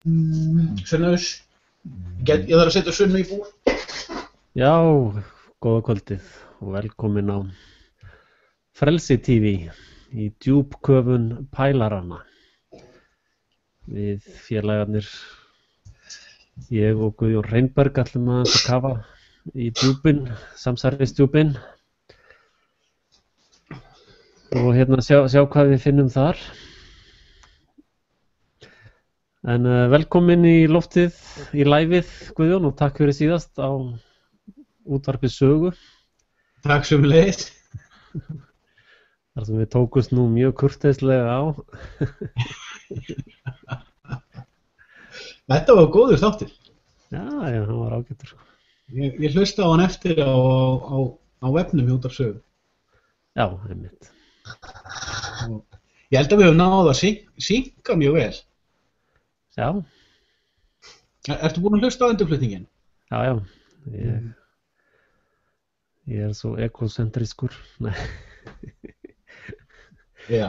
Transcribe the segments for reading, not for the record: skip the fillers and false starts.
Sunnaus, ég þarf að setja Sunnu í búr. Já, góða kvöldið og velkomin á Frelsi TV í djúpköfun pælaranna. Við félagarnir, ég og Guðjón Reynberg ætlum að kafa í djúpin, samsærisdjúpin og hérna sjá hvað við finnum þar. En velkomin í loftið, í liveið Guðjón og takk fyrir síðast á útvarpið Sögu. Takk sömuleiðis. Þar sem við tókumst nú mjög kurteislega á. Þetta var góður þáttur. Já, hann var ágætur. Ég hlusta á hann eftir á vefnum í útvarp Sögu. Já, einmitt. Ég held að við höfum náð að synka mjög vel. Já. Ertu búin að hlusta á endurflutningin? Já. Ég er svo egocentrískur. Nei. Já.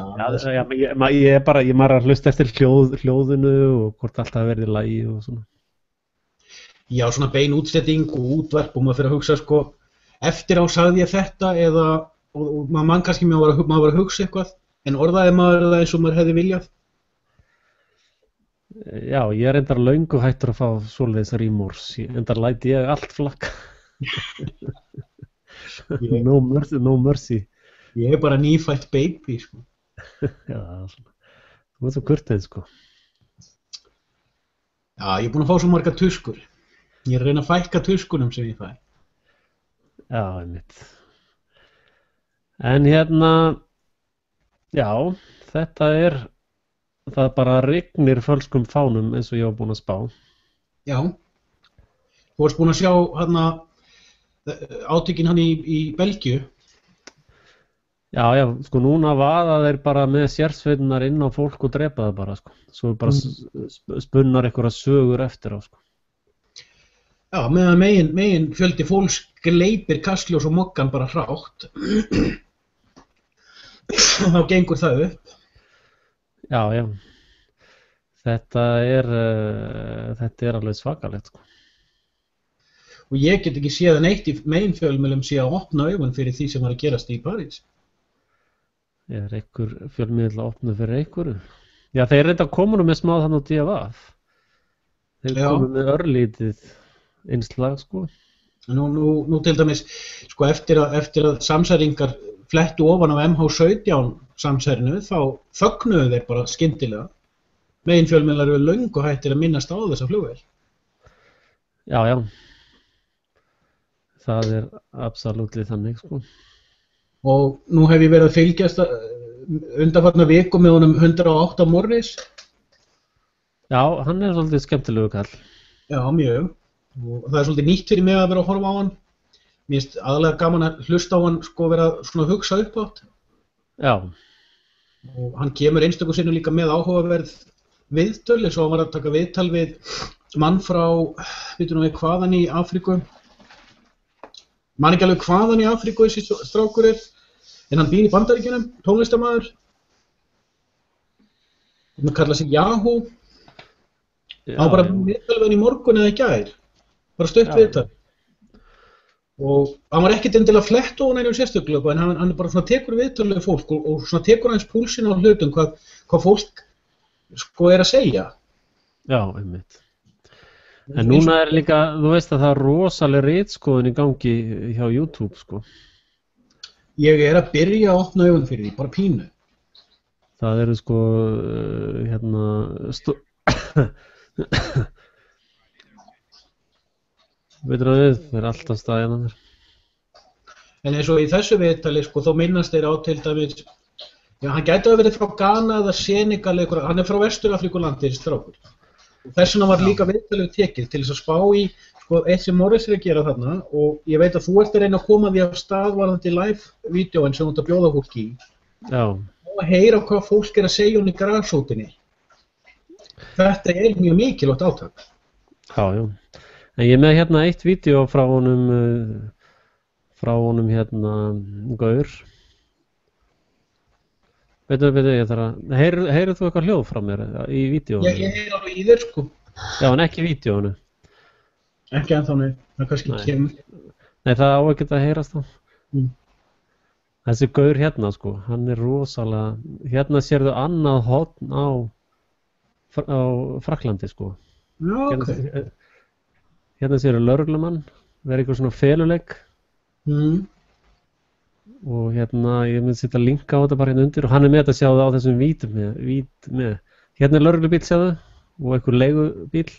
Ég maður að hlusta eftir hljóðinu og hvort allt hafi verið í lagi og svona. Já, svona bein útsetting og útvarp og maður fyrir að hugsa sko, eftir á sagði ég þetta eða, og maður kannski maður var að hugsa eitthvað, en orðaði maður það eins og maður hefði viljað. Já, ég er endar löngu hættur að fá svoleiðis rímórs, endar læti ég allt flakka. No mercy. Ég er bara nýfætt baby, sko. Já, þú ert svo kurteið, sko. Já, ég er búin að fá svo margar tuskur. Ég er að reyna að fækka tuskunum sem ég fæ. Já, einmitt. En hérna, já, það bara rignir fölskum fánum eins og ég var búin að spá. Já. Þú varst búin að sjá átökin hann í Belgíu. Já, sko núna vaða þeir bara með sérsveitirnar inn á fólk og drepa það bara, sko. Svo bara spunnar einhverja sögur eftir á, sko. Já, meðan megin fjöldi fólks gleypir Kastljós og Moggann bara hrátt. Þá gengur það upp. Já. Þetta er alveg svakalegt, sko. Og ég get ekki séð að neitt í meginfjölmiðlum sé að opna augun fyrir því sem var að gerast í París. Er einhver fjölmiðl að opna fyrir einhverju? Já, þeir reynda að koma nú með smá þannig á DFF. Þeir komu með örlítið innslag, sko. Nú til dæmis, sko, eftir að samsæringar flettu ofan á MH17 samsærinu, þá þögnuðu þeir bara skyndilega. Meginfjölmiðlar eru löngu hættir að minnast á þessa flugvél. Já. Það er absolutt þannig, sko. Og nú hef ég verið að fylgjast undanfarna viku með honum 108 Morris. Já, hann er svolítið skemmtilegu kall. Já, mjög. Og það er svolítið nýtt fyrir mig að vera að horfa á hann. Mér finnst aðalega gaman að hlusta á hann, sko, vera svona að hugsa upp átt. Já. Og hann kemur einstöku sinnum líka með áhugaverð viðtöl, eins og hann var að taka viðtal við mann frá, veitum við hvaðan í Afríku. Man ekki alveg hvaðan í Afríku þessi strákur er, en hann býr í Bandaríkjunum, tónlistarmaður. Hann kallar sig Yahoo. Hann var bara viðtal við hann í morgun eða í gær. Bara stutt viðtal. Og hann var ekkert endilega flett ofan einhverjum sérstökulega, en hann bara svona tekur viðtölu fólk og svona tekur hans púlsinn á hlutum hvað fólk sko er að segja. Já, einmitt. En núna er líka, þú veist að það er rosaleg ritskoðun í gangi hjá YouTube, sko. Ég er að byrja að opna augun fyrir því, bara pínu. Það eru sko, veitur það við, það er alltaf staðina þér. En eins og í þessu viðtali, sko, þó minnast þeir á til dæmis, já, hann gæti að verið frá Ghana eða Senegal, hann er frá Vestur-Afríkulandi, þessi strákur. Þess vegna var líka viðtalið tekið til þess að spá í, sko, eitt sem Morris er að gera þarna, og ég veit að þú ert að reyna að koma því af stað varðandi live-vídeóin sem þú ert að bjóða fólk í. Já. Og að heyra hvað fólk er að segja hún í grasrótinni. Þetta er mjög mikilvægt átak. Já. En ég er með hérna eitt vídeó frá honum Gaur. Veitu, ég þarf að... Heyrðu þú eitthvað hljóð frá mér í vídeóinu? Ég heyri alveg í þér, sko. Já, en ekki í vídeóinu. Ekki ennþá, nei, það kannski Nei. kemur. Nei, það á ekki að heyrast þá. Mm. Þessi gaur hérna, sko, hann er rosalega... Hérna sérðu annað horn á Frakklandi, sko. Já, ok. Hérna sérðu lögreglumann, verið eitthvað svona feluleik. Og hérna, ég myndi setja linka á þetta bara hérna undir og hann er með þetta sjáðu á þessum vít með. Hérna er lögreglubíl sjáðu og einhver leigubíl.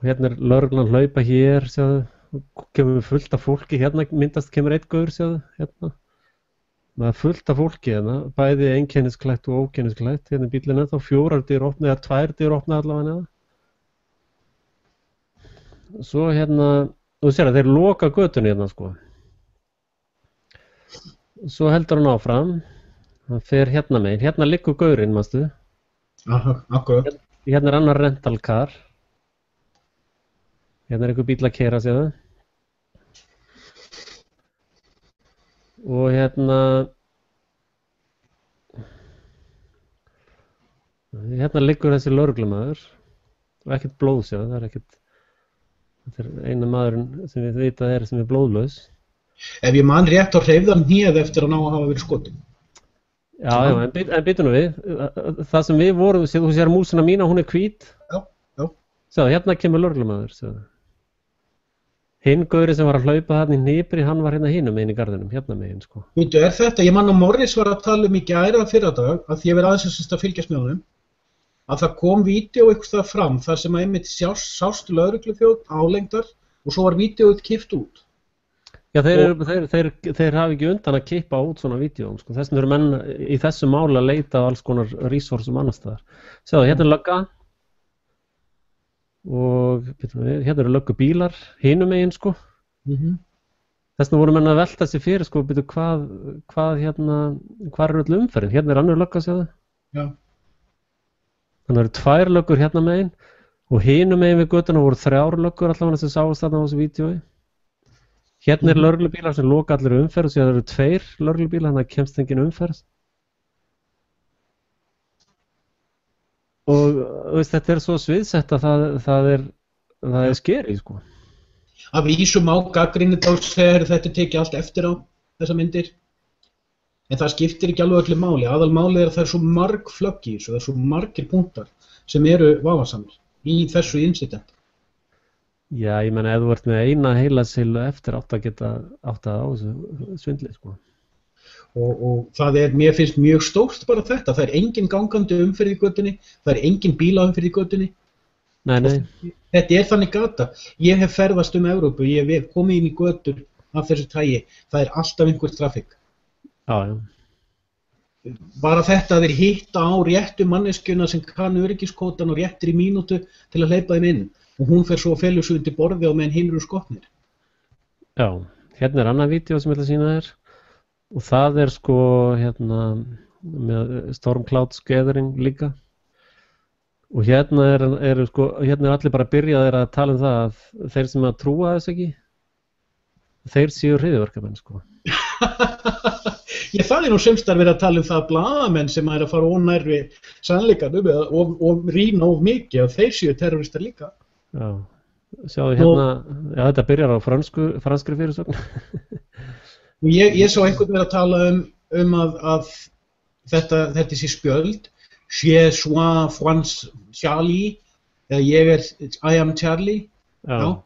Og hérna er lögreglan hlaupa hér sjáðu. Kemur fullt af fólki, hérna myndast kemur einn gaur sjáðu, hérna. Það er fullt af fólki hérna, bæði einkennisklætt og ókennisklætt, hérna er bíllinn ennþá, 4 dyr opnað eða 2 dyr opnað allavega neða. Svo hérna, þú sér að þeir loka götunni hérna sko. Svo heldur hann áfram, hann fer hérna megin, hérna liggur gaurinn, manstu? Aha, akkurat. Hérna er annar rentalkar. Hérna er einhver bíll að keyra séðu. Og hérna liggur þessi lögreglumaður og ekkert blóð séðu, það er ekkert, þetta er eina maðurinn sem við vitað er sem er blóðlaus. Ef ég man rétt þá hreyfði hann hnéð eftir að ná að hafa verið skotin. Já, en býtu nú við, það sem við vorum, þú sér músina mína, hún er hvít. Já. Sjáðu, hérna kemur lögreglumaður, sjáðu. Hinn gaurinn sem var að hlaupa þarna í Hnipri, hann var hérna hinum megin í garðinum, hérna megin, sko. Veitu, er þetta, ég man að Morris var að tala í gæra fyrradag, að því ég verið aðeins að fylgjast með honum, að það kom vídeo einhvers staðar fram, þar sem að einmitt sást lögregluþjónn álengdar og svo var vídeóið kippt út. Já, þeir hafa ekki undan að kippa út svona vídeóm, sko. Þess vegna eru menn í þessu máli að leita á alls konar resourcum annars staðar. Sjáðu, hérna er lögga. Og hérna eru löggubílar hinum megin sko. Þess vegna voru menn að velta sig fyrir sko, hvað er öll umferðin? Hérna er annar lögga sjáðu. Já. Þannig eru 2 löggur hérna megin og hinum megin við götuna voru 3 löggur allavega sem sáast þarna á þessu vídeói. Hérna er lögreglubílar sem loka allir umferð og síðan eru 2 lögreglubílar, þannig að kemst engin umferð. Og veist, þetta er svo sviðsett að það er skeri sko. Að vísum á gagnrýnið þá þegar þetta tekið allt eftir á þessa myndir. En það skiptir ekki alveg öllu máli. Aðalmálið er að það er svo marg flögg í þessu, það er svo margir punktar sem eru vafasamir í þessu incident. Já, ég meina ef þú ert með eina heilasilu eftir átt að geta átt að á þessu svindli sko. Og það er, mér finnst mjög stórt bara þetta, það er engin gangandi umferð í götunni, það er engin bílaumferð í götunni. Nei. Þetta er þannig gata. Ég hef ferðast Evrópu, ég hef komið inn í götur af þessu tagi, það er alltaf einhver trafík. Já. Bara þetta að þeir hitta á réttu manneskjuna sem kann öryggiskótan og réttir í mínútu til að hleypa þeim inn og hún fer svo að felja sig undir borði og meðan hinn eru skotnir. Já, hérna er annað vídeó sem ég ætla að sýna þér. Og það er sko hérna með Storm Cloud Gathering líka. Og hérna er allir bara byrjaðir að tala um það að þeir sem að trúa þess ekki, þeir séu hryðjuverkamenn sko. Ég það er nú semstar verið að tala um það að blaðamenn sem er að fara ónærri sannleikanum og rýna of mikið að þeir séu terroristar líka. Já, sjáðu hérna, já þetta byrjar á franskri fyrirsögn. Ég sá einhvern verið að tala um að þetta sé spjöld, Je suis France Charlie, eða I am Charlie, já.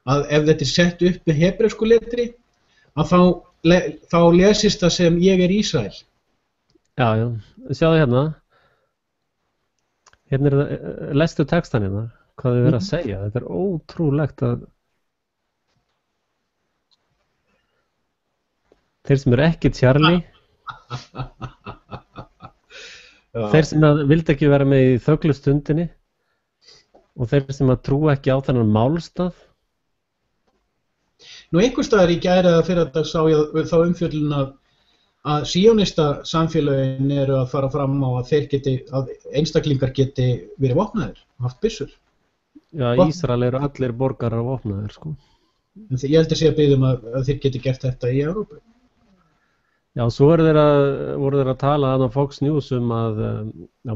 Að ef þetta er sett upp með hebreusku letri, að þá lesist það sem ég er Ísrael. Já, sjáðu hérna, hérna er það, lestu textan hérna, hvað þið verið að segja, þetta er ótrúlegt að þeir sem eru ekki Charlie, þeir sem vildi ekki vera með í þöglustundinni og þeir sem að trúa ekki á þennan málstað. Nú einhvers staðar í gær eða fyrradag sá ég þá umfjöllun að síónista samfélögin eru að fara fram á að einstaklingar geti verið vopnaðir, haft byssur. Já, Ísrael eru allir borgarar vopnaðir, sko. En ég held að sé að biðja að þeir geti gert þetta í Evrópu. Já, svo voru þeir að tala á Fox News að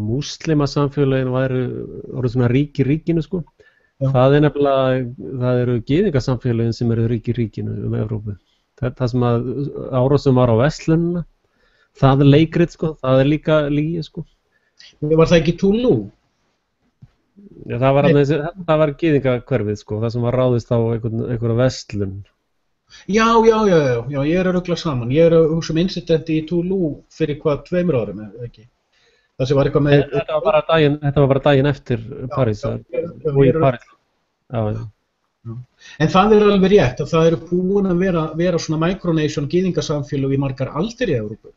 múslimasamfélögin voru svona rík í ríkinu, sko. Já. Það það eru gyðingasamfélögin sem eru rík í ríkinu Evrópu. Það sem árásum var á verslunina, það leikrit, sko, það líka lygi, sko. Var það ekki Toulouse? Já, það var gyðingahverfið, sko, það sem var ráðist á einhverja verslun. Já, ég að rugla saman. Ég að hugsa incidenti í Toulouse fyrir 2 árum, eða ekki? Það sem var eitthvað með... Þetta var bara daginn eftir París, og í París. Já. En það alveg rétt að það eru búin að vera svona micronation gyðingasamfélög í margar aldir í Evrópu.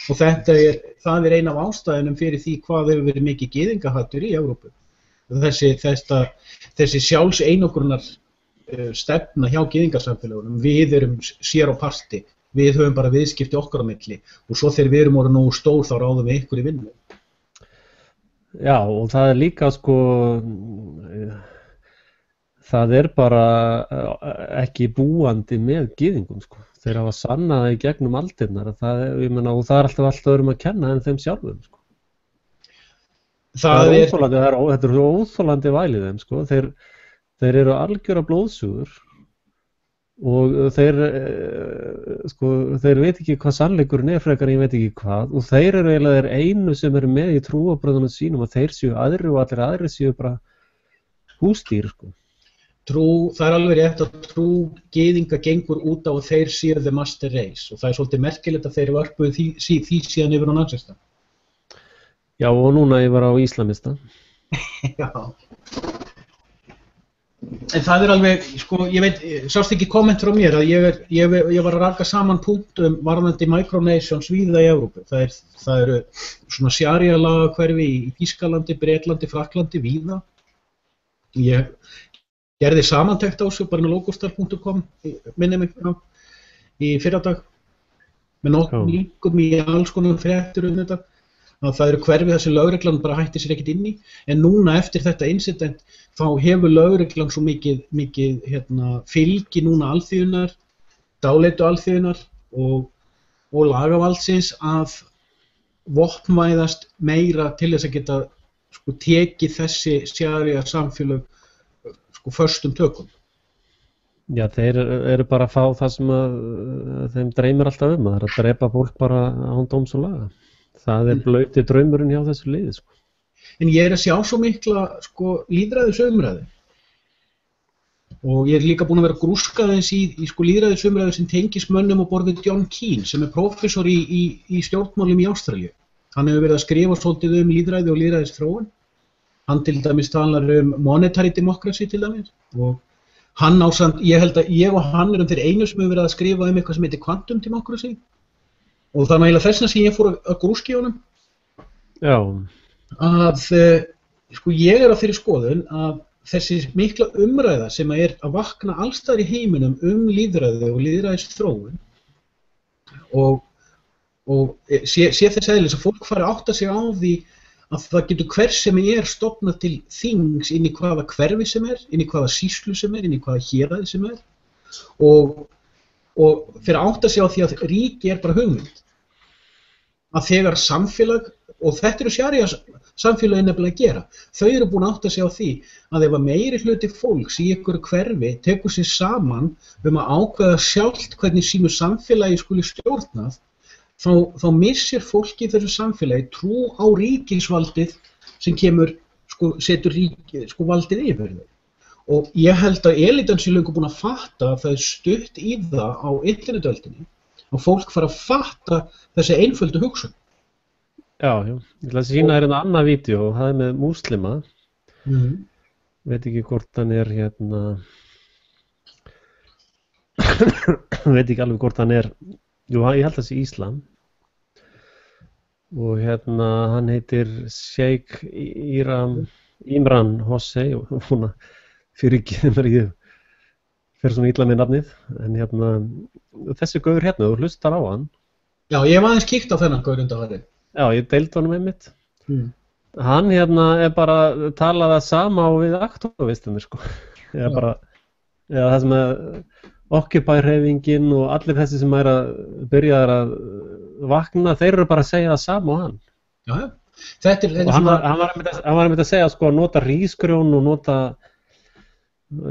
Og það eina af ástæðunum fyrir því hvað hefur verið mikið gyðingahattur í Evrópu. Þessi sjálfseinokrunar stefna hjá gyðingasamfélagunum, við erum sér á parti, við höfum bara viðskipti okkar á milli og svo þegar við erum orðið nógu stór þá ráðum við ykkur í vinnu. Já, og það líka, sko, það bara ekki búandi með gyðingum, sko. Þeir hafa sannað í gegnum aldirnar, og það alltaf öðrum að kenna en þeim sjálfum, sko. Þetta er óþolandi vælið þeim, sko. Þeir eru algjöra blóðsugur og þeir veit ekki hvað sannleikurinn frekar en ég veit ekki hvað, og þeir eru eiginlega þeir einu sem eru með í trúarbrögðunum sínum að þeir séu aðrir og allir aðrir séu bara húsdýr, sko. Það alveg rétt að trú gyðinga gengur út á að þeir séu the master race og það svolítið merkilegt að þeir vörpuðu því síðan yfir á nasista. Já, og núna yfir á íslamista. Já. En það alveg, sko, ég veit, sást ekki komment frá mér að ég var að raka saman punktum varðandi micronations víða í Evrópu. Það eru svona sharia lagahverfi í Þýskalandi, Bretlandi, Frakklandi, víða. Ég gerði samantekt á þessu bara inn á logostar.com, minni mig í fyrradag, með nokkrum líkum í alls konar fréttir þetta. Það eru hverfi þar sem lögreglan bara hætti sér ekkert inn í, en núna eftir þetta incident þá hefur lögreglan svo mikið fylgi núna alþýðunnar, dáleitu alþýðunnar og lagavaldsins að vopnvæðast meira til þess að geta tekið þessi sharia samfélög föstum tökum. Já, þeir eru bara að fá það sem þeim dreymir alltaf það að drepa fólk bara án dóms og laga. Það blauti draumurinn hjá þessu liði, sko. En ég að sjá svo mikla, lýðræðisumræðu. Og ég líka búinn að vera grúskaðins í lýðræðisumræðu sem tengist mönnum á borð við John Keane, sem prófessor í stjórnmálum í Ástralíu. Hann hefur verið að skrifa svolítið lýðræði og lýðræðisþróun. Hann til dæmis talar monetary democracy til dæmis. Og hann ég held að ég og hann erum þeir einu sem hefur verið að skrifa eitthvað sem heitir quantum democracy. Og það eiginlega þess vegna sem ég fór að grúska í honum. Já. Ég á þeirri skoðun að þessi mikla umræða sem að vakna alls staðar í heiminum lýðræði og lýðræðisþróun og sé þess eðlis að fólk fari að átta sig á því að það getur hver sem stofnað til þings inn í hvaða hverfi sem inn í hvaða sýslu sem inn í hvaða héraði sem og fyrir að átta sig á því að ríki bara hugmynd. Að þegar samfélag, og þetta eru sharia samfélagin nefnilega að gera, þau eru búin að átta sig á því að ef að meiri hluti fólks í einhverju hverfi tekur sig saman að ákveða sjálft hvernig sínu samfélagi skuli stjórnað, þá missir fólki í þessu samfélagi trú á ríkisvaldið sem setur valdið yfir þau. Og ég held að elitan sé löngu búin að fatta að það stutt í það á internetöldinni og fólk fara að fatta þessi einföldu hugsun. Já, ég ætla að sýna þér annað vídeo og það með múslima. Veit ekki hvort hann veit ekki alveg hvort hann jú, ég held að það sé Íslam. Og hann heitir Sheikh Imran Hossey og hún fyrirgefðu mér ég fer svona illa með nafnið, en þessi gaur þú hlustar á hann. Já, ég hef aðeins kíkt á þennan gaur undanfarið. Já, ég deildi honum einmitt. Hann bara talað það sama á við aktivistinni, sko. Það sem Occupy-hreyfingin og allir þessi sem er að byrja að vakna, þeir eru bara að segja það sama og hann. Já, þetta er Og hann var einmitt að segja sko að nota hrísgrjón og nota,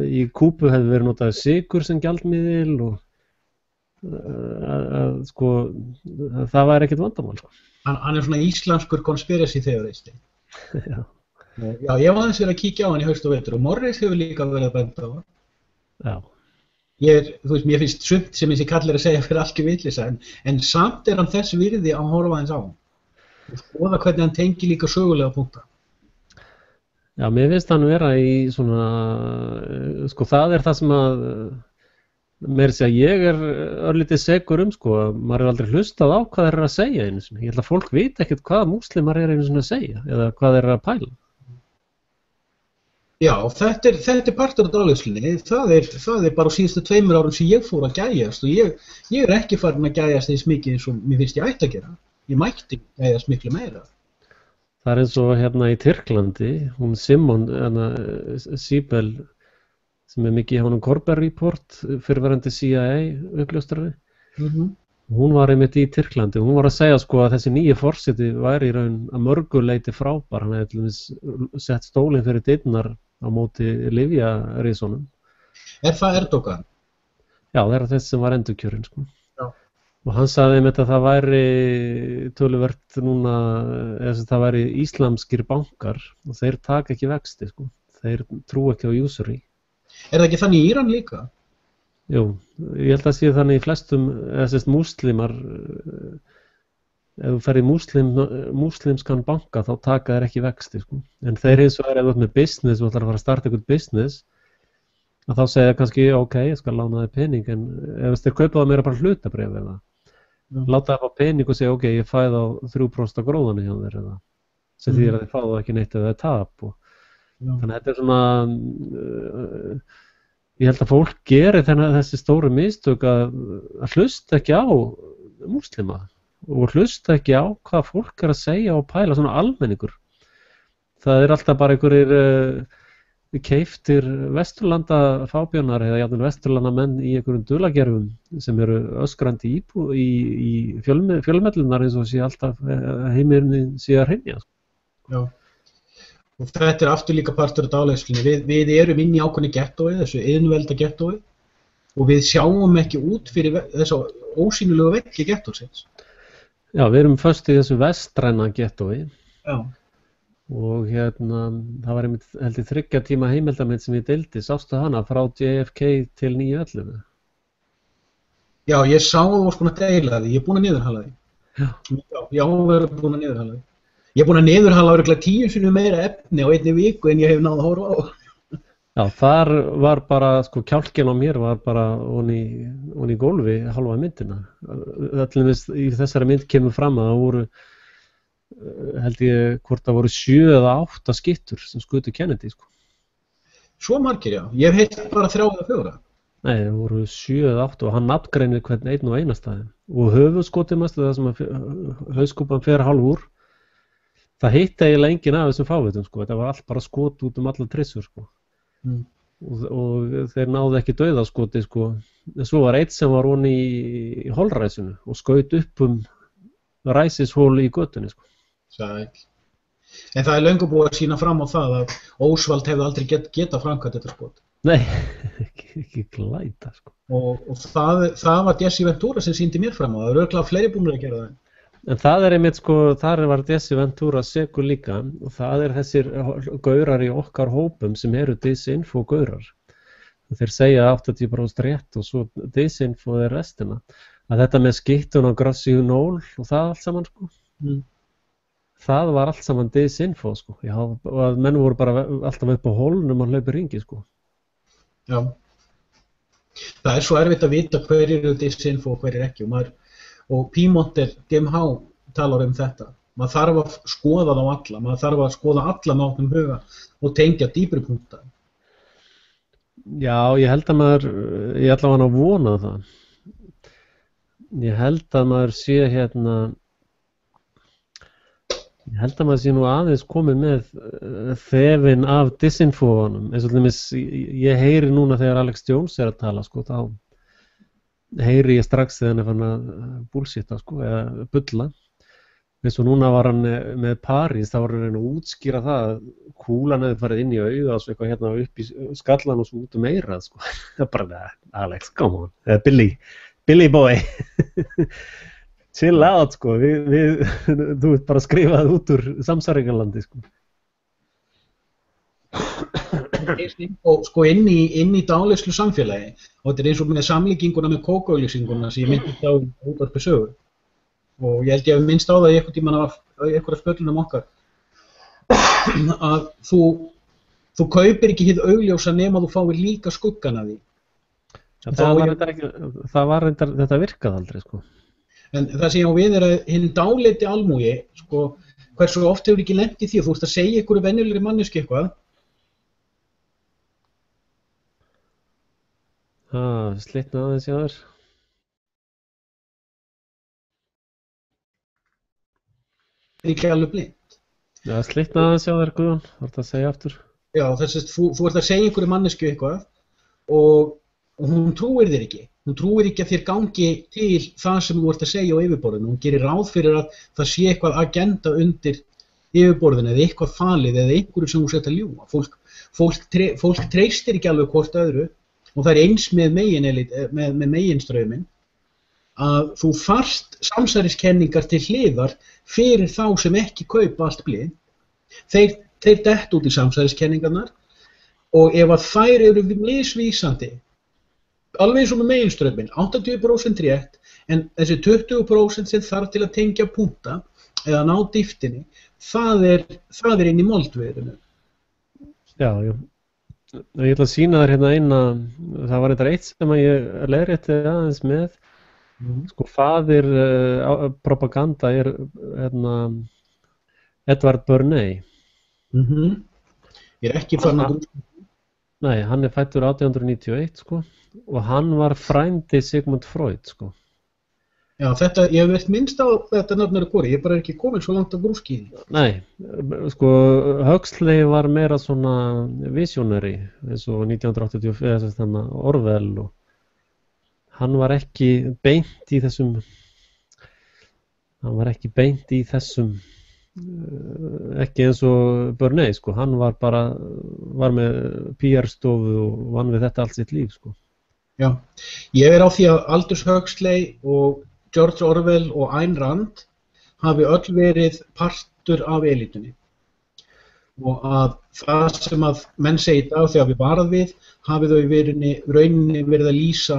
í Kúbu hefði verið notað sykur sem gjaldmiðil og sko, það væri ekkert vandamál sko. Hann er svona íslamskur conspiracy theorist. Já. Já, ég var aðeins verið að kíkja á hann í haust og vetur og Morris hefur líka verið að benda á hann. Já. Þú veist, mér finnst sumt sem þessi kall er að segja fyrir algjör vitleysa, en samt er hann þess virði að horfa aðeins á hann. Og skoða hvernig hann tengir líka sögulega punkta. Já, mér finnst hann vera í svona, sko það er það sem að, meira að segja, ég er örlítið segur sko, maður hefur aldrei hlustað á hvað þeir eru að segja einu sinni. Ég held að fólk vita ekkert hvað múslimar eru einu sinni að segja, eða hvað þeir eru að pæla. Já, þetta er partur af dáleiðslunni. Það er bara á síðustu 2 árum sem ég fór að gæjast og ég er ekki farin að gæjast eins mikið eins og mér finnst ég ætti að gera. Ég mætti gæjast miklu meira. Það er eins og hérna í Tyrklandi, hún Simon, Siebel, sem er mikið í honum Korber Report, fyrrverandi CIA uppljóstrari. Hún var einmitt í Tyrklandi og hún var að segja sko að þessi nýji forseti væri í raun að mörgu leyti frábær. Hann hefði til dæmis sett stólinn fyrir dyrnar á móti lyfjarísunum. Er það Erdogan? Já, það er þessi sem var endurkjörinn sko. Já. Og hann sagði einmitt að það væri töluvert núna, það væri íslamskir bankar og þeir taka ekki vexti sko. Þeir trú ekki á usury. Er það ekki þannig í Íran líka? Jú, ég held að sé þannig í flestum, múslimar, ef þú ferð í múslimskan banka þá taka þeir ekki vexti sko. En þeir hins vegar ef þú ert með business og ætlar að fara að starta eitthvað business, að þá segja kannski, ok, ég skal lána þér pening, en ef þeir kaupa það meira bara hlutabréf eða láta það fá pening og segja, ok, ég fæ þá 3% af gróðanum hjá þér eða sem þýðir að þið fá það ekki neitt eða það er tap og þannig að þetta er svona, ég held að fólk gerir þessi stóru mistök að hlusta ekki á múslima og hlusta ekki á hvað fólk er að segja og pæla svona almenningur. Það er alltaf bara einhverjir keiftir vesturlanda fábjánar eða jafnvel vesturlanda menn í einhverjum dulagerfum sem eru öskrandi í fjölmiðlunar eins og sé alltaf heimurinn sé að hrynja. Já. Og þetta er aftur líka partur af dáleiðslunni. Við erum inn í ákveðnu gettói, þessu iðnvelda gettói og við sjáum ekki út fyrir þessu ósýnilegu veggi gettósins. Já, við erum föst í þessu vestræna gettói. Já. Og hérna, það var einmitt held ég 3 tíma heimildamynd sem ég deildi, sástu hana frá JFK til 9/11? Já, ég sá að þú varst búin að deila því, ég er búin að niðurhala því. Já, við erum búin að niðurhala því. Ég er búin að niðurhala örugglega 10 sinnum meira efni á einni viku en ég hef náð að horfa á. Já, þar var bara, sko, kjálkinn á mér var bara ofan í gólfi halva myndina. Allir í þessari mynd kemur fram að það voru, held ég, hvort það voru 7 eða 8 skyttur sem skutu Kennedy, sko. Svo margir, já. Ég hef heilt bara 3 eða 4. Nei, það voru 7 eða 8 og hann nafngreinir hvern einn og einastæðin. Og höfuðskotið mest, það sem að hauskúpan fer hálf úr, það hitti eiginlega enginn af þessum fávitum, sko. Þetta var allt bara skot út allar trissur, sko. Og þeir náðu ekki dauðaskoti, sko. En svo var eitt sem var ofan í holræsinu og skaut upp ræsishól í götunni, sko. Sæl. En það er löngu búið að sýna fram á það að Ósvald hefði aldrei getað framkvæmt þetta skot. Nei, ekki glæta, sko. Og það var Jesse Ventura sem sýndi mér fram á það. Það eru örugglega fleiri búnir að gera það. En það er einmitt, sko, þar var Jesse Ventura segur líka og það er þessir gaurar í okkar hópum sem eru disinfo gaurar. Þeir segja 80% rétt og svo disinfo er restina. Að þetta með skyttun og grassinól og það allt saman, sko. Það var allt saman disinfo, sko. Já, og að menn voru bara alltaf upp á hólnum og hlaupi ringi, sko. Já. Það er svo erfitt að vita hver eru disinfo og hver ekki og Pímonter GmbH talar þetta. Maður þarf að skoða þá alla, maður þarf að skoða alla með opnum huga og tengja dýpri punkta. Já, ég held að ég ætla að vona það. Ég held að maður sé hérna, ég held að maður sé nú aðeins komið með þefinn af disinfóunum. Eins og til dæmis, ég heyri núna þegar Alex Jones er að tala, sko, þá heyri ég strax þegar hann er fann að bullshitta sko, eða bulla. Eins og núna var hann með París, þá var hann að reyna að útskýra það að kúlan hefði farið inn í auga og svo eitthvað hérna upp í skallan og svo út eyrað sko. Það er bara, Alex, come on, Billy boy, chill out sko, þú ert bara að skrifa það út úr samsæringarlandi sko. Og sko inn í dáleyslu samfélagi, og þetta er eins og með samlíkinguna með kókauglýsinguna sem ég myndi á útvarpi sögu. Og ég held ég hef minnst á það í einhvern tímann af einhverja spjöllunum okkar að þú kaupir ekki hið augljósa nema þú fáir líka skuggan af því. Þetta virkaði aldrei sko. En það sem ég á við er að hinn dáleiti almúgi sko, hversu oft hefur ekki lent í því að þú ert að segja einhverju venjulegri manneski eitthvað. Slitna aðeins hjá þér. Ekki alveg blind. Já, slitna aðeins hjá þér, Guðjón, þú ert að segja aftur. Já, þess að þú ert að segja einhverju mannesku eitthvað og hún trúir þér ekki. Hún trúir ekki að þér gangi til það sem þú ert að segja á yfirborðinu. Hún gerir ráð fyrir að það sé eitthvað agenda undir yfirborðinu eða eitthvað falið eða einhverju sem þú sett að ljúga. Fólk treystir ekki alveg hvort öðru og það er eins með meginstrauminn að þú þarft samsæriskenningar til hliðar fyrir þá sem ekki kaupa allt blið. Þeir dett út í samsæriskenningarnar og ef að þær eru misvísandi, alveg eins og með meginstrauminn, 80% rétt, en þessi 20% sem þarf til að tengja punkta eða ná dýftinni, það er inn í moldviðrinu. Já. Ég ætla að sýna þér hérna inn að það var eitthvað eitt sem ég leiðrétti aðeins með. Sko faðir propaganda er Edvard Burney. Ég er ekki farin að Nei, hann er fæddur 1891 sko og hann var frændi Sigmund Freud sko. Já, ég hef veit minnst á þetta nafnir hvori, ég er bara ekki komin svo langt á grúskíði. Nei, sko Huxley var meira svona visionary eins og 1984 þannig Orwell og hann var ekki beint í þessum ekki eins og Burney sko, hann var með PR-stofu og vann við þetta allt sitt líf sko. Já, ég er á því að Aldous Huxley og George Orwell og Ayn Rand hafi öll verið partur af elítunni og að það sem að menn segi í dag þegar við varað við hafi þau rauninni verið að lýsa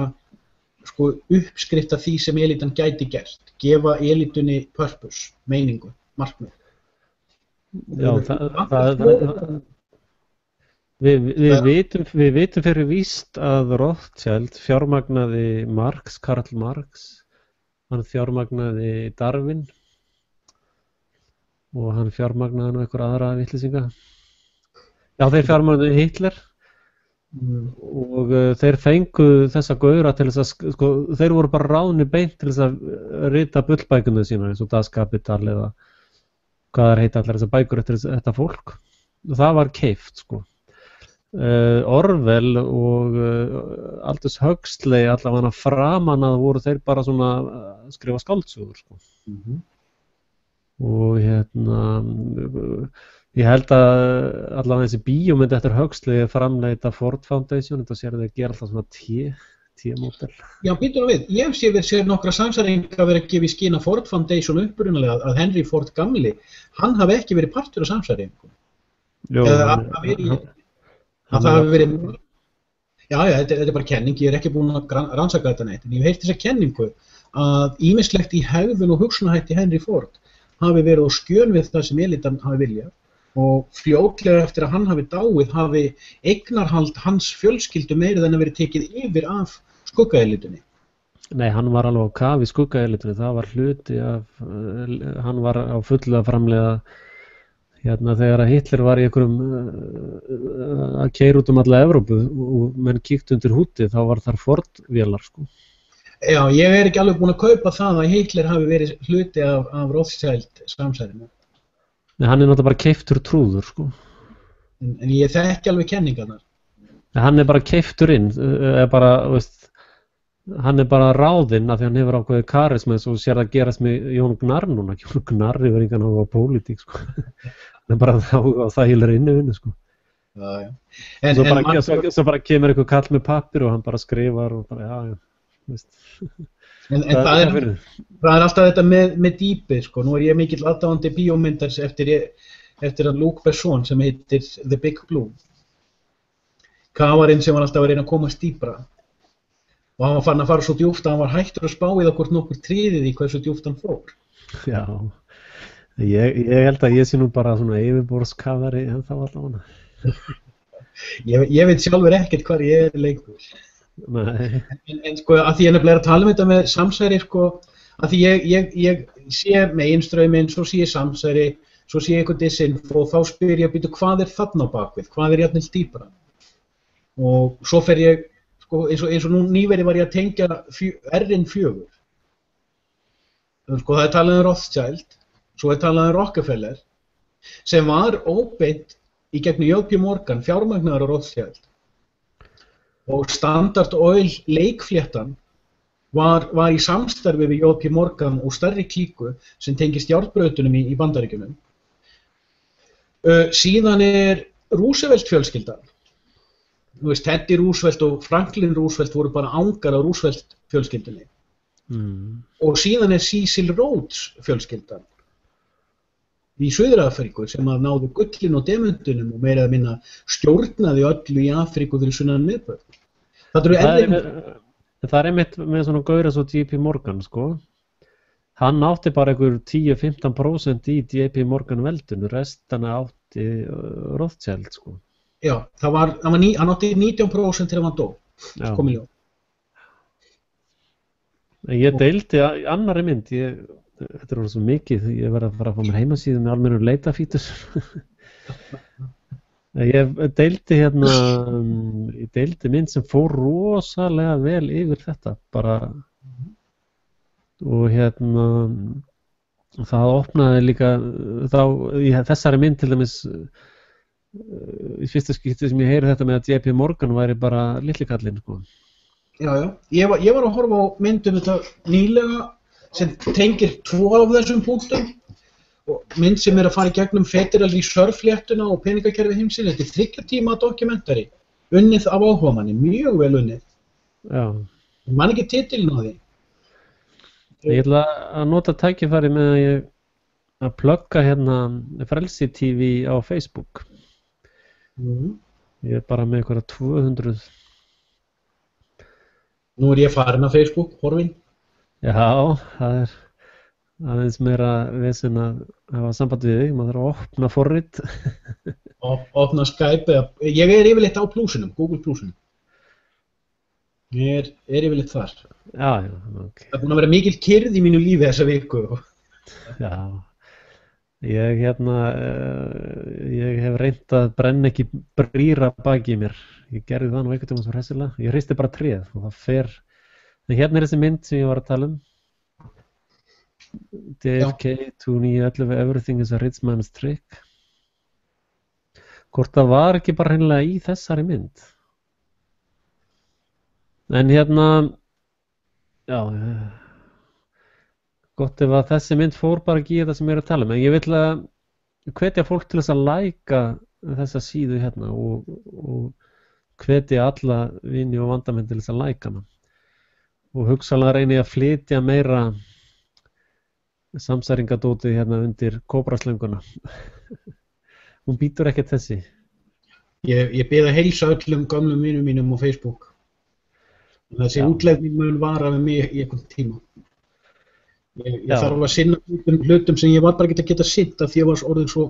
sko uppskrift af því sem elítan gæti gert, gefa elítunni purpose, meiningu, markmið. Já, við vitum fyrir víst að Rothschild fjármagnaði Karl Marx, hann fjármagnaði Darwin og hann fjármagnaði nú einhver aðra vitleysinga. Já, þeir fjármagnaði Hitler og þeir fengu þessa gaura til þess að, sko, þeir voru bara ráðnir beint til þess að rita bullbækurnar sína eins og Das Kapital eða hvað það heita allar þessar bækur eftir þetta fólk. Það var keypt, sko. Orwell og Aldous Huxley allavega framan að voru þeir bara svona að skrifa skáldsögur, sko. Og ég held að allavega þessi bíómynd eftir Huxley framleita Ford Foundation, þetta sér þeir gera alltaf svona T-módel. Já, býtum við, ég sér nokkra samsæringar verið að gefa í skyn að Ford Foundation upprunalega að Henry Ford gamli, hann hafi ekki verið partur af samsæringu. Að það hafi verið... Já, þetta er bara kenning, ég er ekki búinn að rannsaka þetta neitt, en ég hef heyrt þessa kenningu að ýmislegt í hegðun og hugsunarhætti Henry Ford hafi verið á skjön við það sem elítan hafi viljað og fljótlega eftir að hann hafi dáið hafi eignarhald hans fjölskyldu meira en að verið tekið yfir af skuggaelítunni. Nei, hann var alveg á kafi í skuggaelítunni, það var hluti af, hann var á fullu að framleiða þegar að Hitler var í einhverjum að keyra út alla Evrópu og menn kíktu undir hútið, þá var þar Ford-vélar, sko. Já, ég er ekki alveg búinn að kaupa það að Hitler hafi verið hluti af Rothschild samsærinu. Nei, hann er náttúrulega bara keyptur trúður, sko. En ég þekki alveg kenningarnar. Nei, hann er bara keyptur inn, bara, veist, hann er bara ráðinn af því hann hefur ákveðið karisma eins og sér það gerast með Jón Gnarr núna. Jón Gnarr hefur engan áhuga á pólitík, sko. Hann er bara áhuga á þægilegri innivinnu, sko. Já. Svo bara kemur einhver kall með pappir og hann bara skrifar og bara, já, veist. En það er alltaf þetta með dýpið, sko. Nú er ég mikill aðdáandi bíómyndars eftir að Luc Besson sem heitir The Big Blue. Kafarinn sem var alltaf að reyna að komast dýpra. Og hann var farin að fara svo djúpt að hann var hættur að spá í það hvort nokkur tryði því hversu djúpt hann fór. Já, ég held að ég sé nú bara svona yfirborðskafari en þá allavega. Ég veit sjálfur ekkert hvar ég er lengur. Nei. En sko, að því ég nefnilega er að tala um þetta með samsæri, sko, að því ég sé meginstrauminn, svo sé ég samsæri, svo sé ég eitthvað disinfo og þá spyr ég að býta hvað er þarna á bakvið, hvað er jafnvel dýpra. Og svo fer ég, sko, eins og nú nýverið var ég að tengja R-4. Sko, það er talað um Rothschild, svo er talað um Rockefeller, sem var óbeint í gegnum J.P. Morgan, fjármagnaður á Rothschild. Og Standard Oil leikfléttan var í samstarfi við J.P. Morgan og stærri klíku sem tengist járnbrautunum í Bandaríkjunum. Síðan er Roosevelt fjölskyldan. Þú veist, Teddy Roosevelt og Franklin Roosevelt voru bara angar á Roosevelt fjölskyldunni. Og síðan er Cecil Rhodes fjölskyldan í Suður-Afríku sem að náðu gullin og demöntunum og meira að minna stjórnaði öllu í Afríku fyrir sunnan miðbörn. Það er einmitt með svona gaura svo J.P. Morgan, sko. Hann átti bara einhver 10-15% í J.P. Morgan veldinu, restana átti Rothschild, sko. Já, hann átti 19% þegar hann dó, kom í ljós. Ég deildi annarri mynd, þetta er svo mikið, ég verði að fara að fá mér heimasíðu með almennur leitafítus. Ég deildi mynd sem fór rosalega vel yfir þetta, bara, og það opnaði líka, þá, í þessari mynd til dæmis, í fyrsta skipti sem ég heyri þetta með að J.P. Morgan væri bara litli kallinn, sko. Já, ég var að horfa á myndum þetta nýlega sem tengir 2 af þessum punktum og mynd sem er að fara í gegnum Federal Reserve-fléttuna og peningakerfi heimsins. Þetta er 3 tíma dokumentari, unnið af áhugamanni, mjög vel unnið. Já. Ég man ekki titilinn á því. Ég ætla að nota tækifæri með að plugga Frelsi TV á Facebook. Ég er bara með einhverja 200. Nú er ég farin af Facebook, horfinn. Já, það er aðeins meira vesen að hafa samband við þig, maður þarf að opna forrit. Opna Skype, ég er yfirleitt á plúsinum, Google plúsinum. Ég er yfirleitt þar. Já, ok. Það er búin að vera mikil kyrrð í mínu lífi þessa viku. Já. Ég hef reynt að brenna ekki brýra baki í mér. Ég gerði það nú einhvern tímann svo hressilega. Ég hristi bara tréð og það fer. En hérna er þessi mynd sem ég var að tala um. JFK 2911 Everything is a rich man's trick. Hvort það var ekki bara hreinlega í þessari mynd. En já, gott ef að þessi mynd fór bara ekki í þetta sem ég er að tala um, en ég vil að hvetja fólk til þess að læka þessa síðu og hvetja alla vini og vandamenn til þess að læka hana og hugsanlega reyni að flytja meira samsæringadótið undir kóbraslönguna. Hún býtur ekkert þessi. Ég bið að heilsa öllum gamlum vinum mínum á Facebook. Þessi útlegning mun vara með mig í einhvern tíma. Ég þarf að sinna hlutum sem ég var bara ekki að geta sinnt af því ég var orðið svo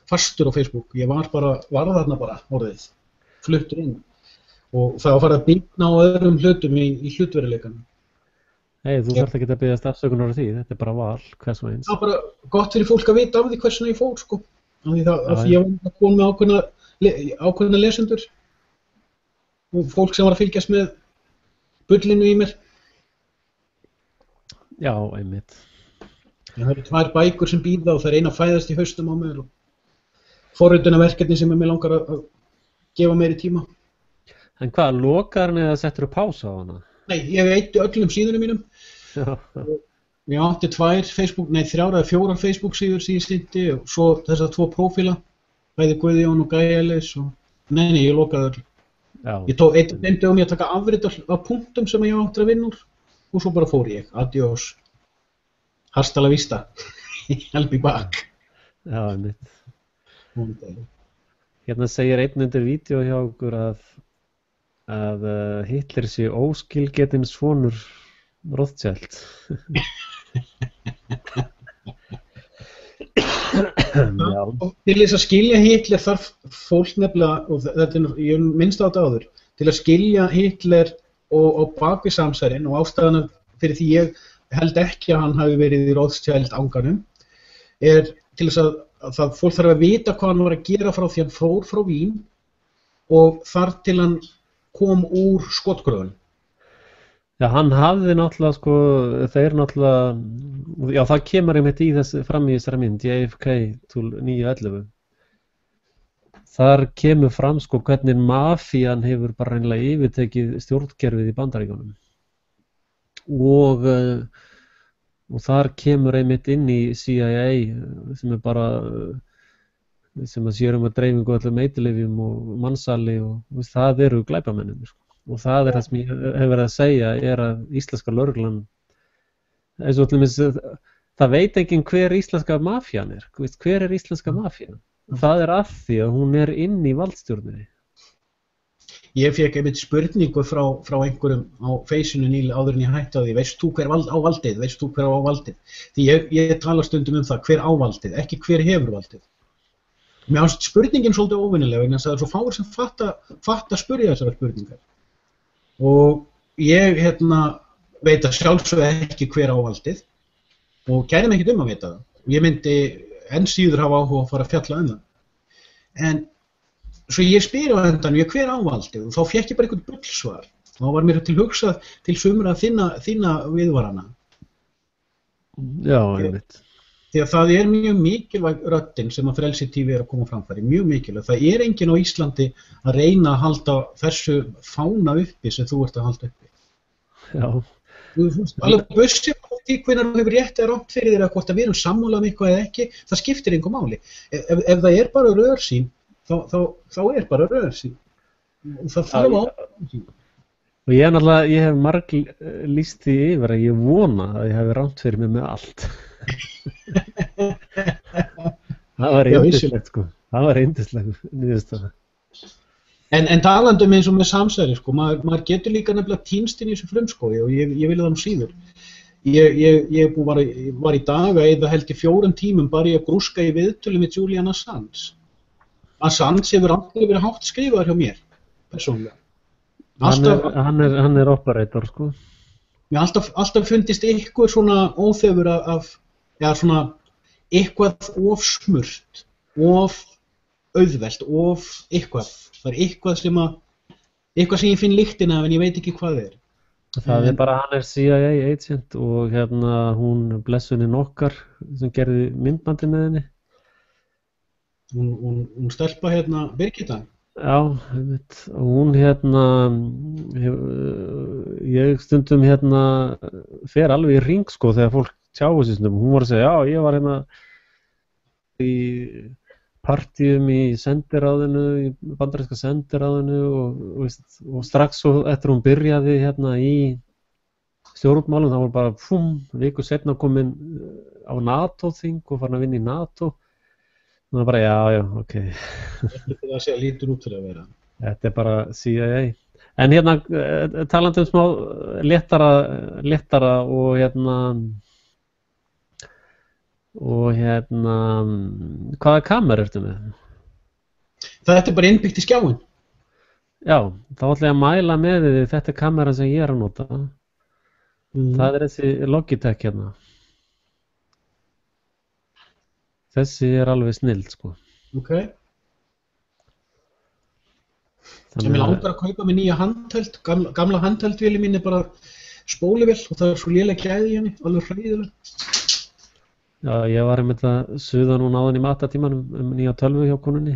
fastur á Facebook. Ég var þarna bara orðið, fluttur inn. Og það var að fara að byggna á öðrum hlutum í hlutveruleikanum. Þú þarft ekki að biðjast afsökunar á því, þetta er bara val, hvers og eins. Það er bara gott fyrir fólk að vita af því hversuna ég fór, sko. Af því ég var að koma með ákveðna lesendur. Og fólk sem var að fylgjast með bullinu í mér. Já, einmitt. Það eru 2 bækur sem bíða og það er eina að fæðast í haustum á mér og forritunarverkefni sem mig langar að gefa meiri tíma. En hvað, lokar hann eða settur þú pásu á hana? Nei, ég veitti öllum síðunum mínum. Já, Ég átti þrjár eða fjórar Facebook síður sem ég stýtti og svo þessar 2 prófíla, bæði Guðjón og Gæjalis og nei, ég lokaði öll. já. Ég tók einn dögum ég að taka afrit af punktum sem ég átti að vinna úr og svo bara fór ég. Adiós. Hasta la vista. I'll be back. Já, einmitt. Hérna segir einn undir vídeo hjá okkur að Hitler sé óskilgetinn sonur Rothschild. Já. Til þess að skilja Hitler þarf fólk nefnilega, og þetta ég minnst á þetta áður, til að skilja Hitler og bakvið samsærin og ástæðana fyrir því ég held ekki að hann hafi verið í Rothschild anganum, til þess að fólk þarf að vita hvað hann var að gera frá því hann fór frá Vín og þar til hann kom úr skotgröfun. Já, hann hafði náttúrulega, sko, þeir náttúrulega, já, það kemur einmitt fram í þessari mynd, JFK til 9/11. Þar kemur fram, sko, hvernig mafían hefur bara reynilega yfirtekið stjórnkerfið í Bandaríkjunum. Og þar kemur einmitt inn í CIA, sem bara, sem að sér að dreifingu öllum eiturlyfjum og mannsali og það eru glæpamennir, sko. Og það það sem ég hef verið að segja að íslenska lögreglan, eins og til dæmis, það veit enginn hver íslenska mafían hver íslenska mafían? Það af því að hún inn í valdstjórninni. Ég fékk einmitt spurningu frá einhverjum á Facebookinu nýlega áður en ég hætti á því, veist þú hver á valdið, veist þú hver á valdið? Því ég tala stundum það, hver á valdið, ekki hver hefur valdið. Mér finnst spurningin svolítið óvenjuleg vegna þess að það svo fáir sem fatta að spyrja þessar spurningar. Og ég veit að sjálfsögðu ekki hver á valdið og kæri mig ekkert að vita það. Ég myndi enn síður hafa áhuga að fara að fjalla það. En svo ég spyr á endanum, hver á valdið? Og þá fékk ég bara einhvern bullsvar. Þá var mér til hugsað til sumra þína viðvarana. Já, einmitt. Því að það mjög mikilvæg röddin sem að Frelsi TV að koma framfæri, mjög mikilvæg. Það enginn á Íslandi að reyna að halda þessu fána uppi sem þú ert að halda uppi. Já. Alveg bussið á því hvenær þú hefur rétt eða rangt fyrir þér að hvort að við erum sammála eitthvað eða ekki, það skiptir engu máli. Ef það bara rörsýn, þá bara rörsýn. Og það þarf á rörsýn. Og ég hef marg lýst því yfir að ég vona að ég hefi rangt fyrir mig með allt. Það var yndislegt, sko. Það var yndislegt niðurstaða. En talandum eins og með samsæri, sko, maður getur líka nefnilega týnst inn í þessu frumskógi og ég vil það síður. Ég var í dag að eyða held í 4 tímum bara í að grúska í viðtölu með Julian Assange. Assange hefur aldrei verið hátt skrifaður hjá mér, persónulega. Hann operator, sko. Mér alltaf fundist eitthvað svona óþefur svona eitthvað of smurt, of auðvelt, of eitthvað. Það eitthvað sem ég finn lyktina af en ég veit ekki hvað það er. Það bara, hann CIA agent og hún blessunin okkar sem gerði myndbandi með henni. Hún stelpa Birgitta. Já, hún ég stundum fer alveg í hring, sko, þegar fólk tjáu sig stundum. Hún var að segja, já, ég var í partíum í sendiráðinu, í bandaríska sendiráðinu og strax eftir hún byrjaði í stjórnmálum, þá var bara viku seinna komin á NATO-þing og farin að vinna í NATO. Það bara, já, ok. Þetta að segja lítur út fyrir að vera. Þetta bara CIA. En talandi smá léttara hvaða kamer ertu með? Þetta bara innbyggt í skjáinn. Já, þá ætla ég að mæla með þið, þetta kamera sem ég að nota. Það þessi Logitech Þessi alveg snilld, sko. Ok. Ég langar að kaupa mig nýja handheld, gamla handheldvéli mín bara spólivél og það svo léleg gæði í henni, alveg hræðilega. Já, ég var einmitt að suða núna áðan í matatímanum nýja tölvu hjá konunni.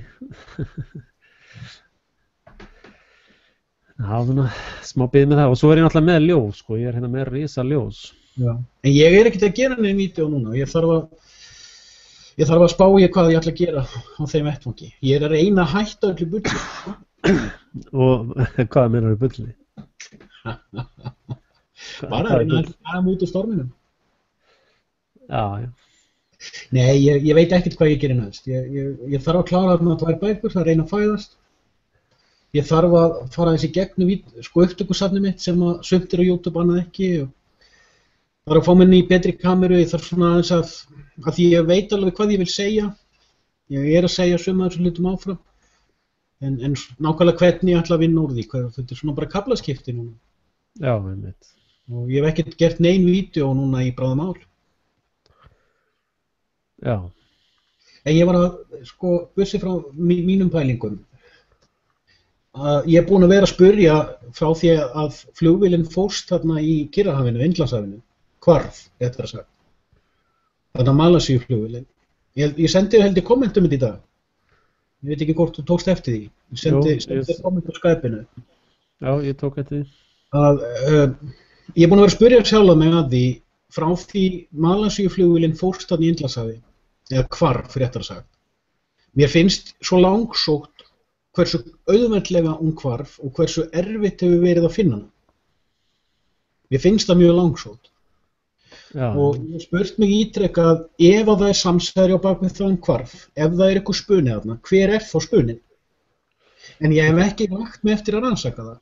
það var svona smá bið með það og svo ég náttúrulega með ljós, sko, ég hérna með risa ljós. Já. En ég ekkert að gera neinn vídeó núna, ég þarf að spá í hvað ég ætla að gera á þeim vettvangi. Ég að reyna að hætta öllu bulli. Og hvað meinar bulli? Bara að reyna að fara út úr storminum. Já. Nei, ég veit ekkert hvað ég gerir næst. Ég þarf að klára þarna 2 bækur, að reyna að fæðast. Ég þarf að fara þessi gegnum upptökusafnið mitt sem að sumt á YouTube, annað ekki. Og þarf að fá mér í betri kameru, ég þarf svona aðeins að því ég veit alveg hvað ég vil segja. Ég að segja suma þessum hlutum áfram. En nákvæmlega hvernig ég ætla að vinna úr því, þetta svona bara kaflaskipti núna. Já, einmitt. Og ég hef ekkert gert nein vídeó núna í bráðum ár. Já. En ég var að, bussi frá mínum pælingum. Ég búinn að vera að spyrja frá því að flugvélin fórst þarna í Kyrrahafinu, Indlandshafinu, hvarf, réttara sagt. Þarna Malasíuflugvélin. Ég sendi held í kommentum þetta í dag. Ég veit ekki hvort þú tókst eftir því. Ég sendi komment á Skype-inu. Já, ég tók eftir því. Ég er búinn að vera að spyrja sjálfa mig að því frá því Malasíuflugvélin fórst þarna í Indlandshafi, eða hvarf, réttara sagt. Mér finnst svo langsótt hversu auðveldlega hún hvarf og hversu erfitt hefur verið að finna hana. Mér finnst það mjög langsótt. Já. Og ég spurt mig ítrekað ef að það er samsæri á bakvið það hvarf, ef það er eitthvað spuni þarna, hver þá spunin? En ég hef ekki lagt mig eftir að rannsaka það.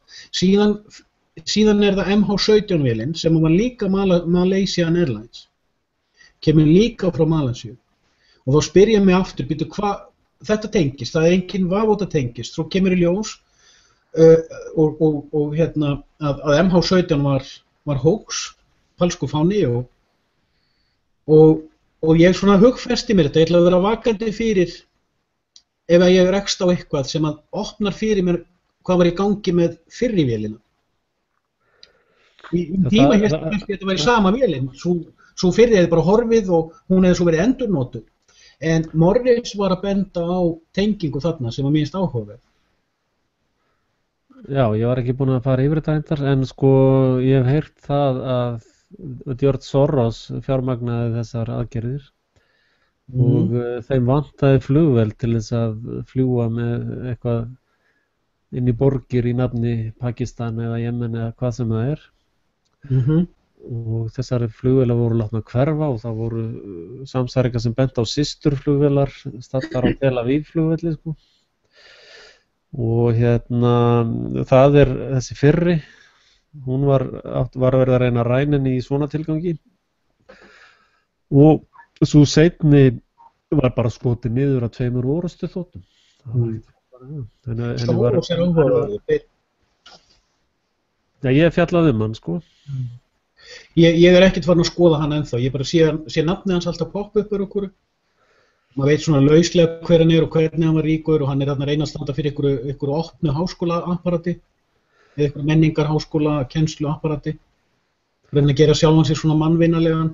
Síðan er það MH17-vélin sem var líka Malaysian Airlines. Kemur líka frá Malasíu. Og þá spyr ég mig aftur, hvað þetta tengist, það er engin vafóta tengist, svo kemur í ljós og hérna að MH17 var hoax, falsku fáni og ég svona hugfesti mér þetta, ég ætla að vera vakandi fyrir ef ég rekst á eitthvað sem að opnar fyrir mér hvað var í gangi með fyrri vélina. Í tíma hérst þetta var í sama vélin, svo fyrri hefði bara horfið og hún hefði svo verið endurnotuð. En Morris var að benda á tengingu þarna sem að minnst áhugaverð. Já, ég var ekki búinn að fara yfir þetta reyndar, en ég hef heyrt það að George Soros fjármagnaði þessar aðgerðir og þeim vantaði flugvél til þess að fljúga með eitthvað inn í borgir í nafni Pakistan eða Jemen eða hvað sem það er. Og þessari flugvélar voru látnar hverfa og það voru samsæringar sem bent á systurflugvélar staddar á Tel Aviv flugvelli, sko. Og hérna, það er þessi fyrri, hún var verið að reyna að ræna henni í svona tilgangi og svo seinni var bara skotið niður af 2 orrustuþotum. Já, ég fjallaði hann, sko. Ég ekkert farin að skoða hann ennþá, ég bara sé nafnið hans alltaf poppa upp okkur. Maður veit svona lauslega hver hann er og hvernig hann var ríkur og hann er þarna að reyna að standa fyrir ykkur opnu háskólaapparati eða ykkur menningarháskóla, kennsluapparati. Reyna að gera sjálfan sig svona mannvinalegan.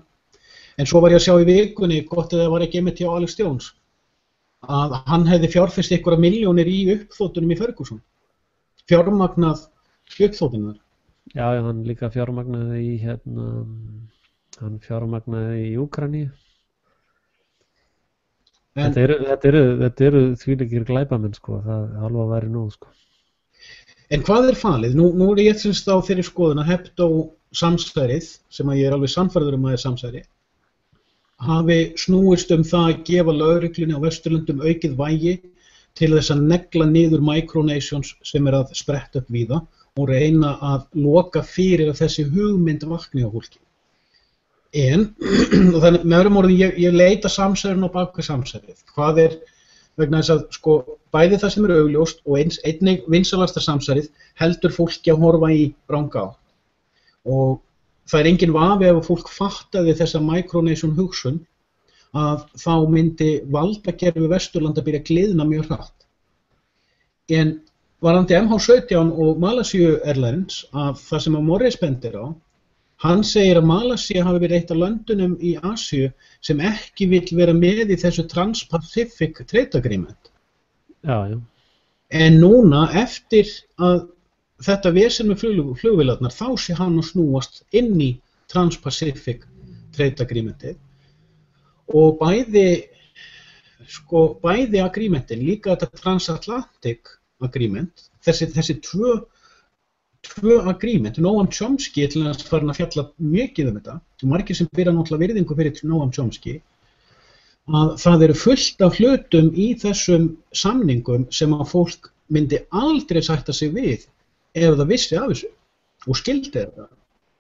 En svo var ég að sjá í vikunni, gott að það var ekki einmitt hjá Alex Jones, að hann hefði fjárfest ykkur milljónir í uppþotunum í Ferguson. Fjármagnað uppþotunar. Já, hann líka fjármagnaði í hann fjármagnaði í Úkraínu. Þetta eru þvílíkir glæpamenn, sko, það alveg að væri nóg, sko. En hvað er falið? Nú er ég semst á þeirri skoðun að Hebdo samsærið, sem að ég er alveg sannfærður að er samsæri, hafi snúist það að gefa lögreglunni á Vesturlöndum aukið vægi til þess að negla niður micronations sem að spretta upp víða og reyna að loka fyrir að þessi hugmynd vakni á fólki. En, og þannig með öðrum orðin, ég leita samsærun á bakvið samsærið. Hvað er, vegna þess að sko, bæði það sem er augljóst og einnig vinsalasta samsærið heldur fólki að horfa í ranga á. Og það er engin vafi ef fólk fattaði þessa micronation hugsun að þá myndi valdakerfi Vesturlanda byrja að gliðna mjög hratt. En varðandi MH17 og Malaysia Airlines að það sem að Morris bendir á, hann segir að Malaysia hafi verið eitt af löndunum í Asíu sem ekki vill vera með í þessu Trans-Pacific Trade Agreement. Já. En núna eftir að þetta vesen með flugvélarnar, þá sé hann að snúast inn í Trans-Pacific Trade Agreementið og bæði agreementin, líka þetta Transatlantic Agreement, þessi tvö agreement, Noam Chomsky er til að farin að fjalla mikið þetta, og margir sem byrja náttúrulega virðingu fyrir Noam Chomsky, að það eru fullt af hlutum í þessum samningum sem að fólk myndi aldrei sætta sig við ef það vissi af þessu og skildi þetta.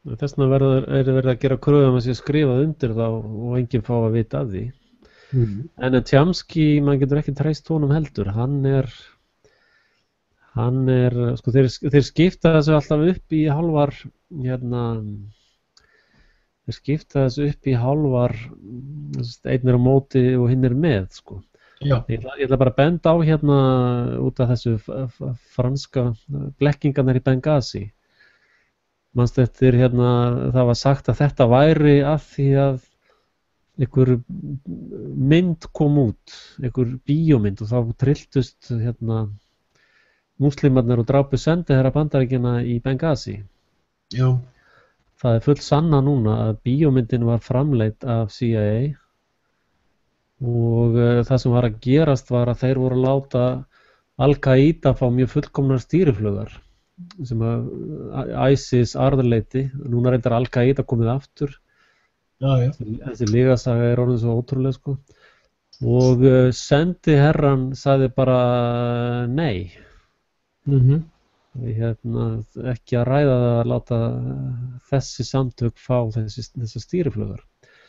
Þess vegna er verið að gera kröfu að sé skrifað undir þá og enginn fá að vita af því. En Chomsky, maður getur ekki treyst honum heldur, hann er sko þeir skipta þessu alltaf upp í hálfar þeir skipta þessu upp í hálfar einn er á móti og hinn er með sko. Ég ætla bara að benda á út af þessu franska blekkingarnar í Benghazi. Manstu eftir það var sagt að þetta væri af því að einhver mynd kom út, einhver bíómynd og þá trylltust múslimarnir og drápu sendiherra Bandaríkjanna í Benghazi. Já. Það full sanna núna að bíómyndin var framleidd af CIA og það sem var að gerast var að þeir voru að láta Al-Qaida fá mjög fullkomnar stýrifluggar sem að ISIS arðarleiti, núna reyndar Al-Qaida komið aftur. Já. Þessi lygasaga er orðin svo ótrúlega sko. Og sendiherran sagði bara nei. Ekki að ræða það að láta þessi samtök fá þessa stýrifluggar.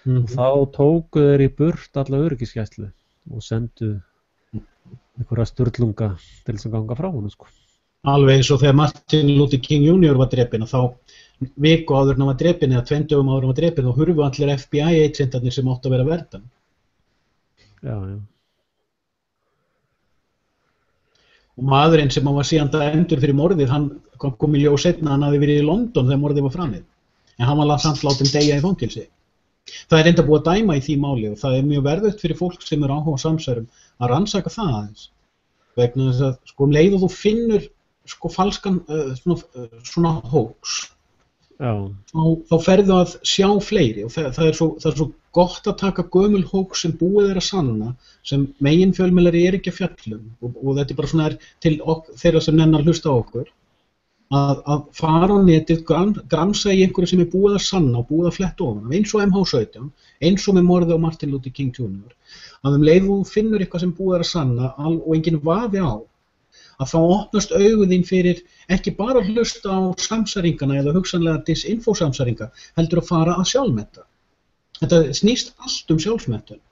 Og þá tóku þeir í burt alla öryggisgæslu og sendu einhverja sturlunga til þess að ganga frá honum sko. Alveg eins og þegar Martin Luther King Jr. var drepinn og þá viku áður en hann var drepinn eða 20 árum áður en hann var drepinn og hurfu allir FBI agentarnir sem áttu að vera verdan. Já. Og maðurinn sem hann var síðan dæmdur fyrir morðið, hann kom í ljós seinna, hann hafði verið í London þegar morðið var framið. En hann var samt látinn deyja í fangelsi. Það er enda búið að dæma í því máli og það er mjög verðugt fyrir fólk sem er áhuga á samsærum að rannsaka það aðeins. Vegna þess að sko leið og þú finnur sko falskan svona hoax, þá ferðu að sjá fleiri og það er svo gott að taka gömul hoax sem búið er að sanna, sem meginfjölmiðlar er ekki að fjallum og þetta er bara svona til þeirra sem nennar hlusta á okkur, að fara á netið, gramsa í einhverju sem er búið að sanna og búið að fletta ofan, eins og MH17, eins og með morðið á Martin Luther King Jr., að leið og þú finnur eitthvað sem búið er að sanna og enginn vafi á, að þá opnast augu þín fyrir ekki bara að hlusta á samsæringana eða hugsanlega disinfo-samsæringa, heldur að fara að sjálfmeta. Þetta snýst allt sjálfsmetun.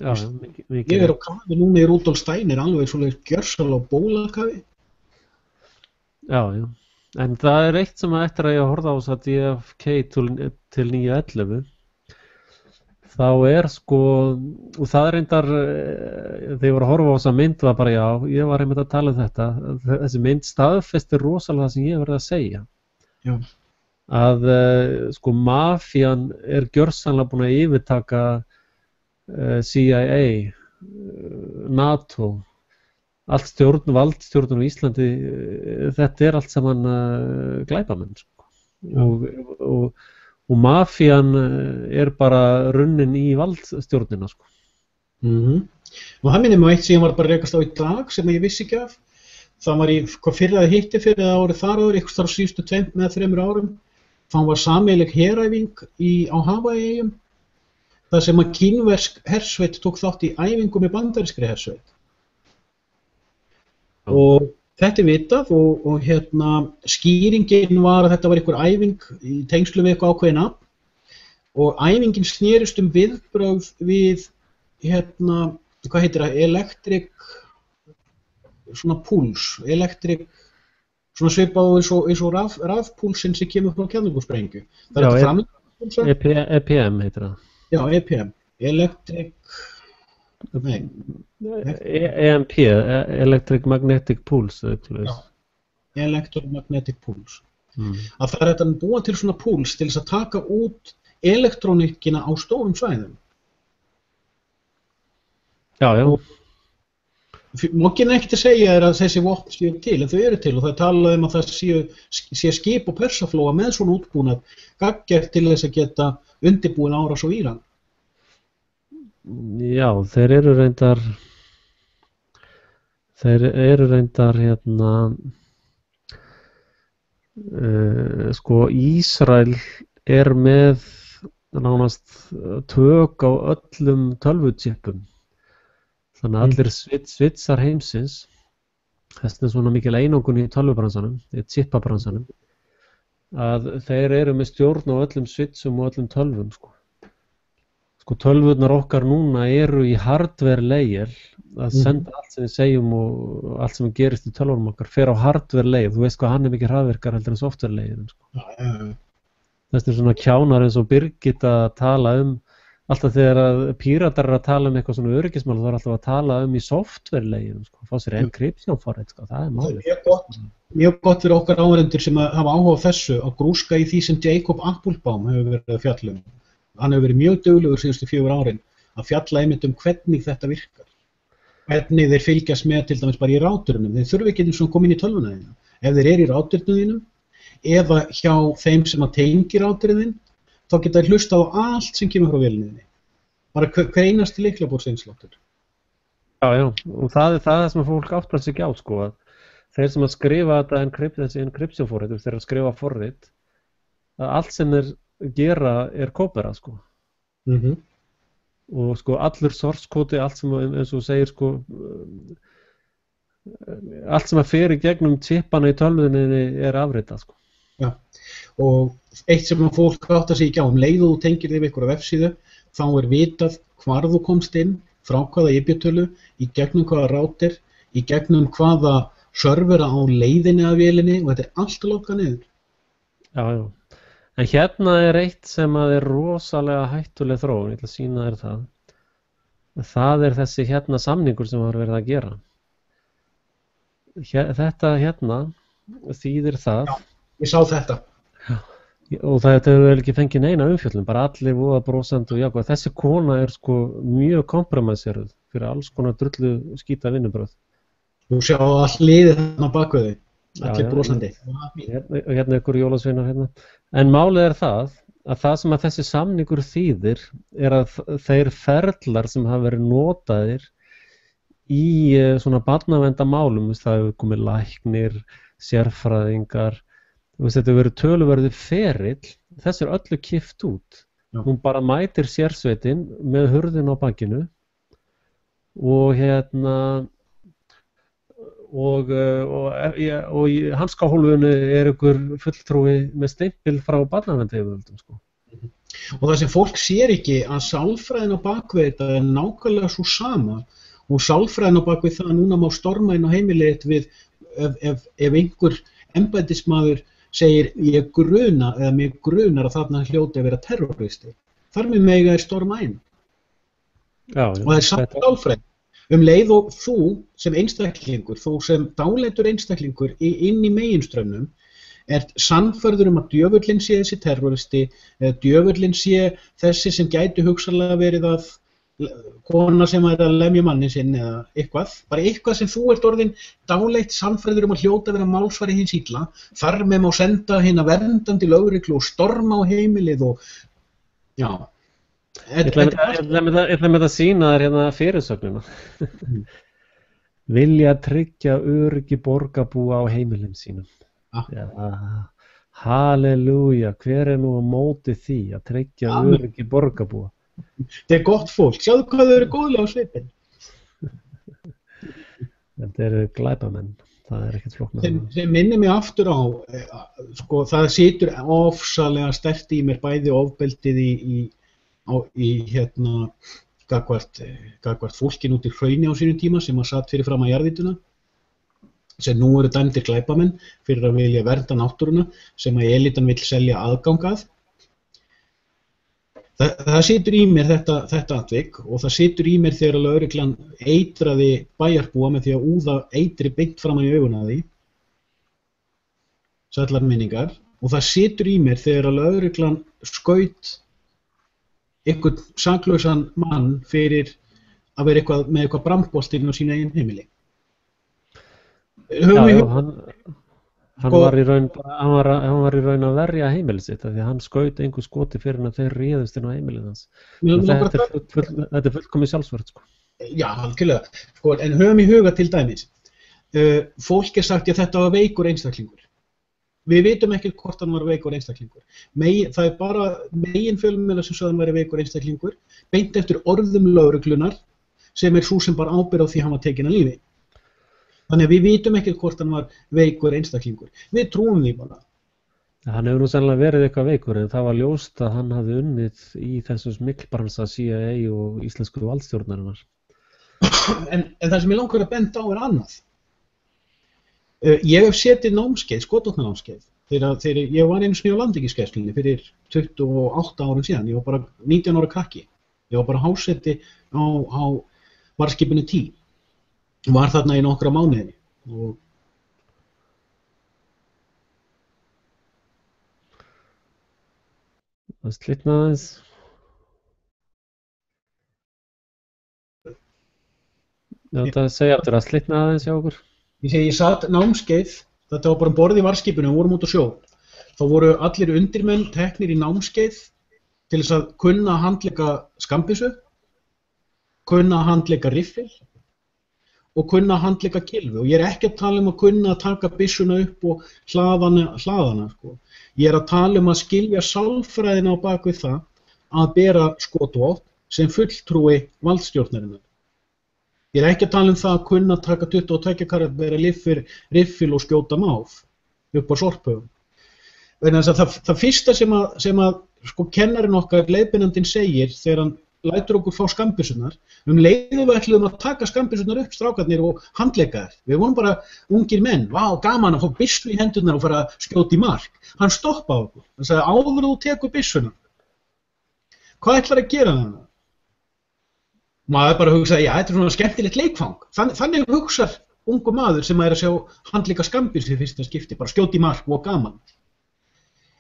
Já, mikið. Ég er á kafi núna í Rudolf Steiner, alveg svoleiðis gjörsal á bólakafi. Já. En það er eitt sem eftir að ég horfði á þess að DFK til 9/11. Þá er sko, og það er reyndar, þegar ég var að horfa á þessa mynd var bara já, ég var einmitt að tala um þetta, þessi mynd staðfestir rosalega það sem ég hef verið að segja. Já. Að sko mafían er gjörsamlega búin að yfirtaka CIA, NATO, allt valdstjórnum í Íslandi, þetta er allt saman glæpamenn sko. Og mafían er bara runnin í valdstjórnina sko. Og það minnir mig eitt sem ég var bara að rekast á í dag sem ég vissi ekki af. Það var í fyrir að hitti fyrir það árið þar áður, ykkur þar á síðustu 2 eða 3 árum. Það var sameiginleg heræfing á Havaí-eyjum. Það sem að kínversk hersveit tók þátt í æfingum í bandarískri hersveit. Og þetta er vitað og skýringin var að þetta var einhver æfing í tengslum við eitthvað ákveðin afl og æfingin snerist viðbrögð við hvað heitir það, electric svona púls, electric svona svipað eins og rafpúlsinn sem kemur frá kjarnorkusprengju. Það er þetta framlega EPM heitir það. Já, EPM, electric EMP, Electric Magnetic Pulse. Já, Electromagnetic Pulse. Að það er þetta að búa til svona púls til þess að taka út elektrónikina á stórum svæðum. Já. Mogginn er ekkert að segja að þessi vopn séu til, en þau eru til og það er talað að það sé skip og persaflóa með svona útbúnað gagngert til þess að geta undirbúin árás á Íran. Já, þeir eru reyndar sko Ísrael er með nánast tök á öllum tölvuchippum. Þannig að allir svitsar heimsins, þess vegna svona mikil einangun í tölvubransanum, í chippabransanum, að þeir eru með stjórn á öllum svitsum og öllum tölvum, sko. Sko tölvurnar okkar núna eru í hardware layer, að senda allt sem við segjum og allt sem gerist í tölvunum okkar, fer á hardware layer, þú veist hvað hann er mikið hraðvirkar heldur en software layer, sko. Þess vegna svona kjánar eins og Birgit að tala alltaf þegar að píratar eru að tala eitthvað svona öryggismál, þá er alltaf að tala í software-legin, sko, fá sér encryption forrit, sko, það er málið. Mjög gott fyrir okkar áheyrendur sem hafa áhuga á þessu að grúska í því sem Jacob Appelbaum hefur verið að fjalla Hann hefur verið mjög duglegur síðustu 4 árin að fjalla einmitt hvernig þetta virkar. Hvernig þeir fylgjast með til dæmis bara í ráturunum. Þeir þurfi ekki eins og koma inn í tölvuna þína. Ef þeir eru í ráturunum þínum eða hjá þeim sem að tengi ráturinn þá geta þeir hlusta á allt sem kemur frá vélinni. Bara hver einasti lyklaborðseinsláttur. Já, og það er það sem fólk áttar sig ekki á, sko, að þeir sem að skrifa þessi encryption forrit, þeir að skrifa forrit, að allt sem þeir gera er kópera, sko. Og sko allur source kódi, allt sem, eins og segir, sko, allt sem að fer í gegnum chippana í tölvunni er afritað, sko. Já, og eitt sem fólk áttar sig ekki á, leið og þú tengir þig við einhverja vefsíðu, þá er vitað hvar þú komst inn, frá hvaða IP-tölu, í gegnum hvaða router, í gegnum hvaða servera á leiðinni af vélinni og þetta er allt að loka niður. Já. En hérna er eitt sem að er rosalega hættuleg þróun, ég ætla að sýna þér það. Það er þessi hérna samningur sem var verið að gera. Þetta hérna þýðir það. Já, ég sá þetta. Já. Og þetta hefur vel ekki fengið neina umfjöllun, bara allir voða brosandi og jákvæð. Þessi kona er sko mjög kompromisseruð fyrir alls konar drullu skýta vinnubröð. Þú sjá all liðið þarna á bakvið þau, allir brosandi. Hérna ykkur jólasveinar hérna. En málið er það sem að þessi samningur þýðir er að þeir ferlar sem hafa verið notaðir í svona barnaverndarmálum, það hefur komið læknir, sérfræðingar, þetta hefur verið töluverði ferill, þess er öllu kippt út. Já. Hún bara mætir sérsveitin með hurðin á bakinu og hérna og í hanskahólfinu er ykkur fulltrúi með stimpil frá barnaverndaryfirvöldum, sko. Og það sem fólk sér ekki að sálfræðin á bakvið þetta er nákvæmlega svo sama og sálfræðin á bakvið það að núna má storma inn á heimilið við ef einhver embættismaður segir ég gruna eða mig grunar að þarna hljóti að vera terroristi. Þar með mega er storma inn. Já, og það er samt sálfræði. Leið og þú sem einstaklingur, þú sem dáleitur einstaklingur inn í meginstraumnum er sannfærður að djöfullinn sé þessi terroristi eða djöfullinn sé þessi sem gæti hugsanlega verið að kona sem er að lemja manni sinn eða eitthvað, bara eitthvað sem þú ert orðin dáleitt sannfærður að hljóta vera málsvari hins illa, þar með má senda hina verndandi lögreglu og storma á heimilið og já. Ég ætla með að sýna þér hérna fyrirsögnina. Vilja tryggja öryggi borgarbúa á heimilum sínum. Ja, halleluja, hver er nú á móti því að tryggja öryggi borgarbúa? Þetta er gott fólk, sjáðu hvað þau eru góðlega á svipinn. Þetta eru glæpamenn, það er ekkert flóknara. Sem minnir mig aftur á, sko, það situr ofsalega sterkt í mér bæði ofbeldið í hérna gagnvart fólkin út í hrauni á sínum tíma sem að satt fyrir fram að jarðvituna sem nú eru dæmdir glæpamenn fyrir að vilja vernda náttúruna sem að elitan vill selja aðgang að. Það situr í mér þetta atvik og það situr í mér þegar lögreglan eitraði bæjarbúa með því að úða eitri beint fram í augun að því sætlar minningar og það situr í mér þegar lögreglan skaut einhvern saklausan mann fyrir að vera með eitthvað brandbolt inn á sínu eigin heimili. höfum já, í já, huga, hann sko, var í raun, hann var í raun að verja heimilið sitt, af því að hann skaut engu skoti fyrir en að þeir réðust inn á heimilið hans. mér Og langar að þetta er fullkomið sjálfsvörð, sko. já, algjörlega, sko, en höfum í huga til dæmis, fólk sagt að þetta var veikur einstaklingur. Við vitum ekki hvort hann var veikur einstaklingur. Það er bara meginfjölmiðlar sem sögðu hann væri veikur einstaklingur, beint eftir orðum lögreglunar, sem sú sem bara ábyrgð á því hann var tekinn af lífi. Þannig að við vitum ekki hvort hann var veikur einstaklingur. Við trúum því bara. Hann hefur nú sennilega verið eitthvað veikur, en það var ljóst að hann hafði unnið í þessum smyglbransa CIA og íslensku valdstjórnarinnar. En það sem ég langar að benda á er annað. Ég hef setið námskeið, skotvopnanámskeið, þegar ég var einu sinni á landhelgisgæslunni fyrir 28 árum síðan. Ég var bara 19 ára krakki. Ég var bara háseti á varðskipinu Tý. Var þarna í nokkra mánuði. Það slitnaði aðeins. Þetta segja aftur að slitnaði aðeins hjá okkur. Ég satt námskeið, þetta var bara borð í varðskipinu og vorum út á sjó. Þá voru allir undirmenn teknir í námskeið til þess að kunna að handleika skambyssu, kunna að handleika riffil og kunna að handleika kylfu. Og ég er ekki að tala að kunna að taka byssuna upp og hlaðana. Sko. Ég er að tala að skilja sálfræðina á bak við það að bera skotvopn sem fulltrúi valdstjórnarinnar. Ég er ekki að tala það að kunna að taka 22 karat riffil og skjóta máf upp á sorphöfum. Það fyrsta sem að sko, kennarinn okkar, leiðbeinandinn segir þegar hann lætur okkur fá skambyssurnar, leiðum við ætluðum að taka skambyssurnar upp strákarnir og handleika þær. Við vorum bara ungir menn, vá, gaman að fá byssu í hendurnar og fara að skjóta í mark. Hann stoppaði okkur, hann sagði áður þú tekur byssuna. Hvað ætlar að gera þarna? Maður bara hugsaði, já, þetta er svona skemmtilegt leikfang. Þannig hugsar ungu maður sem er að sjá handleika skambyssu í fyrsta skipti, bara skjóta í mark og gaman.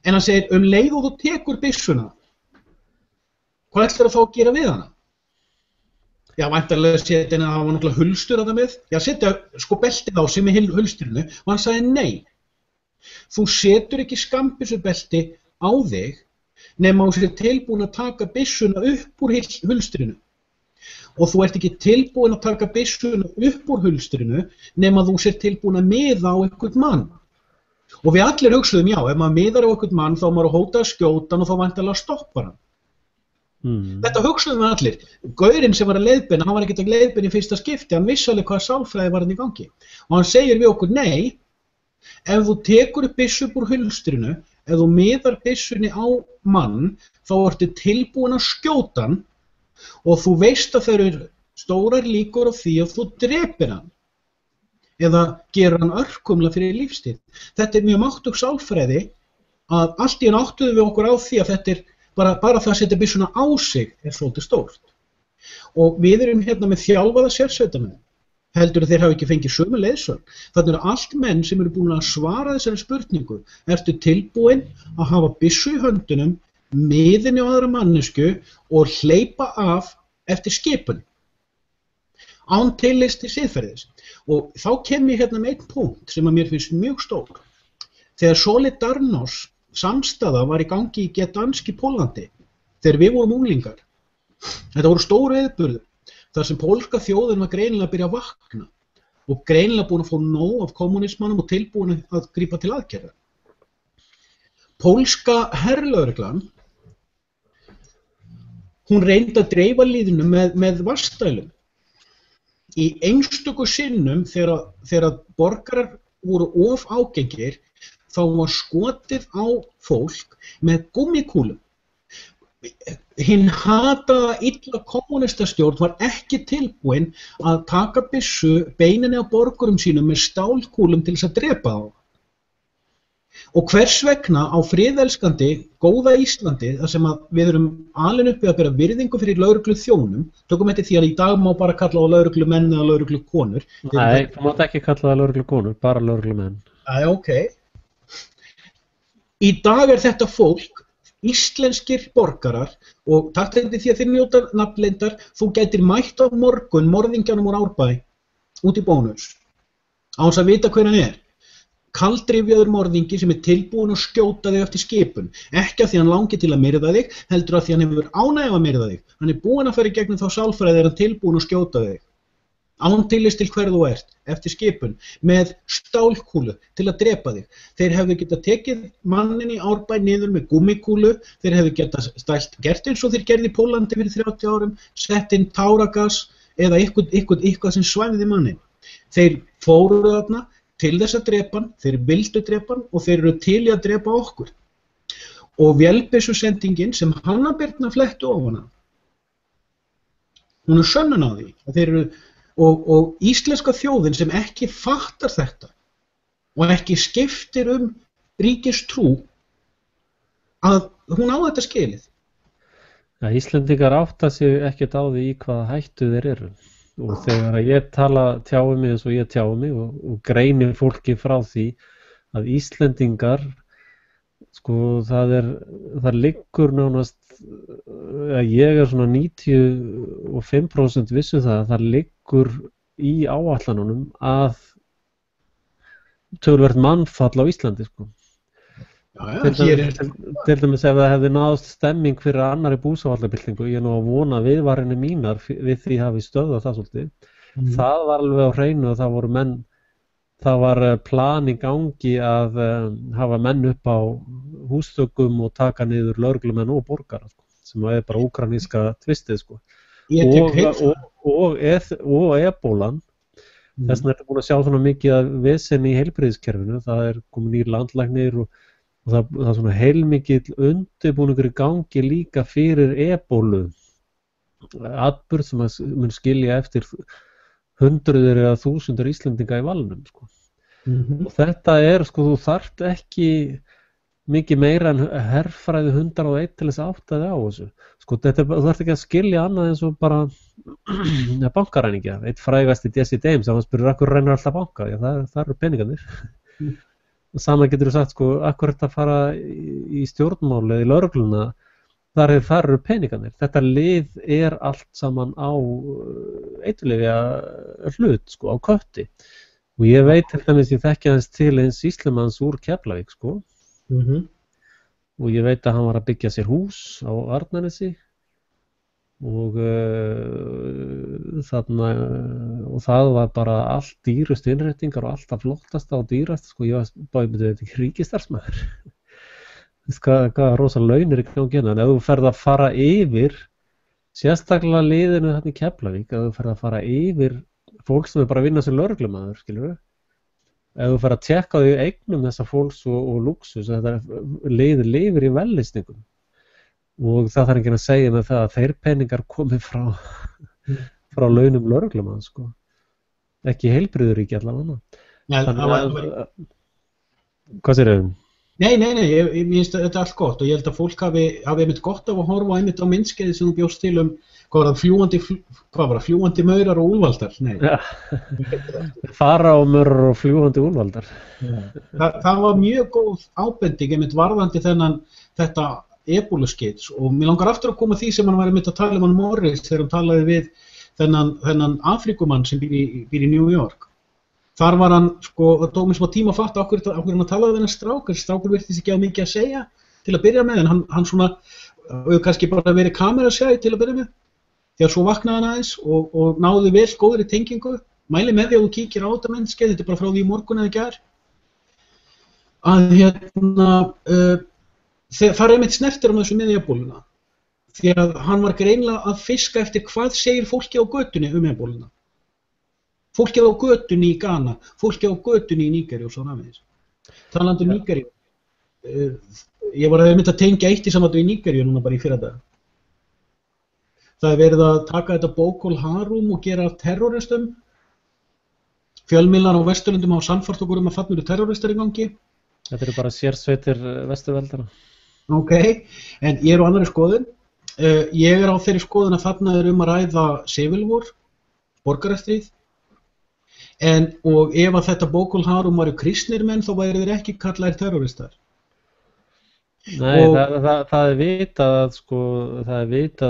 En hann segir, leið og þú tekur byssuna, hvað ætlar að fá að gera við hana? Já, væntanlega setja henni að það var náttúrulega hulstur að það með. Já, setja sko beltið á sig með hulsturinu og hann sagði nei. Þú setur ekki skambyssubelti á þig nema þú sér tilbúin að taka byssuna upp úr hulsturinu. Og þú ert ekki tilbúin að taka byssuna upp úr hulsturinu nema þú sér tilbúin að miða á einhvern mann. Og við allir hugsaðum, já, ef maður miðar á einhvern mann þá maður að hóta að skjóta hann og þá væntanlega stoppar hann. Þetta hugsaðum við allir. Gaurinn sem var að leiðbeina, hann var ekkert að leiðbeina í fyrsta skipti, hann vissi alveg hvað sálfræði var hann í gangi. Og hann segir við okkur, nei, ef þú tekur upp byssu upp úr hulstrinu, ef þú miðar byssunni á mann, þá ertu tilbúin að skjóta hann og þú veist að það eru stórar líkur á því að þú drepir hann eða gerur hann örkumla fyrir lífstíð. Þetta er mjög máttug sálfræði að allt í einu áttuðum við okkur á því að þetta er bara það að setja byssuna á sig er svolítið stórt. Og við erum hérna með þjálfaða sérsveitamenn. Heldur þeir hafa ekki fengið sömu leiðsögn. Þannig eru allt menn sem eru búin að svara þessari spurningu. Ertu tilbúin að hafa byssu í höndunum, miðinni á aðra mannesku og hleypa af eftir skipun? Án tillits til siðferðis. Og þá kem ég hérna með einn punkt sem að mér finnst mjög stór. Þegar Solidarność samstæða var í gangi í Gdansk í Póllandi, þegar við vorum unglingar, þetta voru stór viðburður, þar sem pólska þjóðin var greinilega að byrja að vakna og greinilega búin að fá nóg af kommunismannum og tilbúin að grípa til aðgerða. Pólska herlögreglan, hún reyndi að dreifa liðinu með vatnsdælum. Í einstöku sinnum þegar borgarar voru of ágengir þá var skotið á fólk með gúmmíkúlum. Hinn hataða illa kommunistastjórn var ekki tilbúin að taka byssu beininni á borgurum sínum með stálkúlum til þess að drepa þá. Og hvers vegna á friðelskandi, góða Íslandi, þar sem að við erum alin uppi að bera virðingu fyrir lögregluþjónum, tökum eftir því að í dag má bara kalla á lögreglumenn eða lögreglukonur. Nei, þú mátt ekki kalla það lögreglukonur, bara lögreglumenn. Ok. Í dag er þetta fólk, íslenskir borgarar, og takk eftir því að þið njóta nafnleyndar, þú gætir mætt á morgun morðingjanum úr Árbæ, út í Bónus. Án þess að vita hver hann Kaldrifjaður morðingi sem tilbúinn að skjóta þig eftir skipun. Ekki af því hann langi til að myrða þig, heldur af því hann hefur ánægju að myrða þig. Hann búinn að fara í gegnum þá sálfræði þegar hann tilbúinn að skjóta þig. Án tillits til hver þú ert, eftir skipun, með stálkúlu til að drepa þig. Þeir hefðu getað tekið mannin í Árbæ niður með gúmmíkúlu, þeir hefðu getað gert eins og þeir gerði í Pólandi fyrir 30 árum, sett inn táragas eða eitthvað sem svæfði mannin. Þeir fóru þarna til þess að drepa hann, þeir vildu drepa hann og þeir eru til í að drepa okkur. Og vélbyssusendingin sem Hanna Birna flettu ofan á, hún sönnun á því að þeir eru og íslenska þjóðin sem ekki fattar þetta og ekki skiptir ríkistrú að hún á þetta skilið. Ja, Íslendingar átta sig ekkert á því í hvaða hættu þeir eru og þegar ég tjái mig eins og ég tjái mig og greini fólki frá því að Íslendingar sko það liggur nánast ég svona 95% vissu það að það liggur í áætlanunum að töluvert mannfall á Íslandi sko. Til dæmis ef það hefði náðst stemming fyrir annarri búsáhaldabyltingu, ég nú að vona viðvarinni mínar við því hafi stöðvað það svolítið, það var alveg á hreinu og það var plan í gangi að hafa menn upp á húsþökum og taka niður lögreglumenn og borgara sko, sem er bara úkraníska tvistið sko. Og ebólan, þess vegna búin að sjá svona mikið að vesen í heilbrigðiskerfinu, það komin nýr landlæknir og það svona heilmikill undirbúningur í gangi líka fyrir ebólu atburð sem að mun skilja eftir hundruður eða þúsundur Íslendinga í valnum sko. Og þetta sko, þú þarft ekki mikið meira en herfræði 101 til þess að átta þig á þessu sko, þú þarft ekki að skilja annað eins og bara bankaræningja, eitt frægasti Jesse James, hann spurði akkur rennur alltaf banka, já það eru peningarnir Sama getur þú sagt sko, akkur þetta fara í stjórnmáli, í lögregluna, þar eru peningarnir. Þetta lið allt saman á eiturlyfja hlut sko, á kötti. Og ég veit til dæmis, ég þekki aðeins til eins Íslemanns úr Keflavík sko. Og ég veit að hann var að byggja sér hús á Arnarnesi og það var bara allt dýrust innréttingar og alltaf flottasta og dýrast sko, ég var bara ríkistarfsmaður hvað rosa launir í gangi en ef þú ferð að fara yfir sérstaklega liðinu þarna í Keflavík, ef þú ferð að fara yfir fólk sem bara að vinna sem lögreglumaður, skilurðu ef þú ferð að tjekka því eignum þessa fólks og lúxus, þetta liðir lifir í vellisningum og það þarf ekki að segja með það að þeir peningar komi frá launum lögreglumanns sko. Ekki heilbrigðuríki allavega. Hvað segirðu? Nei, ég finnst þetta allt gott og ég held að fólk hafi einmitt gott af að horfa einmitt á myndskeiði sem þú bjóst til fljúgandi maurar og úlfaldar? Nei. Faraómaurar og fljúgandi úlfaldar. Það var mjög góð ábending einmitt varðandi þetta ebóluskeits og mér langar aftur að koma því sem hann var einmitt að tala hann Morris þegar hann talaði við þennan Afrikumann sem býr í New York. Þar var hann, sko, það tók mér smá tíma að fatta okkur hann að tala við þennan strákur virtist ekki á mikið að segja til að byrja með en hann svona, kannski bara verið kamerasjæði til að byrja með þegar svo vaknaði hann aðeins og náði vel góðri tengingu, mæli með því að þú kíkir á þetta mennskeið, þetta bara frá því í morgun eða gær að það einmitt snertir þessu með ebóluna því að hann var greinilega að fiska eftir hvað segir fólki á götunni ebóluna. Fólkið á götunni í Ghana, fólkið á götunni í Nígeríu og svo framvegis. Talandi Nígeríu, ég var einmitt að tengja eitt í sambandi í Nígeríu núna bara í fyrradag. Það verið að taka þetta Boko Haram og gera terroristum. Fjölmiðlar á Vesturlöndum hafa sannfært okkur að þarna eru terroristar í gangi. Þetta eru bara sérsveitir Vesturveldana. Ok, en ég á annarri skoðun. Ég á þeirri skoðun að þarna að ræða civil war, borgarastríð. Og ef að þetta Boko Haram væru kristnir menn þá væru þeir ekki kallaðir terroristar. Nei, það vitað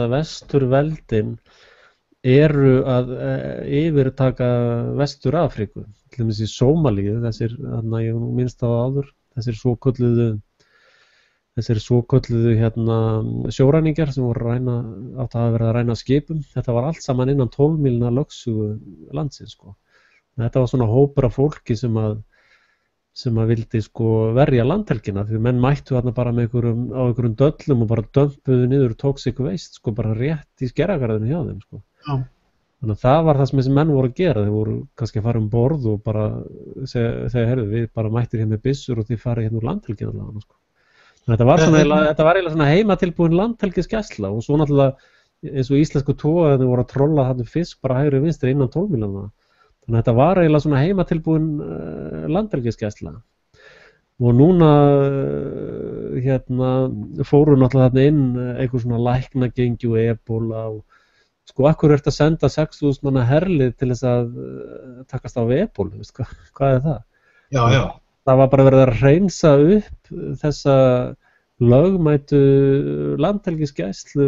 að Vesturveldin eru að yfirtaka Vestur-Afríku. til dæmis í Sómalíu, þessir, þannig að ég minnst á það áður, þessir svokölluðu sjóræningjar sem voru átt að vera að ræna skipum, þetta var allt saman innan 12 mílna lögsögu landsins, sko. Þetta var svona hópur af fólki sem að vildi sko verja landhelgina, því menn mættu þarna bara með einhverjum döllum og bara dömpuðu niður toxic waste, sko, bara rétt í skerragarðinu hjá þeim, sko. Já. Þannig að það var það sem þessi menn voru að gera, þeir voru kannski að fara borð og bara segja, heyrðu, við bara mættir með byssur og þið farið úr landhelgina allavega, sko. Þannig að þetta var eiginlega svona heimatilbúin landhelgisgæsla og svo náttúrulega eins og íslensku togararnir voru að trolla þarna fisk bara hægri vinstri innan 12 mílna. Þannig að þetta var eiginlega svona heimatilbúin landhelgisgæsla. Og núna fóru náttúrulega þarna inn einhver svona læknagengi og ebóla og sko, af hverju ertu að senda 6.000 manna herlið til þess að takast á við ebólu, veist hvað er það? Já, já. Það var bara verið að hreinsa upp þessa lögmætu landhelgisgæslu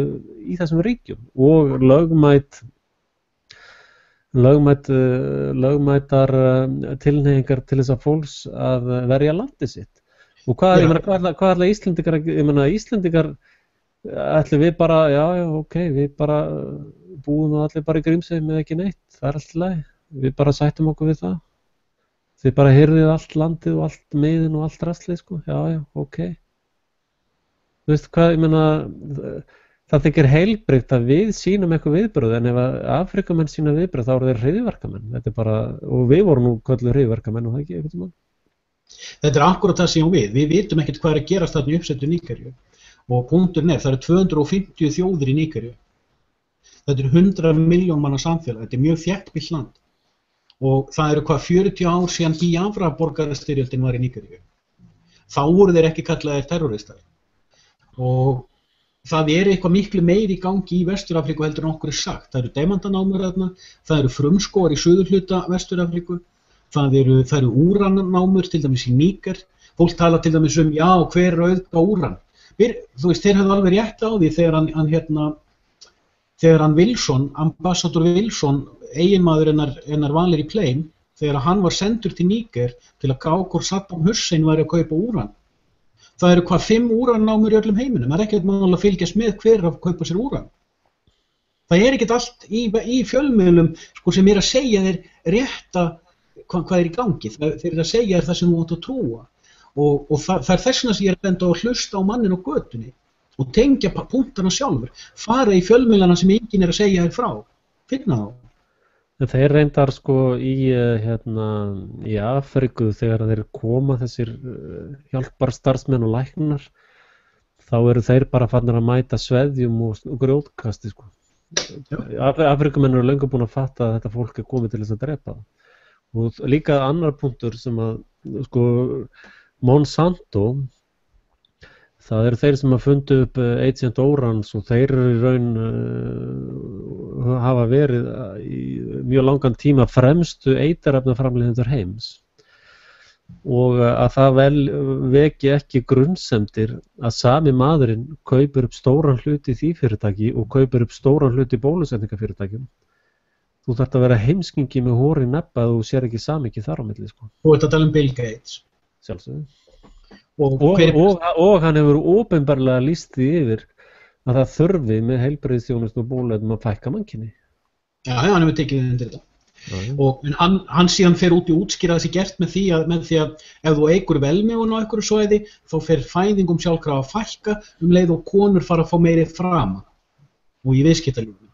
í þessum ríkjum og lögmætar tilhneigingar til þess að fólks að verja landið sitt. Og hvað ætla Íslendingar að, ég meina Íslendingar ætli við bara, já, ok, við bara búum allir bara í Grímsey með ekki neitt, það er allt í lagi, við bara sættum okkur við það. Þið bara hirðið allt landið og allt miðin og allt rastlið, sko, já, ok. Þú veist hvað, ég meina, það þykir heilbrigt að við sýnum eitthvað viðbröð, en ef Afrikamenn sýna viðbröð þá eru þeir hryðjuverkamenn. Þetta er bara, og við vorum nú kölluð hryðjuverkamenn og það ekki eitthvað mann. Þetta er akkúrat það sem við vitum ekkert hvað er að gerast þarna í uppsettu Nígeríu. Og punkturinn það eru 250 þjóðir í Nígeríu. Þetta er 100 milljón manna samfélag, þetta er mjög þéttbýlt land. Og það eru 40 ár síðan Biafra-borgarastyrjöldin var í Nígeríu. Þá voru þeir ekki kallaðir terroristar. Og það er eitthvað miklu meiri í gangi í Vestur-Afríku heldur en okkur er sagt. Það eru demantanámur þarna, það eru frumskógar í suðurhluta Vestur-Afríku, það eru úrannámur, til dæmis í Níger. Fólk tala til dæmis já, hver er auðga úran? Þú veist, þeir hefðu alveg rétt á því þegar hann Wilson, ambassador Wilson, eiginmaður hennar Valéry Plame, þegar hann var sendur til Níger til að gá hvort Saddam Hussein væri að kaupa úran. Það eru 5 úrannámur í öllum heiminum, það er ekkert mál að fylgjast með hver að kaupa sér úran. Það er ekkert allt í fjölmiðlum sko, sem að segja þér rétta hvað er í gangi, þeir eru að segja þér það sem þú átt að trúa. Og það er þess vegna sem ég er bent á að hlusta á mannin á götunni og tengja punktana sjálfur, fara í fjölmiðlana sem enginn er að segja þér frá, finna þá. Þeir reyndar sko í Afríku þegar þeir koma þessir hjálparstarfsmenn og læknar, þá eru þeir bara farnir að mæta sveðjum og grjótkasti sko. Afríkumenn eru löngu búin að fatta að þetta fólk er komið til þess að drepa það. Og líka annar punktur sem að sko Monsanto, það eru þeir sem að fundu upp Agent Orange og þeir eru í raun hafa verið í mjög langan tíma fremstu eiturefnaframleiðendur heims og að það veki ekki grunnsemdir að sami maðurinn kaupir upp stóran hlut í því fyrirtæki og kaupir upp stóran hlut í bólusetningafyrirtækjum. Þú þarft að vera heimskingi með hóri nebba að þú sér ekki samhengi þar á milli sko. Þú ert að tala um Bill Gates. Sjálfsögðu. Og hann hefur opinberlega lýst því yfir að það þurfi með heilbrigðisþjónustu og bóluefnum að fækka mannkynni. Já, hann hefur tekið undir þetta. Og hann síðan fer út í útskýra þessi gert með því að ef þú eigur velmegun á einhverju svæði þá fer fæðingum sjálfkrafa að fækka leið og konur fara að fá meiri frama og í viðskiptalífinu.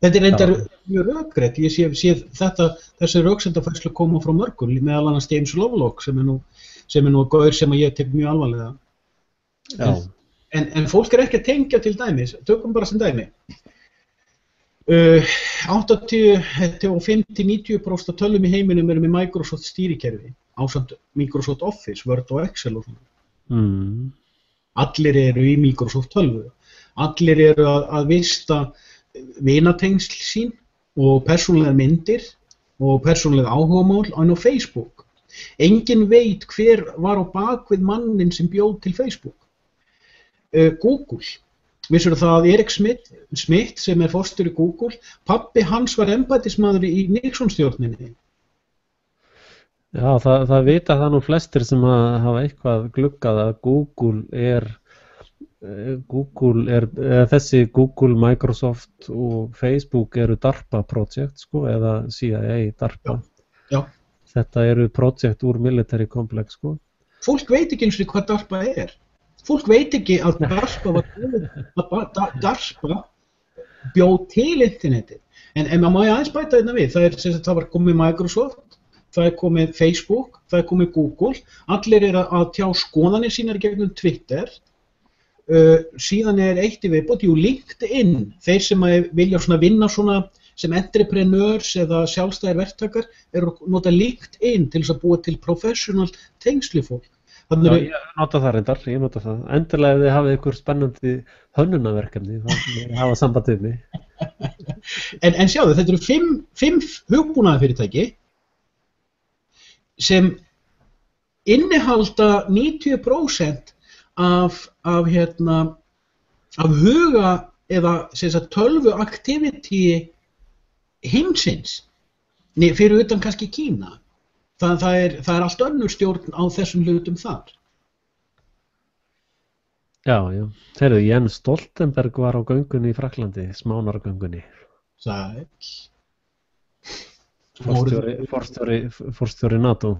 Þetta er reyndar mjög rökrétt, ég sé þessi röksemdafærslu koma frá mörgum, meðal annars James Lovelock sem er nú gaur sem ég tek mjög alvarlega. En fólk er ekki að tengja til dæmis, tökum bara sem dæmi. 85-90% af tölvum í heiminum eru með Microsoft stýrikerfi, ásamt Microsoft Office, Word og Excel og svona. Allir eru í Microsoft tölvu, allir eru að vista vinatengsl sín og persónulegar myndir og persónulega áhugamál á Facebook. Enginn veit hver var á bakvið mannin sem bjóð til Facebook. Google. Vissirðu það að Eric Schmidt sem er forstjóri Google, pabbi hans var embættismaður í Nixon-stjórninni. Já, það vita það nú flestir sem að hafa eitthvað gluggað að þessi Google, Microsoft og Facebook eru DARPA project sko, eða CIA DARPA. Já. Þetta eru project úr military complex sko. Fólk veit ekki eins og hvað DARPA er. Fólk veit ekki að DARPA bjóð til internetið. En maður má aðeins bæta þetta við. Það var komið Microsoft, það komið Facebook, það komið Google. Allir eru að tjá skoðanir sínar gegnum Twitter. Síðan eitt í viðbót, LinkedIn. Þeir sem vilja vinna sem entrepreneurs eða sjálfstæðir verktakar eru að nota LinkedIn til þess að búa til professional tengslifólk. Já, ég nota það reyndar, Endilega ef þið hafið ykkur spennandi hönnunaverkefni, þá hafa samband við mig. En sjáðu, þetta eru 5 hugbúnaðarfyrirtæki sem innihalda 90% af huga eða tölvu activity heimsins, fyrir utan kannski Kína. Það er allt önnur stjórn á þessum hlutum þar. Já. Heyrðu, Jens Stoltenberg var á göngunni í Frakklandi, smánargöngunni. Sæll. Forstjóri NATO.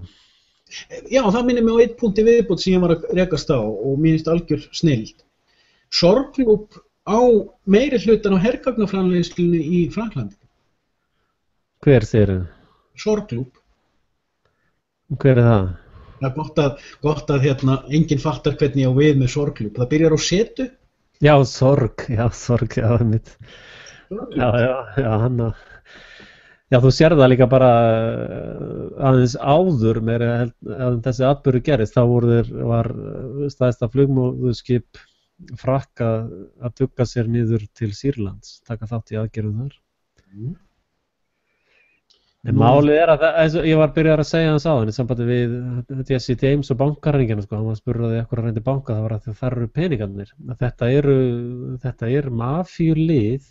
Já, það minnir mig á einn punkt í viðbót sem ég var að rekast á og minnist algjör snilld. Sorgklúbb á meiri hlutan á hergagnaframleiðslunni í Frakklandi. Hver segirðu? Sorgklúbb. Hver er það? Það er gott að enginn fattar hvernig ég á við með sorgklúbb. Það byrjar á setu. Já, sorg, mitt. Já, hann að... Já, þú sér það líka bara aðeins áður með að þessi atburður gerist. Þá var stærsta flugmóðurskip Frakka að dugga sér niður til Sýrlands, taka þátt í aðgerðum þar. En málið er að eins og ég var byrjað að segja hans áðan í sambandi við Jesse James og bankaræningina sko, hann var spurðið ekkur að reyndi banka, það var að þar eru peningarnir. Þetta er mafíulið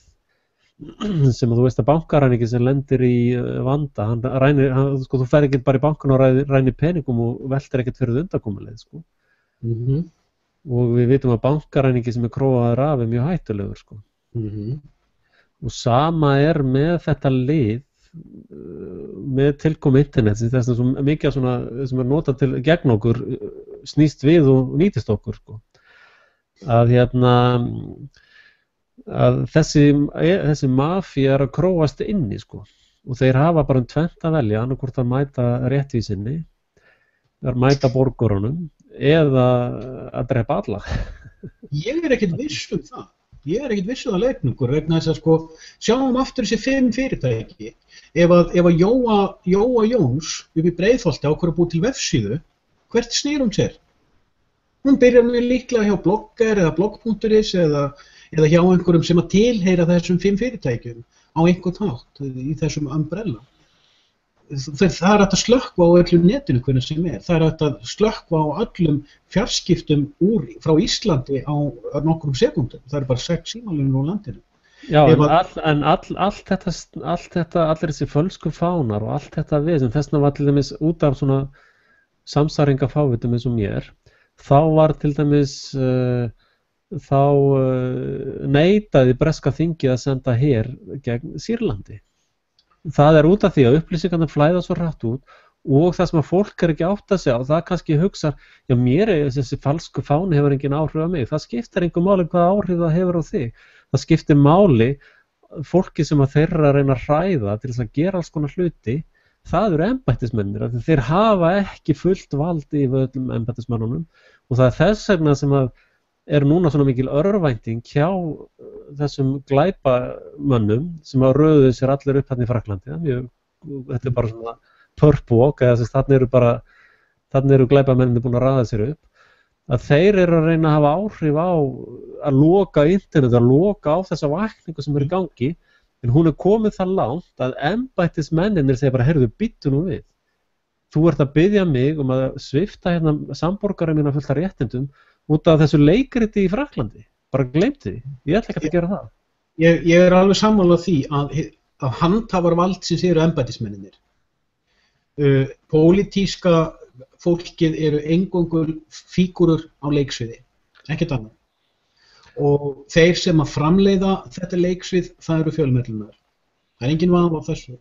sem þú veist að bankaræningi sem lendir í vanda, sko, þú fer ekki bara í bankan og rænir peningum og veltir ekkert fyrir undankomuleið sko. Og við vitum að bankaræningi sem króaður af mjög hættulegur sko. Og sama með þetta lið með tilkomu internets, þess að mikið sem notað til gegn okkur snýst við og nýtist okkur sko. Að þessi mafía að króast inni sko. Og þeir hafa bara tvennt að velja, annarkvort að mæta réttvísinni, að mæta borgurunum eða að drepa alla. Ég ekkert viss það. Ég ekkert viss það leikningur vegna þess að sko, sjáum aftur þessi 5 fyrirtæki. Ef að Jóa Jóns upp í Breiðholti ákveður að búið til vefsíðu, hvert snýr hún sér? Hún byrjar mjög líklega hjá Blogger eða blogg.is eða hjá einhverjum sem að tilheyra þessum 5 fyrirtækjum á einhvern hátt í þessum umbrella. Það er hægt að slökkva á öllum netinu hvernig sem er. Það er hægt að slökkva á öllum fjarskiptum frá Íslandi á nokkrum sekúndum. Það er bara 6 símalínur á landinu. Já, en allt þetta, allir þessi fölsku fánar og allt þetta við sem þessna var til dæmis út af svona samsæringafávitum eins og mér, þá var til dæmis neitaði breska þingið að senda her gegn Sýrlandi. Það er út af því að upplýsingarnar flæða svo hratt út og það sem að fólk ekki átt að segja og það kannski hugsar, já mér þessi falsku fáni hefur engin áhrif á mig, það skiptir engum máli hvaða áhrif það hefur á þig. Það skiptir máli fólki sem að þeirra reyna að hræða til þess að gera alls konar hluti, það eru embættismennir, þeir hafa ekki fullt vald yfir öllum embættismennunum og það er þess vegna sem að er núna svona mikil örvænting hjá þessum glæpamönnum sem að röðu sér allir upp hérna í Frakklandi. Þetta er bara svona purpwalk, eða þarna eru glæpamennir búin að raða sér upp, að þeir eru að reyna að hafa áhrif á að loka internet, að loka á þessa vakningu sem er í gangi, en hún er komið það langt að embættismenninir segja bara, heyrðu, býttu nú við. Þú ert að biðja mig að svipta hérna samborgara mína fullt af réttindum út af þessu leikriti í Frakklandi. Bara gleymdi því. Ég ætla ekki að gera það. Ég er alveg sammála því að handhafar valdsins eru embættismenninir. Pólitíska fólkið eru eingöngu fígúrur á leiksviði, ekkert annað. Og þeir sem að framleiða þetta leiksvið, það eru fjölmiðlarnir. Það er engin vafi á þessu.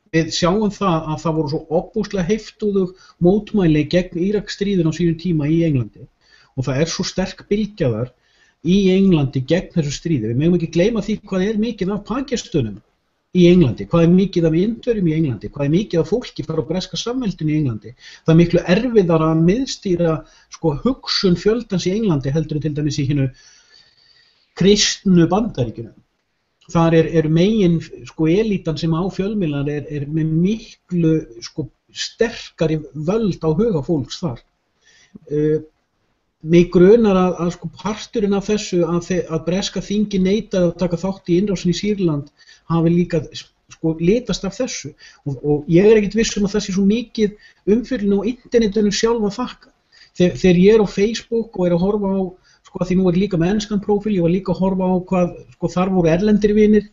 Við sjáum það að það voru svo ofboðslega heiftúðug mótmæli gegn Íraksstríðinu á sínum tíma í Englandi. Og það er svo sterk bylgja þar í Englandi gegn þessu stríði. Við megum ekki gleyma því hvað er mikið af Pakistunum í Englandi, hvað er mikið af Indverjum í Englandi, hvað er mikið af fólki frá breska samveldinu í Englandi. Það er miklu erfiðara að miðstýra hugsun fjöldans í Englandi heldur en til dæmis í hinu kristnu Bandaríkjunum. Þar er megin elítan sem á fjölmiðlar er með miklu sterkari völd á huga fólks þar. Mig grunar að parturinn af þessu að breska þingi neitaði að taka þátt í innrásinni í Sýrland hafi líka litast af þessu. Og ég er ekkert viss að það sé svo mikið umfjöllun á internetinu sjálf að þakka. Þegar ég er á Facebook og er að horfa á því nú er líka með enskan prófíl, ég var líka að horfa á hvað þar voru erlendir vinir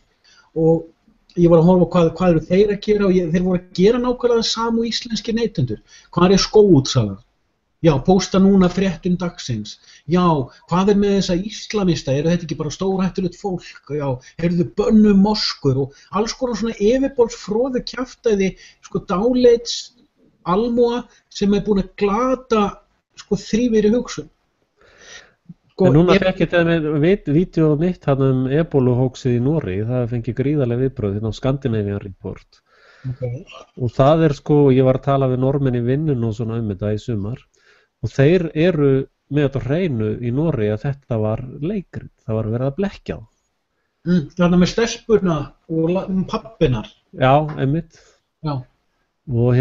og ég var að horfa á hvað eru þeir að gera og þeir voru að gera nákvæmlega samu íslenskir neytendur. Hvað er skóútsalan? Já, pósta núna fréttum dagsins. Já, hvað er með þessa íslamista? Eru þetta ekki bara stórhættulegt fólk? Já, eru þau bönnum moskur og alls konar svona yfirborðsfroðu kjaftæði, dáleits almúa sem er búin að glata þrífiri hugsun. En núna fekk ég þetta með vídeó mitt hann ebóluhóksið í Noregi, það fengi gríðarlega viðbröð á Scandinavian Report. Okay. Og það ég var að tala við normenn í vinnun og svona þetta í sumar og þeir eru með þetta hreinu í Noregi að þetta var leikrit, það var verið að blekkja á. Þarna með stelpurna og pappinar. Já, einmitt. Já. Og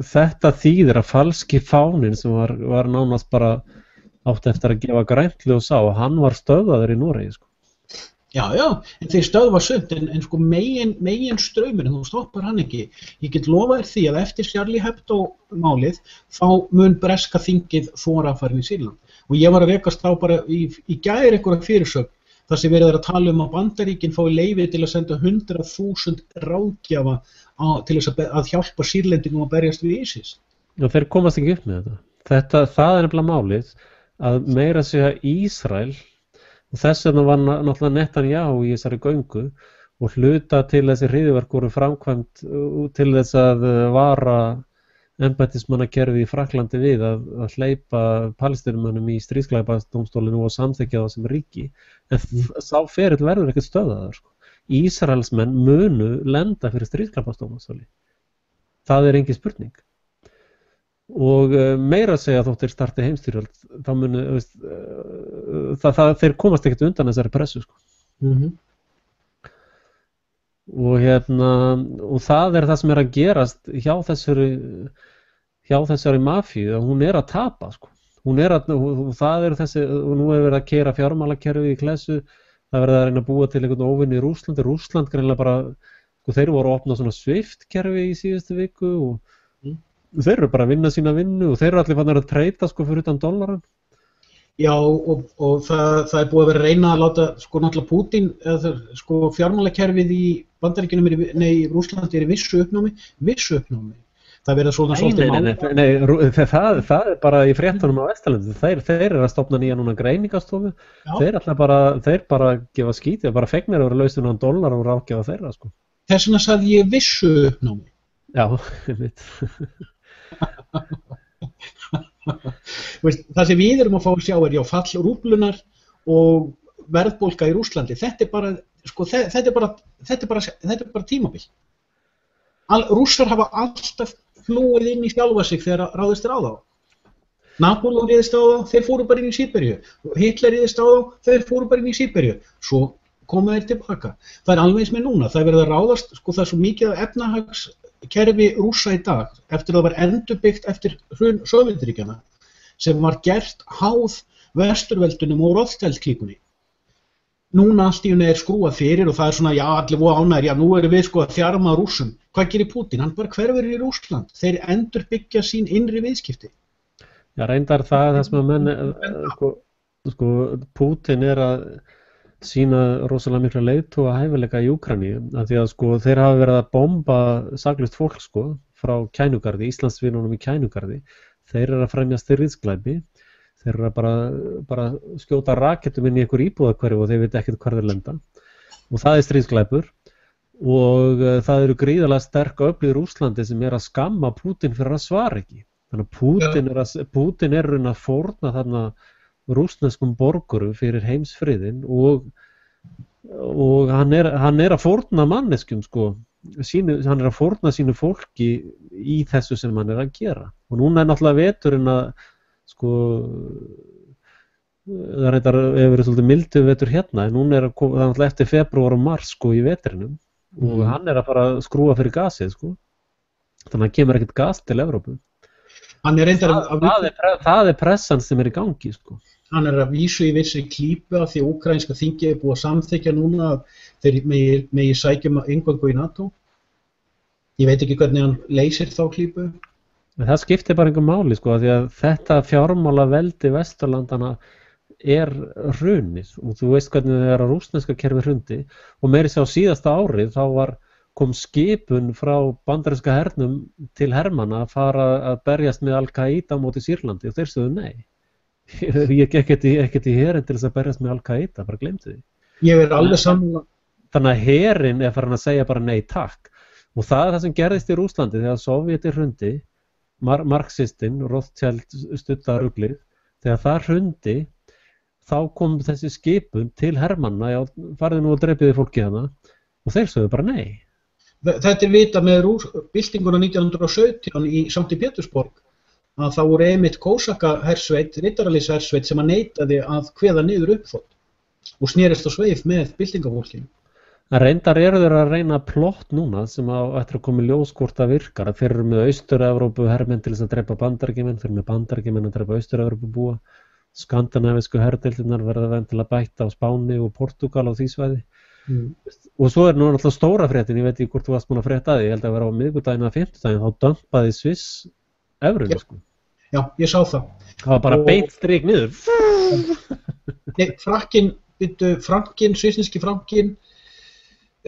þetta þýðir að falski fáninn sem var nánast bara átt eftir að gefa grænt ljós á, hann var stöðvaður í Noregi. Já, en þeir stöðva sumt, en megin straumurinn, þú stoppar hann ekki. Ég get lofað þér því að eftir Charlie Hebdo málið, þá mun breska þingið þora að fara inn í Sýrland. Og ég var að rekast þá bara í gær einhverja fyrirsögn, þar sem verið að tala að Bandaríkin fái leyfi til að senda 100.000 ráðgjafa til þess að hjálpa Sýrlendingum að berjast við ISIS. Já, þeir komast ekki upp með þetta. Það er nefnilega málið að meira segja Ísrael, og þess vegna var náttúrulega Netanyahu í þessari göngu og hluta til þessi hryðjuverk voru framkvæmt til þess að vara embættismannakerfið í Frakklandi við að hleypa Palestínumönnum í stríðsglæpadómstólinu og samþykkja það sem ríki. En sá ferill verður ekkert stöðaður. Ísraelsmenn munu lenda fyrir stríðsglæpadómstóli. Það er engin spurning. Og meira að segja þóttir starti heimstyrjöld, þá munu, þeir komast ekkert undan þessari pressu. Og og það er það sem er að gerast hjá þessari mafíu, að hún er að tapa, og það er þessi, og nú hefur verið að keyra fjármálakerfið í klessu, það verið að reyna að búa til einhvern óvinn í Rússland greinlega bara, þeir voru að opna svona SWIFT-kerfi í síðustu viku og þeir eru bara að vinna sína vinnu og þeir eru allir fannar að treyta fyrir utan dollaran. Já, og það er búið að vera að reyna að láta náttúrulega Pútín, fjármálakerfið í Bandaríkjunum, í Rússlandi er í vissu uppnámi. Það verða svona svolítið Nei, það er bara í fréttunum á Vesturlandi. Þeir eru að stofna nýja núna greiningastofu. Þeir bara gefa skítið, bara fegnir að vera lausið náðan dollar og ráðgefa þeirra. Þess vegna sagði ég vissu uppnámi. Já, ég veit. Það sem við erum að fá að sjá er fall rúblunar og verðbólga í Rússlandi. Þetta er bara tímabil. Rússar hafa alltaf flúið inn í sjálfa sig þegar ráðist er á þá. Napóleon réðist á þá, þeir fóru bara inn í Síberíu. Hitler réðist á þá, þeir fóru bara inn í Síberíu. Svo koma þeir tilbaka. Það er alveg eins með núna. Það er verið að ráðast, það er svo mikið af efnahagskerfi Rússa í dag, eftir að það var endurbyggt eftir hrun Sovétríkjanna, sem var gert háð vesturveldunum og Rothschild-klíkunni. Núna allt í henni er skrúað fyrir og það er svona, allir voru ánægðir, nú erum við að þjarma Rússum. Hvað gerir Pútín? Hann bara hverfur í Rússland. Þeir endurbyggja sín innri viðskipti. Já, reyndar það sem að menn, Pútín er að sýna rosalega mikla leiðtoga hæfileika í Úkraínu, af því að sko þeir hafa verið að bomba saklaust fólk sko frá Kænugarði, Íslandsvinunum í Kænugarði. Þeir eru að fremja styrjaldsglæpi, þeir eru að bara skjóta raketum inn í einhver íbúðahverfi og þeir veit ekkert hvar þeir lenda. Og það er stríðsglæpur og það eru gríðarlega sterk öfl í Rússlandi sem er að skamma Pútín fyrir að svara ekki. Þannig að Pútín er raun að fórna þarna rússneskum borgurum fyrir heimsfriðin og hann er að fórna manneskjum sko, hann er að fórna sínu fólki í þessu sem hann er að gera. Og núna er náttúrulega veturinn að sko það reyndar hefur verið svolítið mildur vetur hérna, en núna er það náttúrulega eftir febrúar og mars sko í vetrinum og hann er að fara að skrúa fyrir gasið sko. Þannig að það kemur ekkert gas til Evrópu. Það er pressan sem er í gangi sko. Hann er að vísu í vissri klípu af því að úkraínska þingið er búið að samþykkja núna að þeir megi sækjum inngöngu í NATO. Ég veit ekki hvernig hann leysir þá klípu. En það skiptir bara engu máli sko, því að þetta fjármálaveldi Vesturlandana er hrunið og þú veist hvernig það er að rússneska kerfi hrundi og meira sér á síðasta árið þá kom skipun frá bandaríska hernum til hermanna að fara að berjast með Al-Qaida á móti Sýrlandi og þeir sögðu nei. Ég gekk ekkert í herinn til þess að berjast með Al-Qaida, bara gleymdu því. Ég er alveg sammála. Þannig að herinn er farin að segja bara nei takk og það er það sem gerðist í Rússlandi þegar Sovjeti hrundi, marxistinn, Rothschild studda ruglið, þegar það hrundi þá kom þessi skipun til hermanna, já, farið nú og drepiði fólki hana og þeir sögðu bara nei. Þetta er vita með byltinguna 1917 í Sankti Pétursborg að þá voru einmitt kósaka-hersveit, riddaralýshersveit sem að neitaði að kveða niður uppþot og snerist á sveif með byltingafólkinu. En reyndar eru þeir að reyna plott núna sem eftir að koma í ljós hvort það virkar, að þeir eru með Austur-Evrópu hermenn til þess að drepa Bandaríkjamenn, þeir eru með Bandaríkjamenn að drepa Austur-Evrópu búa. Skandinavísku herdeildirnar verða vendilega bætt á Spáni og Portúgal á því svæði. Og svo er nú náttúrulega stóra fréttin, ég veit ekki hvort þú varst búin að frétta því, ég held að vera á miðvikudaginn eða fimmtudaginn, þá dömpaði Sviss evruna sko. Já, ég sá það. Það var bara beint strik niður. Frankinn, svissneski frankinn,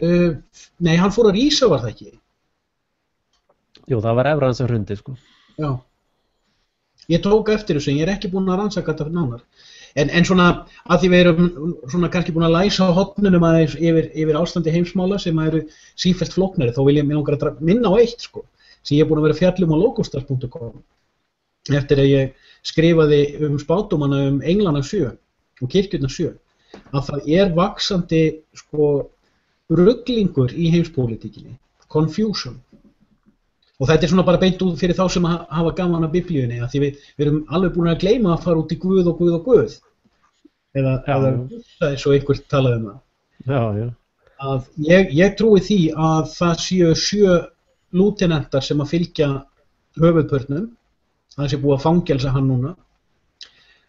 nei, hann fór að rísa, var það ekki? Jú, það var evran sem hrundi sko. Já. Ég tók eftir þessu, ég er ekki búin að rannsaka þetta nánar. En svona, að því við erum svona kannski búin að læsa á hotnunum aðeins yfir ástandi heimsmála sem eru sífellt flóknari, þá vil ég minna á eitt sko, sem ég er búin að vera fjallum á logostar.com eftir að ég skrifaði spádómana Englana 7 og kirkjurnar 7, að það er vaxandi sko ruglingur í heimspólitíkinni, confusion. Og þetta er svona bara beint út fyrir þá sem hafa gaman af biblíunni, að því við erum alveg búin að gleyma að fara út í Guð og Guð og Guð. Eða það er svo einhvert talað um það. Já, já. Að ég trúi því að það séu 7 lútenentar sem að fylgja höfuðpörnum, það sé búið að fangelsa hann núna,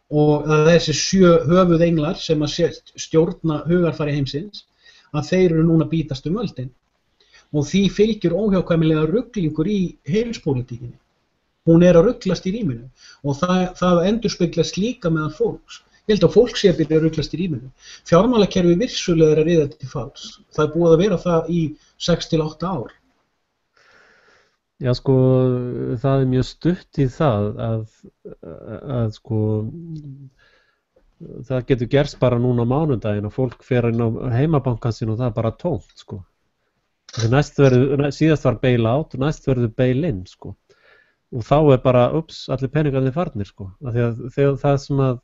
og að þessi 7 höfuðenglar sem að stjórna hugarfari heimsins, að þeir eru núna að bítast völdin. Og því fylgjur óhjákvæmilega ruglingur í heimspólitíkinni. Hún er að ruglast í rýminu og það endurspeglast líka meðal fólks. Ég held að fólk sé að byrja að ruglast í rýminu. Fjármálakerfi vissulega er að riða til falls. Það er búið að vera það í 6 til 8 ár. Já sko, það er mjög stutt í það að sko það getur gerst bara núna á mánudaginn og fólk fer inn á heimabankan sin og það er bara tómt sko. Síðast var bail out og næst verður bail in sko. Og þá er bara, allir peningarnir farnir sko. Þegar það sem að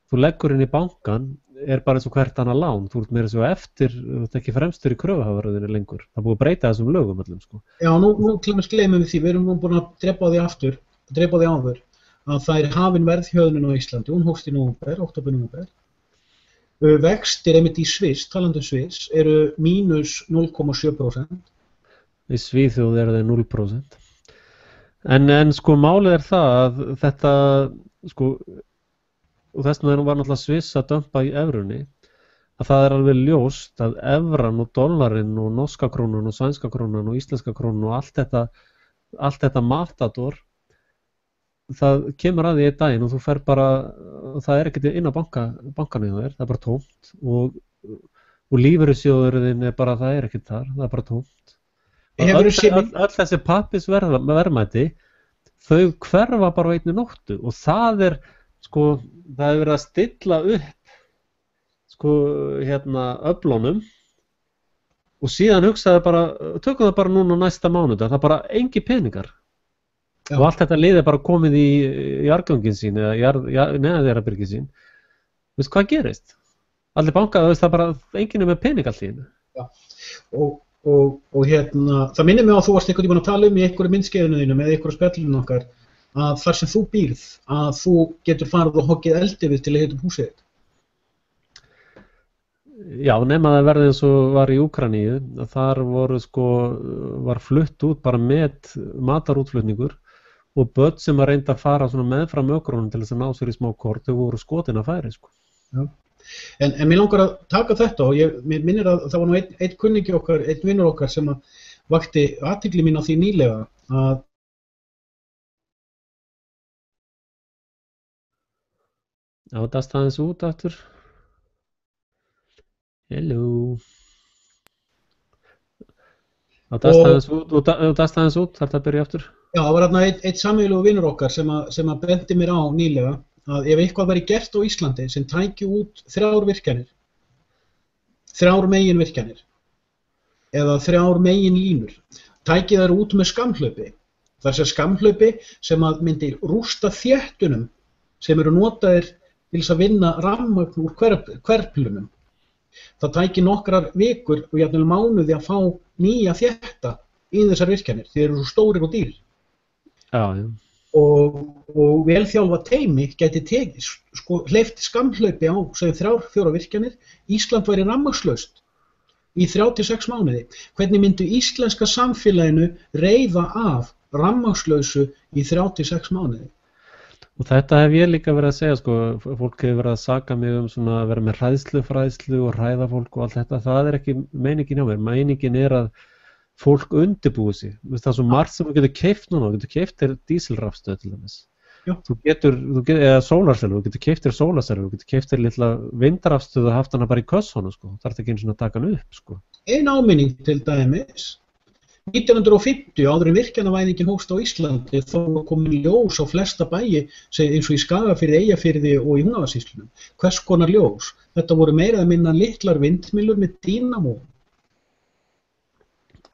þú leggur inn í bankan er bara eins og hvert annað lán. Þú ert meira svo eftir, þú ert ekki fremstur í kröfuhafaröðinni lengur. Það er búið að breyta þessum lögum öllum sko. Já, nú gleymum við því, við erum nú búin að drepa á því áður, að það er hafin verðhjöðnun á Íslandi, hún hófst í október-nóvember. Vextir einmitt í Sviss, talandi Sviss, eru mínus 0,7%. Í Svíþjóð eru þeir 0%. En sko málið er það að þetta, sko, og þess vegna var náttúrulega Sviss að dömpa í evrunni, að það er alveg ljóst að evran og dollarinn og norska krónan og sænska krónan og íslenska krónan og allt þetta matador það kemur að því einn daginn og þú fer bara, það ekkert inn á bankanum hjá þér, það bara tómt og lífeyrissjóðurinn bara, það ekkert þar, það bara tómt. Öll þessi pappisverðmæti, þau hverfa bara á einni nóttu og það sko, það verið að stilla upp sko, öflunum og síðan hugsaði bara, tökum það bara núna næsta mánudag, það bara engi peningar. Já. Og allt þetta lið bara komið í jarðgöngin sín eða neðanjarðarbyrgin sín. Veistu hvað gerist? Allir bankar, það bara enginn með pening allt í hennu. Já, og það minnir mig á að þú varst einhvern tímann að tala í einhverju myndskeiðinu þínu með einhverju spjallinu okkar að þar sem þú býrð, að þú getur farið og hoggið eldi við til að hita húsið þitt. Já, nema það verði eins og var í Úkraínu, þar var flutt út bara með matarútflutningur og börn sem að reynda að fara meðfram ökrónum til þess að ná sér í smá kort, þau voru skotin að færi. Sko. Já. En mér langar að taka þetta og mér minnir að það var nú einn kunningi okkar, einn vinnur okkar sem að vakti athygli mín á því nýlega að það staðins út aftur. Hello. Það staðins út, þarf það að byrja aftur. Já, það var einn sameiginlegur vinur okkar sem að bendi mér á nýlega að ef eitthvað væri gert á Íslandi sem tæki út 3 virkjanir, 3 meginvirkjanir eða 3 meginlínur, tæki þær út með skammhlaupi. Það skammhlaupi sem að myndi rústa þéttunum sem eru notaðir til þess að vinna rafmagn úr hverflunum. Það tæki nokkrar vikur og jafnvel mánuði að fá nýja þétta í þessar virkjanir, því þeir eru svo stórir og dýrir. Já, já. Og velþjálfa teymi gæti hleypt skammhlaupi á 3-4 virkjanir, Ísland væri rafmagnslaust í 3-6 mánuði. Hvernig myndu íslenska samfélaginu reiða af rafmagnslausu í 3-6 mánuði? Og þetta hef ég líka verið að segja, sko, fólk hefur verið að saka mig að vera með hræðslu og hræða fólk og allt þetta, það ekki meiningin hjá mér, meiningin að fólk undirbúið sig, það er svo margt sem þú getur keypt núna, þú getur keypt þér dísilrafstöð til dæmis, þú getur eða sólarselvu, þú getur keypt þér sólarselvu, þú getur keypt þér litla vindarafstöð og haft hana bara í kössunum, sko, það ekki eins og að taka hana upp, sko. Ein áminning til dæmis, 1950 áður en virkjanavæðingin hófst á Íslandi þá kom ljós á flesta bæi eins og í Skagafirði, Eyjafirði og í Húnavatnssýslunum. Hvers konar ljós? Þetta voru meira eða minna litlar vindmyllur með dínamó.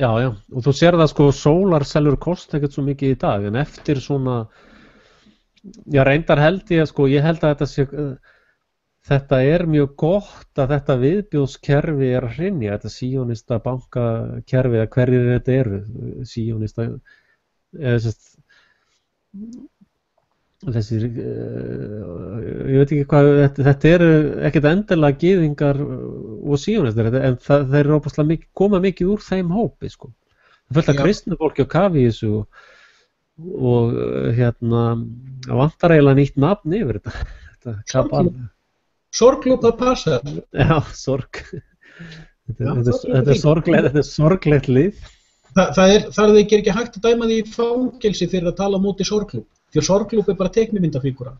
Já, já, og þú sér það, sko, sólarsellur kosta ekkert svo mikið í dag, en eftir svona, já, reyndar held ég, sko, ég held að þetta mjög gott að þetta viðbjóðskerfi að hrynja, þetta síónista bankakerfi, að hverjir þetta eru, síónista, þessir, ég veit ekki hvað, þetta eru ekkert endilega gyðingar og síónistar, en þeir eru óbúslega koma mikið úr þeim hópi, sko. Það fullt af kristnu fólki á kafi í þessu og vantar eiginlega nýtt nafn yfir þetta. Sorglúp að passa. Já, sorg. Þetta er sorglegt lið. Það er ekki hægt að dæma því í fangelsi fyrir að tala á móti sorglúp. Því að sorglúp bara teiknimyndafígúra.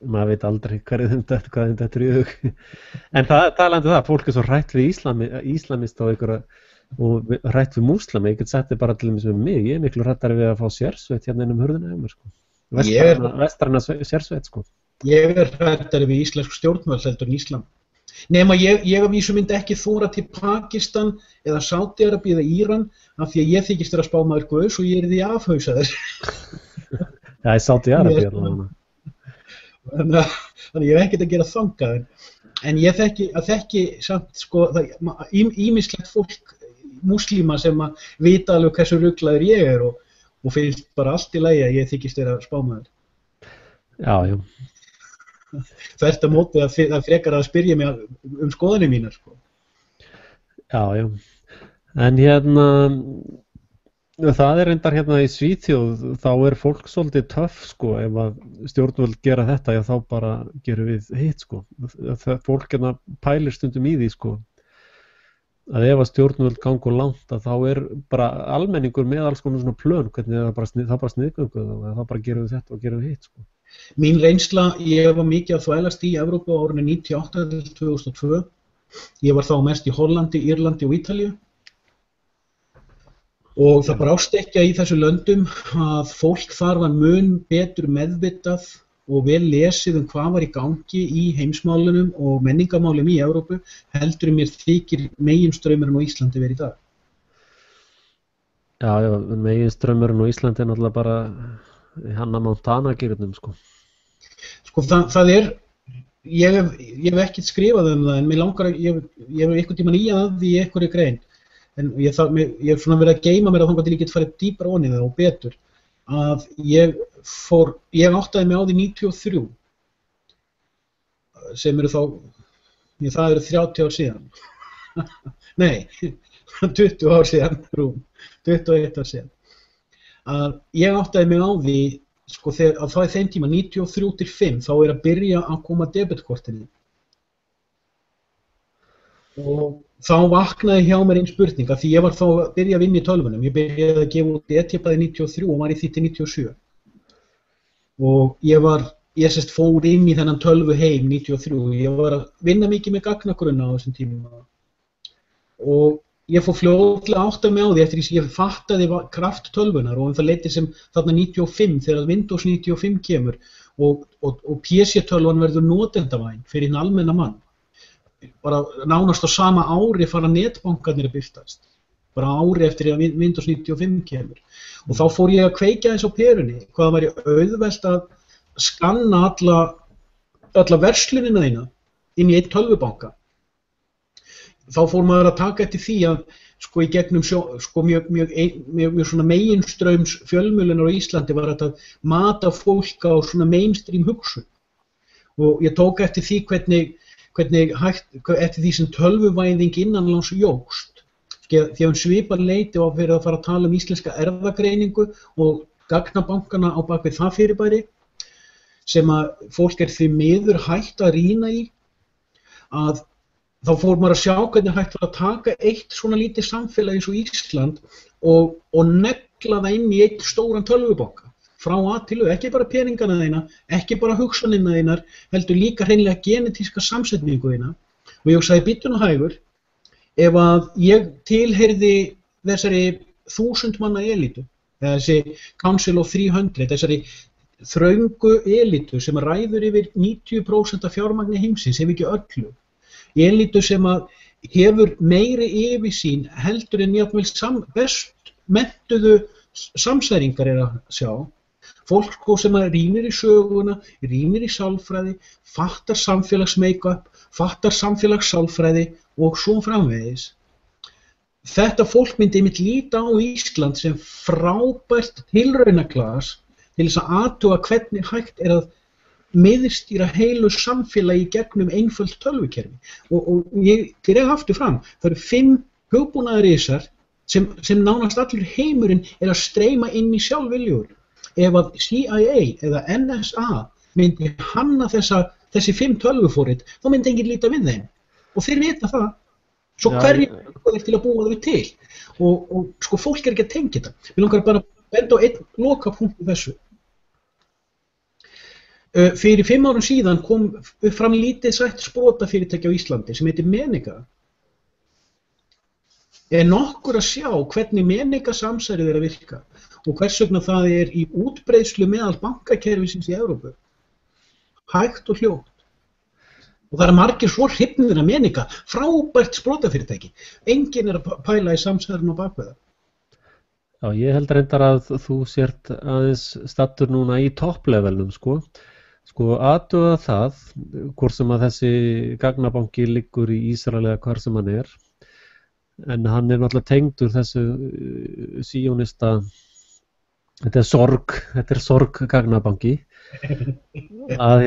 Maður veit aldrei hvað þetta er í hug. En talandi það, fólk svo hrætt við íslamist og hrætt við múslama. Ég get sagt þið bara til dæmis með mig. Ég miklu hrættari við að fá sérsveit innum hurðina hjá mér, sko. Vestræna sérsveit, sko. Ég hrættari við íslensk stjórnvöld heldur en Íslam. Nema ég af vísu myndi ekki þóra til Pakistan eða Sádi-Arabíu eða Íran af því að ég þykist vera spámaður Guðs og ég því afhausaður. Já, ég Sádi-Arabíu. Þannig ég hef ekkert að gera þangað. En ég þekki samt, sko, ýmislegt fólk, múslíma sem að vita alveg hversu ruglaður ég er og finnst bara allt í lagi að ég þykist vera spámaður. Já, já. Þvert á móti að frekar að spyrja mig skoðanir mínar, sko. Já, já. En það reyndar í Svíþjóð, þá fólk svolítið töff, sko, ef að stjórnvöld gera þetta, já þá bara gerum við hitt, sko. Fólk pælir stundum í því, sko. að ef að stjórnvöld gangur langt að þá bara almenningur með alls konar svona plön, hvernig það bara sniðgöngu og það bara gerum við þetta og gerum við hitt sko. Mín reynsla, ég var mikið að þvælast í Evrópu á árinu 98 til 2002. Ég var þá mest í Hollandi, Írlandi og Ítalíu. Og það brást ekki í þessu löndum að fólk þar var mun betur meðvitað og vel lesið hvað var í gangi í heimsmálunum og menningamálum í Evrópu heldur mér þykir meginstraumurinn á Íslandi verið í dag. Já, meginstraumurinn á Íslandi náttúrulega bara Hannah Montana-gýrnum sko. Sko það ég hef ekkert skrifað það en mér langar að ég hef einhvern tímann í að því í einhverju grein. En ég hef svona verið að geyma mér að þangað til ég get farið dýpra ofan í það og betur að ég áttaði mig á því 93 sem eru þá það eru 30 ár síðan nei, 20 ár síðan 21 ár síðan að ég áttaði mig á því sko að það þeim tíma 93 til 5 þá að byrja að koma debetkortinni og þá vaknaði hjá mér einn spurning að því ég var þá að byrja að vinna í tölvunum. Ég byrjaði að gefa út e-tippaði 93 og var í því til 97. Og ég fór inn í þennan tölvu heim 93. Ég var að vinna mikið með gagnagrunna á þessum tíma. Og ég fór fljótlega átt af mig á því eftir því sem ég fattaði kraft tölvunar og það leiti sem þarna 95 þegar Windows 95 kemur og PC-tölvan verður notendavæn fyrir hinn almenna mann. Bara nánast á sama ári fara netbankarnir að birtast. Bara ári eftir að Windows 95 kemur. Og þá fór ég að kveikja eins á perunni, hvað væri auðvelt að skanna alla verslunina þína inn í einn tölvubanka. Þá fór maður að taka eftir því að sko í gegnum mjög svona meginstraums fjölmiðlunar á Íslandi var þetta að mata fólk á svona mainstream hugsun. Og ég tók eftir því hvernig eftir því sem tölvuvæðing innanlands jókst. Því svipað leyti á að vera að fara að tala íslenska erfðagreiningu og gagnabankana á bakvið það fyrirbæri sem að fólk því miður hætt að rýna í að þá fór maður að sjá hvernig hægt var að taka eitt svona lítið samfélag eins og Ísland og negla það inn í einn stóran tölvubanka. Frá A til U, ekki bara peningana þína, ekki bara hugsanina þínar, heldur líka hreinlega genetíska samsetningu þína. Og ég hugsaði bíddu nú hægur, ef að ég tilheyrði þessari 1000 manna elítu, þessi Council of 300, þessari þröngu elítu sem ræður yfir 90% af fjármagni heimsins, ef ekki öllu. Elítu sem að hefur meiri yfirsýn heldur en jafnvel best menntuðu samsæringar að sjá. Fólk sem rýnir í söguna, rýnir í sálfræði, fattar samfélags-make-up, fattar samfélagssálfræði og svo framvegis. Þetta fólk myndi einmitt líta á Ísland sem frábært tilraunaglas til þess að athuga hvernig hægt að miðstýra heilu samfélagi gegnum einföld tölvukerfi. Og ég dreg aftur fram, það eru 5 hugbúnaðarisar sem nánast allur heimurinn að streyma inn í sjálfviljur. Ef að CIA eða NSA myndi hanna þessi 5 tölvuforrit, þá myndi enginn líta við þeim. Og þeir vita það. Svo hverju til að búa þau til. Og sko fólk ekki að tengja þetta. Við langar bara að benda á einn lokapunkt í þessu. Fyrir 5 árum síðan kom upp fram lítið sætt sprotafyrirtæki á Íslandi sem heitir Meniga. Nokkur að sjá hvernig Meniga samsærið að virka og hvers vegna það í útbreiðslu meðal bankakerfisins í Evrópu. Hægt og hljótt. Og það margir svo hrifnir að Meniga, frábært sprotafyrirtæki. Enginn að pæla í samsærinu á bakveða. Já, ég held reyndar að þú sért aðeins stattur núna í topplevelnum, sko. Sko, athuga það, hvort sem að þessi gagnabanki liggur í Ísrael eða hvar sem hann en hann náttúrulega tengdur þessu síónista, þetta er sorg gagnabanki, að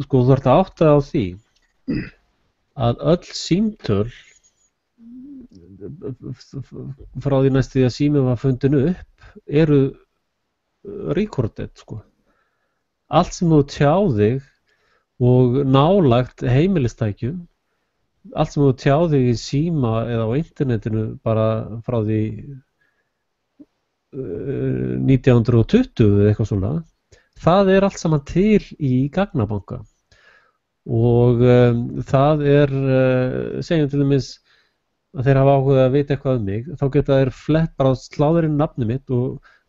sko þú ert að átta á því að öll símtöl frá því næstu því að sími var fundin upp eru recorded, sko. Allt sem þú tjáðig og nálagt heimilistækjum allt sem þú tjáði í síma eða á internetinu bara frá því 1920 eða eitthvað svona, það allt saman til í gagnabanka og það segjum til dæmis að þeir hafa áhuga að vita eitthvað um mig, þá geta þeir flett bara sláður inn nafnið mitt og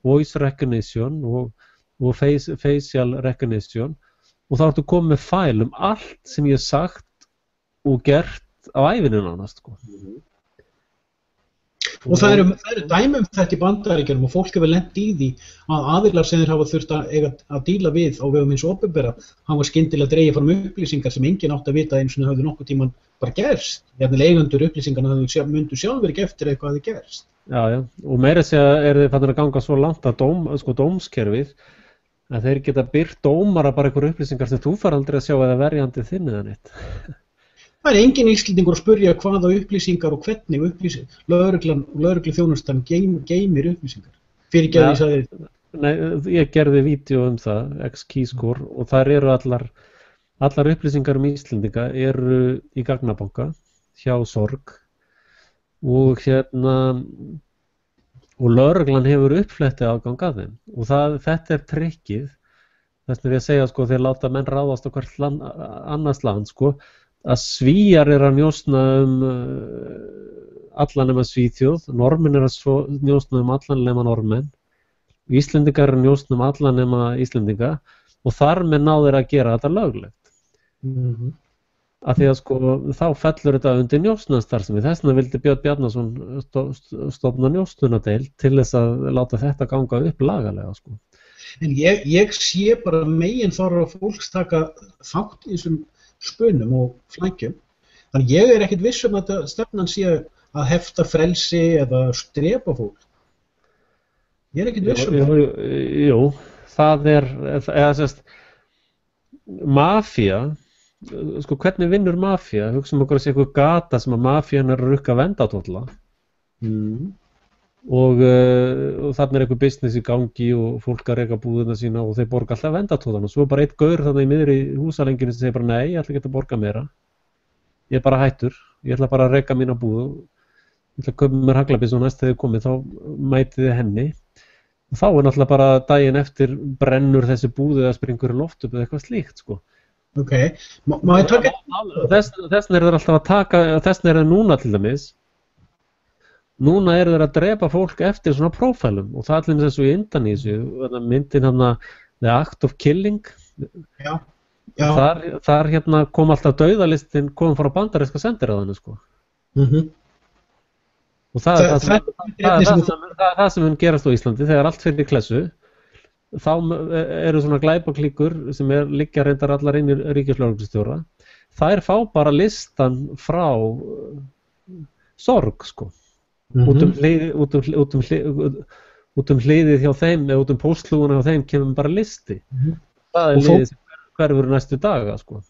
voice recognition og facial recognition og þá ertu komið með fæl allt sem ég sagt og gert á ævinni nánast sko. Og það eru dæmi þetta í Bandaríkjunum og fólk hefur lent í því að aðilar sem þeir hafa þurft að díla við á vegum hins opinbera hafa skyndilega dregið fram upplýsingar sem enginn átti að vita einu sinni höfðu nokkuð tímann bara gerst. Jafnvel eigendur upplýsingarna myndu sjálfur ekki eftir eitthvað hafi gerst. Já, og meira segja þeir fannir að ganga svo langt að dómskerfið að þeir geta birt dómara bara einhver upplýsingar sem þú fær aldrei að sjá eða verjandi þinn eða neitt. Það engin Íslendingur að spyrja hvaða upplýsingar og hvernig lögregluþjónustan geymir upplýsingar. Fyrirgefðu ég sagði. Nei, ég gerði vídeo það, X-Keyscore, og þar eru allar upplýsingar Íslendinga eru í gagnabanka hjá Sorg og og lögreglan hefur uppfletti aðgang að þeim og þetta trikkið, þess vegna ég að segja sko þeir láta menn ráðast á hvert annars land sko, að Svíar að njósna allan nema Svíþjóð, Norðmenn að njósna allan nema Norðmenn, Íslendingar að njósna allan nema Íslendinga og þar með ná þeir að gera þetta löglegt. Af því að sko þá fellur þetta undir njósnastarfsemi, þess vegna vildi Björn Bjarnason stofna njósnunadeild til þess að láta þetta ganga upp lagalega sko. En ég sé bara megin þar að fólks taka þátt í þessum spunum og flækjum. Þannig ég ekkert viss að stefnan sé að hefta frelsi eða drepa fólk. Ég ekkert viss það. Jú, það eða sérst, mafía, sko hvernig vinnur mafía? Hugsum okkur að sé eitthvað gata sem að mafían að rukka vendatólla. Og þarna eitthvað business í gangi og fólk að reka búðina sína og þeir borga alltaf vendatóðan og svo bara eitt gaur þarna í miðri húsalenginu sem segir bara nei, ég ætla ekki að borga meira, ég bara hættur, ég ætla bara að reka mína búð og ég ætla að köpa mér haglabyssu og næst þegar þið komið þá mætið þið henni og þá náttúrulega bara daginn eftir brennur þessi búð eða springur í loft upp eða eitthvað slíkt sko. Ok, má ég taka? Þessna þeir alltaf að taka, þessna þeir núna til dæmis. Núna þeir að drepa fólk eftir svona prófælum og það allir með þessu í Indonésiu, myndin The Act of Killing. Já. Þar kom alltaf dauðalistin kom frá bandaríska sendiráðinu sko. Og það sem mun gerast á Íslandi þegar allt fyrir klessu, þá eru svona glæpaklíkur sem liggja reyndar allar inn í ríkislögreglustjóra, þær fá bara listan frá Sorg sko. Út um hliðið hjá þeim eða út um póstlúguna hjá þeim kemur bara listi. Það liðið sem hverfur næstu daga sko.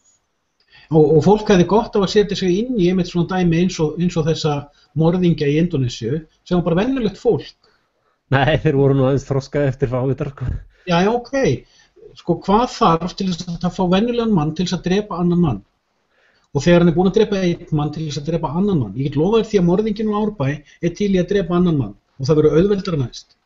Og fólk hefði gott á að setja sig inn í einmitt svona dæmi eins og þessa morðingja í Indonésiu sem var bara venjulegt fólk. Nei, þeir voru nú aðeins þroskað eftir fávitar sko. Já, ok. Sko hvað þarf til þess að fá venjulegan mann til þess að drepa annan mann? Og þegar hann búinn að drepa einn mann til þess að drepa annan mann. Ég get lofa þér því að morðinginn á Árbæ til í að drepa annan mann og það verður auðveldara næst.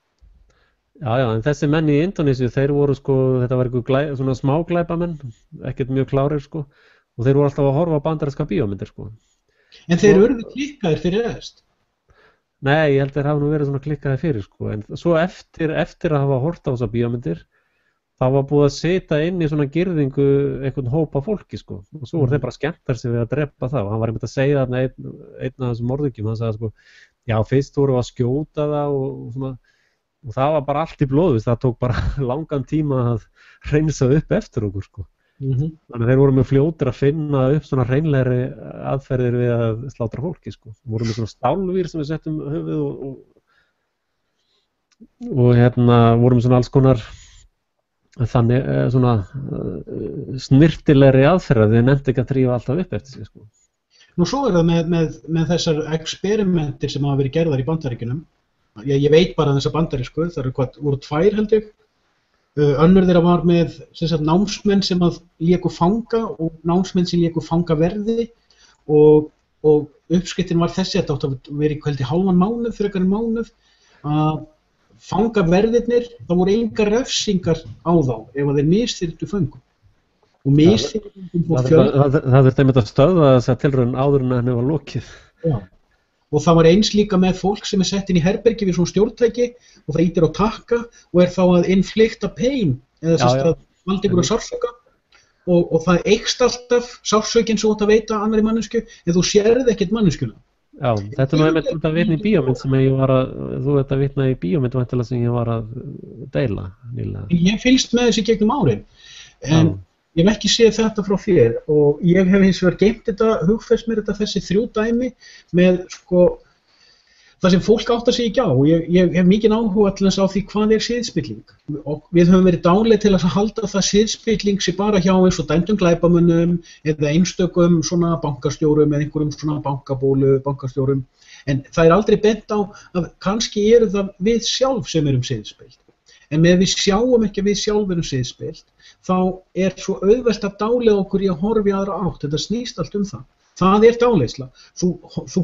Já, en þessi menn í Indonésiu, þeir voru sko, þetta var eitthvað svona smá glæpamenn, ekkert mjög klárir sko, og þeir voru alltaf að horfa á bandaríska bíómyndir sko. En þeir urðu klikkaðir fyrir rest? Nei, ég held þeir hafa nú verið svona klikkaðir fyrir sko, en svo eftir að hafa hort á þessa bíómyndir, þá var búið að setja inn í svona girðingu einhvern hópa fólki sko og svo voru þeir bara skemmtar sig við að drepa það og hann var einmitt að segja þarna einn af þessum morðingjum, hann sagði sko já fyrst voru að skjóta það og svona og það var bara allt í blóðu, það tók bara langan tíma að hreinsa upp eftir okkur sko. Þannig að þeir voru með fljótir að finna upp svona hreinlegri aðferðir við að slátra fólki sko. Voru með svona stálvír sem við settum höfuð og voru með svona alls konar þannig svona snirtilegri aðferð þið nefndi ekki að þrífa alltaf upp eftir sig sko. Nú svo það með þessar eksperimentir sem hafa verið gerðar í Bandaríkjunum. Ég veit bara þessar bandarísku, það voru 2 held ég. Önnur þeirra var með námsmenn sem að léku fanga og námsmenn sem léku fangaverði og og uppskriftin var þessi, þetta átti að vera í kvöldi hálfan mánuð, frekar en mánuð, að fanga verðirnir, það voru engar refsingar á þá ef að þeir misþyrmdu föngum. Og misþyrmdum og Það þurfti einmitt að stöðva þess að tilraun áður en henni var lokið. Já. Og það var eins líka með fólk sem sett inn í herbergi við svona stjórntæki og það ítir á takka og þá að inflicta pain, eða sérst að valda ykkur sársauka og það eykst alltaf sársaukin svo að veita annarri mannesku en þú sérð ekkert manneskuna. Já, þetta nú einmitt út að vitna í bíómynd sem ég var að, þú ert að vitna í bíómynd væntanlega sem ég var að deila nýlega. Ég fylgst með þessi gegnum árin, en ég hef ekki séð þetta frá þér og ég hef hins vegar geymt þetta, hugfest mér þetta þessi 3 dæmi með sko það sem fólk áttar sig ekki á og ég hef mikinn áhuga til þess á því hvað siðspilling og við höfum verið dáleið til að halda það siðspilling sé bara hjá eins og dæmdum glæpamönnum eða einstökum svona bankastjórum eða einhverjum svona bankastjórum en það aldrei bent á að kannski eru það við sjálf sem erum siðspilt en með við sjáum ekki að við sjálf erum siðspilt þá svo auðvelt að dáleiða okkur í að horfa í aðra átt, þetta snýst allt um það. Það dáleiðsla. Þú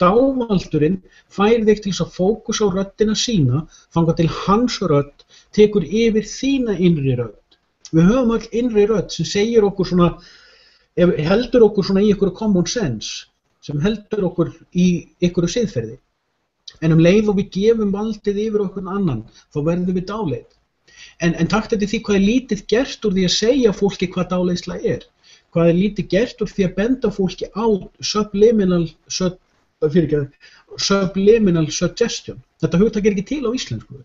dávaldurinn fær þig til þess að fókusa á röddina sína, þangað til hans rödd tekur yfir þína innri rödd. Við höfum öll innri rödd sem segir okkur svona, heldur okkur svona í einhverju common sense, sem heldur okkur í einhverju siðferði. En leið og við gefum valdið yfir okkur annan, þá verðum við dáleið. En takt eftir því hvað lítið gert úr því að segja fólki hvað dáleiðsla hvað lítið gert úr því að benda fólki á subliminal suggestion. Þetta hugtak ekki til á íslensku.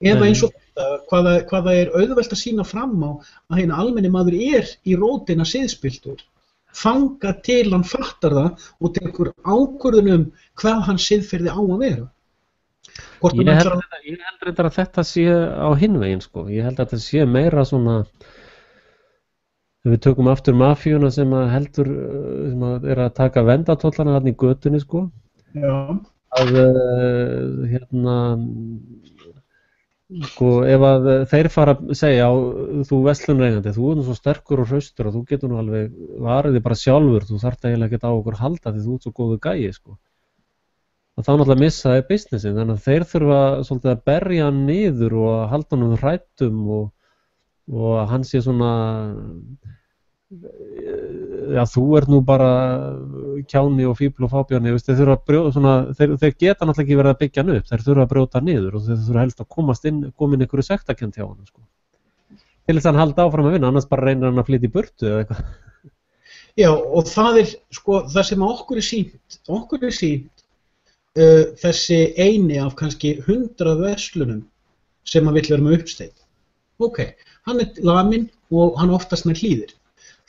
Eða eins og þetta, hvað það auðvelt að sýna fram á að hinn almenni maður í rótina siðspilltur, fanga til hann fattar það og tekur ákvörðun hvað hann siðferði á að vera. Ég held reyndar að þetta sé á hinn veginn sko. Ég held að þetta sé meira svona ef við tökum aftur mafíuna sem að heldur sem að að taka vendatóllana þarna í götunni sko. Já. Að sko ef að þeir fara að segja þú verslunarreigandi, þú nú svo sterkur og hraustur og þú getur nú alveg varið þig bara sjálfur, þú þarft eiginlega ekki á okkur halda því þú ert svo góðu gæi sko. Og þá náttúrulega missa þeir businessin, þannig að þeir þurfa svolítið að berja hann niður og halda hann hræddum og hann sé svona já þú ert nú bara kjáni og fíbl og fábjáni þeir geta náttúrulega ekki verið að byggja hann upp, þeir þurfa að brjóta niður og þeir þurfa helst að koma inn einhverju sektarkennd hjá hann sko. Til þess að hann halda áfram að vinna, annars bara reynir hann að flytja í burtu eða eitthvað. Já og það sko það sem okkur sýnt þessi eini af kannski 100 verslunum sem að vill vera með uppsteig. Ok, hann laminn og hann oftast með hlýðir.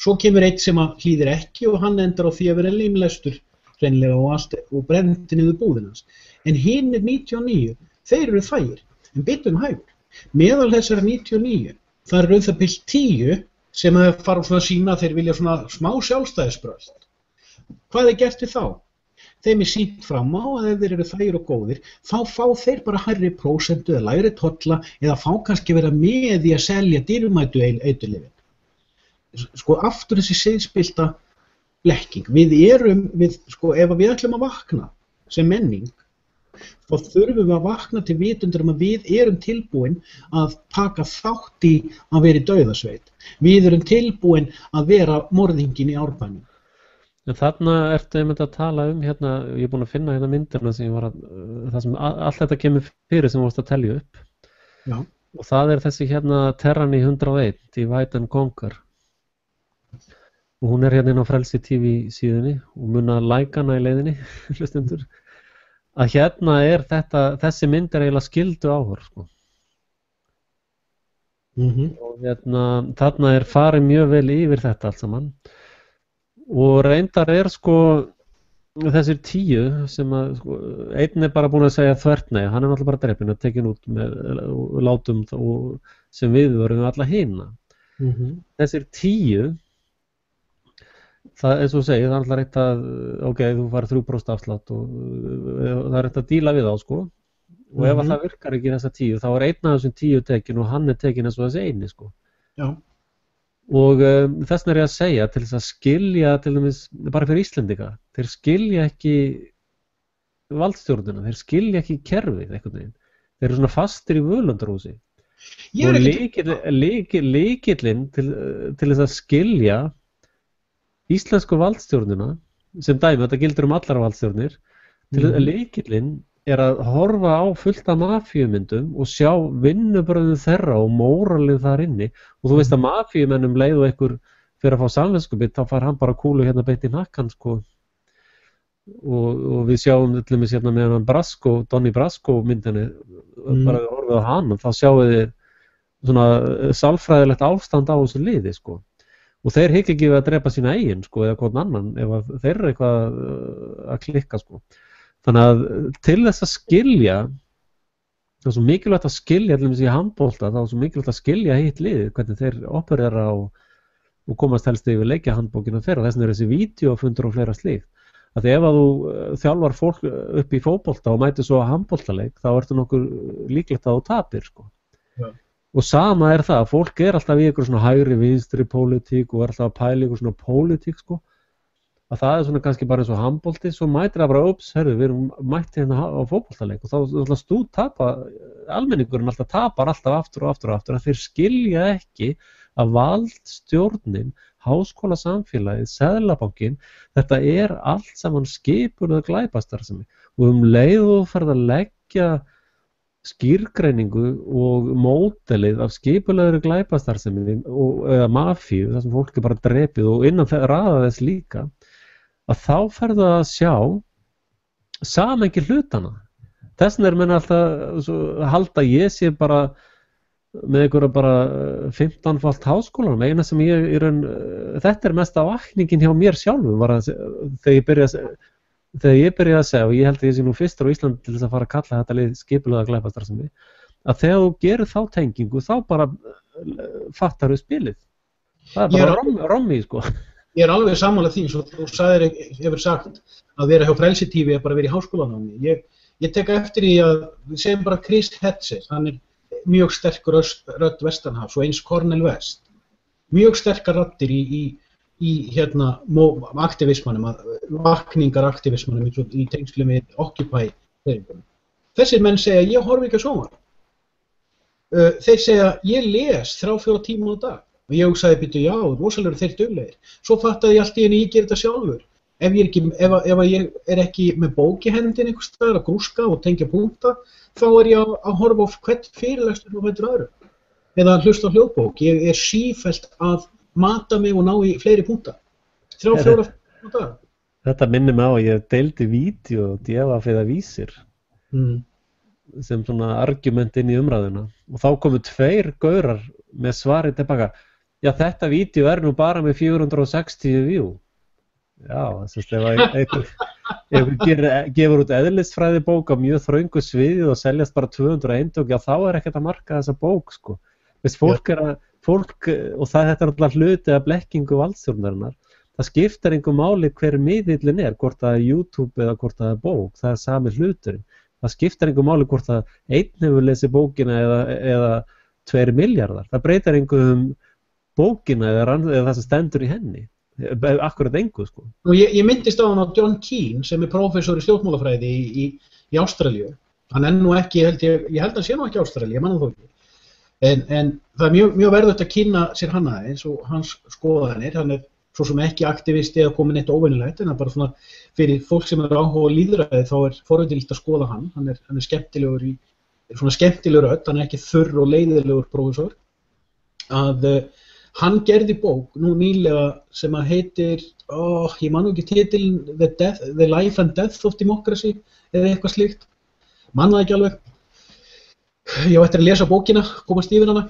Svo kemur einn sem að hlýðir ekki og hann endar á því að vera limlestur hreinlega og brendi niður búðinans. En hinn 99, þeir eru þægir, en bitum hægur. Meðal þessara 99, það eru það byrj 10 sem að fara svona að sína þeir vilja svona smá sjálfstæðisbröld. Hvað gert við þá? Þeim sýnt fram á að ef þeir eru þægir og góðir, þá fá þeir bara hærri prósentu eða lægri tolla eða fá kannski vera með í að selja dýrmætu eiturlyfin. Sko aftur þessi siðspillta blekking. Sko ef við ætlum að vakna sem menning, þá þurfum við að vakna til vitundur að við erum tilbúin að taka þátt í að vera í dauðasveit. Við erum tilbúin að vera morðinginn í árbænum. En þarna ertu einmitt að tala hérna, ég búinn að finna hérna myndirna sem það sem allt þetta kemur fyrir sem þú varst að telja upp. Já. Og það þessi hérna Terran í 101, Divide and Conquer. Og hún hérna inn á Frelsi TV síðunni og mun að like hana í leiðinni, hlustundur. Að hérna þessi mynd eiginlega skildu áhorf, sko. Og hérna, þarna farið mjög vel yfir þetta allt saman. Og reyndar sko þessir 10 sem að sko, einn bara búinn að segja þvert nei, hann náttúrulega bara drepinn og tekin út með látum sem við vorum alla hina. Þessir 10 það eins og segið, það er alltaf reynt að ok, þú farið 3% afslátt og það er reynt að díla við á sko og ef það virkar ekki þessa 10 þá einn af þessum 10 tekin og hann tekin eins og þessi eini sko. Já. Og þess vegna ég að segja til þess að skilja til dæmis bara fyrir Íslendinga þeir skilja ekki valdstjórnina, þeir skilja ekki kerfið einhvern veginn, þeir eru svona fastir í völundarhúsi og lykillinn til þess að skilja íslensku valdstjórnina sem dæmi, þetta gildir allar valdstjórnir, lykillinn að horfa á fullt af mafíumyndum og sjá vinnubröðum þeirra og móralið þar inni og þú veist að mafíumennum leið og einhver fyrir að fá samviskubit, þá fær hann bara kúlu hérna beint í nakkan sko. Og við sjáum til dæmis hérna með hann Brasco, Donnie Brasco myndinni, bara horfið á hann og þá sjáum við svona sálfræðilegt ástand á þessu liði sko. Og þeir hygg ekki við að drepa sína eigin sko, eða hvern annan ef þeir eru eitthvað að klikka sko. Þannig að til þess að skilja, það er svo mikilvægt að skilja til dæmis í handbolta, það er svo mikilvægt að skilja hitt liðið, hvernig þeir operera og komast helst yfir leikjahandbókina þeirra, þess vegna er þessi vídeófundur og fleira slíkt. Að ef að þú þjálfar fólk upp í fótbolta og mætir svo að handboltaleik, þá ertu nokkur líklegt að þú tapir sko. Ja. Og sama er það, fólk er alltaf í einhver svona hægri vinstri pólitík og er alltaf að pæla ykkur svona pólitík sko. Að það er svona kannski bara eins og handbolti, svo mætir það bara herru, við erum mætti hérna á fótboltaleik og þá þú tapa, almenningurinn alltaf tapar alltaf aftur og aftur og aftur, að þeir skilja ekki að valdstjórnin, háskólasamfélagið, seðlabankinn, þetta er allt saman skipulögð glæpastarfsemi og leið og ferð að leggja skýrgreiningu og módelið af skipulögðri glæpastarfsemi eða mafíu, þar sem fólk er bara drepið og innan raða þess líka, að þá ferðu að sjá samengi hlutana. Þess vegna er menn alltaf að halda ég sé bara með einhverja bara 15-falt háskólanum, eina sem þetta er mest vakningin hjá mér sjálfum var að þegar ég byrjaði að segja, og ég held að ég sé nú fyrstur á Íslandi til þess að fara að kalla þetta lið skipulagða glæpastarfsemi, að þegar þú gerir þá tengingu, þá bara fattar þú spilið. Það er bara rommi, sko. Ég er alveg sammála því, svo þú hefur sagt að vera hjá Frelsi-TV er bara að vera í háskólanámi. Ég tek eftir í að, við segjum bara Chris Hedges, hann er mjög sterkur rödd vestanhafs og eins Cornel West. Mjög sterkar raddir í hérna aktivismanum, vakningaraktivismanum í tengslum við Occupy-hreyfingunum. Þessir menn segja, ég horfi ekki á sjónvarp. Þeir segja, ég les 3-4 tíma á dag. Og ég hugsaði, býttu, já, rosalega þeir duglegir. Svo fattaði ég allt í henni, ég ger þetta sjálfur. Ef ég er ekki með bók í hendin einhvers staðar að grúska og tengja punkta, þá er ég að horfa á hvern fyrirlestur og hvern öðru. Eða að hlusta á hljóðbók. Ég er sífellt að mata mig og ná í fleiri punkta. 3-4 á dag. Þetta minnir mig á að ég deildi vídeo og djefa fyrir vísir sem svona argument inn í umræðuna. Og þá komu 2 gaurar með svarið tilbaka. Já, þetta vídeo er nú bara með 460 view. Já, þess að ef gefur út eðlisfræði bók á mjög þröngu sviði og seljast bara 200 eintök, já þá er ekkert að marka þessa bók, sko. Veist, fólk, og þetta er alltaf hluti af blekkingu valdstjórnarinnar, það skiptir engu máli hver miðillinn er, hvort það er YouTube eða hvort það er bók, það er sami hluturinn. Það skiptir engu máli hvort það einn hefur lesið bókina eða 2 milljarðar. Það breytir engu bókina eða það sem stendur í henni. Akkurat engu, sko. Og ég myndist á hann á John Keane sem er prófessor í stjórnmálafræði í Ástralíu. Hann er nú ekki, ég held að hann sé nú ekki í Ástralíu, ég man það þó ekki. En það er mjög verðugt að kynna sér hann aðeins og hans skoðanir. Hann er svo sem ekki aktivisti eða komin eitt óvenjulegt, en það er bara svona fyrir fólk sem er áhuga á lýðræði þá er forvitnilegt að skoða hann. Hann er skemmtilegur svona skemmtilegur rödd, hann er ekki þurr og leiðilegur prófessor. Hann gerði bók nú nýlega sem að heitir, ég man nú ekki titilin, The Life and Death of Democracy eða eitthvað slíkt. Man það ekki alveg. Ég á eftir að lesa bókina, komast yfir hana.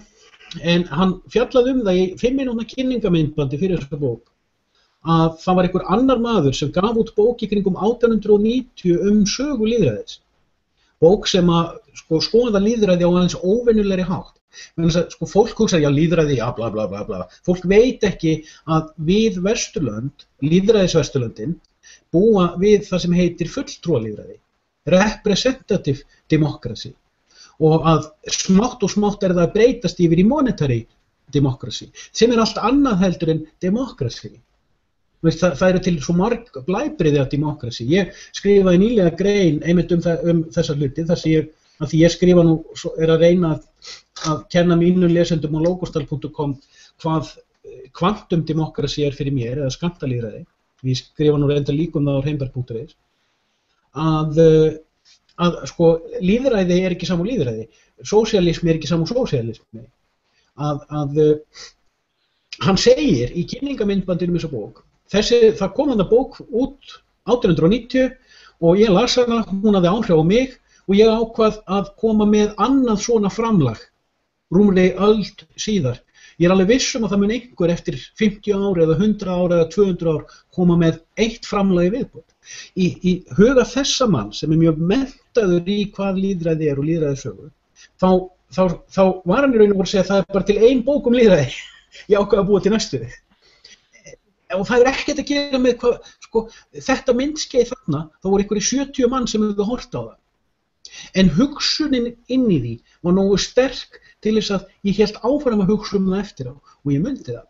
En hann fjallaði það í 5 mínútna kynningamyndbandi fyrir þessa bók að það var einhver annar maður sem gaf út bók í kringum 1890 sögu lýðræðis. Bók sem að skoða lýðræði á aðeins óvenjulegri hátt. Fólk hugsa, já, lýðræði, já, bla, bla, bla, bla. Fólk veit ekki að við Vesturlönd, lýðræðisvesturlöndin, búa við það sem heitir fulltrúalýðræði, representative democracy. Og að smátt og smátt er það að breytast yfir í monetary democracy, sem er allt annað heldur en democracy. það eru til svo marg blæbrigði af democracy. Ég skrifaði nýlega grein einmitt þessa hluti, þar sem ég skrifa nú, að reyna að kenna mínum lesendum á logostal.com hvað quantum democracy fyrir mér, eða skammtalýðræði. Ég skrifa nú reynda líka það á heimberg.is, að sko, lýðræði ekki sama lýðræði, sósíalismi ekki sama sósíalismi. Hann segir í kynningamyndbandinu þessa bók, það kom þarna bók út 1890 og ég las hana, hún hafði áhrif á mig og ég ákvað að koma með annað svona framlag, rúmri öld síðar. Ég alveg viss að það mun einhver eftir 50 ár eða 100 ár eða 200 ár koma með eitt framlag í viðbót. Í huga þessa mann sem mjög menntaður í hvað lýðræði og lýðræðissögu, þá var hann í raun og veru að segja að það bara til ein bók lýðræði. Ég ákvað að búa til næstu. Og það ekkert að gera með hvað, sko, þetta myndskeið þarna, þá voru einhverjir 70 mann sem hefðu hort á það. En hugsunin inn í því var nógu sterk til þess að ég hélt áfram að hugsa það eftir á og ég mundi það.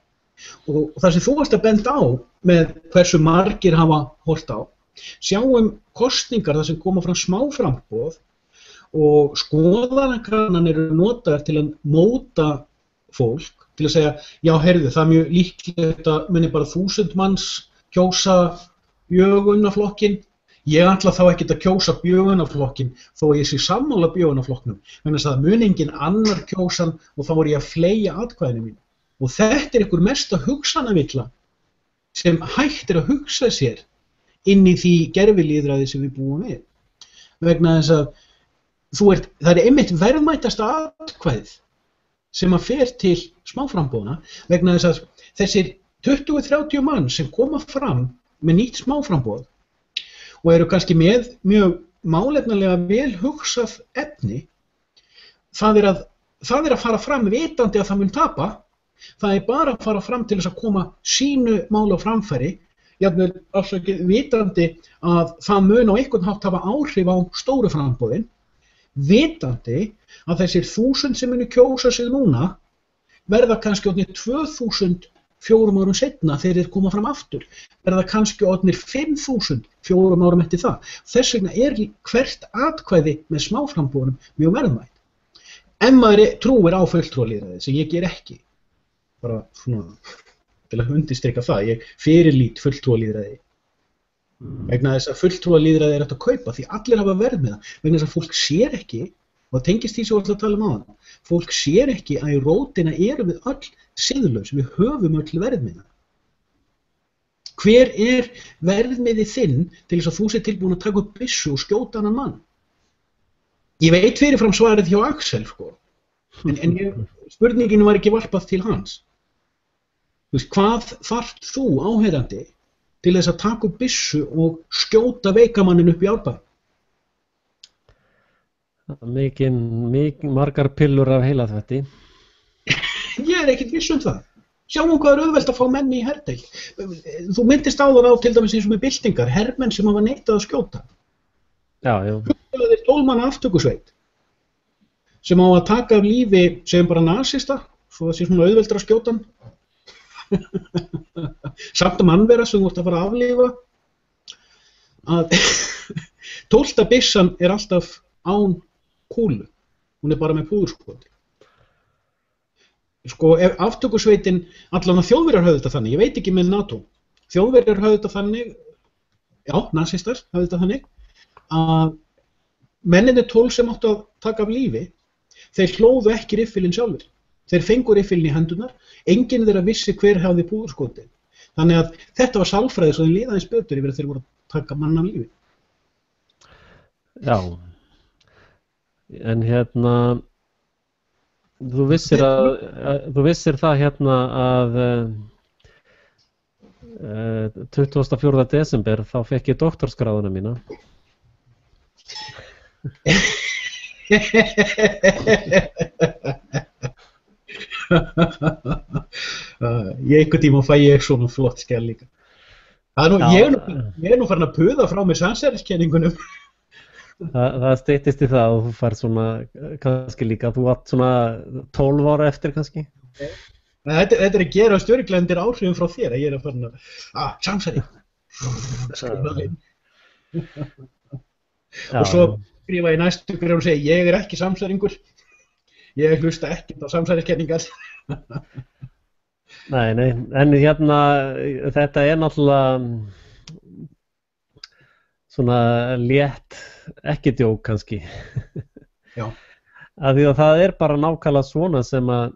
Og það sem þú varst að benda á með hversu margir hafa hort á, sjáum kosningar þar sem koma frá smáframboð og skoðanakannanir eru notaðar til að móta fólk, til að segja, já, heyrðu, það mjög líklegt að muni bara 1000 manns kjósa Björgunarflokkinn. Ég ætla þá ekkert að kjósa Björgunarflokkinn þó að ég sé sammála Björgunarflokknum, vegna þess að það muni enginn annar kjósan og þá voru ég að fleygja atkvæðinu mínu. Og þetta einhver mesta hugsanavilla sem hægt að hugsa sér inn í því gervilýðræði sem við búum við. Vegna þess að það einmitt verðmætasta atkvæðið sem að fer til smáframboðna, vegna þess að þessir 20-30 mann sem koma fram með nýtt smáframboð og eru kannski með mjög málefnalega vel hugsað efni, það er að fara fram vitandi að það mun tapa, það er bara að fara fram til þess að koma sínu máli á framfæri, jafnvel vitandi að það mun á einhvern hátt hafa áhrif á stóru framboðin, vitandi að þessir 1000 sem munu kjósa sig núna verða kannski orðnir 2000 4 árum seinna þegar þeir koma fram aftur, verða kannski orðnir 5000 4 árum eftir það. Þess vegna hvert atkvæði með smáframboðunum mjög verðmætt. Ef maður trúir á fulltrúalýðræði, sem ég ger ekki, bara svona til að undirstrika það, ég fyrirlít fulltrúalýðræði. Vegna þess að fulltrúalýðræði hægt að kaupa, því allir hafa verð með það, vegna þess að fólk sér ekki, og það tengist því sem við ætlum að tala um áðan, fólk sér ekki að í rótina erum við öll siðlaus, við höfum öll verðmiða. Hver verðmiði þinn til þess að þú sé tilbúin að taka upp byssu og skjóta annan mann? Ég veit fyrirfram svarið hjá Axel, sko, en spurningin var ekki varpað til hans. Hvað þarft þú, áheyrandi, til þess að taka upp byssu og skjóta veikamannin upp í árbæ? Margar pillur af heilaþvætti. Ég ekkert viss það. Sjáum hvað auðvelt að fá menn í herdeild. Þú myndist áður á til dæmis eins og með byltingar, hermenn sem hafa neitað að skjóta. Já. Það 12 manna aftökusveit sem á að taka af lífi, segjum bara nasista, svo það sé svona auðveldra að skjóta hann. Samt mannvera sem þú ert að fara að aflífa. 12. byssan alltaf án kúlu. Hún bara með púðurskoti. Sko, ef aftökusveitin, allan að Þjóðverjar höfðu þetta þannig, ég veit ekki með NATO, Þjóðverjar höfðu þetta þannig, já, nasistar höfðu þetta þannig, að menninni 12 sem áttu að taka af lífi, þeir hlóðu ekki riffilinn sjálfur. Þeir fengu riffilinn í hendunar, enginn þeirra vissi hver hafði púðurskotin. Þannig að þetta var sálfræði svo þeir liðaðins betur yfir að þeir voru að taka mann af lífi. Já, en þú vissir það að 24. desember þá fekk ég doktorsgráðuna mína. Einhvern tíma fæ ég svona flott skell líka. Ég nú farin að puða frá mig samsæriskenningunum. Það styttist í það og þú fær svona kannski líka, þú átt svona 12 ára eftir kannski. Þetta er að gera stjörglendir áhrifum frá þér að ég er að fara samsæri. Og svo skrifa ég næstu grein og segja ég er ekki samsæringur. Ég hlusta ekkert á samsæriskenningar. Nei, en hérna þetta er náttúrulega svona létt ekki djók kannski. Já. Af því að það er bara nákvæmlega svona sem að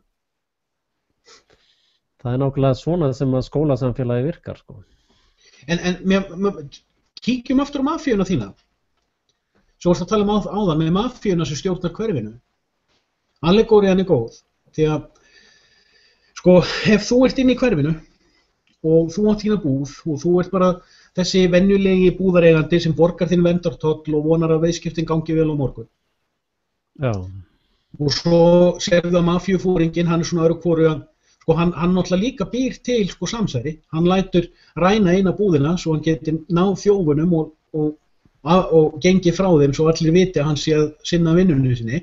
skólasamfélagi virkar sko. En kíkjum aftur á mafíuna þína. Svo varst að tala um áðan með mafíuna sem stjórnar hverfinu. Allegórian er góð, því að sko, ef þú ert inn í hverfinu og þú átt þína búð og þú ert bara þessi venjulegi búðareigandi sem borgar þinn verndartoll og vonar að viðskiptin gangi vel á morgun. Já. Og svo sérðu að mafíufóringinn, hann er svona öðru hvoru að sko, hann náttúrulega líka býr til sko samsæri. Hann lætur ræna eina búðina svo hann getur náð þjófunum og gengið frá þeim svo allir viti að hann sé að sinna vinnunni sinni.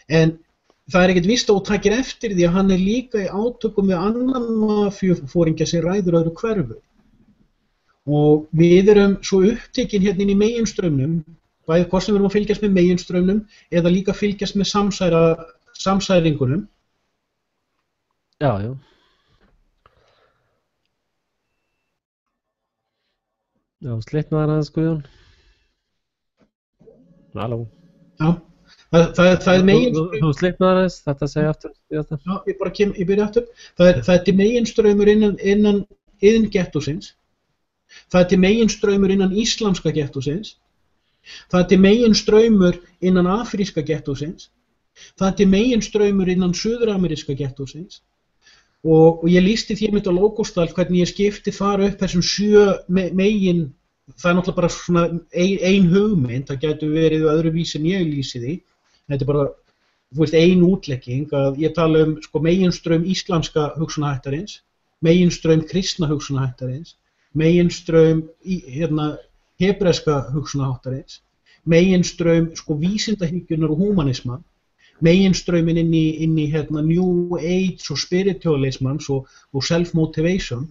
En það er ekkert víst að þú takir eftir því að hann er líka í átökum við annan mafíufóringja sem ræður öðru hverfu. Og við erum svo upptekin hérna inn í meginstraumnum, bæði hvort sem við erum að fylgjast með meginstraumnum eða líka fylgjast með samsæringunum. Já. Já, slitnaðar aðeins Guðjón. Halló. Já. Það er meginstraumur. Þú slitnaðar aðeins, þetta segja aftur. Já, ég byrja aftur. Það er til meginstraumur innan iðngettósins. Það er til meginstraumur innan íslamska gettósins. Það er til meginstraumur innan afríska gettósins. Það er til meginstraumur innan suðurameríska gettósins. Og ég lýsti því mitt á Logostal hvernig ég skipti þar upp þessum 7 megin, það er náttúrulega bara svona ein hugmynd, það getur verið öðruvísi en ég lýsi því. Þetta er bara, þú veist, ein útlegging að ég tala um sko, meginstraum íslamska hugsunahættarins, meginstraum kristna hugsunahættarins, meginstraum hebreska hugsunahættarins, meginstraum sko, vísindahyggjunnar og húmanisma, meginstraumin inn í New Age og spiritualismans og self-motivation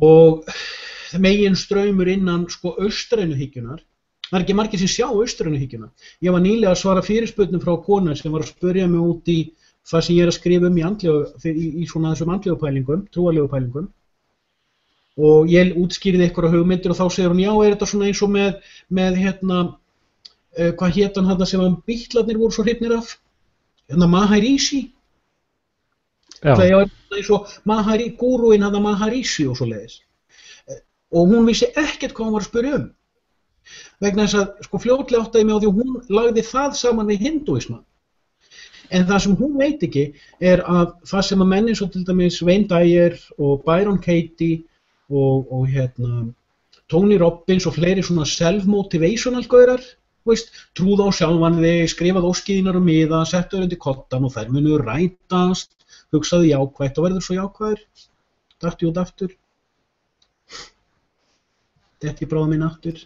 og meginstraumur innan sko, austrænuhyggjunnar. Það er ekki margir sem sjá austrænuhyggjuna. Ég var nýlega að svara fyrirspurnum frá konu sem var að spyrja mig út í það sem ég er að skrifa um í svona þessum andlegu pælingum, trúarlegu pælingum. Og ég útskýrði einhverja hugmyndir og þá segir hún, já, er þetta svona eins og með hvað hét hann þarna sem Bítlarnir voru svo hrifnir af? Maharishi. Já. Það er eins og gúrúinn Maharishi og svo leiðis. Og hún vissi ekkert hvað hún var að spyrja um. Vegna þess að sko fljótlega áttaði mig á því að hún lagði það saman við hindúisma. En það sem hún veit ekki er að það sem að menn eins og til dæmis Wayne Dyer og Byron Katie og Tony Robbins og fleiri svona self-motivational gaurar, trúð á sjálfan þig, skrifað óskiðinar um miða, settu þér undir kottan og þær munu rætast, hugsaðu jákvætt og verður svo jákvæður, dætti út aftur, dætti bráða minn aftur.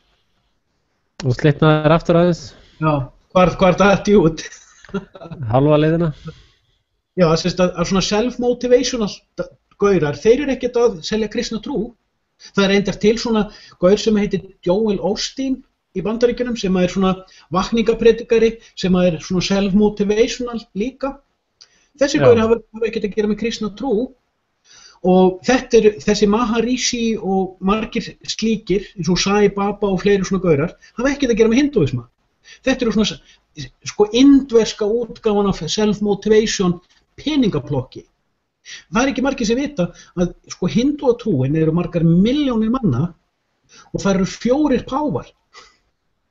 Og slitnaðir aftur aðeins? Já, hvar dætti út? Halva leiðina? Já, að svona self-motivational gaurar, þeir eru ekkert að selja kristna trú. Það er reyndar til svona gaur sem heitir Joel Osteen í Bandaríkjunum sem er svona vakningapredikari sem er svona self-motivational líka. Þessi gaur hafa ekkert að gera með kristna trú og þessi Maharishi og margir slíkir eins og Sai Baba og fleiri svona gaurar hafa ekkert að gera með hindúisma. Þetta eru svona sko indverska útgáfan af self-motivation peningaplokki. Það er ekki margir sem vita að sko hindúatrúin eru margar milljónir manna og það eru 4 páfar.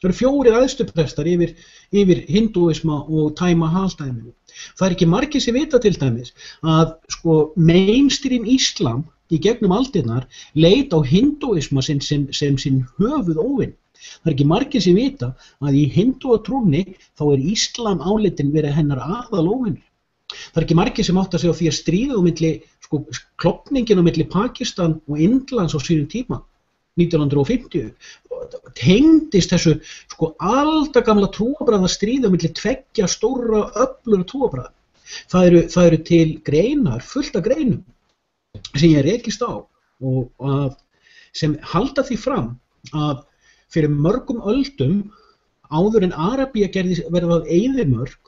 Það eru 4 æðstuprestar yfir hindúisma og Taj Mahal-dæminu. Það er ekki margir sem vita til dæmis að sko mainstream Íslam í gegnum aldirnar leit á hindúisma sem sinn höfuð óvinn. Það er ekki margir sem vita að í hindúatrúnni þá er Íslam álitin verið hennar aðalóvinnur. Það er ekki margir sem átt að segja á því að stríðið á milli, sko, klofningin á milli Pakistan og Indlands á sínum tíma, 1950, tengdist þessu sko aldagamla trúarbragðastríði á milli 2 stórra öflugra trúarbragða. Það eru til greinar, fullt af greinum sem ég rekist á og sem halda því fram að fyrir mörgum öldum áður en Arabía verið að eyðimörk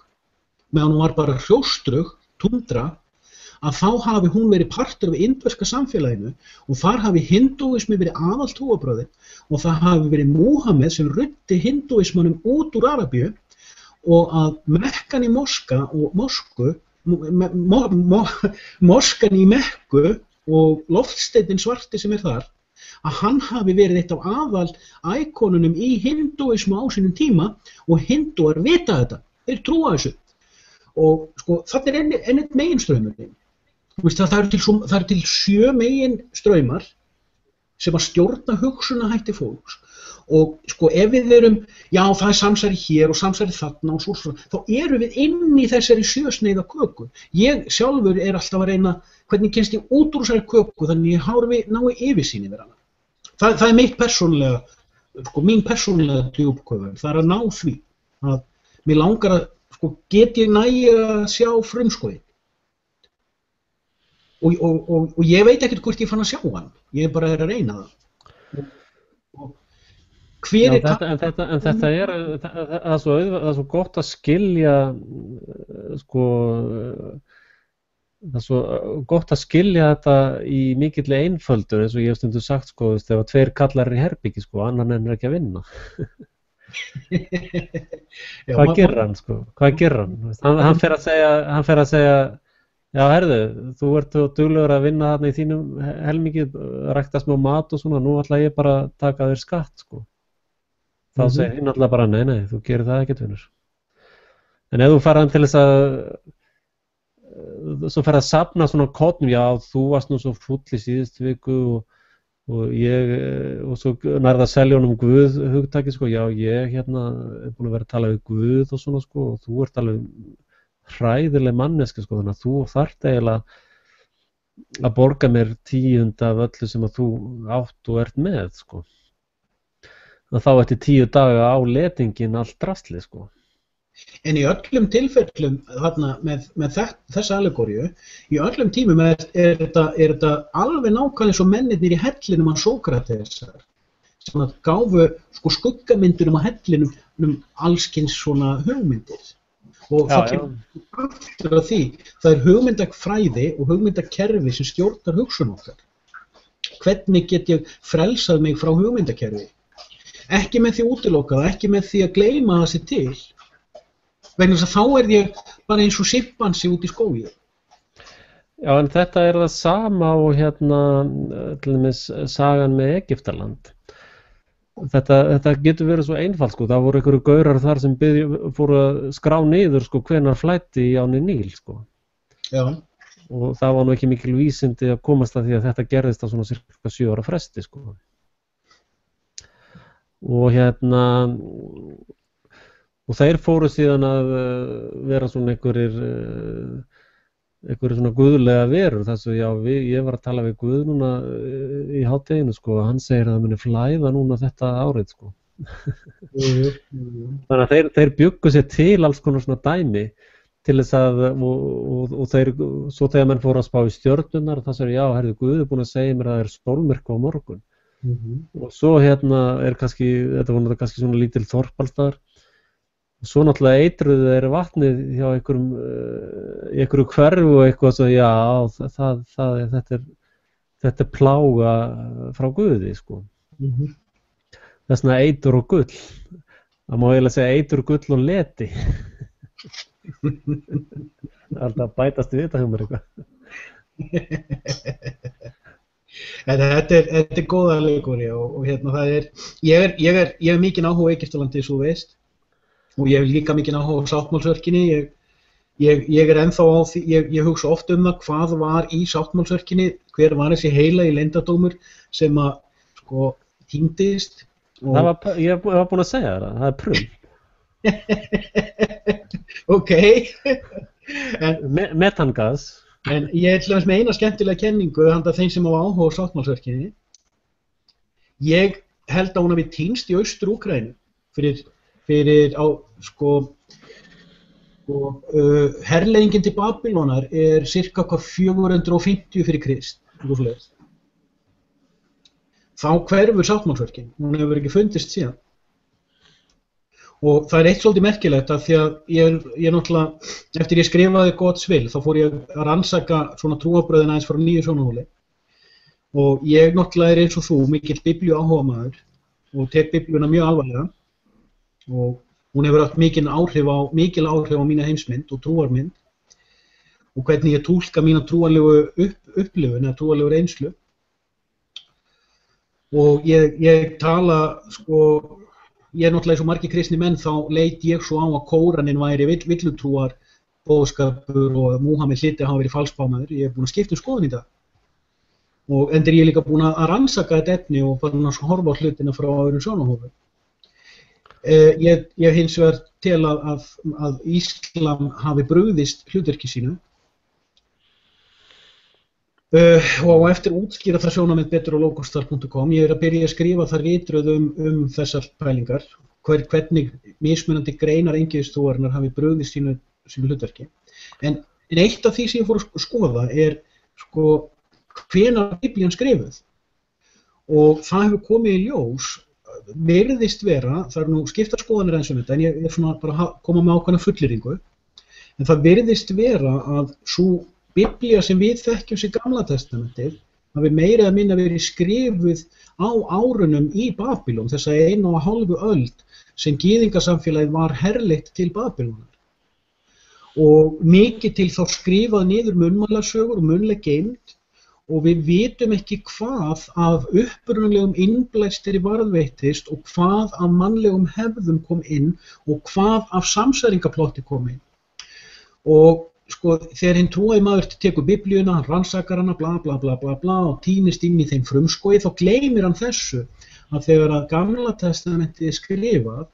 meðan hún var bara hrjóstrug, tundra, að þá hafi hún verið partur af indverska samfélaginu og þar hafi hindúismi verið aðaltrúarbrögðin og það hafi verið Múhameð sem ruddi hindúismanum út úr Arabíu og að Mekkan í Moskan í Mekku og loftsteinninn svarti sem þar, að hann hafi verið eitt af aðal íkonunum í hindúismu á sínum tíma og hindúar vita þetta, þeir trúa þessu. Og sko, þetta enn eitt meginstraumurinn. Það eru til 7 meginstraumar sem að stjórna hugsunarhætti fólks og sko ef við erum, já það samsæri hér og samsæri þarna og svo, þá erum við inn í þessari 7 sneiða köku. Ég sjálfur alltaf að reyna hvernig kemst ég út úr þessari köku þannig ég nái yfirsýn yfir hana. Það er mitt persónulega, sko mín persónulega djúpköfun, það er að ná því að mér langar að sko get ég að sjá frumskóðin. Og ég veit ekkert hvort ég fann að sjá hann, ég bara að reyna það. Já, en þetta það er svo gott að skilja sko, það er svo gott að skilja þetta í mikilli einföldun eins og ég hef stundum sagt sko, ef að 2 kallar í herbyggi sko, annan ennur ekki að vinna. Hvað gerir hann sko? Hvað gerir hann? Hann fer að segja já, herðu, þú ert duglegur að vinna þarna í þínum helmingi, rækta smá mat og svona, nú ætla ég bara að taka þér skatt sko. Þá segir hinn alltaf bara nei, þú gerir það ekkert vinnur. En ef þú farið til þess að svo ferð að safna svona kotnum, já, þú varst nú svo full í síðustu viku og svo nærða að selja honum Guð hugtaki, sko, já, ég er búin að vera að tala við Guð og svona, sko, og þú ert alveg hræðileg manneska, sko, þannig að þú þarft eiginlega að borga mér 10% af öllu sem að þú átt og ert með, sko. Að þá eftir 10 daga á letingin allt drasli, sko. En í öllum tilfellum með þessa allegóríu, í öllum tímum þetta alveg nákvæmlega eins og mennirnir í hellinum af Sókratesar sem að gáfu sko skuggamyndunum á hellinum allskins svona hugmyndir. Og það kemur aftur af því, það er hugmyndafræði og hugmyndakerfi sem stjórnar hugsun okkar. Hvernig get ég frelsað mig frá hugmyndakerfi? Ekki með því að útiloka það, ekki með því að gleyma það sér til. Vegna þess að þá ég bara eins og simpansi út í skógi. Já, en þetta er það sama og til dæmis sagan með Egyptaland. Þetta getur verið svo einfalt, sko. Það voru einhverju gaurar þar sem fóru að skrá niður, sko, hvenær flæddi í ánni Níl, sko. Já. Og það var nú ekki mikil vísindi að komast að því að þetta gerðist á svona cirka 7 ára fresti, sko. Og og þeir fóru síðan að vera svona einhverjir svona guðlega verur, þess að já, ég var að tala við Guð núna í hádeginu, sko, og hann segir að það muni flæða núna þetta árið, sko. Þannig að þeir bjuggu sér til alls konar svona dæmi til þess að, og þeir, svo þegar menn fóru að spá í stjörnurnar, það segir, já, herðu, Guð er búin að segja mér að það er sólmyrkvi á morgun. Og svo kannski, þetta voru kannski svona lítil þorpalstaðar og svo náttúrulega eitruðu þeir vatnið hjá einhverju hverfu og eitthvað svo, já, þetta er plága frá Guði, sko. Það er svona eitur og gull. Það má eiginlega segja eitur, gull og leti. Alltaf bætast við þetta hjá mér eitthvað. Þetta er góða allegóría og það ég er mikinn áhuga á Egyptalandi, svo veist, og ég hef líka mikinn áhuga á sáttmálsörkinni. Ég er ennþá á því, ég hugsa oft það hvað var í sáttmálsörkinni, hver var þessi heilagi leyndardómur sem að sko týndist. Ég var búin að segja það er prump. Ok. Metangas. En ég er til dæmis með eina skemmtilega kenningu handa þeim sem á áhuga á sáttmálsörkinni. Ég held að hún hafi týnst í Austur-Úkraínu fyrir á sko Og herleðingin til Babýlonar cirka 450 fyrir Krist. Þá hverfur sáttmálsörkin, hún hefur ekki fundist síðan. Og það eitt svolítið merkilegt að því að ég náttúrulega, eftir ég skrifaði God's Will, þá fór ég að rannsaka svona trúarbröðin aðeins frá nýju sjónarhóli. Og ég náttúrulega eins og þú, mikill biblíu áhugamaður og tek biblíuna mjög alvarlega. Og hún hefur haft mikil áhrif á mína heimsmynd og trúarmynd og hvernig ég túlka mína trúarlegu upplifun eða trúarlegu reynslu. Og ég tala, sko, ég náttúrulega eins og margir kristni menn þá leit ég svo á að Kóraninn væri villutrúar boðskapur og Múhameð hlyti hafa verið falsbámaður. Ég búinn að skipta skoðun í það. Og endur ég líka búinn að rannsaka þetta efni og bara horfa á hlutina frá öðrum sjónarhóli. Ég hins vegar tel að Íslam hafi brugðist hlutverki sínu og eftir útskýra það sjónarmið betur á logostar.com. Ég að byrja að skrifa þar ritröð þessar pælingar, hvernig mismunandi greinar eingyðistrúarinnar hafi brugðist sínu hlutverki. En eitt af því sem ég fór að skoða sko, hvenær Biblían skrifuð og það hefur komið í ljós. Virðist vera, það nú skiptar skoðanir eins þetta, en ég svona bara koma með ákveðna fullyrðingu, en það virðist vera að sú Biblía sem við þekkjum sem Gamla testamentið hafi meira eða minna verið skrifuð á árunum í Babýlon, þessa 1,5 öld sem gyðingasamfélagið var herleitt til Babýlonar. Og mikið til þá skrifað niður munnmálasögur og munnleg geymd og við vitum ekki hvað af upprunalegum innblæstri varðveittist og hvað af mannlegum hefðum kom inn og hvað af samsæringaplotti kom inn. Og sko, þegar hinn trúaði maður tekur Biblíuna, hann rannsakar hana, bla bla bla bla bla og týnist inn í þeim frumskói, þá gleymir hann þessu að þegar að Gamla testamentið skrifað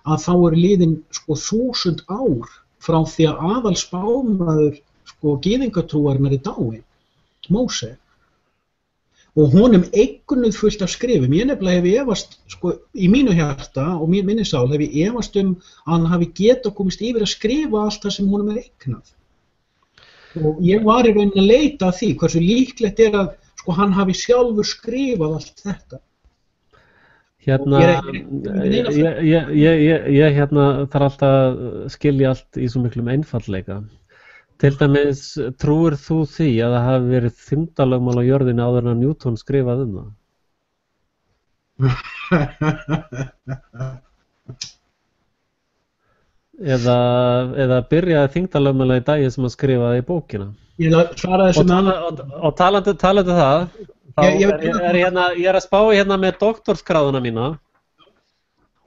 að þá liðin sko 1000 ár frá því að aðalspámaður sko gyðingatrúarinnar dáinn. Móse og honum eignuð fullt af skrifum. Ég nefnilega hef efast, sko, í mínu hjarta og minni sál hef ég efast að hann hafi getað komist yfir að skrifa allt það sem honum eignað. Og ég var í rauninni að leita að því hversu líklegt að sko, hann hafi sjálfur skrifað allt þetta. Hérna, ég þarf alltaf að skilja allt í svo miklum einfaldleika. Til dæmis, trúir þú því að það hafi verið þyngdarlögmál á jörðinni áður en Newton skrifað það? Eða byrjaði þyngdarlögmálið í dagi sem að skrifaði í bókina? Ég svaraði þessu með annað. Og talandi það, ég að spá hérna með doktorsgráðuna mína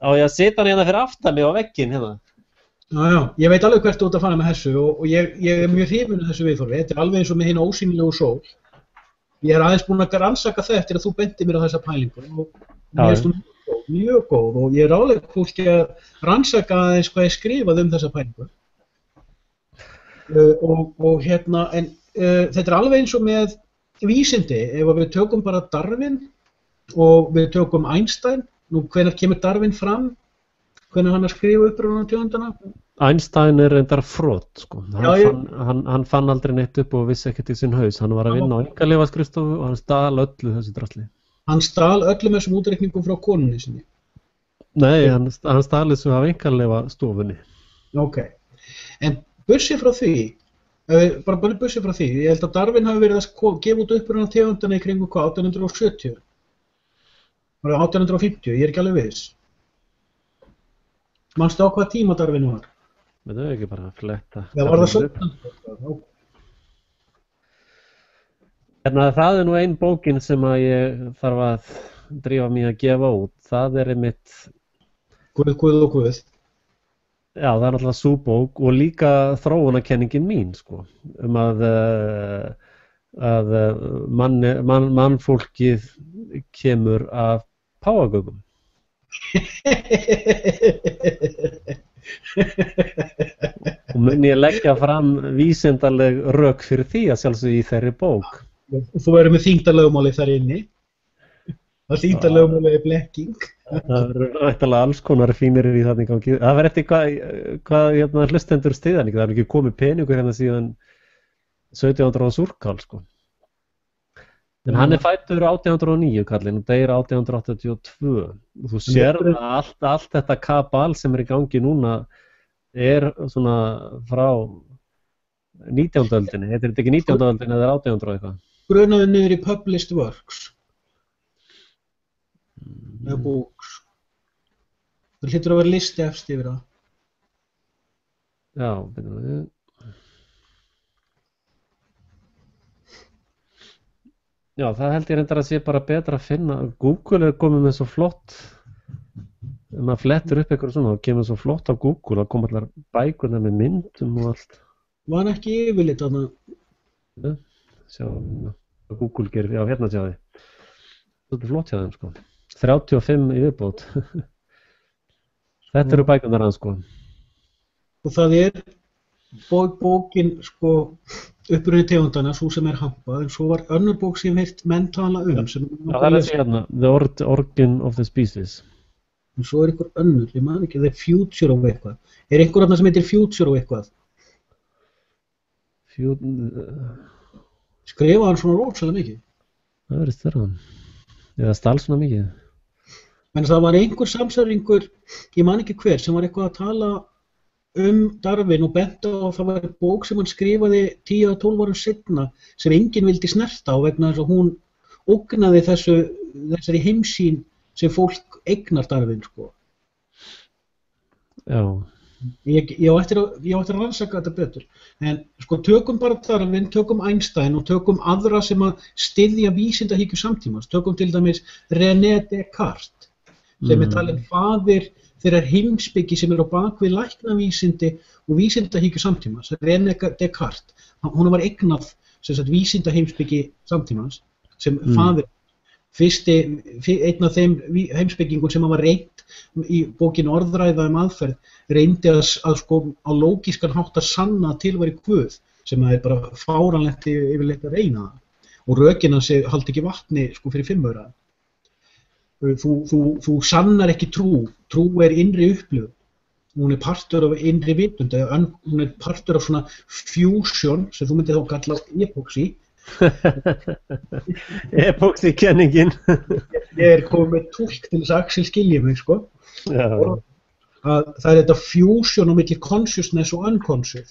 og ég að sita hann hérna fyrir aftan mig á vegginn hérna. Já, ég veit alveg hvert þú ert að fara með þessu og ég mjög hrifinn af þessu viðhorfi. Þetta alveg eins og með hina ósýnilegu sól. Ég aðeins búinn að rannsaka það eftir að þú benti mér á þessa pælingu og mér finnst hún mjög góð og ég ráðlegg fólki að rannsaka aðeins hvað ég skrifað þessa pælingu. Þetta alveg eins og með vísindi. Ef við tökum bara Darwin og við tökum Einstein, nú hvenær kemur Darwin fram? Hvernig hann að skrifa uppruna tegundana? Einstein reyndar frott, sko. Hann fann aldrei neitt upp og vissi ekkert í sinn haus. Hann var að vinna á einkaleyfaskrifstofu og hann stal öllu þessu drasli. Hann stal öllum þessum útreikningum frá konunni sinni? Nei, hann stal þessu af einkaleyfastofunni. Ok. En bursið frá því, ég held að Darwin hafi verið að gefa út uppruna tegundana í kringu 1870. Það var 1850, ég ekki alveg viss. Manstu á hvað tíma Darwin var? Það ekki bara að fletta. Það var það 17. Það nú ein bókin sem að ég þarf að drífa mig að gefa út. Það einmitt... Guð og Guð. Já, það náttúrulega sú bók og líka þróunarkenningin mín, sko. Að mannfólkið kemur af páfagaukum. Og mun ég leggja fram vísindaleg rök fyrir því að sjálfsögðu í þeirri bók. Þú verður með þyngdarlögmáli þar inni. Það þýndarlögmálið blekking. Það eru rættalega alls konar fínir í þannig gangi. Það verður eftir hvað hlustendur styðan ekki. Það er ekki komið peningur hérna síðan 1700 súrkál, sko. En hann er fæddur 1809 kallinn og deyr 1882. Og þú sér að allt þetta kabal sem er í gangi núna er svona frá 19. öldinni. Þetta er ekki 19. öldinni eða 1800 eitthvað. Grunaði niður í published works. Eða books. Það hlýtur að vera listi efst yfir það. Já, byrjum við. Já, það held ég reyndar að sé bara betra að finna. Google er komið með svo flott, ef maður flettur upp eitthvað svona, þá kemur svo flott á Google að koma allar bækurnar með myndum og allt. Var ekki yfirleitt þarna? Ja, sjá, Google gerir, já, hérna sjá þið. Þetta er flott hjá þeim, sko. 35 í viðbót. Þetta eru bækurnar hans, sko. Og það er bókin, sko, upprunni tegundana, svo sem er hampað, en svo var önnur bók sem heilt menn tala sem já, það er þessi hérna, The Origin of the Species. En svo er einhver önnur, ég man ekki, The Future of eitthvað. Er einhver þarna sem heitir Future of eitthvað? Skrifaði hann svona rosalega mikið? Það verðist vera hann. Eða stál svona mikið. En það var einhver samsæringur, ég man ekki hver, sem var eitthvað að tala Darwin og benta á það var bók sem hann skrifaði 10 að 12 árum seinna sem enginn vildi snerta á vegna þess að hún ógnaði þessari heimsýn sem fólk eignar Darwin, sko. Já. Ég á eftir að rannsaka þetta betur. En sko, tökum bara Darwin, tökum Einstein og tökum aðra sem að styðja vísindahyggju samtímans. Tökum til dæmis René Descartes, sem er talinn faðir þeirrar heimspeki sem er á bakvið læknavísindi og vísindahyggju samtímans. René Descartes, hún var eignað vísindaheimspeki samtímans sem faðir. Einn af þeim heimspekingum sem var reynt í bókinu Orðræða aðferð reyndi að sko á lógískan hátt að sanna tilværi Guð sem er bara fáránlegt yfirleitt að reyna það og rökin hans haldi ekki vatni sko fyrir 5 aura. Þú sannar ekki trú er innri upplifun, hún er partur af innri vitund, hún er partur af svona fusion sem þú myndir þá kalla epoxy. Epoxy-kenningin. Ég komið með túlk til þess að Axel skilji mig, sko. Já. Það er þetta fusion á milli consciousness og unconscious.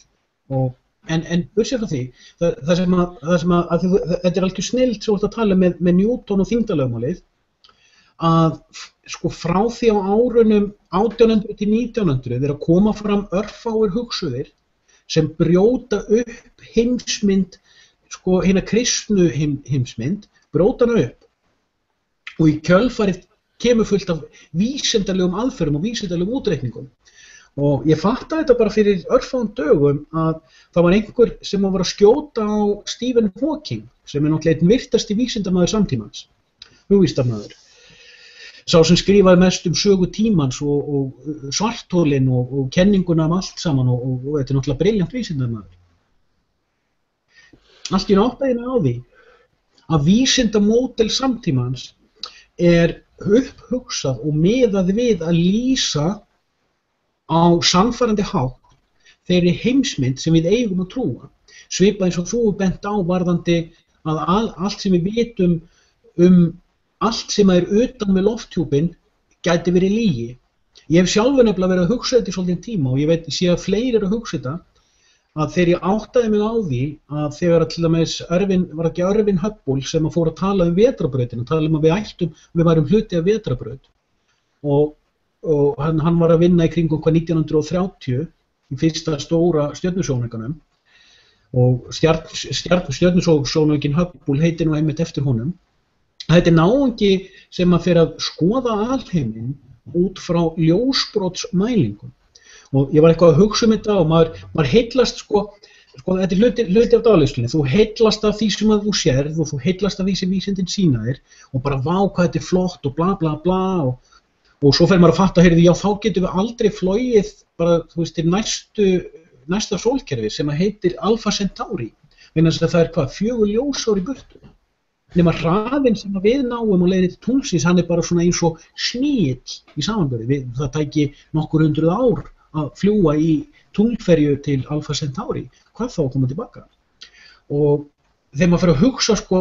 En bursið frá því, það sem að þetta er alveg snillt sem þú ert að tala með Newton og þyngdarlögmálið, að sko frá því á árunum 1800 til 1900 er að koma fram örfáir hugsuðir sem brjóta upp heimsmynd sko hérna kristnu heimsmynd, brjóta hana upp og í kjölfarið kemur fullt af vísindalegum aðferðum og vísindalegum útreikningum og ég fattaði þetta bara fyrir örfáum dögum að það var einhver sem var að skjóta á Stephen Hawking sem er náttúrulega einn virtasti vísindamaður samtímans, hugvísindamaður sá sem skrifaði mest sögu tímans og svarthólin og kenninguna allt saman og þetta er náttúrulega brilljant vísindamaður. Allt í áttaðinu á því að vísindamódel samtímans er upphugsað og miðað við að lýsa á sannfærandi hátt þeirri heimsmynd sem við eigum að trúa. Svipað eins og þú bent á varðandi að allt sem við vitum allt sem er utan með lofthjúpinn gæti verið lygi. Ég hef sjálfur nefnilega verið að hugsa þetta í svolítinn tíma og ég sé að fleiri eru að hugsa þetta að þegar ég áttaði mig á því að þegar til dæmis var ekki Irvin Hubble sem að fór að tala vetrarbrautina, tala að við værum hluti af vetrarbraut og hann var að vinna í kringum 1930 í fyrsta stóra stjörnusjónaukanum og stjörnusjónaukinn Hubble heitir nú einmitt eftir honum. Þetta er náungi sem að fer að skoða alheiminn út frá ljósbrotsmælingum. Og ég var eitthvað að hugsa þetta og maður heillast sko þetta er hluti af dagleysslunni, þú heillast af því sem að þú sérð og þú heillast af því sem vísindin sýna þér og bara vá hvað þetta er flott og bla bla bla og svo fer maður að fatta, heyrðu, já þá getum við aldrei flogið bara, þú veist, til næsta sólkerfi sem að heitir Alpha Centauri, vegna þess að það er hvað, 4 ljósár í burtu. nema hraðinn sem að við náum á leiðinni til tunglsins, hann bara svona eins og sníill í samanburði. Það tæki nokkur 100 ár að fljúga í tunglferju til Alpha Centauri, hvað þá að koma tilbaka. Og þegar maður fer að hugsa sko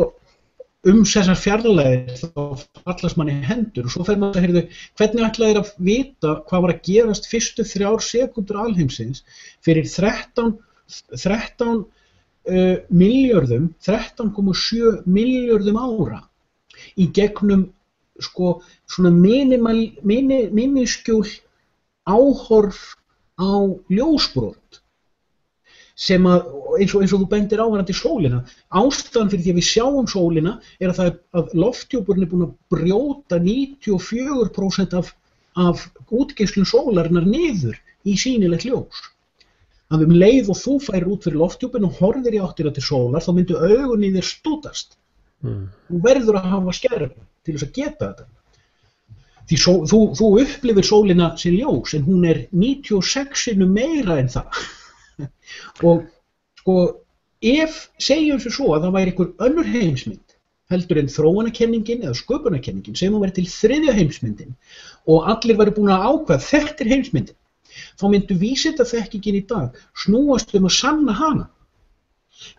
þessar fjarlægðir þá fallast manni hendur og svo fer maður að heyrðu hvernig ætla þeir að vita hvað var að gerast fyrstu 3 sekúndur alheimsins fyrir 13,7 milljörðum ára í gegnum sko svona miniskjúl áhorf á ljósbrot sem að eins og þú bendir á varðandi sólina. Ástæðan fyrir því að við sjáum sólina að lofthjúpurinn búinn að brjóta 94% af útgeislun sólarinnar niður í sýnilegt ljós. Að leið og þú færir út fyrir lofthjúpinn og horfir í áttina til sólar, þá myndu augun í þér stútast. Þú verður að hafa skærm til þess að geta þetta. Því þú upplifir sólina sem ljós, en hún 96 sinnum meira en það. Og sko, segjum sem svo að það væri einhver önnur heimsmynd heldur en þróunarkenningin eða sköpunarkenningin, segjum að væri til 3. heimsmyndin og allir væri búin að ákveða þetta heimsmyndin, þá myndu vísindaþekkingin í dag snúast að sanna hana.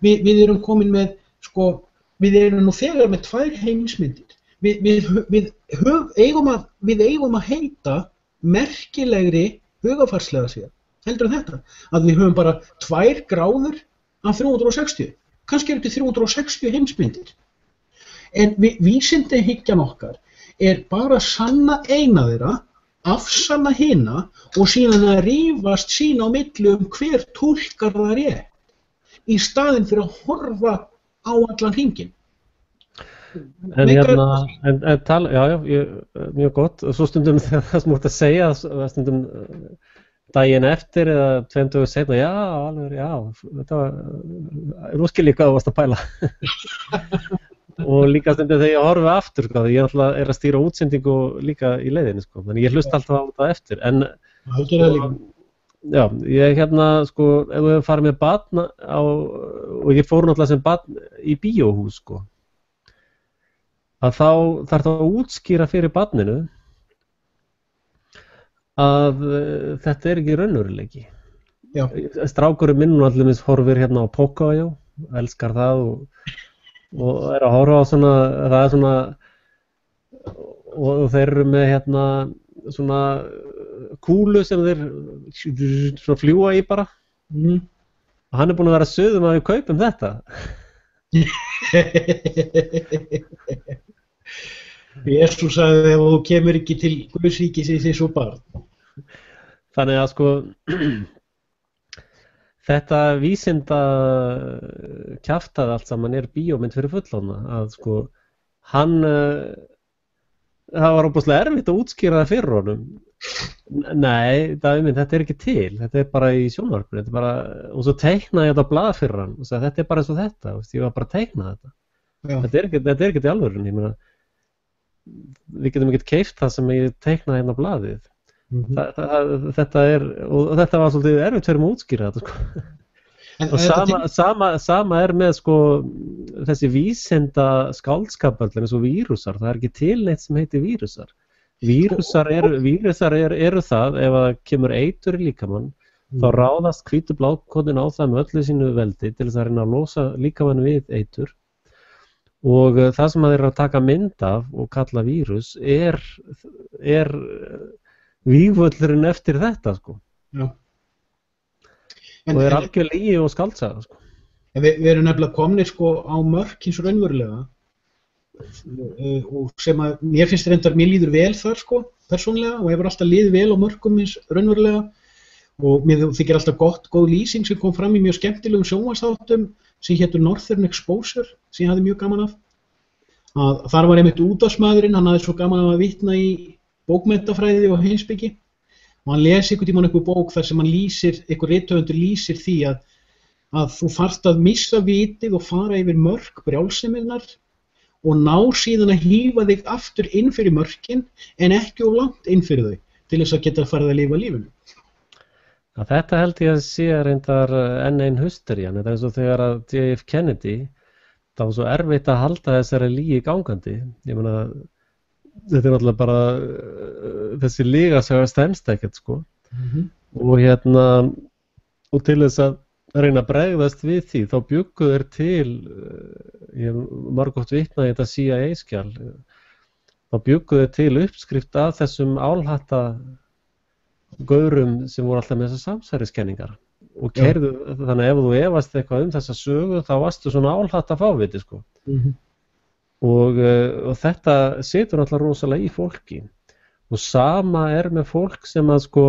Við erum komin með, sko, við erum nú þegar með 2 heimsmyndir. Við eigum að heita merkilegri hugarfarslega séð heldur en þetta, að við höfum bara 2 gráður af 360. Kannski eru til 360 heimsmyndir. En vísindahyggjan okkar bara að sanna eina þeirra, afsanna hina og síðan að rífast sín á milli hver túlkar það rétt, í staðinn fyrir að horfa á allan hringinn. En mjög gott. Og svo stundum það sem þú ert að segja, stundum daginn eftir eða 2 dögum seinna, já, alveg, já, þetta var, nú skil ég hvað þú varst að pæla. Og líka stundum þegar ég horfi aftur, sko, ég að stýra útsendingu líka í leiðinni, sko, þannig ég hlusta alltaf á það eftir, en já, ég sko, ef þú hefur farið með barn og ég fór náttúrulega sem barn í bíóhús, sko, að þá þarf það að útskýra fyrir barninu að þetta ekki raunveruleiki. Strákurinn minn allir horfir hérna á Pocoyo, elskar það og að horfa á svona, það svona, og þeir eru með hérna svona kúlu sem þeir svona fljúa í bara. Og hann búinn að vera söðum að við kaupum þetta. Jesús sagði ef þú kemur ekki til Guðsríkisins eins og barn. Þannig að sko þetta vísinda kjaftað allt saman bíómynd fyrir fullorðna, að sko hann það var óbúslega erfitt að útskýra það fyrir honum. Nei, þetta ekki til, þetta bara í sjónvarpinu, þetta bara, og svo teiknaði ég þetta á blað fyrir hann og sagði þetta bara eins og þetta, ég var bara að teikna þetta. Þetta ekki í alvörunni, ég meina við getum ekki keypt það sem ég teiknaði hérna á blaðið. Þetta og þetta var svolítið erfitt fyrir mig að útskýra þetta, sko. Og sama með sko þessi vísinda skáldskapallir eins og vírusar, það ekki til neitt sem heitir vírusar. Vírusar eru það, ef það kemur eitur í líkamann, þá ráðast hvítu blákóðin á það með öllu sínu veldi til þess að reyna að losa líkamann við eitur. Og það sem þeir eru að taka mynd af og kalla vírus vígvöllurinn eftir þetta, sko. Já. Og algjör lygi og skáldsaga, sko. Við erum nefnilega komnir, sko, á mörk hins raunverulega og sem að mér finnst reyndar mér líður vel þar, sko, persónlega, og hefur alltaf liðið vel á mörkum hins raunverulega og mér þykir alltaf góð lýsing sem kom fram í mjög skemmtilegum sjónvarpsþáttum sem hétu Northern Exposure, sem ég hafði mjög gaman af. Þar var einmitt útvarpsmaðurinn, hann hafði svo gaman af að vitna í bókmenntafræði og heimspeki og hann lesi einhvern tímann einhver bók þar sem hann einhver rithöfundur lýsir því að þú þarft að missa vitið og fara yfir mörk brjálseminnar og ná síðan að hífa þig aftur inn fyrir mörkin en ekki of langt inn fyrir þau til þess að geta farið að lifa lífinu. Þetta held ég að sé reyndar enn ein hysterían. Þetta eins og þegar að J.F. Kennedy það var svo erfitt að halda þessari lygi gangandi. Ég meina, þetta náttúrulega bara þessi lygasaga stenst ekkert, sko. Og til þess að reyna að bregðast við því, þá bjuggu þeir til, ég hef margoft vitnað í þetta CIA-skjal, þá bjuggu þeir til uppskrift af þessum álhatta gaurum sem voru alltaf með þessar samsæriskenningar og keyrðu, þannig að ef þú efast eitthvað þessa sögu, þá varstu svona álhatta fáviti, sko. Og þetta situr alltaf rosalega í fólki. Og sama með fólk sem að, sko,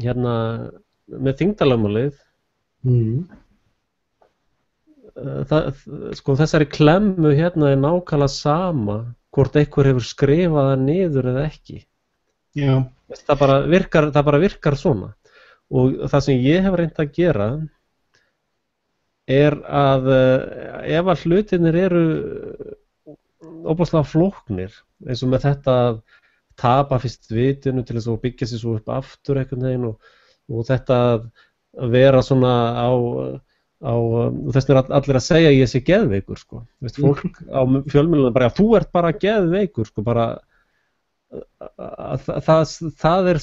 með þyngdarlögmálið, sko, þessari klemmu er nákvæmlega sama hvort einhver hefur skrifað það niður eða ekki. Já. Það bara virkar svona. Og það sem ég hef reynt að gera að ef að hlutirnir eru ofboðslega flóknir, eins og með þetta að tapa fyrst vitinu til þess að byggja sig svo upp aftur einhvern veginn og þetta að vera svona og þess vegna allir að segja að ég sé geðveikur, sko. Veist, fólk á fjölmiðlunum bara, þú ert bara geðveikur, sko, bara það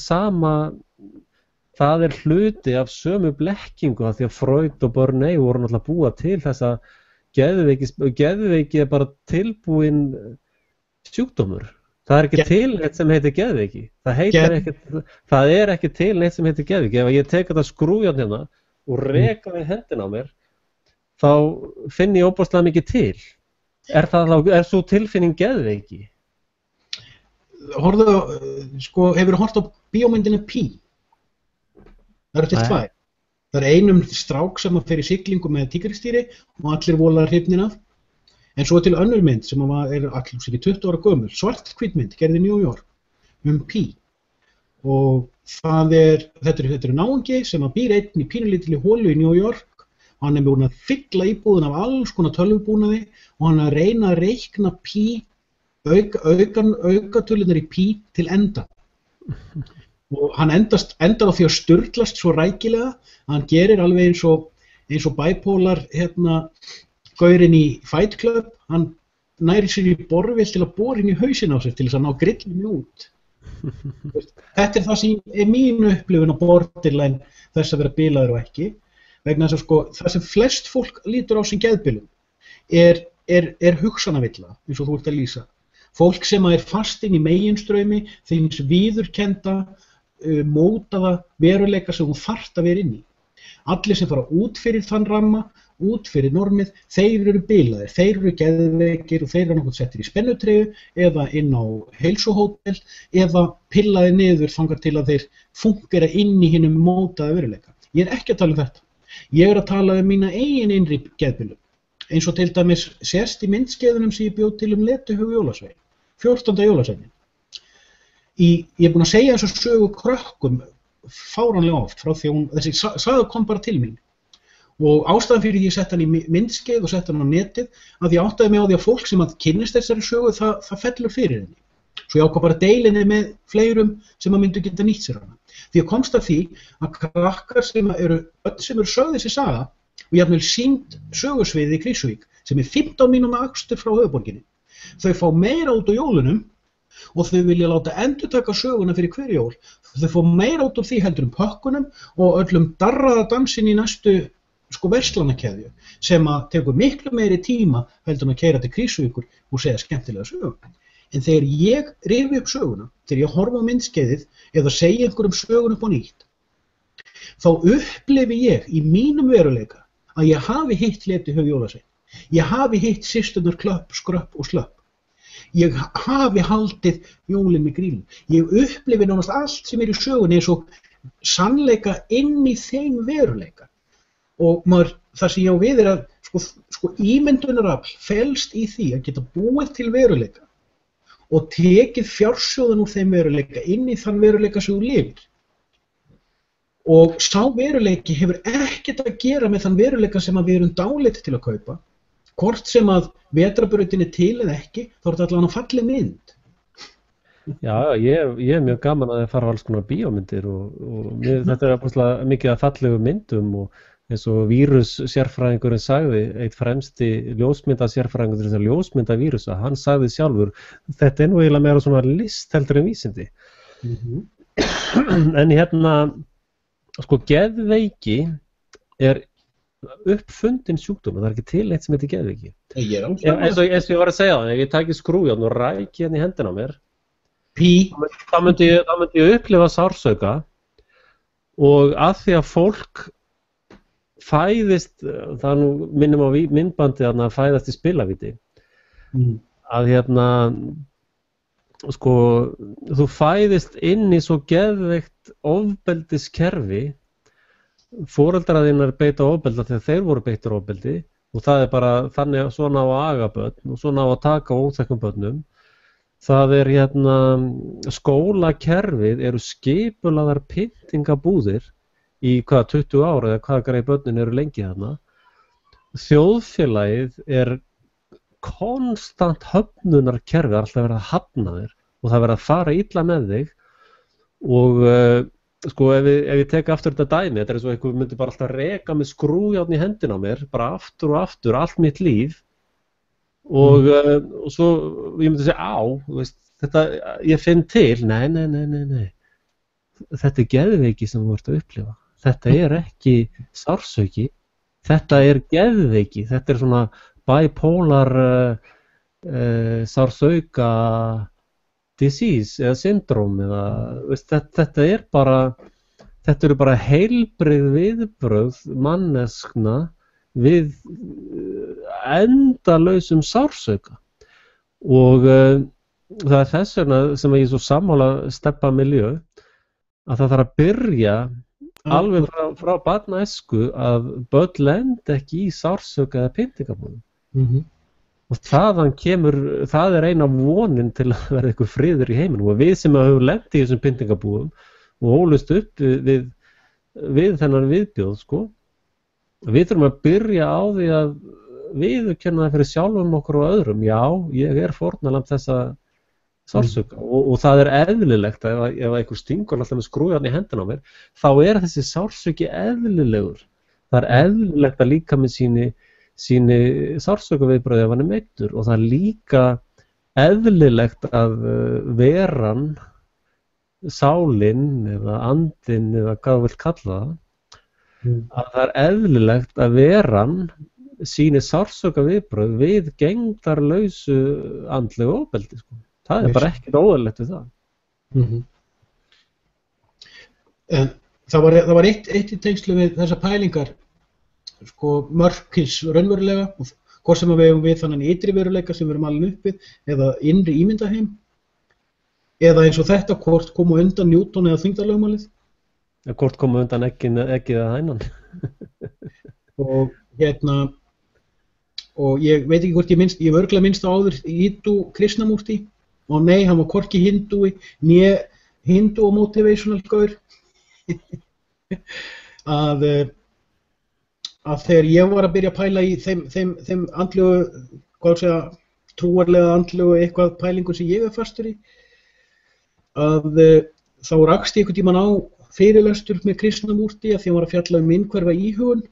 sama, það hluti af sömu blekkingu af því að Freud og Burney voru náttúrulega búa til þessa geðveiki bara tilbúin sjúkdómur. Það ekki til neitt sem heitir geðveiki. Það ekki til neitt sem heitir geðveiki. Ef ég tek þetta skrúfjárn hérna og reka við hendina á mér, þá finn ég óbúslega mikið til. Er svo tilfinning geðveiki? Hefurðu horft á bíómyndina Pi? Það eru til tvær. Það er strák sem fer í siglingu með tígrisdýri og allir voðalega hrifnir af. En svo til önnur mynd sem allir 20 ára gömul, svart-hvít mynd, gerð í New York, Pi. Og þetta er náungi sem býr einn í pínulítilli holu í New York og hann búinn að fylla íbúðin af alls konar tölvubúnaði og hann að reyna að reikna Pi, aukatölunar í Pi til enda. Og hann endar á því að sturlast svo rækilega að hann gerir alveg eins og bipolar gaurinn í Fight Club, hann næri sér í borvél til að bora inn í hausinn á sér til þess að ná grillinu út. Þetta er það sem mín upplifun á borderline þess að vera bilaður og ekki, vegna þess að það sem flest fólk lítur á sem geðbilun er hugsanavilla, eins og þú ert að lýsa. Fólk sem er fast inn í meginstraumi, þeins viðurkennda, mótaða veruleika sem þú þarft að vera inn í. Allir sem fara út fyrir þann ramma, út fyrir normið, þeir eru bilaðir, þeir eru geðveikir og þeir eru nokkuð settir í spennutreyju eða inn á heilsuhótel eða pillaðir niður þangað til að þeir fúnkera inn í hinum mótaða veruleika. Ég er ekki að tala um þetta. Ég er að tala um mína eigin innri geðbilun. Eins og til dæmis sést í myndskeiðunum sem ég bjóð til Letuhug jólasvein, 14. jólasveinin. Ég er búinn að segja þessu sögu krökkum fáránlega oft frá því að þessi saga kom bara til mín. Og ástæðan fyrir því ég sett hann í myndskeið og sett hann á netið að ég áttaði mig á því að fólk sem að kynnist þessari sögu það fellur fyrir henni. Svo ég ákvað bara að deila henni með fleirum sem að myndu geta nýtt sér hana. Því ég komst að því að krakkar sem eru sögð þessi saga og jafnvel sýnd sögusviði í Krýsuvík sem er 15 mínútna akstur frá höfuðborginni. Þau fá meira út á jólunum og þau vilja láta endurtaka söguna fyrir hver jól. Þau fá meira út úr því heldur pökkunum og öllum darraða dansin í næstu verslanakeðju sem að tekur miklu meiri tíma heldur að keyra til Krýsuvíkur og segja skemmtilega sögu. En þegar ég rifi upp söguna, þegar ég horfa á myndskeiðið eða segja einhverjum sögun upp á nýtt, þá upplifi ég í mínum veruleika að ég hafi hitt Letuhug jólasvein. Ég hafi hitt systurnar Klöpp, Skröpp og Slöpp. Ég hafi haldið jólin með grílum. Ég upplifi nánast allt sem í sögunni eins og sannleika inn í þeim veruleika. Og það sem ég á við að ímyndunarafl felst í því að geta búið til veruleika og tekið fjársjóðan úr þeim veruleika inn í þann veruleika sem þú lifir. Og sá veruleiki hefur ekkert að gera með þann veruleika sem við erum dáleitt til að kaupa. Hvort sem að vetrarbrautin er til eða ekki, þá er þetta allavega falleg mynd. Já, ég er mjög gaman að fara á alls konar bíómyndir og þetta er mikið að fallegu myndum og eins og vírussérfræðingurinn sagði, eitt fremsti ljósmyndasérfræðingur til þess að ljósmynda vírusa, hann sagði sjálfur, þetta nú eiginlega meira svona list heldur en vísindi. En hérna, sko, geðveiki uppfundin sjúkdómur, það ekki til eitt sem heitir geðveiki. Eins og ég var að segja það, ef ég tæki skrúfjárn og ræki hérna í hendina á mér, þá myndi ég upplifa sársauka og að því að fólk fæðist, það nú minnum á myndbandi að fæðast í spilavíti, að hérna, sko, þú fæðist inn í svo geðveikt ofbeldiskerfi, foreldrar þínar beita ofbeldi þegar þeir voru beittir ofbeldi og það bara þannig að svona á að aga börn og svona á að taka óþekkum börnum. Það hérna, skólakerfið eru skipulagðar pyntingabúðir í 20 ára eða hvaða greið börnin eru lengi þarna. Þjóðfélagið konstant höfnunarkerfi, alltaf verið að hafna þér og það verið að fara illa með þig og sko ef ég tek aftur þetta dæmi, þetta eins og einhver myndi bara alltaf reka með skrúfjárn í hendina á mér, bara aftur og aftur, allt mitt líf og svo ég myndi segja þú veist, þetta, ég finn til, nei, þetta geðveiki sem þú ert að upplifa. Þetta ekki sársauki, þetta geðveiki, þetta svona bipolar sársauka disease eða syndróm eða, veist, þetta eru bara heilbrigð viðbrögð manneskna við endalausum sársauka og það þess vegna sem ég svo sammála Stebba Miljö að það þarf að byrja alveg frá barnaæsku að börn lendi ekki í sársauka eða pyntingabúðum og það eina vonin til að verða eitthvað friður í heiminum og við sem höfum lent í þessum pyntingabúðum og ólust upp við þennan viðbjóð, sko, við þurfum að byrja á því að viðurkenna það fyrir sjálfum okkur og öðrum, já, ég fórnarlamb þessa sársauka og það eðlilegt ef einhver stingur alltaf með skrúfjárn í hendina á mér, þá þessi sársauki eðlilegur, það eðlilegt að líka með síni sársaukaviðbrögði ef hann meiddur og það líka eðlilegt að veran, sálin eða andin eða hvað þú vilt kalla það, að það eðlilegt að veran síni sársaukaviðbrögð við gegndarlausu andlegu ofbeldi, sko. Það bara ekkert óeðlilegt við það. En það var eitt í tengslu við þessar pælingar, sko, mörkins raunverulega, hvort sem við hefum við þannig ytri veruleika sem við erum alveg upp við eða innri ímyndaheim eða eins og þetta, hvort komu undan Newton eða þyngdarlögmálið. Hvort komu undan eggið eða hænan. Og hérna, og ég veit ekki hvort ég hef örugglega minnst á áður Hindu Krishnamurti og nei, hann var hvorki hindúi, né hindu og motivational gaur. að þegar ég var að byrja að pæla í þeim andlegu, hvað segja, trúarlega andlegu eitthvað pælingu sem ég fastur í, að þá rakst ég einhvern tímann á fyrirlestur með Krishnamurti að því hann var að fjalla innhverfa íhugun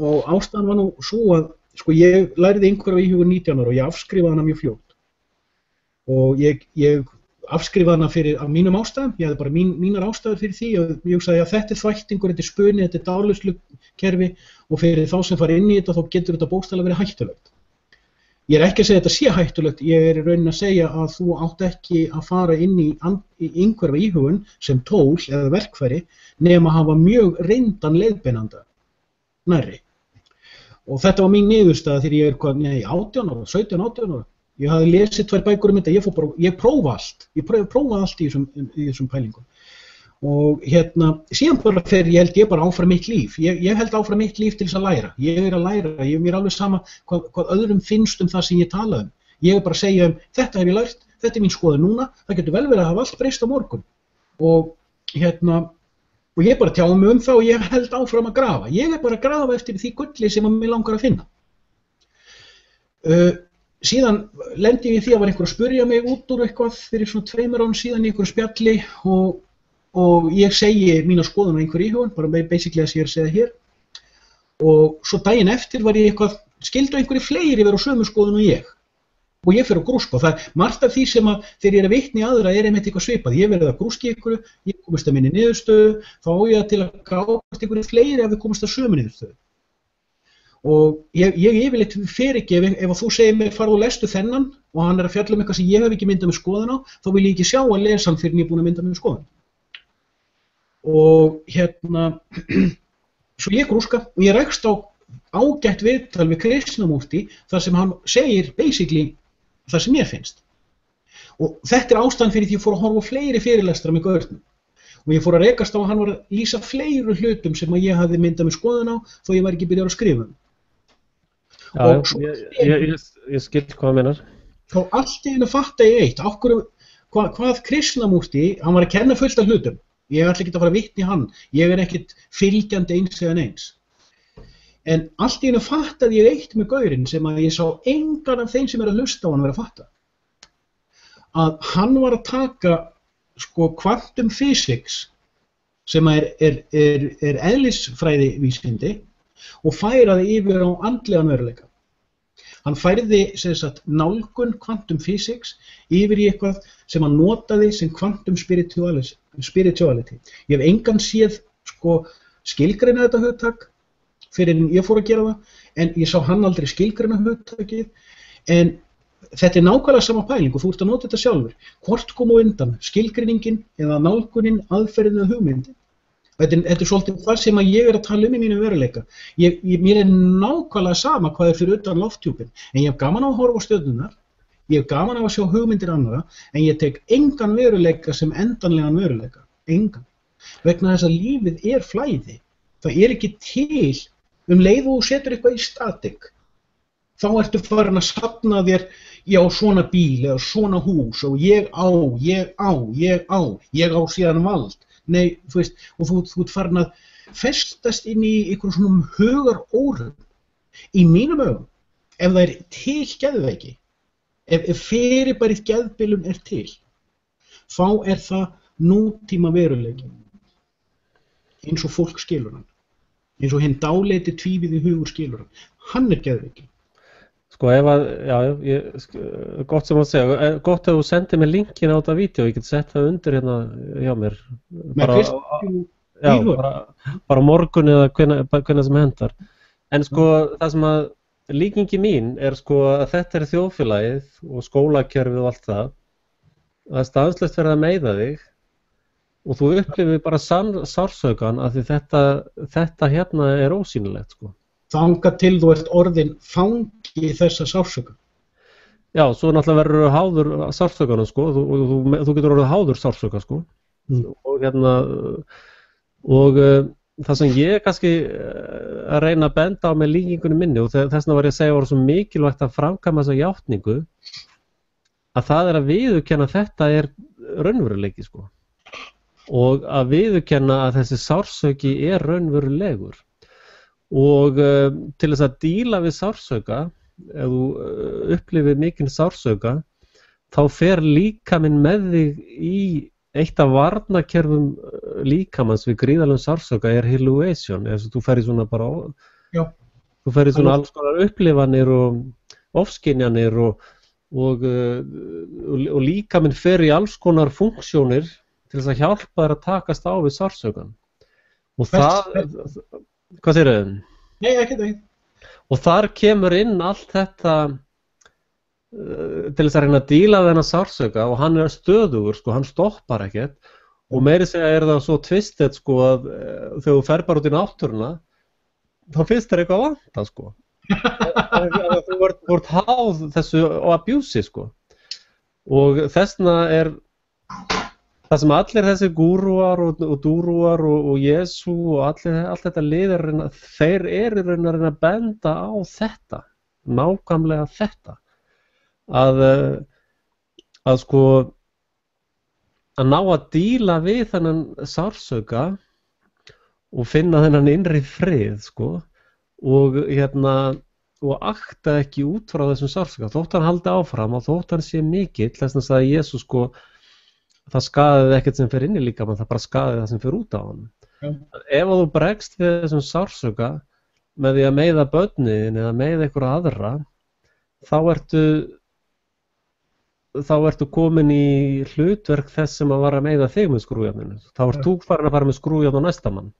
og ástæðan var nú svo að sko ég læriði innhverfa íhugun 19 ára og ég afskrifaði hana mjög fljótt og ég afskrifaði hana af mínum ástæðum, ég hafði bara mínar ástæður fyrir því og ég hugsaði að þetta þvættingur, þetta spuni, þetta dálauslukerfi og fyrir þá sem fara inn í þetta þá getur þetta bókstaflega verið hættulegt. Ég ekki að segja að þetta sé hættulegt, ég í rauninni að segja að þú átt ekki að fara inn í einhverfa íhugun sem tól eða verkfæri nema að hafa mjög reyndan leiðbeinanda nærri. Og þetta var mín niðurstaða þegar ég 18 ára, 17, 18 ára. Ég hafði lesið 2 bækur þetta, ég prófa allt, ég prófa allt í þessum pælingum. Og hérna, síðan bara held ég bara áfram mitt líf. Ég held áfram mitt líf til þess að læra. Ég að læra, mér alveg sama hvað öðrum finnst það sem ég tala Ég bara að segja þetta hef ég lært, þetta mín skoðun núna, það getur vel verið að hafa allt breyst á morgun. Og hérna, og ég bara tjáði mig það og ég held áfram að grafa. Ég bara að grafa eftir því gulli sem mig langar að finna. Síðan lendi ég í því að var einhver að spurja mig út úr eitthvað fyrir svona 2 árum síðan í einhverju spjalli og ég segi mína skoðun á einhverju íhugun, bara basically að ég að segja hér og svo daginn eftir var ég eitthvað, skildu einhverju fleiri vera á sömu skoðun og ég fer að grúska og það margt af því sem að þegar ég vitni aðra einmitt eitthvað svipað, ég verið að grúski ykkur, ég komist að minni niðurstöðu, þá á ég til að gáðast einhverju fleiri ef við komast að sömu niðurstöðu. Og ég yfirleitt fer ekki, ef þú segir mér farðu og lestu þennan og hann að fjalla eitthvað sem ég hef ekki myndað með skoðun á, þá vil ég ekki sjá að lesa hann fyrir ég er búin að mynda með skoðun. Og svo ég grúska og ég rekst á ágætt viðtal við Krishnamúrti þar sem hann segir basically það sem mér finnst. Og þetta ástæðan fyrir því ég fór að horfa á fleiri fyrirlestra með Gaurnum. Og ég fór að rekast á að hann var að lýsa fleiri hlutum sem að ég hafði myndað með skoðun á þó ég var ekki byrjað að skrifa. Ég skil hvað meinar. Þá allt í einu fatta ég eitt, hvað Krishnamúrti, hann var að kenna fullt af hlutum. Ég ætla ekki að fara að vitni hann, ég ekkert fylgjandi eins eða neins. En allt í einu fattaði ég eitt með Gaurinn sem að ég sá engan af þeim sem að hlusta á hann vera að fatta. Að hann var að taka quantum physics sem er eðlisfræðivísindi og færa það yfir á andlegan veruleika. Hann færði nálgun quantum physics yfir í eitthvað sem hann notaði sem quantum spirituality. Ég hef engan séð skilgreina þetta hugtak fyrir en ég fór að gera það, en ég sá hann aldrei skilgreina hugtakið, en þetta nákvæmlega sama pæling og þú ert að nota þetta sjálfur. Hvort kom á undan, skilgreiningin eða nálgunin, aðferðin eða hugmyndin? Þetta svolítið það sem að ég að tala í mínu veruleika. Mér nákvæmlega sama hvað fyrir utan lofthjúpinn, en ég hef gaman á að horfa á stjörnurnar, ég hef gaman á að sjá hugmyndir annarra, en ég tek engan veruleika sem endanlegan veruleika. Engan. Vegna þess að lífið flæði. Það ekki til leið og þú setur eitthvað í statik. Þá ertu farin að safna þér, já, svona bíl eða svona hús og ég á síðan vald. Nei, þú veist, og þú ert farin að festast inn í einhverjum svona hugarórum. Í mínum augum, ef það til geðveiki, ef fyrirbærið geðbilun til, þá það nútíma veruleiki. Eins og fólk skilur hann. Eins og hinn dáleiti tvívíði hugur skilur hann. Hann geðveiki. Sko ef að, gott sem að segja, gott að þú sendir mér linkin á þetta vídeo, ég get sett það undir hérna hjá mér. Bara morgun eða hvenær sem hendar. En sko það sem að líkingi mín sko að þetta þjóðfélagið og skólakerfið og allt það, að stanslaust verið að meiða þig og þú upplifir bara sársaukan af því þetta hérna ósýnilegt sko. Þangað til þú ert orðin fangi þessa sársauka. Já, svo náttúrulega verður háður sársaukanum sko, þú getur orðið háður sársauka sko. Og það sem ég kannski að reyna að benda á með líkingunum minni og þess vegna var ég að segja að það var svo mikilvægt að framkvæma þessa játningu að það að viðurkenna þetta raunveruleiki sko. Og að viðurkenna að þessi sársauki raunverulegur. Og til þess að díla við sársauka, ef þú upplifir mikinn sársauka, þá fer líkaminn með þig í eitt af varnarkerfum líkamans við gríðarlegum sársauka hallucination, þess að þú fer í svona bara, þú fer í svona alls konar upplifanir og ofskynjanir og líkaminn fer í alls konar funksjónir til þess að hjálpa þér að takast á við sársaukan. Og hvað segir þau? Nei, ekki. Og þar kemur inn allt þetta til þess að reyna að díla við þennan sársauka og hann stöðugur, sko, hann stoppar ekkert og meiri segja það svo twisted sko að þegar þú fer bara út í náttúruna þá finnst þér eitthvað vanta sko. Þú ert háð þessu og abuse sko. Og þessna það sem allir þessi gúrúar og dúrúar og Jesú og allt þetta lið þeir reyna að benda á þetta, nákvæmlega þetta, að sko að ná að díla við þennan sársauka og finna þennan innri frið sko og akta ekki út frá þessum sársauka, þótt hann haldi áfram og þótt hann sé mikill, þess að sagði Jesú sko það skaðið ekkert sem fer inn í líkamann, það bara skaðið það sem fer út á hann. Ef þú bregst við þessum sársauka með því að meiða börnin eða meiða einhverja aðra, þá ertu komin í hlutverk þess sem að var að meiða þig með skrúfjárninu. Þá ert þú farin að fara með skrúfjárn á næsta mann.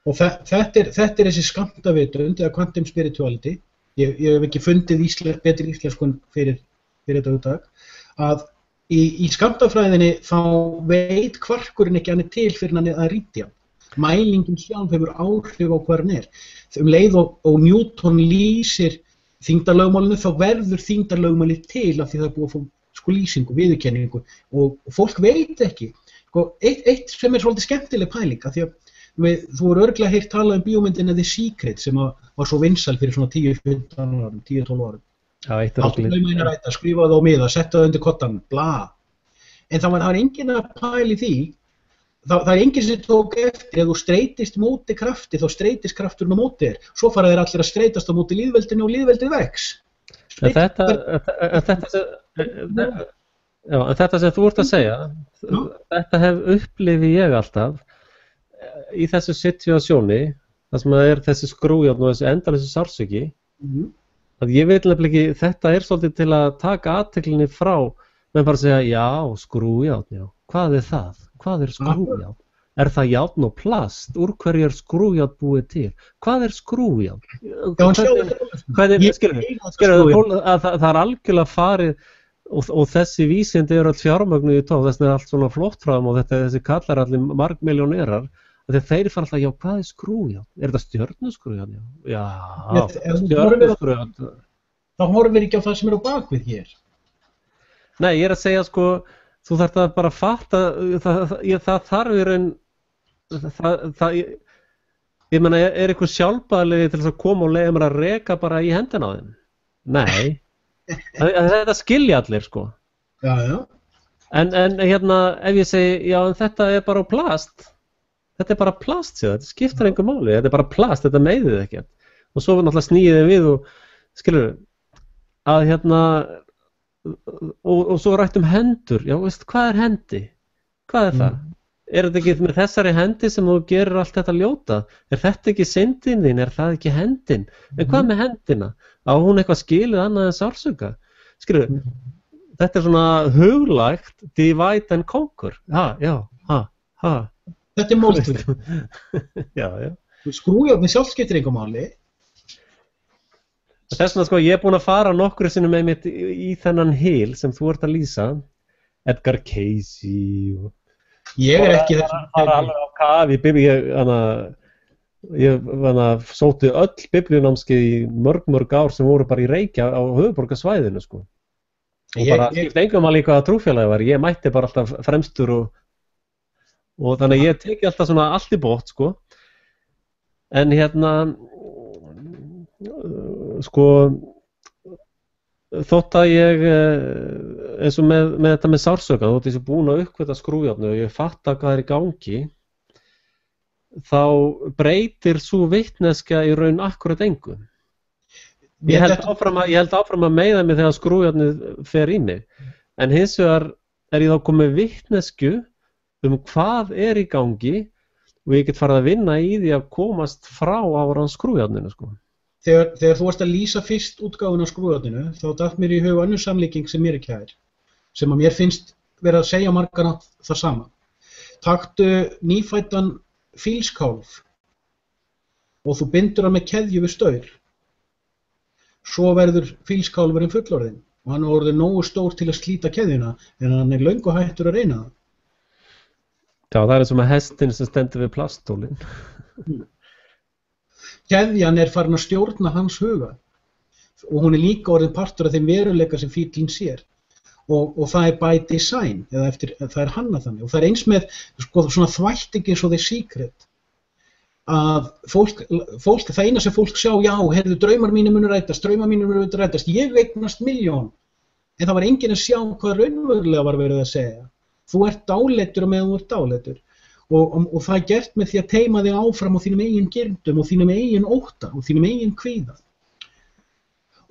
Og þetta er þessi skammtavitund eða quantum spirituality. Ég hef ekki fundið betri íslenskun fyrir þetta hugtak, að í skammtafræðinni þá veit kvarkurinn ekki hann til fyrir hann að rýtja. Mælingin sjálf hefur áhrif á hvað hann er. Leið og Newton lýsir þyngdarlögmálinu, þá verður þyngdarlögmálið til af því það er búið að fá lýsingu, viðurkenningu og fólk veit ekki. Eitt sem er svolítið skemmtileg pæling, af því að þú voru örugglega heyrt talað bíómyndina The Secret sem var svo vinsæl fyrir svona 10-12 árum. Já, eitt er Alltaf lauma inn að ræta, skrifa það á miða, setja það undir kottan, bla. En það var enginn að pæla í því, það er enginn sem tók eftir, ef þú streitist móti krafti, þá streitist krafturinn á móti þér. Svo fara þeir allir að streitast á móti lýðveldinu og lýðveldið vex. En þetta sem þú ert að segja, þetta upplifi ég alltaf í þessu situasjóni, þar sem það er þessi skrújárn og þessi endalausi sársauki, að ég veit nefnilega ekki, þetta er svolítið til að taka athyglinni frá, menn bara segja, já, skrújárn, já, hvað er það? Hvað er skrújárn? Er það járn og plast? Úr hverju er skrújárn búið til? Hvað er skrújárn? Það er algjörlega farið og þessi vísindi eru allt fjármögnuð í tóf, þess vegna er allt svona flott frá þeim og þessi kallar allir margmilljónerar. Þeir fara alltaf, já, hvað er skrújárn? Er þetta stjörnuskrújárn? Já, stjörnuskrújárn. Það horfir ekki á það sem er á bakvið hér. Nei, ég er að segja, sko, þú þarft að bara fatta, það þarf í raun, ég meina, er eitthvað sjálfbæðilegi til þess að koma og leiða mér að reka bara í hendina á þeim? Nei. Þetta skilja allir, sko. Já, já. En hérna, ef ég segi, já, en þetta er bara á plast. Þetta er bara plast, sér, þetta skiptir engu máli, þetta er bara plast, þetta meiðið ekkert. Og svo náttúrulega snýðið við og, skilur, að hérna, og svo rætt hendur, já, veist, hvað er hendi? Hvað er það? Er þetta ekki með þessari hendi sem þú gerir allt þetta ljóta? Er þetta ekki syndin þín? Er það ekki hendin? En hvað með hendina? Á hún eitthvað skilið annað en sársauka? Skilur, þetta er svona huglægt, divide and conquer. Ha. Þetta er málstvið. Já. Skrújárn sjálf skiptir engu máli. Þess vegna, sko, ég er búinn að fara nokkru sinnum með mitt í þennan hil sem þú ert að lýsa. Edgar Cayce og... Ég er ekki þess að fara alveg á kafi, ég sótti öll biblíunámskeið í mörg ár sem voru bara í Reykja á höfuðborgarsvæðinu, sko. Og bara skipti engum að líka að trúfélagi var, ég mætti bara alltaf fremstur og þannig að ég teki alltaf svona allt í bótt, sko. En hérna, sko, þótt að ég, eins og með þetta með sársauka, þótt ég sé búin að uppgöta skrújárnu og ég fatta hvað er í gangi, þá breytir sú vitneskja í raun akkurat engu. Ég held áfram að meiða mig þegar skrújárnið fer í mig, en hins vegar er ég þá komið vitneskju hvað er í gangi og ég get farið að vinna í því að komast frá áran skrújárninu, sko. Þegar þú varst að lýsa fyrst útgáfuna á skrújárninu, þá datt mér í hug önnur samlíking sem mér er kær, sem að mér finnst vera að segja margan það sama. Taktu nýfæddan fílskálf og þú bindur hann með keðju við staur. Svo verður fílskálfurinn fullorðinn og hann er orðið nógu stór til að slíta keðjuna en hann er löngu hættur að reyna það. Já, það er eins og með hestinn sem stendur við plaststólinn. Keðjan er farin að stjórna hans huga og hún er líka orðin partur af þeim veruleika sem fíllinn sér og það er by design, eða það er hannað þannig og það er eins með sko, svona þvætting eins og The Secret að fólk, það eina sem fólk sjá, já, heyrðu, draumar mínir munu rætast, ég eignast 1.000.000 en það var enginn að sjá hvað raunverulega var verið að segja. Þú ert dáleiddur og meðan þú ert dáleiddur og það er gert með því að teyma þig áfram á þínum eigin girndum og þínum eigin ótta og þínum eigin kvíða.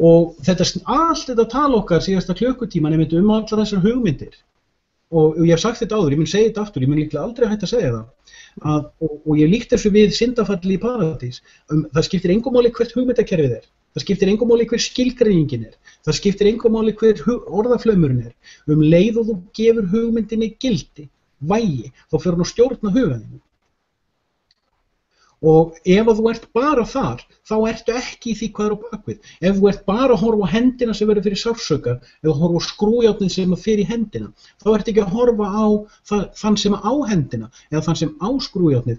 Og allt þetta tala okkar síðasta klukkutíman allar þessar hugmyndir og ég hef sagt þetta áður, ég mun segja þetta aftur, ég mun líklega aldrei hætta að segja það, og ég líkt þessu við syndafalli í paradís, það skiptir engu máli hvert hugmyndakerfið það skiptir engu máli hver skilgreiningin það skiptir engu máli hver orðaflaumurinn leið og þú gefur hugmyndinni gildi, vægi, þá fer hún að stjórna huganinu. Og ef þú ert bara þar, þá ertu ekki í því hvað á bakvið. Ef þú ert bara að horfa á hendina sem verður fyrir sársauka, eða horfa á skrújárnið sem fer í hendina, þá ertu ekki að horfa á þann sem á hendina, eða þann sem á skrújárnið,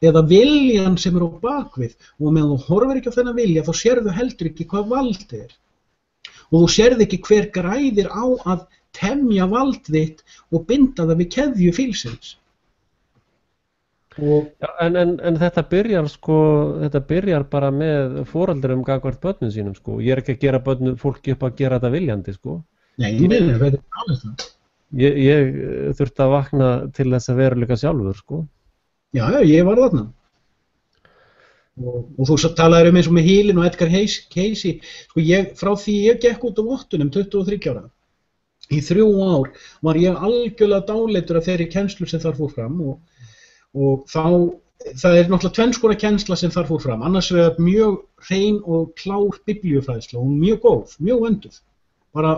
eða viljan sem á bakvið. Og meðan þú horfir ekki á þennan vilja, þá sérðu heldur ekki hvað vald Og þú sérðu ekki hver græðir á að temja vald þitt og binda það við keðju fílsins. Já, en þetta byrjar bara með foreldurum gagnvart börnum sínum sko. Ég ekki að gera fólki upp að gera þetta viljandi sko. Nei, þetta alveg það. Ég þurfti að vakna til þess að vera líka sjálfur sko. Já, ég var þarna. Og þú talaðir eins og með Hílin og Edgar Cayce. Sko frá því ég gekk út á vottunum 23 ára. Í 3 ár var ég algjörlega dáleiddur af þeirri kennslu sem þar fór fram og það náttúrulega tvenns konar kennsla sem þar fór fram, annars vegar mjög hrein og klár biblíufræðsla og mjög góð, mjög vönduð, bara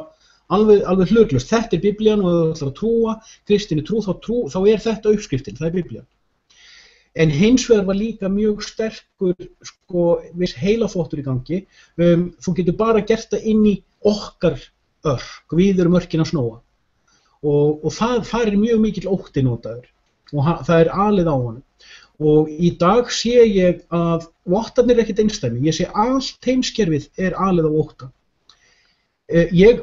alveg hlutlaust. Þetta Biblían og þú ætlar að trúa, kristinni trú, þá þetta uppskriftin, það Biblían. En hins vegar var líka mjög sterkur viss heilaþvottur í gangi, þú getur bara gert það inn í okkar örk, við erum örkin að snóa og það mjög mikill ótti notaður. Og það alið á honum. Og í dag sé ég að vottarnir ekkert einsdæmi. Ég sé allt heimskerfið alið á ótta. Ég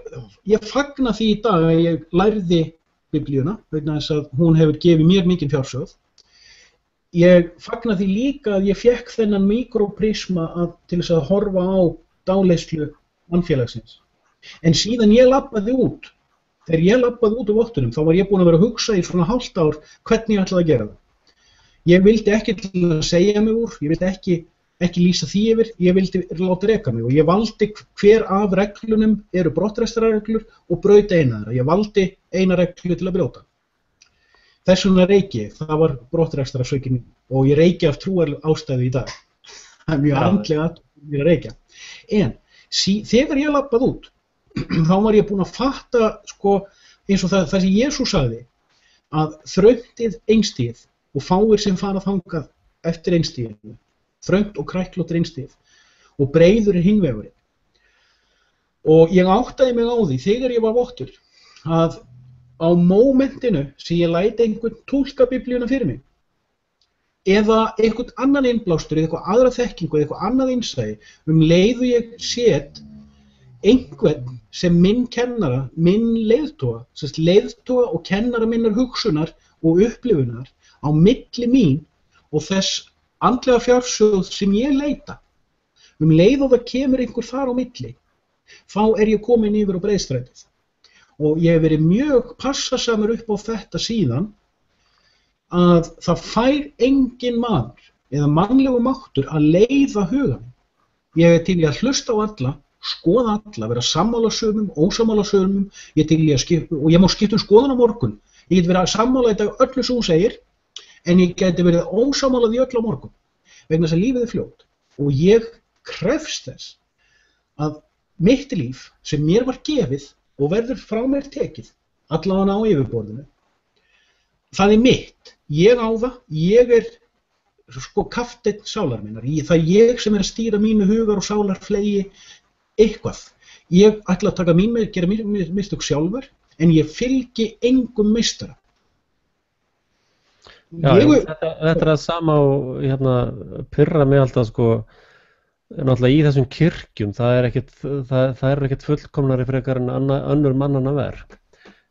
fagna því í dag að ég lærði Biblíuna, vegna þess að hún hefur gefið mér mikinn fjársjóð. Ég fagna því líka að ég fékk þennan mikróprisma til þess að horfa á dáleiðslu mannfélagsins. En síðan ég labbaði út, þegar ég labbaði út á vottunum, þá var ég búinn að vera að hugsa í svona hálft ár hvernig ég ætlaði að gera það. Ég vildi ekki til að segja mig úr, ég vildi ekki lýsa því yfir, ég vildi láta reka mig og ég valdi hver af reglunum eru brottrekstrarreglur og braut eina þeirra. Ég valdi eina reglu til að brjóta. Þess vegna reyki ég, það var brottrekstrarsökin og ég reyki af trúar ástæðu í dag. Það mjög andlega að reykja. En þegar ég labbaði út, þá var ég búinn að fatta eins og það sem Jesús sagði að þröngtið einstigið og fáir sem fara þangað eftir einstiginu, þröngt og kræklótt einstigið og breiður hinn vegurinn. Og ég áttaði mig á því þegar ég var vottur að á mómentinu sem ég læti einhvern túlka Biblíuna fyrir mig eða einhvern annan innblástur eða eitthvað aðra þekkingu eða eitthvað annað innsæi leið og ég set einhvern sem minn kennara, minn leiðtoga og kennara minnar hugsunar og upplifunar á milli mín og þess andlega fjársjóð sem ég leita. Leið og það kemur einhver þar á milli, þá ég komin yfir á breiðstrætið. Og ég hef verið mjög passasamur upp á þetta síðan að það fær engin maður eða mannlegu máttur að leiða hugan. Ég til í að hlusta á alla, skoða alla, vera sammála sumum, ósammála sumum, ég til í að skipta, og ég má skipta skoðun á morgun. Ég get verið að sammála þetta öllu sem hún segir, en ég geti verið ósammála því öllu á morgun, vegna þess að lífið fljótt. Og ég krefst þess að mitt líf sem mér var gefið og verður frá mér tekið, allavega á yfirborðinu, það mitt. Ég á það, ég kafteinn sálar minnar. Það ég sem að stýra mínu hugar og sálar flegi eitthvað. Ég ætla að gera mistök sjálfur, en ég fylgi engum meistara. Já, þetta það sama og pirra mig alltaf náttúrulega í þessum kirkjum, það ekkert fullkomnari frekar en önnur mannanna verk.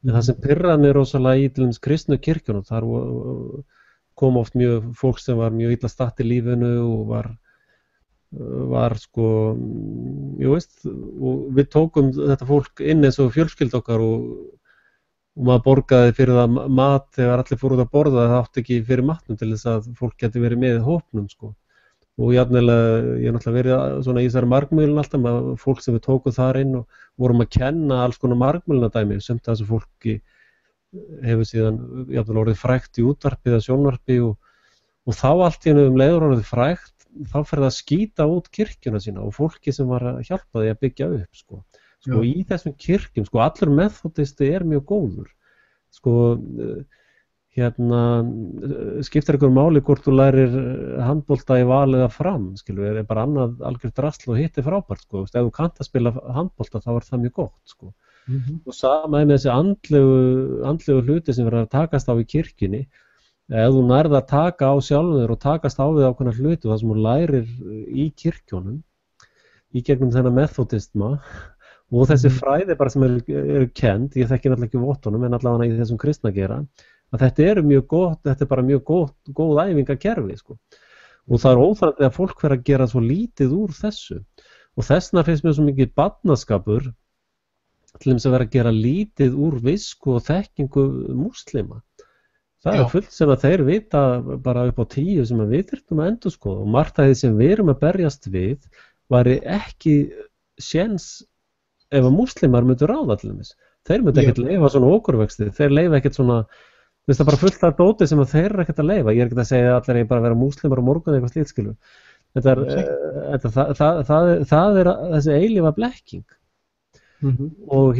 En það sem pirraði mig rosalega í til dæmis kristnu kirkjunum, þar kom oft mjög fólk sem var mjög illa statt í lífinu og var og við tókum þetta fólk inn eins og fjölskyldu okkar og maður borgaði fyrir það mat þegar allir fóru út að borða, það átti ekki fyrir matnum til þess að fólk geti verið með í hópnum og ég náttúrulega verið svona í þessari margmiðlun alltaf með fólk sem við tókum þar inn og vorum að kenna alls konar margmiðlunadæmi, sumt af þessu fólki hefur síðan jafnvel orðið frægt í útvarpi eða sjónvarpi og þá allt í einu leiður orðið frægt, þá fer það að skýta út kirkjuna sína og fólki sem var að hjálpa því að byggja upp, sko. Sko í þessum kirkjum, sko allur methodisti mjög góður, sko skiptir ykkur máli hvort þú lærir handbolta í val eða fram, skilur, bara annað algjört drasl og hitt frábært, sko, ef þú kannt að spila handbolta þá það mjög gott, sko. Og sama með þessi andlegu hluti sem verður að takast á í kirkjunni, ef þú nærð að taka á sjálfur og takast á við ákveðna hluti það sem þú lærir í kirkjónum í gegnum þennan methodisma og þessi fræði bara sem eru kennd, ég þekki náttúrulega ekki vottunum en allavega í þessum kristna gera, að þetta mjög gott, þetta bara mjög góð æfingakerfi, sko. Og það óþarfandi að fólk vera að gera svo lítið úr þessu og þessna finnst mér svo mikið barnaskapur til þess að vera að gera lítið úr visku og þekkingu múslima. Það fullt sem að þeir vita bara upp á 10 sem að við þurfum að endurskoða og margt af því sem við erum að berjast við væri ekki séns ef að múslimar myndu ráða til þess. Þeir myndu ekkert leyfa svona okurvexti, þeir leyfa ekkert svona, það er bara fullt af dóti sem að þeir eru ekkert að leyfa. Ég ekkert að segja að allir bara að vera múslimar á morgun eitthvað slíkt, skilur. Það þessi eilífa blekking. Og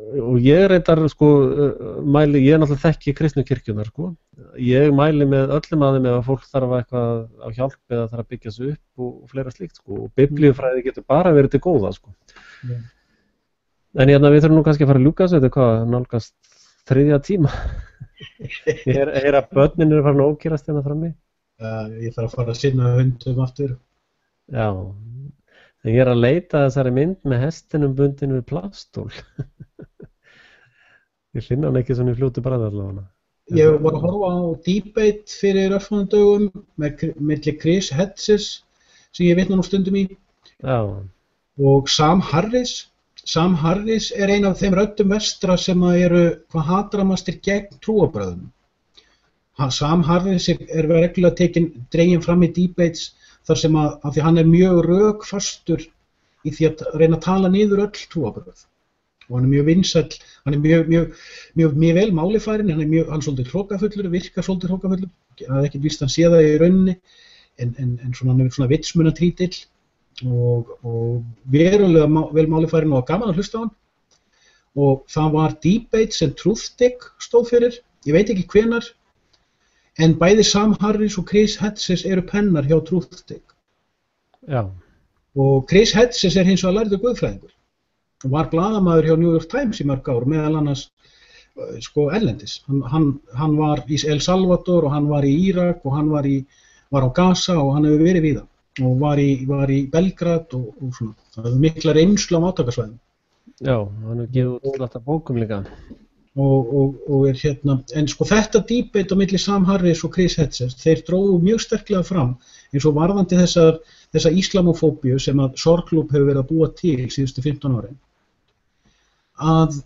og ég reyndar, sko, mæli, ég náttúrulega þekki kristnu kirkjunar, sko. Ég mæli með öllum að þeim ef að fólk þarf eitthvað á hjálp eða þarf að byggja sig upp og fleira slíkt, sko. Og biblíufræði getur bara verið til góða, sko. En við þurfum nú kannski að fara að ljúka þessu, þetta nálgast 3. tíma. Ég að börnin eru farin að ókýrast hérna frammi. Ég þarf að fara að sinna hundum aftur. Já. En ég að leita þessari mynd með hestinum bundin við plastól. Ég finna hann ekki svona í fljótu bragði allavega. Ég var að horfa á debate fyrir örfáum dögum milli Chris Hedges sem ég vitna nú stundum í. Já. Og Sam Harris. Sam Harris ein af þeim röddum vestra sem eru hvað hatramastir gegn trúarbrögðum. Sam Harris reglulega dreginn fram í debates þar sem að því hann mjög rökfastur í því að reyna að tala niður öll trúarbrögð. Og hann mjög vinsæll, hann mjög vel málifærinn, hann svolítið hrókafullur, virkar svolítið hrókafullur, það ekki víst hann sé það í rauninni, en svona, hann svona vitsmunatrítill og verulega vel málifærinn og gaman að hlusta á hann. Og það var debate sem Truthdig stóð fyrir, ég veit ekki hvenær, en bæði Sam Harris og Chris Hedges eru pennar hjá Truthdig. Já. Og Chris Hedges hins vegar lærður guðfræðingur og var blaðamaður hjá New York Times í mörg ár, meðal annars sko erlendis. Hann var í El Salvador og hann var í Írak og hann var á Gaza og hann hefur verið víða og var í Belgrad og svona. Það hefur mikla reynslu á átakasvæðum. Já, hann hefur gefið út alltaf bókum líka. Og en sko þetta debate á milli Sam Harris og Chris Hedges, þeir drógu mjög sterklega fram eins og varðandi þessa islamofóbíu sem að Sorglub hefur verið að búa til síðustu 15 árin, að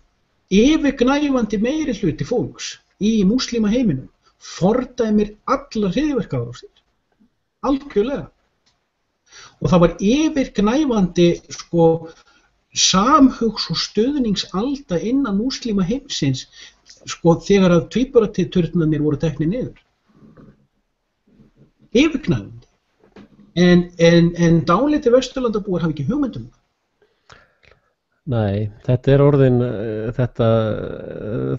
yfirgnæfandi meiri hluti fólks í múslima heiminum fordæmir allar hryðjuverkaárásir, algjörlega. Og það var yfirgnæfandi sko samhugs og stuðningsalda innan múslima heimsins sko þegar að tvíburaturnarnir voru teknir niður. Yfirgnæfandi. En dálítið Vesturlandabúar hafa ekki hugmynd það. Nei, þetta orðin,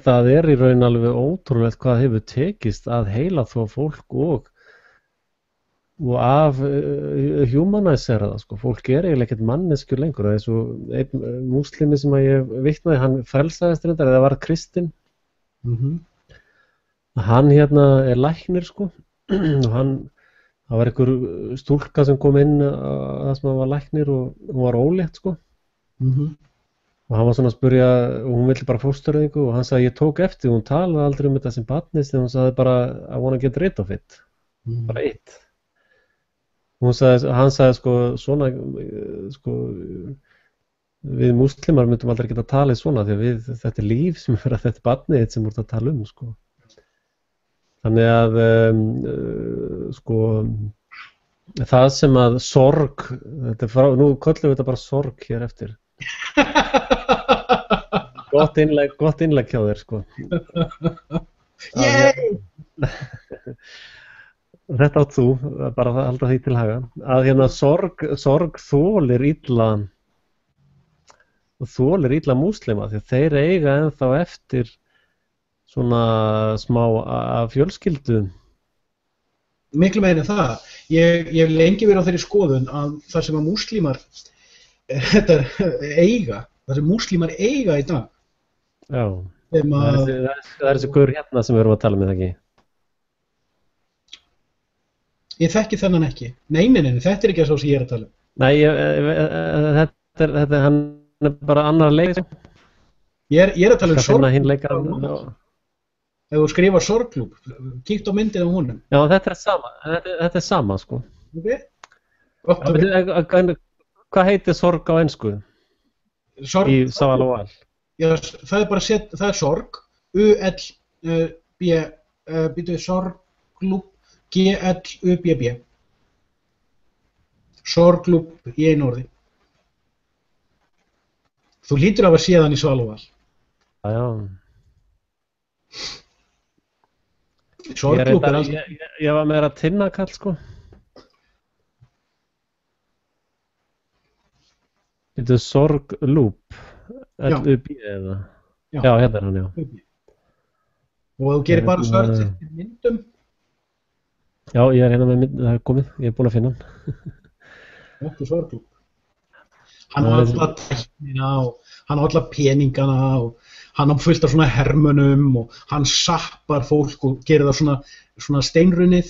það í raun alveg ótrúlegt hvað hefur tekist að heila þó fólk og að humanæsera það, sko. Fólk eiginlega ekkert manneskjur lengur. Það svo einn múslimi sem að ég vitnaði, hann frelsaðist reyndar, eða var kristinn. Hann læknir, sko, og það var einhver stúlka sem kom inn að það sem hann var læknir og hún var ólétt, sko. Og hann var svona að spyrja, og hún vildi bara fóstureyðingu og hann sagði, ég tók eftir, hún talaði aldrei þetta sem barnist, en hún sagði bara, I wanna get rid of it. Bara eitt. Hann sagði sko svona, sko, við múslimar myndum aldrei geta talið svona því að þetta líf sem þetta barnið þitt sem voru að tala sko. Þannig að, sko, það sem að sorg, nú köllum við þetta bara sorg hér eftir. Gott innlegg hjá þér, sko. Yey! Þetta átt þú, bara að halda því til haga, að hérna sorg þolir illa múslima, því að þeir eiga ennþá eftir svona smá af fjölskyldu. Miklu meira en það. Ég hef lengi verið á þeirri skoðun að það sem að múslímar það sem múslímar eiga í dag. Já, það er þessi gaur hérna sem við erum að tala með, ekki? Ég þekki þennan ekki. Nei, þetta er ekki svo sem ég er að tala um. Nei, þetta hann er bara annar leik. Ég er að tala um sorg. Ef þú skrifar sorgklúbb, kíkt á myndið á honum. Já, þetta er sama, sko. Hvað heitir sorg á ensku? Í Savalóal. Já, það er bara það er sorg, sorgklúbb, G-L-U-B-B. Sorgklúbb í einu orði. Þú hlýtur af að sé þann í Savalóal. Já. Sorgklúbb er alltaf. Ég var meira tinnakall, sko. Þetta er sorglúp, L-U-B eða? Já, hérna er hann, já. Og þú gerir bara svart eftir myndum? Já, ég er hérna með mynd, það er komið, ég er búinn að finna hann. Þetta er sorglúp. Hann á alltaf tæknina og hann á alltaf peningana og hann á fullt af svona hermönum og hann sappar fólk og gerir það svona steinrunnið.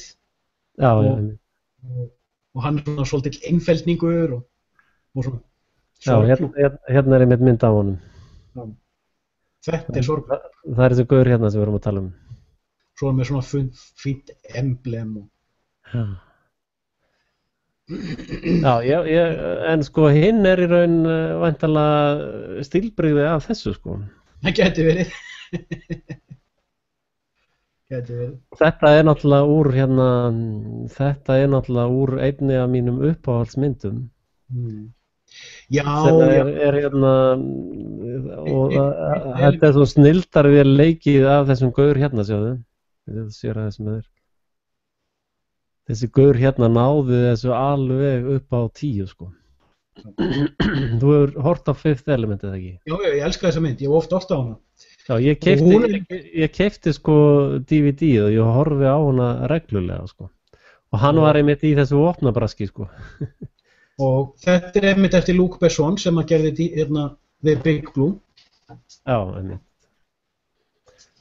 Já, og hann er svona svolítill einfeldningur og svona. Já, hérna er einmitt mynd af honum. Já. Þetta er sorg. Það er þessi gaur hérna sem við erum að tala um. Svo er með svona fínt emblem. Já, en sko hinn er í raun væntanlega stílbrigði af þessu, sko. Það gæti verið. Þetta er náttúrulega úr einni af mínum uppáhaldsmyndum. Já, er hérna og þetta er svo snildar við leikið af þessum gaur hérna, sjáðu. Þetta sér að þessum er. Þessi gaur hérna náði þessu alveg upp á 10, sko. Þú hefur hort á Fifth Element, eða ekki? Já, ég elska þessa mynd, ég hef oft á hana. Já, ég keypti sko DVD og ég horfi á hana reglulega, sko. Og hann var einmitt í þessu vopnabraski, sko. Og þetta er einmitt eftir Luc Besson sem að gerði hérna The Big Blue. Já, einmitt.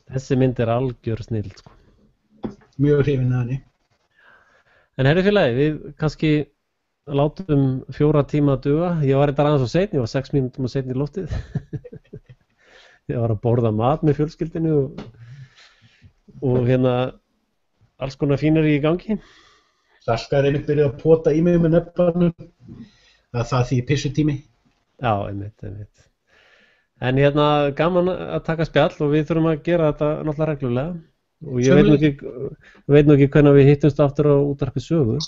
Þessi mynd er algjör snill, sko. Mjög hrifin að henni. En herri félagi, við kannski látum 4 tíma að duga. Ég var þetta aðeins á seinni, ég var 6 mínútum á seinni í loftið. Ég var að borða mat með fjölskyldinu og hérna alls konar fínir í gangi. Salka er einmitt byrjuð að pota í mig með nefnbarnum. Það því pissutími. Já, einmitt. En hérna gaman að taka spjall og við þurfum að gera þetta náttúrulega reglulega. Og ég veit nú ekki hvernig við hittumst aftur á útvarpi sögu.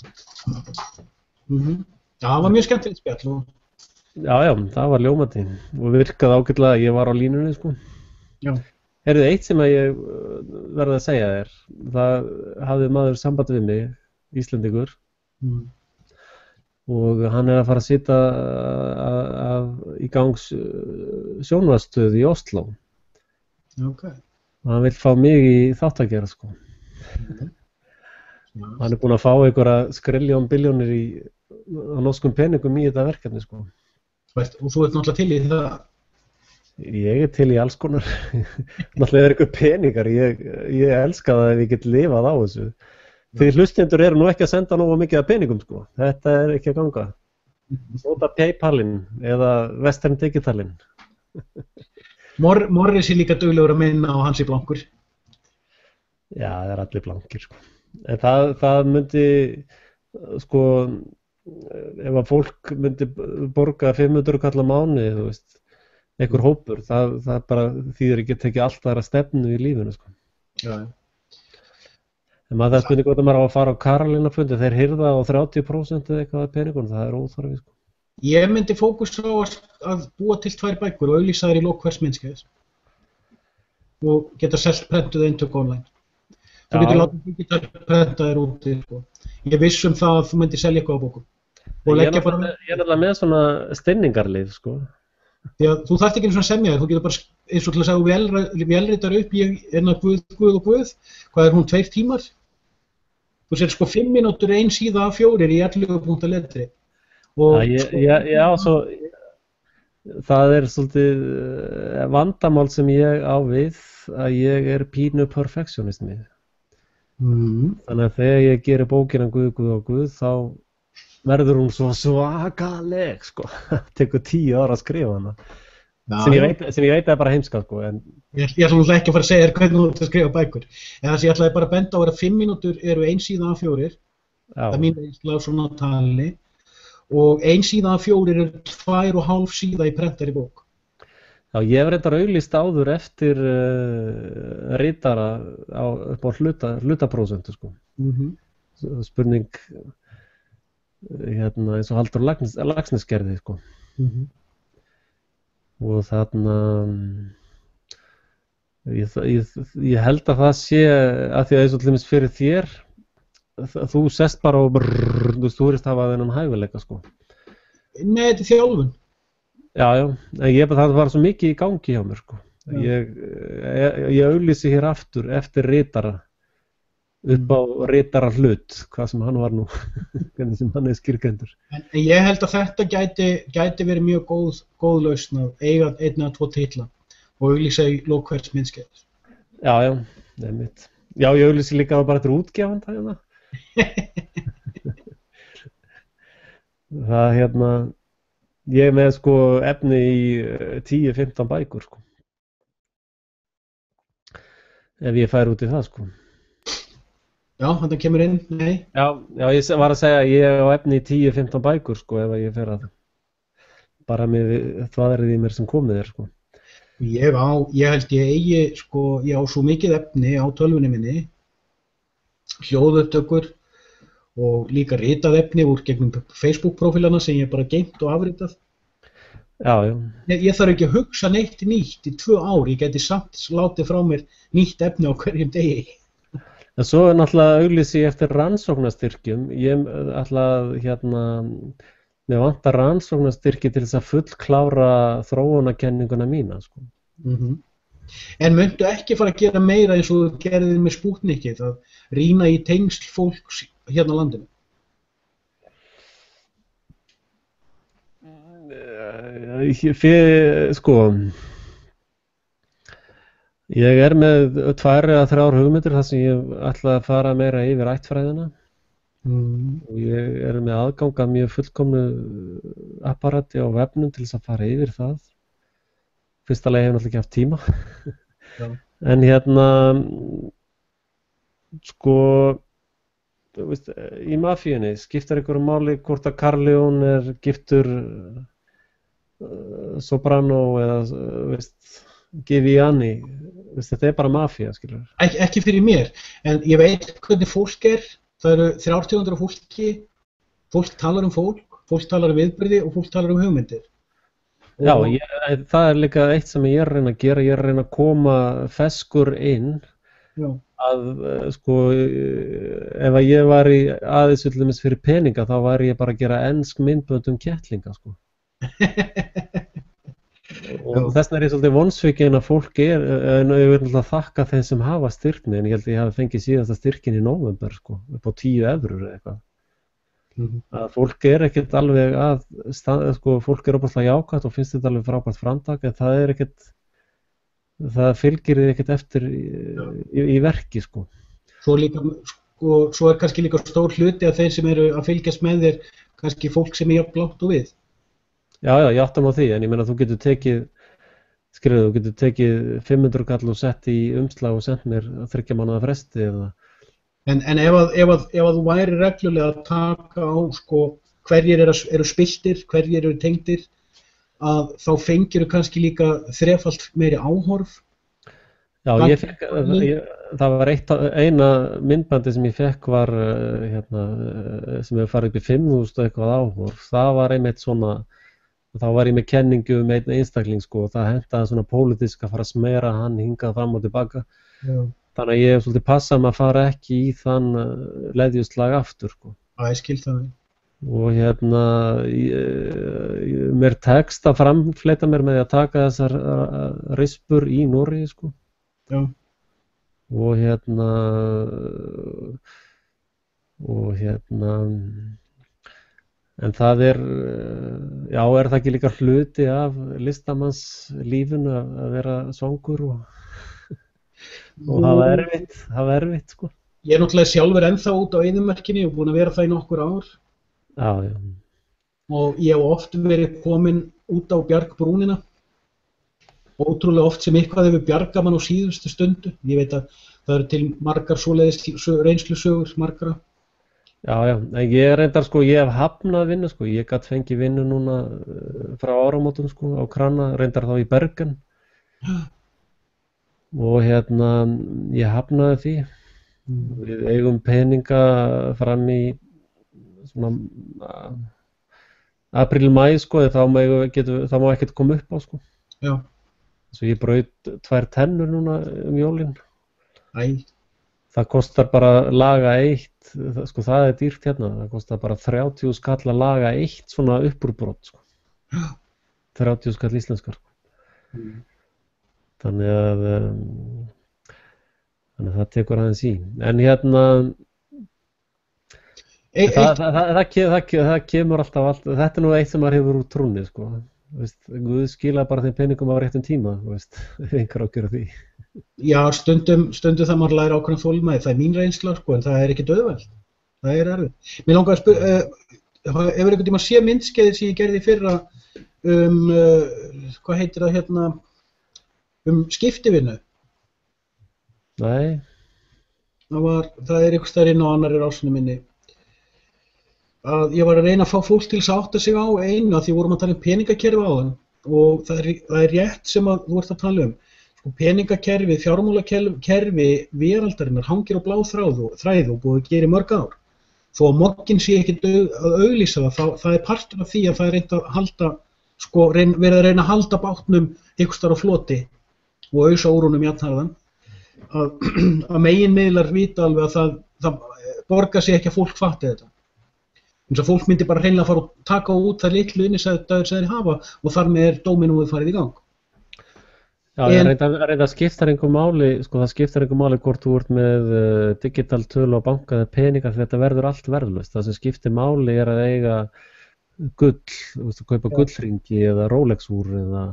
Já, það var mjög skemmtilegt spjall. Já, það var ljómandi og virkaði ágætlega að ég var á línunni, sko. Já. Heyrðu, eitt sem ég verði að segja þér, það hafði maður samband við mig, Íslendingur, og hann er að fara að sitja í gangs sjónvarpsstöð í Oslo. Ok. Og hann vill fá mig í þáttagerð, sko. Hann er búinn að fá einhverja skriljón billjónir á norskum peningum í þetta verkefni, sko. Og þú ert náttúrulega til í það? Ég er til í alls konar. Náttúrulega er einhver peningar. Ég elska það ef ég get lifað á þessu. Því hlustendur eru nú ekki að senda nógu mikið af peningum, sko. Þetta er ekki að ganga. Nota PayPal-in eða Western Digital-in. Morris er líka duglegur að minna á hans í blankur. Já, það er allir blankir, sko. En það myndi, sko, ef að fólk myndi borga 500 kall á mánuði, þú veist, einhver hópur, það bara þýðir ekki að tekja allt aðra stefnu í lífinu, sko. Já. En maður það spurning hvort að maður á að fara á Karolínafundi, þeir hirða á 30% eða eitthvað af peningunum, það er óþarfi, sko. Ég myndi fókus á að búa til 2 bækur og auglýsa þær í lok hvers myndskeiðs og geta selt prentuð eintök online. Þú getur látið digital prenta þér úti, sko. Ég viss það að þú myndir selja eitthvað á bókum. Og Ég leggja bara er náttúrulega með svona steiningarlið, sko. Því að þú þarft ekki einu svona semja þér, þú getur bara eins og til að segja vélritar upp, Guð og Guð, hvað hún 2 tímar? Þú sér sko 5 mínútur 1 síða A4 í 11 punkta letri. Já, svo það svolítið vandamál sem ég á við að ég pínu perfectionismi. Þannig að þegar ég gerir bókina Guð, Guð og Guð þá verður hún svo svakaleg, sko. Tekur 10 ára að skrifa hana. Sem ég veit bara heimska, sko. Ég ætla ekki að fara að segja þér hvernig þú ert að skrifa bækur. En það sem ég ætlaði bara að benda á að 5 mínútur eru 1 síða A4. Það mín einslega svona tali. Og 1 síða A4 eru 2,5 síða í prentari bók. Já, ég hef reyndar auglýst áður eftir ritara upp á hlutaprósentu, sko. Spurning eins og Halldór Laxness gerði, sko. Og þarna ég held að það sé að því að eins og til dæmis fyrir þér þú sest bara og þú virðist hafa þennan hæfileika, sko. Nei, þetta þjálfun. Já, en það var svo mikið í gangi hjá mér, sko. Ég auglýsi hér aftur eftir ritara upp á ritara hlut, hvað sem hann var nú, hvernig sem hann skilgreindur. En ég held að þetta gæti verið mjög góð lausn að eiga 1 eða 2 titla og auglýsa í lok hvers myndskeiðs. Já, einmitt. Já, ég auglýsi líka bara eftir útgefanda hérna. Það ég með sko efni í 10-15 bækur, sko. Ef ég fær út í það, sko. Já, þetta kemur inn, nei. Já, ég var að segja að ég á efni í 10-15 bækur, sko, ef ég fer að bara með það í mér sem komið sko. Ég held ég eigi, sko, ég á svo mikið efni á tölvunni minni, hljóðupptökur og líka ritað efni úr gegnum Facebook-prófílana sem ég bara geymt og afritað. Já. Ég þarf ekki að hugsa neitt nýtt í 2 ár, ég geti samt látið frá mér nýtt efni á hverjum degi. En svo náttúrulega auglýsi ég eftir rannsóknarstyrkjum. Ég ætla að mér vantar rannsóknarstyrki til þess að fullklára þróunarkenninguna mína, sko. En muntu ekki fara að gera meira eins og gerðið með Spútnikið, að rýna í tengsl fólks hérna á landinu? Sko, ég með 2 eða 3 hugmyndir þar sem ég ætla að fara meira yfir ættfræðina og ég með aðgang að mjög fullkomnu apparati á vefnum til þess að fara yfir það. Fyrsta lagi hefur náttúrulega ekki haft tíma. En sko, þú veist, í mafíunni skiptir einhverju máli hvort að Carleone giftur Soprano eða, veist, Giviani. Veist, þetta bara mafía, skilur. Ekki fyrir mér, en ég veit hvernig fólk það eru 3 tegundir af fólki, fólk talar um fólk talar um viðburði og fólk talar um hugmyndir. Já, það líka eitt sem ég reyna að gera, ég reyna að koma feskur inn að, sko, ef að ég var í aðeins fyrir peninga, þá var ég bara að gera ensk myndbönd um kettlinga, sko. Og þess vegna ég svolítið vonsvikinn að fólk en ég vil alltaf þakka þeim sem hafa styrkni, en ég held að ég hafi fengið síðasta styrkin í nóvember, sko, upp á 10 evrur eða eitthvað. Að fólk ekkert alveg sko, fólk óbúslega jákvætt og finnst þetta alveg frábært framtak, en það fylgir þið ekkert eftir í verki, sko. Svo kannski líka stór hluti af þeir sem eru að fylgjast með þér, kannski fólk sem jafn lágt og við. Já, ég áttam á því, en ég meina þú getur tekið 500 kall og sett í umslag og sendt mér 3 mánaða fresti eða. En ef þú væri reglulega að taka á, sko, hverjir eru spilltir, hverjir eru tengdir, að þá fengir þú kannski líka 3-falt meiri áhorf. Já, ég fekk, það var eina myndbandi sem ég fekk var sem hefur farið upp í 5.000 og eitthvað áhorf. Það var einmitt svona, þá var ég með kenningu um einn einstakling sko, og það hentaði svona pólitísk að fara að smera hann hingað fram og tilbaka. Já. Þannig að ég svolítið passa mig að fara ekki í þann leðjuslag aftur sko. Já, ég skil það. Og mér tekst að framfleyta mér með því að taka þessar rispur í Noregi sko. Já. Og en það já, það ekki líka hluti af listamannslífinu að vera svangur og hafa erfitt sko. Ég er náttúrulega sjálfur ennþá út á eyðimörkinni og búinn að vera það í nokkur ár. Já. Og ég hef oft verið kominn út á bjargbrúnina. Ótrúlega oft sem eitthvað hefur bjargað mann á síðustu stundu. Ég veit að það eru til margar svoleiðis reynslusögur, margra. Já, en ég reyndar sko, ég hef hafnað vinnu sko, ég gat fengið vinnu núna frá áramótum sko, á krana, reyndar þá í Bergen. Og ég hafnaði því. Við eigum peninga fram í svona apríl-maí sko, þá má ekkert koma upp á sko. Já. Svo ég braut 2 tennur núna jólin. Æ. Það kostar bara að laga eitt, sko það er dýrt hérna, það kostar bara 30 skall að laga eitt svona uppúrbrot sko. 30 skall íslenskar. Þannig að það tekur aðeins í. En það kemur alltaf, þetta nú eitt sem maður hefur úr trúnni sko. Guð skilaði bara þeim peningum á réttum tíma, einhver ágjör af því. Já, stundum það maður læra ákveðna þolinmæði, það er mín reynsla sko, en það er ekkert auðvelt. Það er erfitt. Mér langar að spyrja, hefur einhvern tímann séð myndskeiðið sem ég gerði í fyrra hvað heitir það skiptivinnu? Nei. Það er einhvers staðar inn á annarri rásinu minni. Að ég var að reyna að fá fólk til að átta sig á einu að því vorum að tala um peningakerfi áðan og það er rétt sem að þú ert að tala um. Sko, peningakerfi, fjármálakerfi veraldarinnar hangir á blá þræði og búið að gera í mörg ár. Þó að mogginn sé ekki að auglýsa það er partur af því að það er reynt að halda, sko, verið að reyna að halda bátnum einhvers staðar á floti og ausa úrunum jafnharðan. Að meginmiðlar vita alveg að það borgar sig ekki að fólk fatti þetta. Eins og fólk myndi bara hreinlega fara og taka út þær litlu innisæður sem þeir hafa og þar með dóminúið farið í gang. Já, reynda skiptar einhver máli, sko það skiptar einhver máli hvort þú ert með digital tölu á banka eða peninga, þetta verður allt verðlaust. Það sem skiptir máli er að eiga gull, kaupa gullringi eða Rolex-úr eða...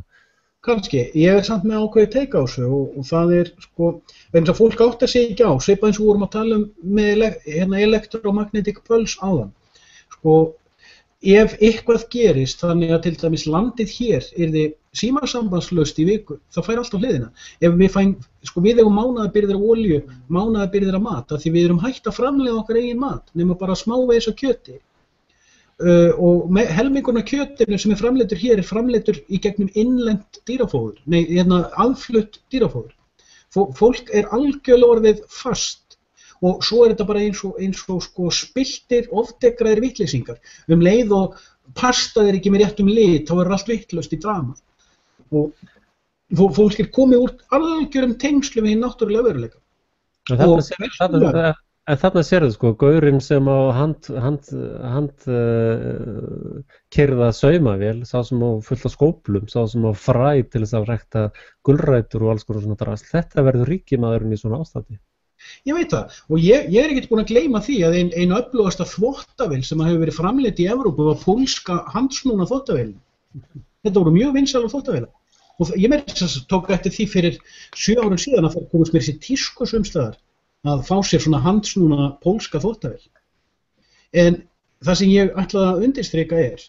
Kannski, ég er samt með ákveðið teika á þessu og það er sko, eins og fólk átt að segja ekki á, svipað eins og vorum að tala um með elektromagnetic pulse áðan. Sko, ef eitthvað gerist þannig að til dæmis landið hér yrði símasambandslaust í viku, það fær allt á hliðina. Ef við eigum mánaðarbirgðir af olíu, mánaðarbirgðir af mat, af því við erum hætt að framleiða okkar eigin mat, nema bara smávegis af kjöti. Og helmingurinn af kjötinu sem er framleiddur hér er framleiddur í gegnum innlent dýrafóður, aðflutt dýrafóður. Fólk er algjörlega orðið fast og svo er þetta bara eins og sko spilltir, ofdekraðir vitleysingar. Leið og pastað er ekki með réttum lit, þá er allt vitlaust í drama. Og fólk er komið úr algjörum tengslum við hinn náttúrulega veruleika. En þarna sérðu sko, gaurinn sem á keyrða saumavél, sá sem á fullt af skóplum, sá sem á fræ til þess að rækta gulrætur og alls konar svona drasl. Þetta verður ríkimaðurinn í svona ástandi. Ég veit það, og ég er ekkert búinn að gleyma því að einu öflugasta þvottavél sem hefur verið framleidd í Evrópu var pólska handsnúna þvottavélin. Þetta voru mjög vinsælar þvottavélar. Og ég tók eftir því fyrir 7 árum síðan að það komist mér sér tísku sumstaðar að fá sér svona handsnúna pólska þvottavél. En það sem ég ætlaði að undirstrika er,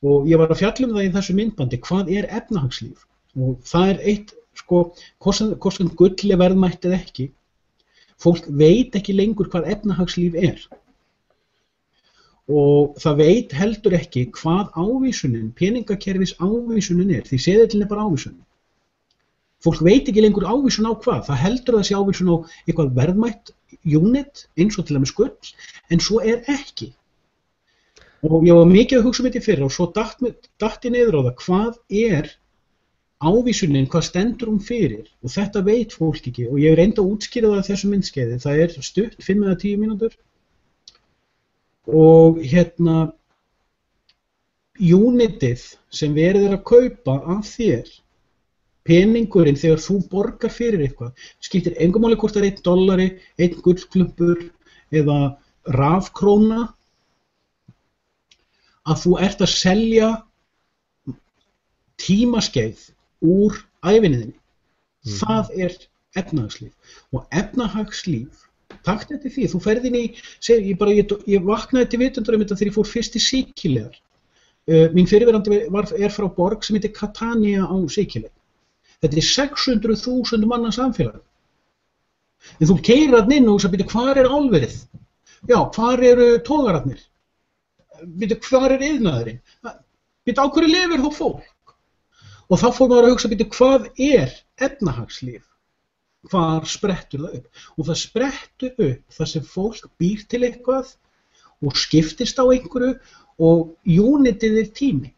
og ég var að fjalla um það í þessu myndbandi, hvað er efnahagslíf? Og það er eitt, sko, hvort sem gull er verðmætt eða ekki, fólk veit ekki lengur hvað efnahagslíf er. Og það veit heldur ekki hvað ávísunin, peningakerfis ávísunin er, því seðillinn er bara ávísunin. Fólk veit ekki lengur ávísun á hvað, það heldur að það sé ávísun á eitthvað verðmætt unit, eins og til dæmis gull, en svo ekki. Og ég var mikið að hugsa þetta í fyrra og svo datt ég niður á það, hvað ávísunin, hvað stendur hún fyrir? Og þetta veit fólk ekki og ég reyndi að útskýra það á þessu myndskeiði, það stutt, 5 eða 10 mínútur og unitið sem verið að kaupa af þér, peningurinn þegar þú borgar fyrir eitthvað, skiptir engu máli hvort það $1, 1 gullklumpur eða rafkróna, að þú ert að selja tímaskeið úr ævinniðinni. Það efnahagslíf. Og efnahagslíf, takt eftir því, þú ferð inn í, ég vaknaði til vitundar þetta þegar ég fór fyrst í Sikileyjar. Mín fyrirverandi frá borg sem heitir Catania á Sikiley. Þetta 600.000 manna samfélag. En þú keyrir þarna inn og þú sagði, hvar álverið? Já, hvar eru togararnir? Hvar iðnaðurinn? Á hverju lifir þá fólk? Og þá fór maður að hugsa, hvað efnahagslíf? Hvar sprettur það upp? Og það sprettur upp þar sem fólk býr til eitthvað og skiptist á einhverju og unitið tími.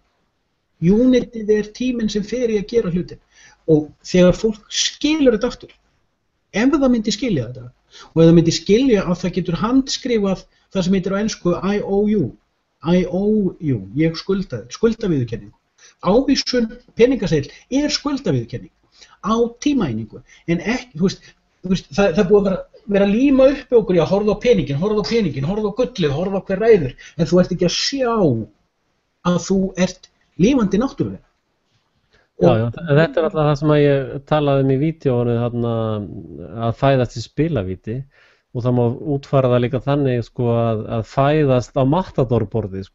Unitið tíminn sem fer í að gera hlutin. Og þegar fólk skilur þetta aftur, ef það myndi skilja þetta, og ef það myndi skilja að það getur handskrifað það sem heitir á ensku IOU, ég skuldaviðurkenningu. Ávísun peningaseðill skuldaviðurkenning á tímaeiningu, en ekki, það búið að vera að líma upp okkur í að horfa á peningin, horfa á gullið, horfa á hver ræður, en þú ert ekki að sjá að þú ert lifandi náttúrulega. Já, þetta alltaf það sem ég talaði í vídeóinu að fæðast í spilavíti og það má útfæra það líka þannig að fæðast á matadorborði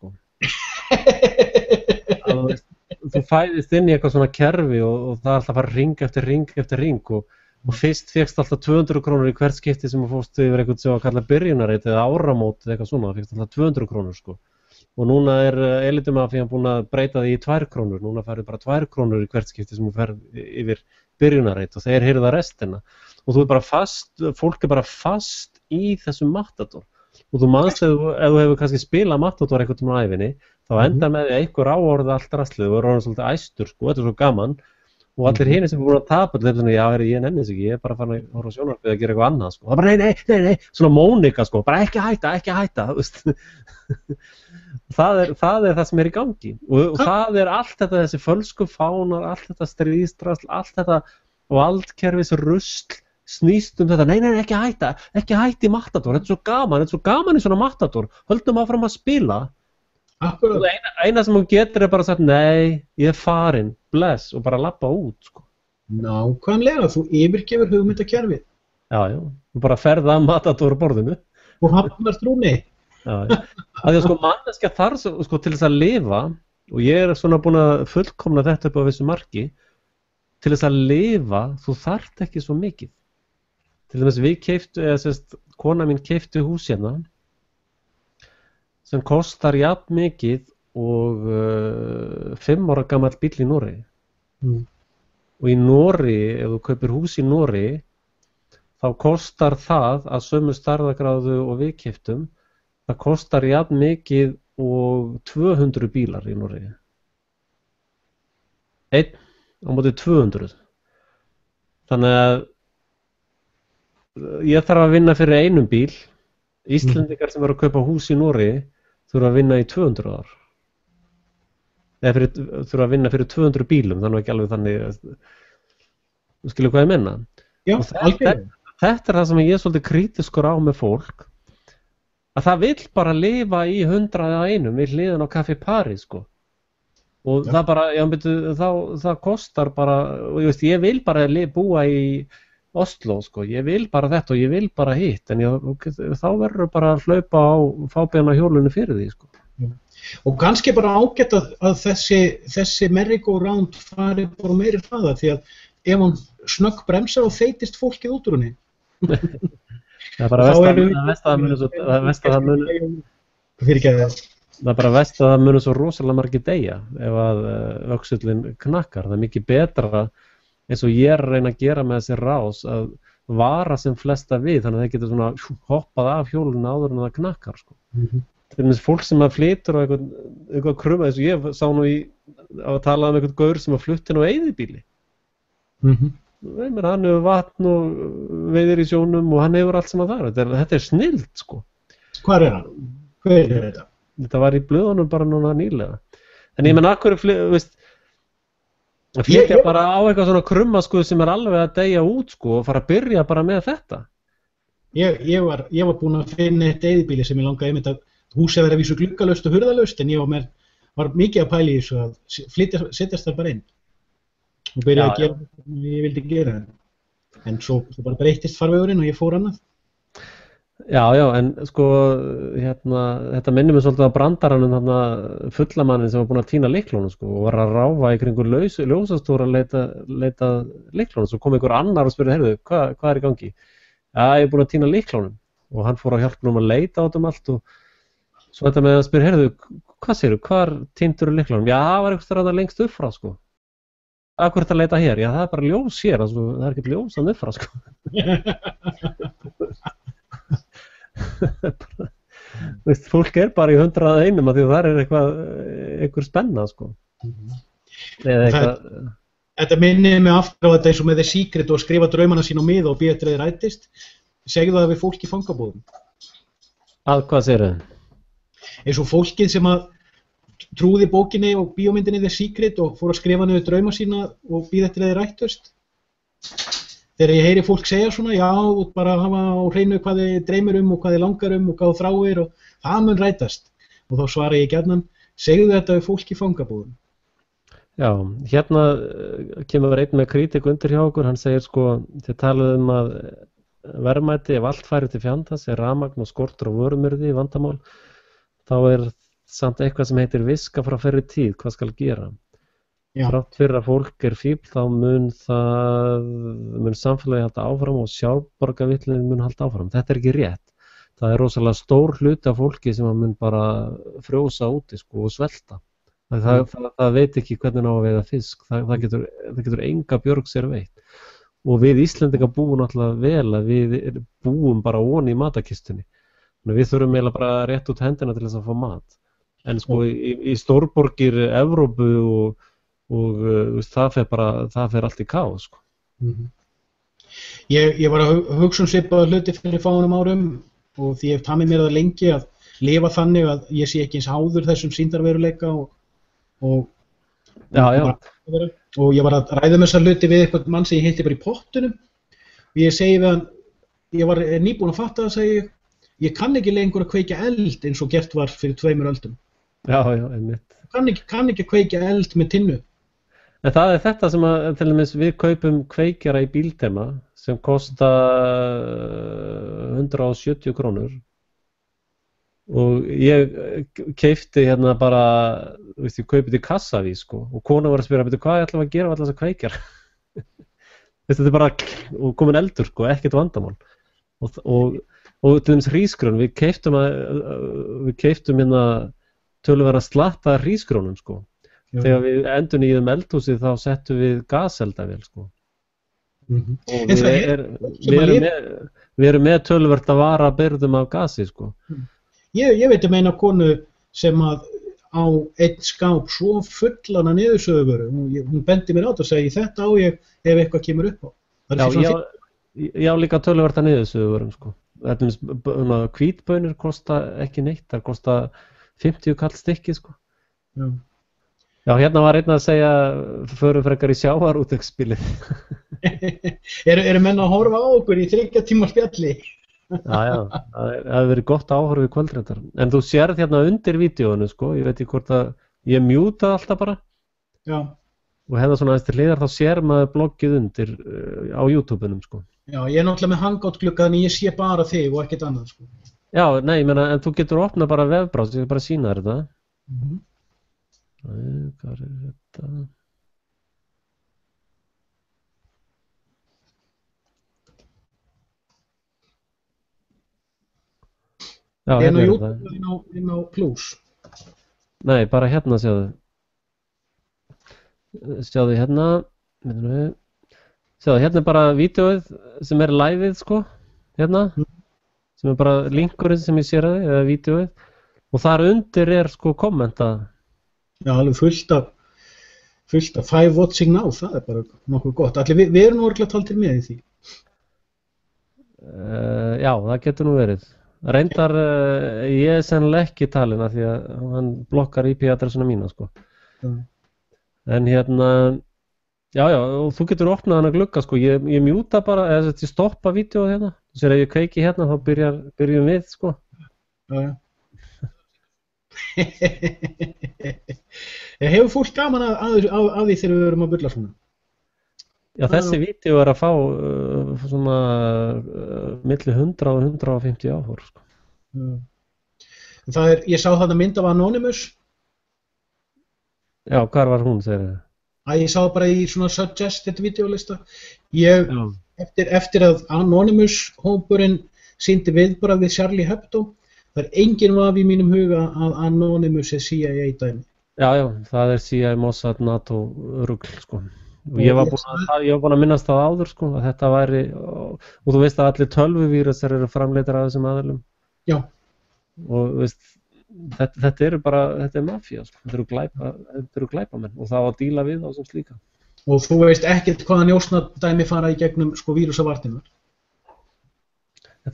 þú fæðist inn í eitthvað svona kerfi og það er alltaf að fara ring eftir ring eftir ring og fyrst fékkst alltaf 200 krónur í hvert skipti sem þú fórst yfir eitthvað sem að kalla byrjunarreit eða áramót eða eitthvað svona, það fékkst alltaf 200 krónur og núna Elitumafían búin að breyta því í 2 krónur, núna færðu bara 2 krónur í hvert skipti sem þú ferð yfir byrjunarreit og þeir hirða restina og þú bara fólk bara fast í þessum matador og þú manst ef þú hefur kannski spilað matador eitthvað til æfinni, þá endar með því að einhver áorða allt rastlið og er orðinn svolítið æstur þetta er svo gaman og allir hinir sem er búin að tapa þeir svona, já, ég nenni þess ekki, ég er bara farin að horfa á sjónvarpið að gera eitthvað annað það er bara nei, svona Mónika bara ekki hætta það er það sem er í gangi og það er allt þetta, þessi fölsku fánar, allt þetta stríðstrasl, allt þetta valdkerfis rusl snýst þetta, nei, ekki hætta í matador, þetta er svo gaman í svona matador, höldum áfram að spila. Akkurat. Eina sem hún getur bara sagt, nei, ég er farin, bless, og bara labba út. Nákvæmlega, þú yfirgefur hugmyndakerfið. Já, þú bara ferða að matador borðinu. Og hafnar trúni. Já, að því manneskja þarf til þess að lifa, og ég er svona búin að fullkomna þetta upp á þessu marki, til þess að lifa, þú þarft ekki svo mikið. Til dæmis kona mín keypti hús hérna sem kostar jafn mikið og 5 ára gamall bíll í Noregi. Og í Noregi, ef þú kaupir hús í Noregi, þá kostar það að sömu stærðargráðu og við keyptum, það kostar jafn mikið og 200 bílar í Noregi. Einn á móti 200. Þannig að ég þarf að vinna fyrir einum bíl. Íslendingar sem eru að kaupa hús í Noregi þurfa að vinna í 200 ár. Eða þurfa að vinna fyrir 200 bílum, þannig ekki alveg þannig. Þú skilur hvað ég menna? Já, þetta er það sem ég er svolítið krítiskur á með fólk. Að það vill bara lifa í 101 við hliðin á Café Paris, Og það bara, það kostar bara, og ég vil bara búa í Oslo, ég vil bara þetta og ég vil bara hitt, en þá verður bara að hlaupa á fábeina hjólunni fyrir því, Og kannski bara ágætt að þessi merry-go-round fari bara meiri hraða, því að ef hún snögg bremsa og þeytist fólkið út úr henni. Það er bara verst að það muni svo rosalega margir deyja ef að öxullin knakkar. Það er mikið betra eins og ég að reyna að gera með þessi rás að vara sem flesta við, þannig að það getur svona hoppað af hjólinu áður en það knakkar, sko. Til dæmis fólk sem að flytur á eitthvað krumma, eins og ég sá nú að tala um eitthvað gaur sem að flutti á eyðibíli. Hann hefur vatn og veiðir í sjónum og hann hefur allt sem að það þetta snilld, sko. Hvar hann? Hver þetta? Þetta var í blöðunum bara núna nýlega. En ég menn, akkur veist, að flytja bara á eitthvað svona krumma, sko, sem alveg að deyja út, sko, og fara að byrja bara með þetta. Ég var búinn að finna eitt eyðibíli sem ég langaði einmitt að húsið verið að vísu gluggalaust og hurðalaust, en ég var mikið að pæla í þessu að setjast þar bara inn og byrjaði að gera það sem ég vildi gera, en svo bara breyttist farvegurinn og ég fór annað. Já, en sko, þetta minnir mig svolítið á brandaranum fullamannin sem var búinn að týna lyklunum, sko, og var að ráfa í kringu ljósastóra að leita lyklunum, svo kom einhver annar og spurði, heyrðu, hvað er í gangi? Já, ég er búinn að týna lyklunum, og hann fór að hjálpa honum að leita á þetta allt, og svo þetta með að spyrja, heyrðu, hvað segirðu, hvar týndur lyklunum? Já, það var eitthvað þarna lengst upp frá, sko. Akkur þetta að leita hér? Já, það er bara ljós hér, altså, það er ekkert ljós að upp frá, sko. Veist, fólk er bara í 101 að því að það er einhver spenna, sko. Eða eitthvað. Þetta minnir mig aftur á þetta eins og með The Secret og skrifa draumana sín á miða og býða eftir þeir rætist. Segðu það við fólk í fangabúðum. Hvað segirðu? Eins og fólkið sem að trúði bókinni og bíómyndinni The Secret og fór að skrifa niður drauma sína og býða eftir þeir rættust. Þegar ég heyri fólk segja svona, já, bara hafa á hreinu hvað þið dreymir og hvað þið langar og hvað þið þráir og það mun rætast. Og þá svara ég gjarnan, segðu þetta við fólk í fangabúðum. Já, hérna kemur einn með kritik undir hjá okkur, hann segir, sko, þið talaðu að verðmæti ef allt færi til fjandans rafmagn og skortur og vörumyrði vandamál, þá samt eitthvað sem heitir viska frá fyrri tíð, hvað skal gera? Þrátt fyrir að fólk fífl, þá mun samfélagi halda áfram og sjálfborgarvitlunin mun halda áfram. Þetta er ekki rétt. Það er rosalega stór hluti af fólki sem mun bara frjósa úti, sko, og svelta. Það veit ekki hvernig ná að veiða fisk. Það getur enga björg sér veitt. Og við Íslendingar búum náttúrulega vel að við búum bara onni í matakistunni. Við þurfum eiginlega bara rétt út hendina til þess að fá mat. En sko í stórborgir Evrópu og það fer allt í kaos, sko. Ég var að hugsa svipaða hluti fyrir fáeinum árum og því ég hef tamið mér það lengi að lifa þannig að ég sé ekki eins háður þessum sýndarveruleika og ég var að ræða með þessar hluti við eitthvað mann sem ég hitti bara í pottunum og ég segi við hann, ég var nýbúinn að fatta það, segi ég kann ekki lengur að kveikja eld eins og gert var fyrir 2 öldum. Já, einmitt. Kann ekki kveikja eld með tinnu. En það er þetta sem að, til dæmis, við kaupum kveikjara í Bíltema sem kosta 170 krónur og ég keypti hérna bara, ég kaupið í Kassaví, sko, og konan var að spyrja, hvað ætlum að gera með allar þessar kveikjara? Þetta er bara, og komin eldur, sko, ekkert vandamál. Og til dæmis hrísgrjón, við keyptum hérna töluverða slatta hrísgrjónum, sko. Þegar við endurnýjum eldhúsið þá settum við gaseldavél, sko. Og við erum með töluvert að vara byrðum af gasi, sko. Ég veit um eina konu sem að á einn skáp svo fullan af niðursöguvöru. Hún bendi mér á þetta og segi þetta á ég ef eitthvað kemur upp á. Já, líka töluvert af niðursöguvörum, sko. Hvítbaunir kosta ekki neitt, það kosta 50 kall stykki, sko. Já, hérna var einn að segja förum frekar í sjávarútvegsspilið. Eru menn að horfa á okkur í 3 tíma spjalli? Já, það hefur verið gott áhorf í kvöldréttar. En þú sérð hérna undir vídeóinu, sko, ég veit ekki hvort að ég mjútaði alltaf bara. Já. Og hérna svona aðeins til hliðar þá sér maður bloggið undir á YouTube-unum, sko. Já, ég er náttúrulega með hangout-glugga þannig ég sé bara þig og ekkert annað, sko. Já, nei, ég meina, en þú getur opnað bara vefbrás, ég bara sýna þér þetta. Hvað er þetta? Já, hérna er þetta. Inn á Plus. Nei, bara hérna sjáðu. Sjáðu hérna. Sjá, hérna bara vídeóið sem liveið, sko, hérna, sem bara linkurinn sem ég sér eða vídeóið, og þar undir sko kommentað. Já, alveg fullt af 5 watching now, það bara nokkuð gott. Allir við erum nú örgulega taldir með í því. Já, það getur nú verið. Reyndar, ég sennilega ekki talin af því að hann blokkar IP-adressuna mína, sko. En hérna, já, og þú getur opnað hann að glugga, sko. Ég mjúta bara, eða ég stoppa vídeóið hérna. Sér ef ég kveiki hérna, þá byrjum við, sko. Já. Hefur fólk gaman af því þegar við erum að bulla svona? Já, þessi vídeó að fá svona milli 100 og 150 áhor, sko. Ég sá þarna mynd af Anonymous. Já, hvar var hún, segir þið? Ég sá bara í svona suggested videolista. Eftir að Anonymous hópurinn sýndi viðbragð við Charlie Hebdo, það enginn vafi í mínum huga að Anonymous CIA dæmi. Já, það CIA, Mossad, NATO rugl, sko. Og ég var búinn að minnast það áður, sko, að þetta væri, og þú veist að allir tölvuvírusar eru framleitar af þessum aðilum. Já. Og veist, þetta er mafía, sko. Þetta eru glæpamenn og það á að díla við þá sem slíka. Og þú veist ekkert hvaða njósnadæmi fara í gegnum sko vírusavarnirnar.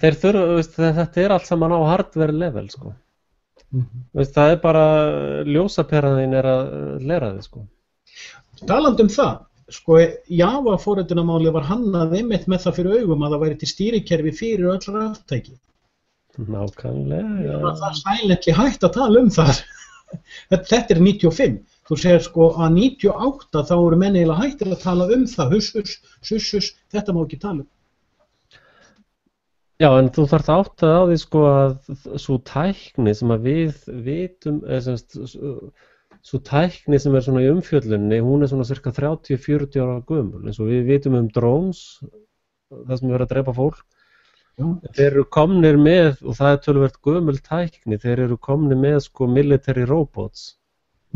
Þetta er allt saman á hardware level, sko. Veist, það er bara ljósaperaðin er að læra þið, sko. Talandi það, sko, Java forritunarmáli var hannað einmitt með það fyrir augum að það væri til stýrikerfi fyrir öll raftæki. Nákvæmlega. Það er silently hægt að tala það. Þetta er 95. Þú segir sko að 98 þá eru menn eiginlega hættir að tala það. Huss, þetta má ekki tala. Já, en þú þarft að átta á því sko að svo tækni sem að við vitum, svo tækni sem svona í umfjöllunni, hún er svona cirka 30-40 ára gömul, eins og við vitum drones, það sem verið að drepa fólk. Já. Þeir eru komnir með, og það er töluvert gömul tækni, þeir eru komnir með sko military robots.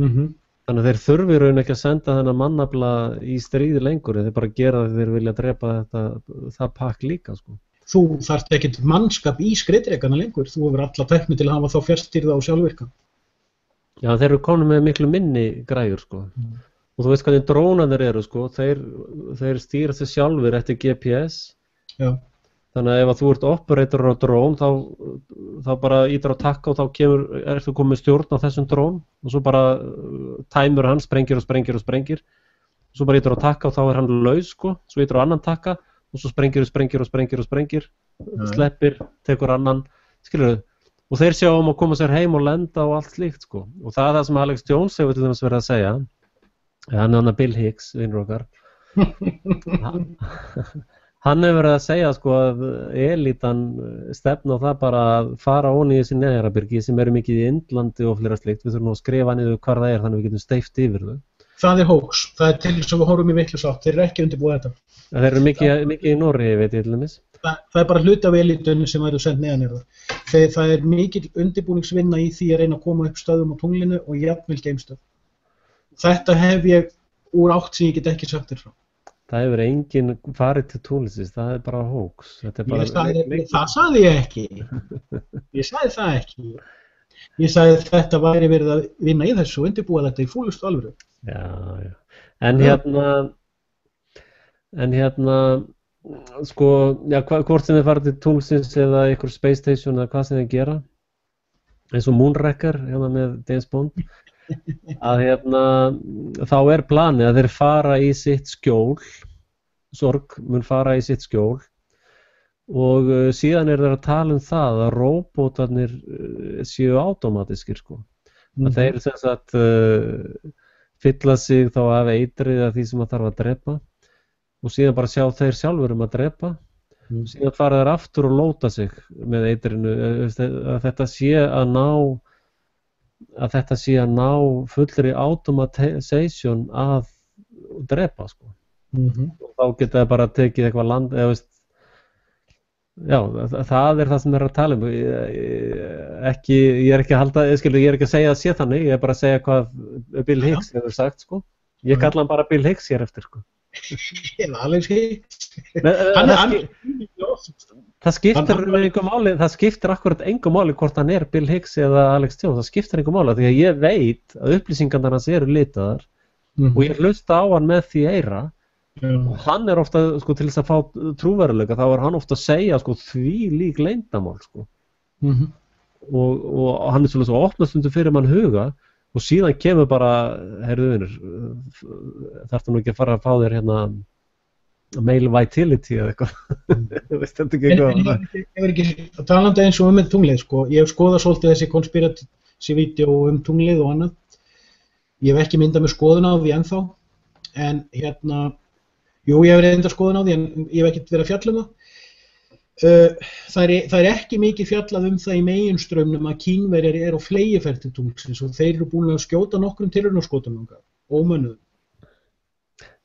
Þannig að þeir þurfi raun ekki að senda þennan mannafla í stríði lengur, þeir bara gera það þeir vilja drepa það pakk líka, sko. Þú þarft ekkert mannskap í skriðdrekana lengur, þú hefur alla tækni til að hafa þá fjárstýrða og sjálfvirka. Já, þeir eru komin með miklu minni græjur, sko. Og þú veist hvernig drónarnir eru, sko, þeir stýra sig sjálfur eftir GPS. Já. Þannig að ef þú ert operator á drón, þá bara ítir á takka og þá ertu komið stjórn á þessum drón og svo bara tæmur hann, sprengir. Og svo bara ítir á takka og þá er hann laus, sko. Svo ítir á annan takka og svo sprengir. Sleppir, tekur annan, skilurðu. Og þeir sjá að koma sér heim og lenda og allt slíkt, sko. Og það er það sem Alex Jones hefur til dæmis verið að segja. Hann er Bill Hicks, vinnur okkar. Hann hefur verið að segja, sko, að elítan stefna á það bara að fara onni í þessi neðjarabyrgi sem eru mikið í Indlandi og flera slíkt. Við þurfum að skrifa niður hvar það er þannig að við getum steypt yfir þau. Það er hoax. Það er til þess að við horfum í vitleysátt. Þeir eru ekki undirbúið þetta. Þeir eru mikið í Noregi, veit ég til dæmis. Það er bara hluti af elítunni sem eru sendt neðan það er mikil undirbúningsvinna í því að reyna að koma upp stöðum á tunglinu og jafnvel geimstöð. Þetta hef ég úr átt sem ég get ekki sagt þér frá. Það hefur enginn farið til tunglsins, það er bara hoax. Það sagði ég ekki. Ég sagði það ekki. Ég sagði að þetta væri verið að vinna í þessu og undirbúa þetta í fúlustu alvöru. Já. En hérna, sko, já, hvort sem þið farið til tunglsins eða ykkur space station eða hvað sem þið gera, eins og Moonraker, hérna með James Bond, að hérna, þá er planið að þeir fara í sitt skjól, Sorg mun fara í sitt skjól, og síðan er þeir að tala það að róbótarnir séu automatískir, sko. Að þeir sem sagt fylla sig þá af eitrið að því sem það þarf að drepa og síðan bara sjá þeir sjálfur að drepa og síðan fara þeir aftur og lóta sig með eitrinu að þetta sé að ná fullri automatization að drepa, sko. Og þá geta það bara tekið eitthvað land eða veist. Já, það er það sem er að tala um. Ég er ekki að segja að sé þannig, ég er bara að segja hvað Bill Hicks hefur sagt, sko. Ég kalla hann bara Bill Hicks hér eftir, sko. Eða Alex Hicks. Það skiptir akkurat engu máli hvort hann Bill Hicks eða Alex Jones, það skiptir engu máli því að ég veit að upplýsingarnar hans eru litaðar og ég hlusta á hann með því eyra og hann ofta sko, til þess að fá trúveruleika þá hann ofta að segja sko, því lík leyndamál sko. Og hann svo opna stundu fyrir mann huga og síðan kemur bara, heyrðu vinur, þarftu nú ekki að fara að fá þér hérna mail vitality eða eitthvað. Veist þetta ekki eitthvað? Ég ekki talandi eins og tunglið, sko. Ég hef skoðað svolítið þessi konspiratív-vídeó tunglið og annað. Ég hef ekki myndað með skoðun á því ennþá, en hérna, jú, ég hef reynda skoðun á því, en ég hef ekkert verið að fjalla það. Það ekki mikið fjallað það í meginstraumnum að Kínverjar á fleygiferð til tunglsins og þeir eru búin að skjóta nokkrum tilraunaskotum ómönnuðum.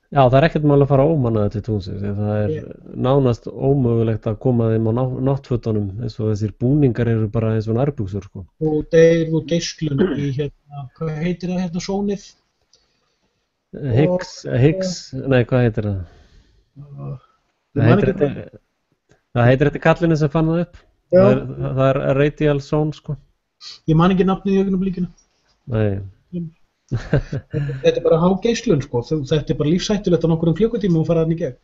Já, það ekkert mál að fara ómannaði til tunglsins, það nánast ómögulegt að koma þeim á náttfötunum eins og þessir búningar eru bara eins og nærbuxur sko. Og þeir eru geislun í hérna, hvað heitir það hérna sónið? Higgs, nei hvað heitir það? Það heitir þetta kallinu sem fann það upp. Það er radial zone sko. Ég man ekki nafnið í augnablikinu. Nei. Þetta bara hágeislun sko. Þetta bara lífshættulegt á nokkrum klukkutímum að fara þarna í gegn.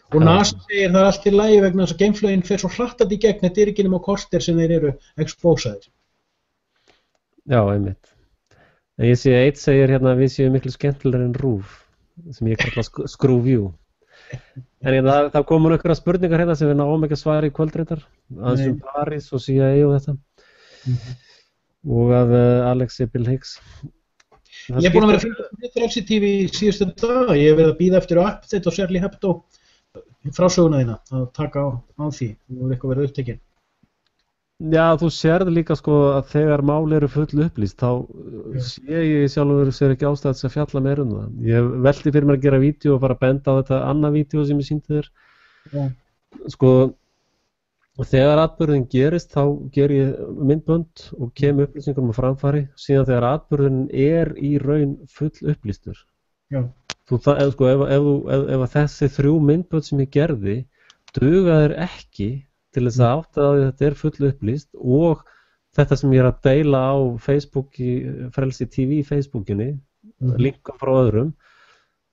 Og NASA segir það allt í lagi vegna þess að geimflaugin fer svo hratt í gegn. Þetta ekki nema korter sem þeir eru expósaðir. Já, einmitt. En ég sé að eitt segir hérna að við séum miklu skemmtilegri en RÚV sem ég kalla Screwview. En það komur einhverja spurningar hérna sem við náum ekki að svara í kvöldreitar aðeins París og CIA og þetta og að Alex Bill Hicks. Ég búin að vera að fylgja Frelsi TV í síðustu dag, ég hef verið að bíða eftir update og Charlie Hebdo frásöguna þína að taka á því og eitthvað verið upptekinn. Já, þú sérð líka sko að þegar mál eru full upplýst þá sé ég sjálfur sér ekki ástæð að fjalla meira það. Ég velti fyrir mér að gera vídeo og fara að benda á þetta annað vídeo sem ég sýndi þér. Sko, þegar atburðin gerist þá ger ég myndbönd og kem upplýsingum á framfæri síðan þegar atburðin í raun full upplýstur. Ef þessi 3 myndbönd sem ég gerði duga þér ekki til þess að átta að þetta full upplýst og þetta sem ég að deila á Facebook í Frelsi TV Facebookinni, linka frá öðrum,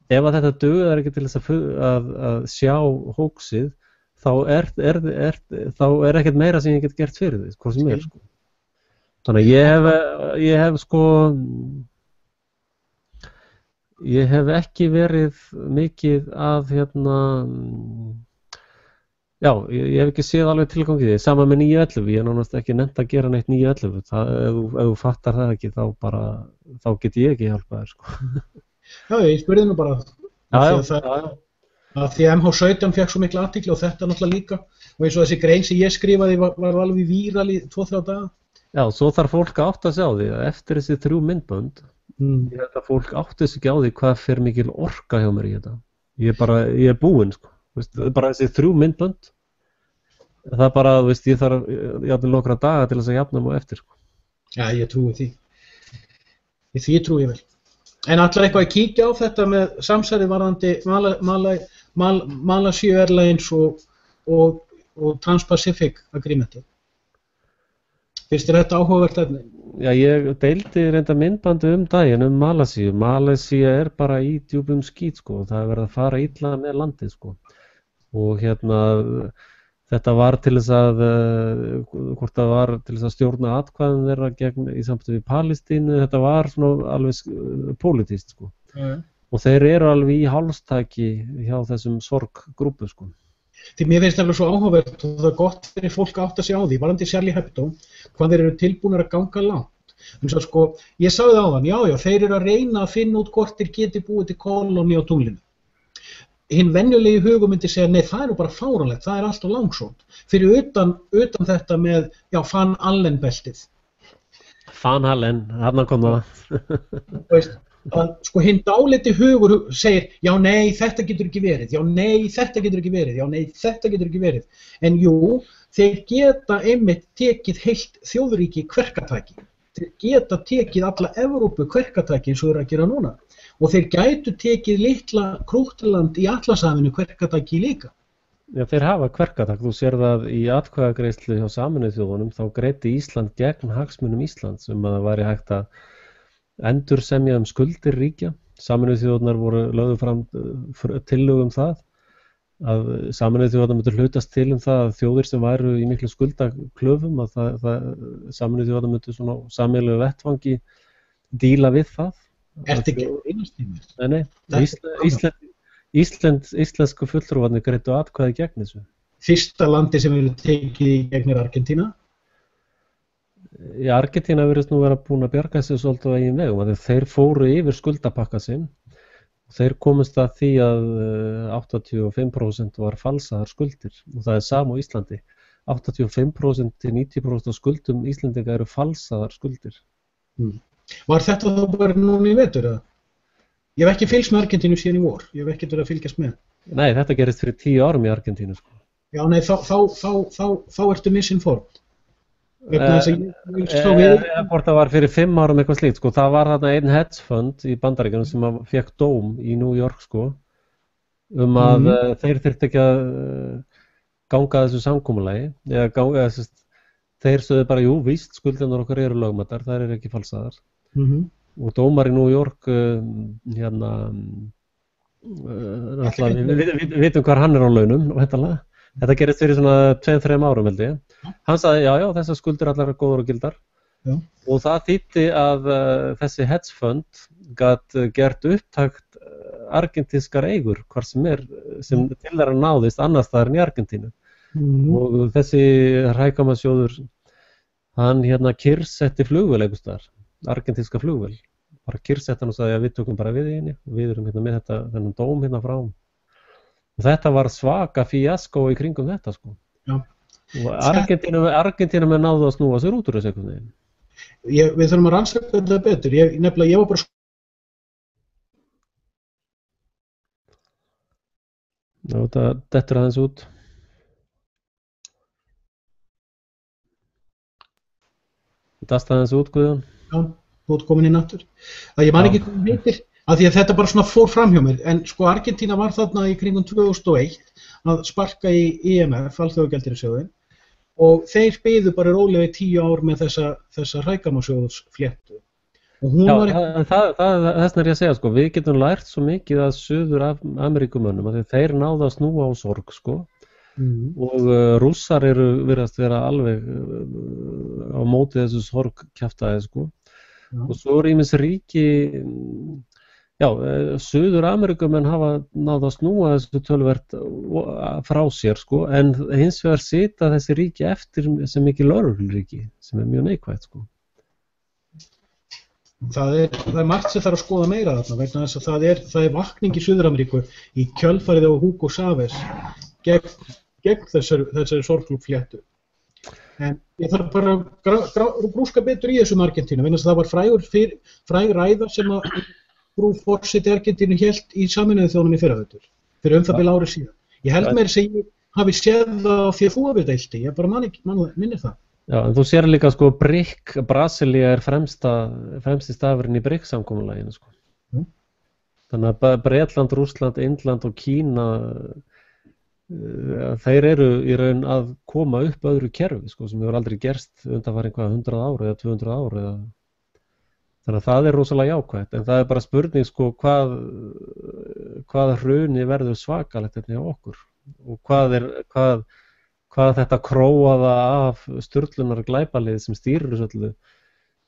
ef að þetta dugar ekki til þess að sjá hóksið, þá er ekkert meira sem ég get gert fyrir því, hvað sem sko. Þannig að ég hef ekki verið mikið að já, ég hef ekki séð alveg tilgangið því, sama með 911, ég nánast ekki nefnt að gera neitt 911, ef þú fattar það ekki, þá get ég ekki hjálpað þér, sko. Já, ég spurði nú bara, að því að MH17 fekk svo mikla athygli og þetta náttúrulega líka, og eins og þessi grein sem ég skrifaði var alveg víral í 2-3 daga. Já, svo þarf fólk að átta sig á því, að eftir þessi 3 myndbönd, ég held að fólk átti sig ekki á því hvað fer mikil orka hjá mér í þetta. Ég er búinn, sko. Bara þessi 3 myndbönd það er bara, ég þarf jafnvel nokkra daga til þess að jafna mig eftir sko. Já, ég trúi því því trúi ég vel en allar eitthvað að kíkja á þetta með samsærið varðandi Malaysia Airlines og Trans-Pacific Agreement finnst þér þetta áhugavert efni? Já, ég deildi reynda myndbandi daginn Malaysia. Malaysia er bara í djúpum skít sko, það er verið að fara illa með landið sko og þetta var til þess að hvort það var til þess að stjórna atkvæðum þeirra í sambandi við Palestínu, þetta var svona alveg pólitískt sko og þeir eru alveg í hálstaki hjá þessum sorggrúpu sko. Því mér finnst það svo áhugavert og það er gott fyrir fólk að átta sig á því, varðandi Charlie Hebdo, hvað þeir eru tilbúnir að ganga langt. Þannig að sko, ég sagði á þann, já, þeir eru að reyna að finna út hvort þeir geti búið til kolóni á tunglinu. Hinn venjulegi hugum myndi segja, nei, það er nú bara fáránlegt, það er alltaf langsótt. Fyrir utan þetta með, já, Van Allen-beltið. Van Allen, þarna kom það. Sko, hinn dáliti hugur segir, já, nei, þetta getur ekki verið, já, nei, þetta getur ekki verið, já, nei, þetta getur ekki verið. En jú, þeir geta einmitt tekið heilt þjóðríki kverkatæki. Þeir geta tekið alla Evrópu kverkatæki eins og þeir að gera núna. og þeir gætu tekið litla Krútaland í Atlantshafinu Kverkataki líka. Já, þeir hafa Kverkatak, þú sér það í atkvæðagreiðslu hjá Sameinuðu þjóðunum, þá greiddi Ísland gegn hagsmunum Íslands að það væri hægt að endursemja skuldir ríkja. Sameinuðu þjóðurnar lögðu fram tillögu það að Sameinuðu þjóðirnar myndu hlutast til það að þjóðir sem væru í miklu skuldaklöfum að Sameinuðu þjóðirnar myndu svona sameiginlegu vettvangi díla við það. Ertu ekki einastími? Nei, íslensku fulltrúarnir greiddu atkvæði gegn þessu. Fyrsta landi sem hefur tekið í gegn er Argentína? Í Argentína virðist nú vera búin að bjarga þessu svolítið á eigin vegum, að þeir fóru yfir skuldapakka sinn. Þeir komust að því að 85% var falsaðar skuldir og það er sama á Íslandi. 85% til 90% af skuldum Íslendinga eru falsaðar skuldir. Var þetta þá bara núna í vetur? Ég hef ekki fylgst með Argentínu síðan í vor. Ég hef ekkert verið að fylgjast með. Nei, þetta gerist fyrir 10 árum í Argentínu. Sko. Já, nei, þá ertu misinformed. Hvort það var fyrir 5 árum eitthvað slíkt, sko. Það var þarna einn hedge fund í Bandaríkjunum sem fékk dóm í New York, sko, að þeir þyrftu ekki að ganga þessu samkomulagi, þeir sögðu bara, jú, víst, skuldirnar okkar eru lögmætar, þær eru ekki falsaðar. Og dómar í New York, við vitum hvar hann er á launum, væntanlega. Þetta gerist fyrir svona 2-3 árum, held ég. Hann sagði, já, þessar skuldir allar er góðar og gildar. Já. Og það þýddi að þessi hedge fund gat gert upptakt argentískar eigur, hvar sem til þeirra náðist annars staðar en í Argentínu. Og þessi hrækamarsjóður, hann kyrrsetti flugvél einhvers staðar, argentíska flugvél. Bara kyrrsetti hann og sagði að við tökum bara við henni og við erum með þennan dóm frá. Og þetta var svaka fíaskó í kringum þetta, sko. Já. Og Argentínu með náðu að snúa sér út úr þessu einhvern veginn. Við þurfum að rannsaka þetta betur. Ég var bara... Já, þetta dettur aðeins út. Dast aðeins út, Guðjón. Já, þú ert komin inn aftur. Ég man ekki hvað heitir, af því að þetta bara svona fór fram hjá mér. En sko Argentína var þarna í kringum 2001 að sparka í IMF, Alþjóðagjaldeyrissjóðinn, og þeir biðu bara rólega í 10 ár með þessa hrækamarsjóðsfléttu. Þess er ég að segja, sko, við getum lært svo mikið að Suður Ameríkumönnum að þeir náðu að snúa á sorg, sko. Og Rússar virðast vera alveg á móti þessu sorgkjaftaði, sko. Og svo ýmis ríki, Suður Ameríkumenn hafa náð að snúa þessu töluvert frá sér, sko, en hins vegar sita þessi ríki eftir sem mikið lögregluríki, sem mjög neikvætt, sko. Það er margt sem þarf að skoða meira þarna, vegna þess að það er vakning í Suður Ameríku í kjölfarið á Hugo Chávez gegn þessari sorglúpfléttu. En ég þarf bara að grúska betur í þessum Argentínu, vegna þess að það var fræg ræða sem að frú forseti Argentínu hélt í Sameinuðu þjóðunum í fyrravetur, fyrir það bil ári síðan. Ég held meira að ég hafi séð það á því að þú hafið deilti, ég bara minnir það. Já, en þú sér líka, sko, Brasilía er fremsti stafurinn í BRIC-samkomulaginu, sko. Þannig að Bretland, Rússland, Indland og Kína, þeir eru í raun að koma upp öðru kerfi, sko, sem hefur aldrei gerst undanfarin 100 ár eða 200 ár eða... Þannig að það er rosalega jákvætt, en það er bara spurning, sko, hvað hruni verður svakalegt hjá okkur og hvað þetta króaða af sturlunar glæpalið sem stýrir þessu öllu,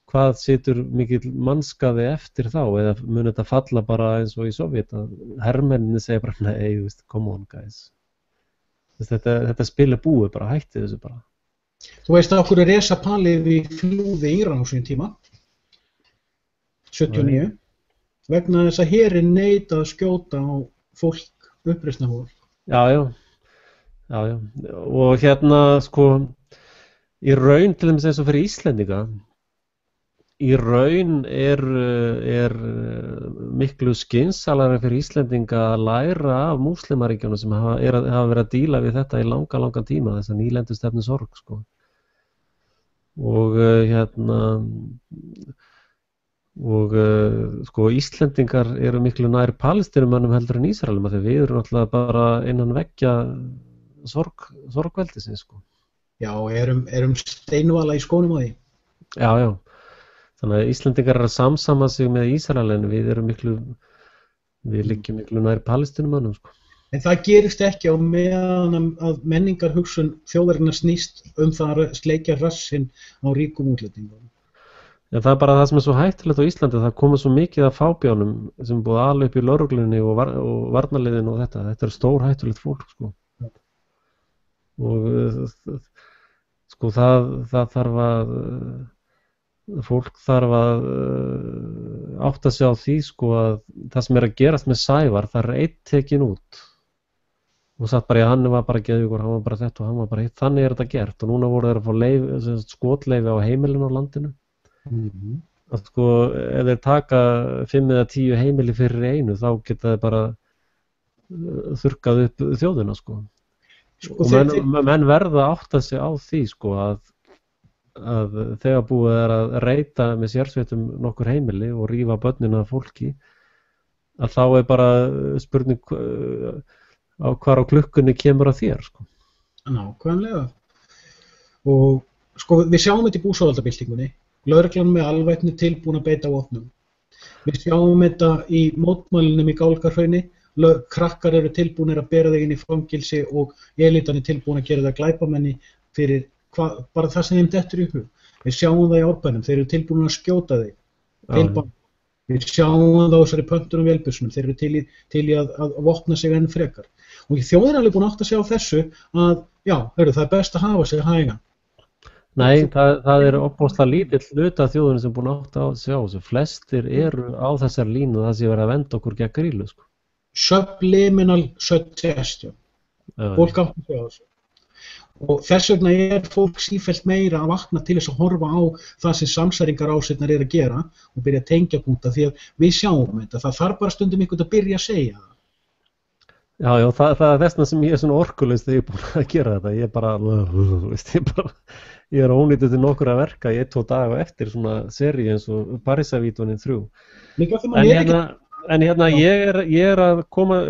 hvað situr mikill mannskaði eftir þá, eða mun þetta falla bara eins og í Sovét, að hermenninni segja bara, nei, come on guys. Þetta spil er búið, bara hætti þessu bara. Þú veist að okkur Reza Pahlavi flúði Íran á sín tíma, 79, vegna þess að herinn neitaði að skjóta á fólk, uppreisnarfólk. Já. Og sko, í raun til dæmis eins og fyrir Íslendinga, í raun er miklu skynsamlegri fyrir Íslendinga að læra af múslimaríkjunum sem hafa verið að díla við þetta í langan tíma, þess að nýlendustefnu sorg, sko. Og og sko Íslendingar eru miklu nær Palestínumönnum heldur en Ísraelum af því við erum alltaf bara innan veggja sorgveldisins sko. Já, erum steinvala í skónum á því. Já, já. Þannig að Íslendingar eru að samsama sig með Ísrael en við liggjum miklu nær Palestínumönnum sko. En það gerist ekki á meðan að menningarhugsun þjóðarinnar snýst það að sleikja rassinn á ríkum útlendingum. En það er bara það sem er svo hættulegt á Íslandi, það komið svo mikið af fábjánum sem er búið að ala upp í lögreglunni og varnarliðinu og þetta er stór hættulegt fólk sko. Og sko það þarf að fólk þarf að átta sig á því sko að það sem er að gerast með Sævar, það er einn tekin út og satt bara hann var bara geðvíkur, hann var bara þetta og hann var bara hitt, þannig er þetta gert og núna voru þeir að fá skotleyfi á heimilinu á landinu. Að sko ef þeir taka 5 eða 10 heimili fyrir einu þá geta þeir bara þurrkað upp þjóðina sko. Og menn verða að átta sig á því sko að þegar búið er að reyta með sérsveitum nokkur heimili og rífa börnin af fólki að þá er bara spurning á hvar á klukkunni kemur að þér sko. Nákvæmlega. Og sko við sjáum þetta í búsáhaldabyltingunni. Lögreglan með alvæpni tilbúin að beita vopnum. Við sjáum þetta í mótmælinum í Gálgahrauni. Krakkar eru tilbúinir að bera þig inn í fangilsi og elitan er tilbúin að gera það glæpamenni fyrir bara það sem þeim dettur í hug. Við sjáum það í Árbænum, þeir eru tilbúin að skjóta þig. Við sjáum það á þessari pöntunum vélbyssunum, þeir eru til í að vopna sig enn frekar. Og þjóðin er alveg búin að átta sig á þessu að já, það er best að hafa sig hægan. Nei, það er opbóðslega lítill hluti af þjóðinni sem er búin að átta sig á þessu. Flestir eru á þessari línu það sem verið að venda okkur gegn grílu sko. Subliminal suggestion. Fólk átta sig á þessu. Og þess vegna er fólk sífellt meira að vakna til þess að horfa á það sem samsæringarásetnar er að gera og byrja að tengja punkta því að við sjáum þetta. Það þarf bara stundum einhvern að byrja að segja það. Já, það er þessna sem ég er svona orkulegst þegar ég er búin að gera þetta. Ég er ónýttur til nokkur að verka í 1-2 daga eftir svona seríu eins og Parísavítonin 3. En ég er að koma,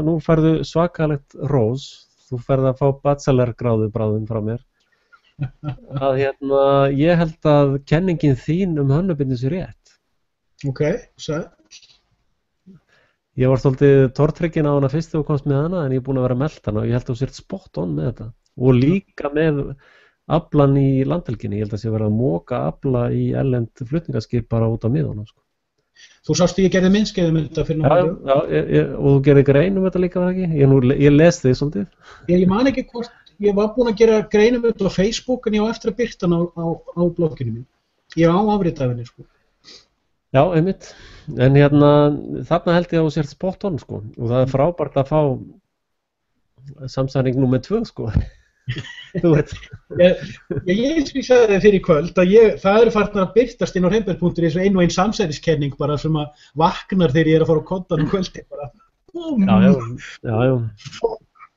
nú færðu svakalegt rós. Þú ferð að fá bachelorgráðu bráðum frá mér. Að ég held að kenningin þín hönnubindin sé rétt. Ok, sæl. Ég var svolítið tortrygginn á hana fyrst þegar þú komst með hana en ég er búin að vera að melta hana og ég held að þú sért spot on með þetta. Og líka með aflan í landhelginni. Ég held að sé verið að moka afla í erlend flutningaskip bara út á miðunum. Sko. Þú sást ég gerði myndskeið þetta fyrir náttúrulega. Já, og þú gerði grein þetta líka, var ekki? Ég les þig svolítið. Ég man ekki hvort, ég var búin að gera grein þetta á Facebook en ég á eftir að birta hana á blogginu mín. Ég á afritafinni, sko. Já, einmitt. En þarna held ég að þú sért spot on, sko. Og það er frábært að fá samsæring númer 2, sko. Þú veit. Ég sagði það fyrir kvöld að það eru farnar að birtast inn á Heimberg.is og ein samsæriskenning bara sem að vaknar þegar ég er að fara á kontan kvöldi bara. Já.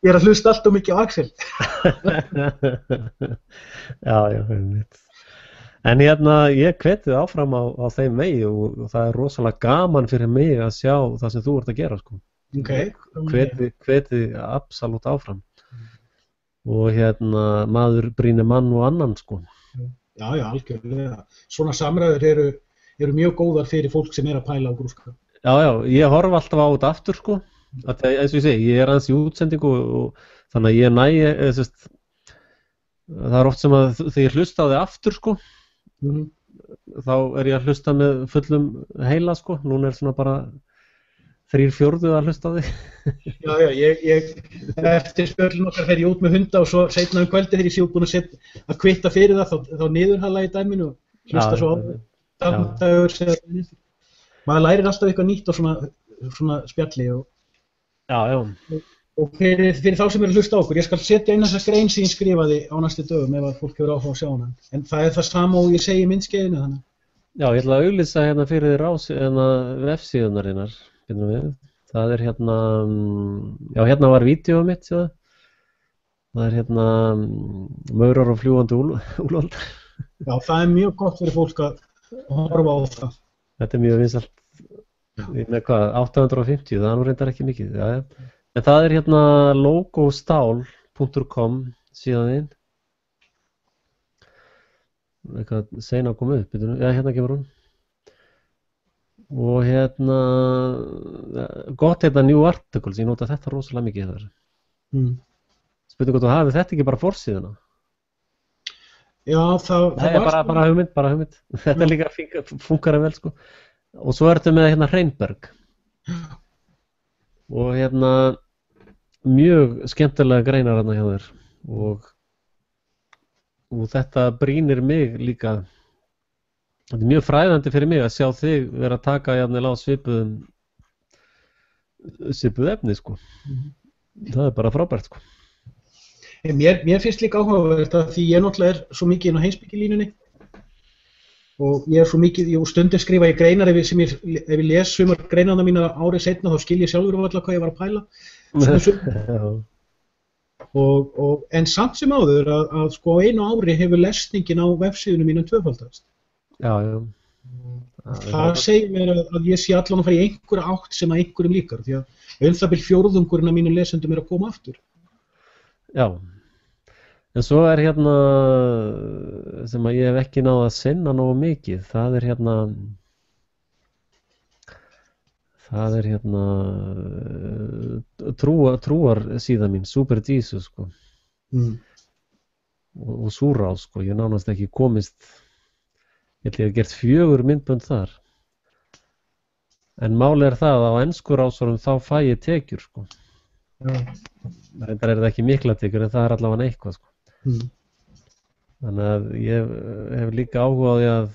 Ég er að hlusta allt og mikið á Axel. Já, einmitt. En ég hveti áfram á þeim vegi og það er rosalega gaman fyrir mig að sjá það sem þú ert að gera, sko. Okay. Hveti absolutt áfram. Og maður brýnir mann og annan, sko. Já, algjörlega. Svona samræður eru mjög góðar fyrir fólk sem er að pæla á grúska. Já, ég horf alltaf á þetta aftur, sko. Eins og ég segi, ég er aðeins í útsendingu og þannig að ég það er oft sem að þegar ég hlusta á þig aftur, sko, þá er ég að hlusta með fullum heila, sko. Núna er svona bara 3/4 að hlusta á þig. Já, eftir spjöllin okkar fer ég út með hunda og svo seinna kvöldi þegar ég sé búin að kvitta fyrir það, þá niðurhala ég dæminu og hlusta svo á það. Maður lærir alltaf eitthvað nýtt á svona spjalli. Og fyrir þá sem eru að hlusta á okkur, ég skal setja inn þessa grein sem ég skrifaði á næstu dögum ef að fólk hefur áhuga að sjá hana. En það er það sama og ég segi í myndskeiðinu þannig. Já, ég ætla að auglýsa fyrir þér vefsíðunarinnar. Það er já, var vídeóið mitt, sjá það. Það er maurar og fljúgandi úlfaldar. Já, það er mjög gott fyrir fólk að horfa á það. Þetta er mjög vinsælt. Með hvað, 850, það er nú reyndar ekki mikið. Já. En það er hérna logostál.com síðan eitthvað sena að koma upp. Já, hérna kemur hún. Og hérna, gott hérna New Articles, ég nota þetta rosalega mikið þar. Spurning hvort þú hafið þetta ekki bara forsíðuna? Já, það var bara hugmynd. Þetta líka funkar vel, sko. Og svo ertu með hérna Hreinberg. Og hérna, mjög skemmtilega greinar hérna hjá þér. Og þetta brýnir mig líka. Þetta er mjög fræðandi fyrir mig að sjá þig vera að taka jafnvel á svipuð efni, sko. Það er bara frábært, sko. Mér finnst líka áhugavert að því ég náttúrulega er svo mikið inn á heimspekilínunni og ég er svo mikið, og stundum skrifa ég greinar ef ég les sumar greinarna mína árið seinna þá skil ég sjálfur varla hvað ég var að pæla. En samt sem áður að sko á einu ári hefur lesningin á vefsíðunum mínum tvöfaldast. Já. Það segir mér að ég sé allan að fara í einhverja átt sem að einhverjum líkar því að það bil fjórðungurinn af mínum lesendum er að koma aftur. Já, en svo er hérna sem að ég hef ekki náð að sinna nógu mikið, það er hérna trúarsíða mín, Super Jesus, sko. Og Súrás, sko, ég nánast ekki komist, ég hef gert 4 myndbönd þar. En máli er það að á ensku rásunum þá fæ ég tekjur, sko. Reyndar er það ekki mikla tekjur en það er allavega eitthvað, sko. Þannig að ég hef líka áhuga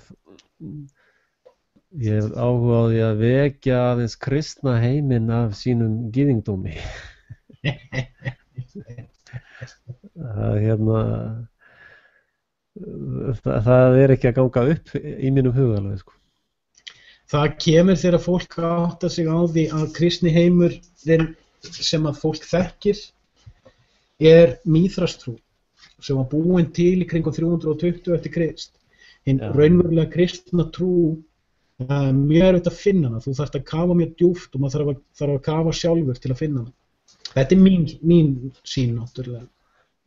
á því að vekja aðeins kristna heiminn af sínum gyðingdómi. Það er ekki að ganga upp í mínum huga alveg, sko. Það kemur þegar fólk áttar sig á því að kristni heimur sem að fólk þekkir er Míþrastrú sem var búin til í kringum 320 eftir Krist. Hinn raunverulega kristna trú mjög erfitt að finna hana. Þú þarft að kafa mjög djúpt og maður þarf að kafa sjálfur til að finna hana. Þetta er mín sýn náttúrulega.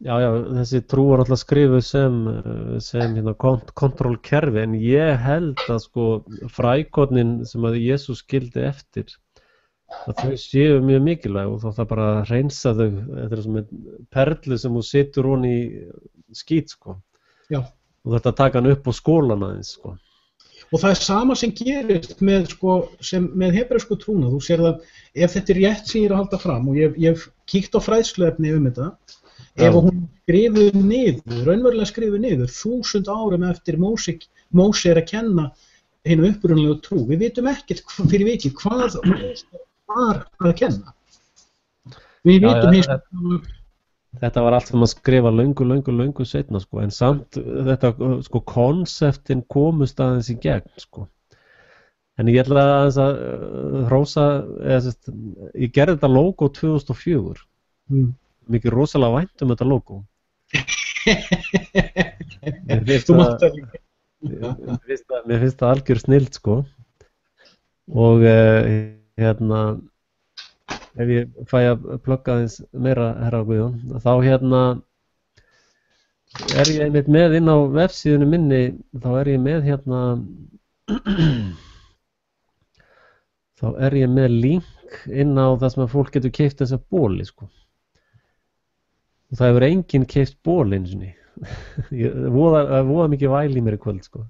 Já, þessi trú var alltaf skrifuð sem hérna kontrollkerfi en ég held að sko frækornin sem að Jesús skildi eftir að þau séu mjög mikilvæg og þá það bara að hreinsa þau, þetta er svona perlu sem þú situr hon í skít, sko. Já. Og þetta taka hann upp á skólan aðeins, sko. Og það er sama sem gerist með, sko, með hebreusku trúna. Þú sér það, ef þetta er rétt sem ég er að halda fram og ég hef kíkt á fræðsluefni þetta, ef hún skrifuð niður, raunverulega skrifuð niður, 1000 árum eftir Móse er að kenna hinu upprunalegu trú. Við vitum ekkert fyrir vikið hvað var að kenna. Við vitum Þetta var allt sem að skrifa löngu seinna, sko, en samt þetta, sko, konseptin komust aðeins í gegn, sko. En ég ætla aðeins að hrósa, ég gerði þetta logo 2004. Mikið rosalega vænt þetta logo. Mér finnst það algjör snilld, sko. Og ef ég fæ að plugga aðeins meira, herra Guðjón, þá er ég einmitt með inn á vefsíðunni minni, þá er ég með þá er ég með link inn á það sem að fólk getur keypt þessa bóli, sko. Og það hefur enginn keypt ból einu sinni. Það er voða mikið væl í mér í kvöld, sko.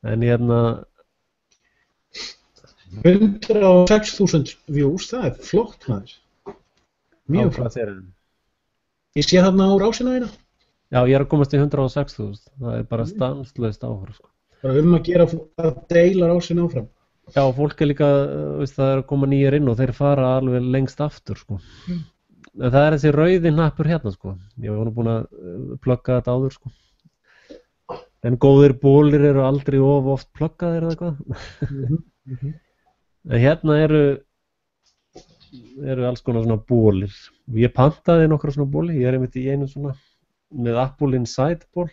En 106.000 views, það er flott maður. Mjög flott. Ég sé þarna á rásina þína. Já, ég er að komast í 106.000. Það er bara stanslaust áhorf, sko. Bara að gera að deila rásina áfram. Já, fólk er líka, það er að koma nýjar inn og þeir fara alveg lengst aftur, sko. En það er þessi rauði hnappur hérna, sko. Ég var nú búin að plugga þetta áður, sko. En góðir bólir eru aldrei of oft pluggaðir eða eitthvað. En hérna eru alls konar svona bólir. Ég pantaði nokkra svona bóli, ég er einmitt í einu svona með Apple Inside ból.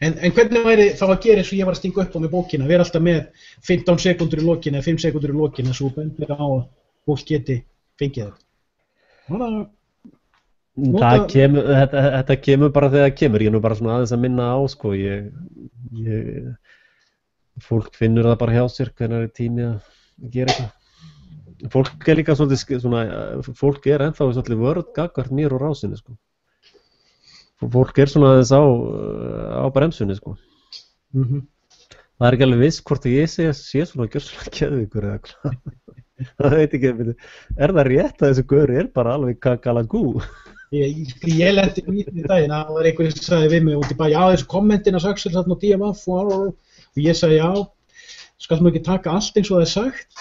En hvernig væri þá að gera eins og ég var að stinga upp á með bókina, vera alltaf með 15 sekúndur í lokin eða 5 sekúndur í lokin þess að þú bendir á að fólk geti fengið þetta. Þetta kemur bara þegar það kemur, ég er nú bara svona aðeins að minna á, sko, fólk finnur það bara hjá sér hvernig er tími að gera eitthvað. Fólk er líka svolítið svona, fólk er ennþá svolítið vörð gagnvart mér og rásinni, sko. Fólk er svona aðeins á bremsunni, sko. Það er ekki alveg viss hvort ég sé svona gjörsamlega geðveikur eða hvað. Það veit ekki, er það rétt að þessi gaur er bara alveg kakalagú? Ég lendi í daginn að það var einhver sem sagði við mig út í bæ, já þessu kommentin að Axel þarna á DMF og ég sagði já, skal nú ekki taka allt eins og það er sagt.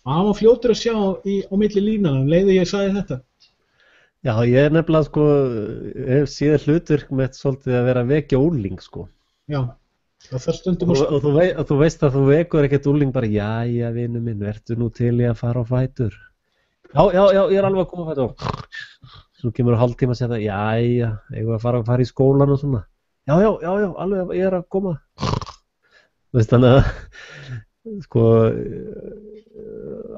Það var fljótur að sjá á milli línana, leiði ég sagði þetta. Já, ég er nefnilega, sko, hef séð hlutverk með svolítið að vera að vekja úrling, sko. Já, það þarf stundum og þú veist að þú vekur ekkert úrling bara, jæja, vinur minn, vertu nú til í að fara á fætur. Já, ég er alveg að koma á fætur. Svo kemur hálftíma að segja það, jæja, eigum við að fara í skólan og svona. Já, alveg, ég er að koma. Þú veist, þannig að, sko,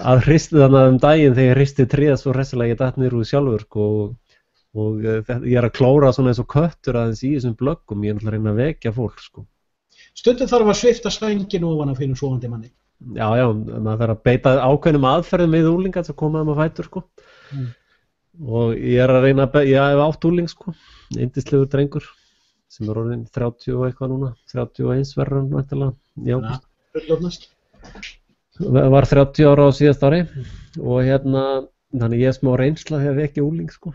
að hristi þannig daginn þegar ég hristi tréð svo hressilega ég datt niður úr sjálfur, sko, og ég er að klóra svona eins og köttur aðeins í þessum blöggum, ég er náttúrulega að reyna að vekja fólk, sko. Stundum þarf að svifta sængin ofan af fyrir sofandi manni. Já, maður þarf að beita ákveðnum aðferðum við úrlinga til að koma þeim á fætur, sko. Og ég er að reyna ég hef 8 úrling, sko, yndislegur drengur sem er orðinn 30 og eitthvað núna, 31 verður hann væntanlega í ágúst. Fullorðnast. Var 30 ára á síðast ári og þannig ég er smá reynsla þegar vekja úrling, sko.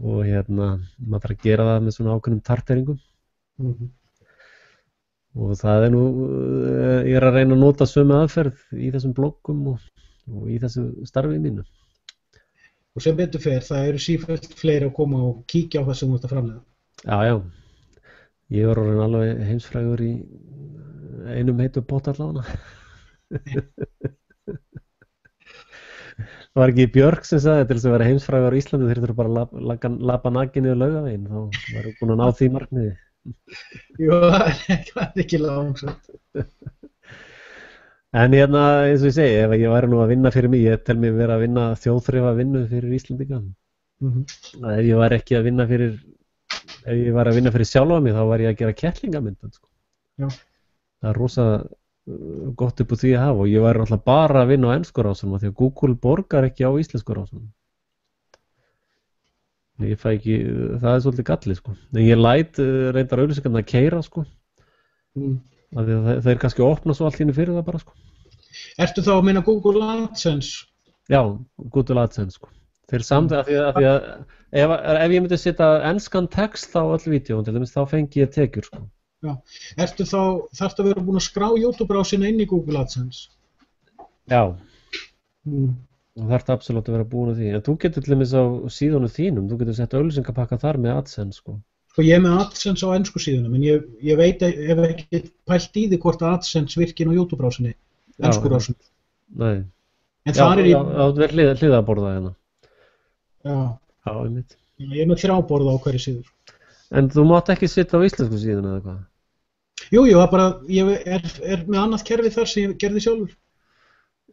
Og maður þarf að gera það með svona ákveðnum tarteringum. Og það er nú, ég er að reyna að nota sömu aðferð í þessum bloggum og í þessu starfi mínu. Og sem betur fer, það eru sífellt fleiri að koma og kíkja á það sem þú ert að framleiða. Já. Ég var orðinn alveg heimsfrægur í einum heitu bót allavega. Það var ekki Björk sem sagði til þess að vera heimsfrægur á Íslandi þeir þurfa bara að labba nakin niður Laugaveginn, þá varum búin að ná því markmiði. Jú, það er ekki langsagt. En eins og ég segi, ef ég væri nú að vinna fyrir mig, ég tel mig vera að vinna þjóðþrifa vinnu fyrir Íslendinga. Ef ég væri ekki að vinna fyrir, ef ég væri að vinna fyrir sjálfa mig, þá væri ég að gera kettlingamynd, sko. Já. Það er rosa gott upp úr því að hafa og ég væri alltaf bara að vinna á ensku rásunum því að Google borgar ekki á íslensku rásunum. Ég fæ ekki, það er svolítið galli, sko. En ég læt reyndar auglýsingarnar að keyra, sko. Þeir kannski opna svo allt í einu fyrir það bara, sko. Ertu þá að meina Google AdSense? Já, Google AdSense, sko. Þeir samt að því að ef ég myndi setja enskan text á öll vídeóin til dæmis, þá fengi ég tekjur, sko. Já. Ertu þá, þarftu að vera búin að skrá YouTube-rásina inn í Google AdSense? Já. Og þarftu absolutt að vera búin að því. En þú getur til dæmis á síðunum þínum, þú getur sett auglýsingapakka þar með AdSense, sko. Sko ég er með AdSense á ensku síðunum, en ég veit ef ekki pælt í því hvort AdSense virkir á YouTube-rásinni, ensku rásinni. Nei. En það er í... Já, það er hliðaborða hérna. Já. Já, einmitt. Ég er með 3 borða á hverju síður. En þú mátt ekki sitja á íslensku síðuna eða hvað? Jú, það er bara, ég er með annað kerfi þar sem ég gerði sjálfur.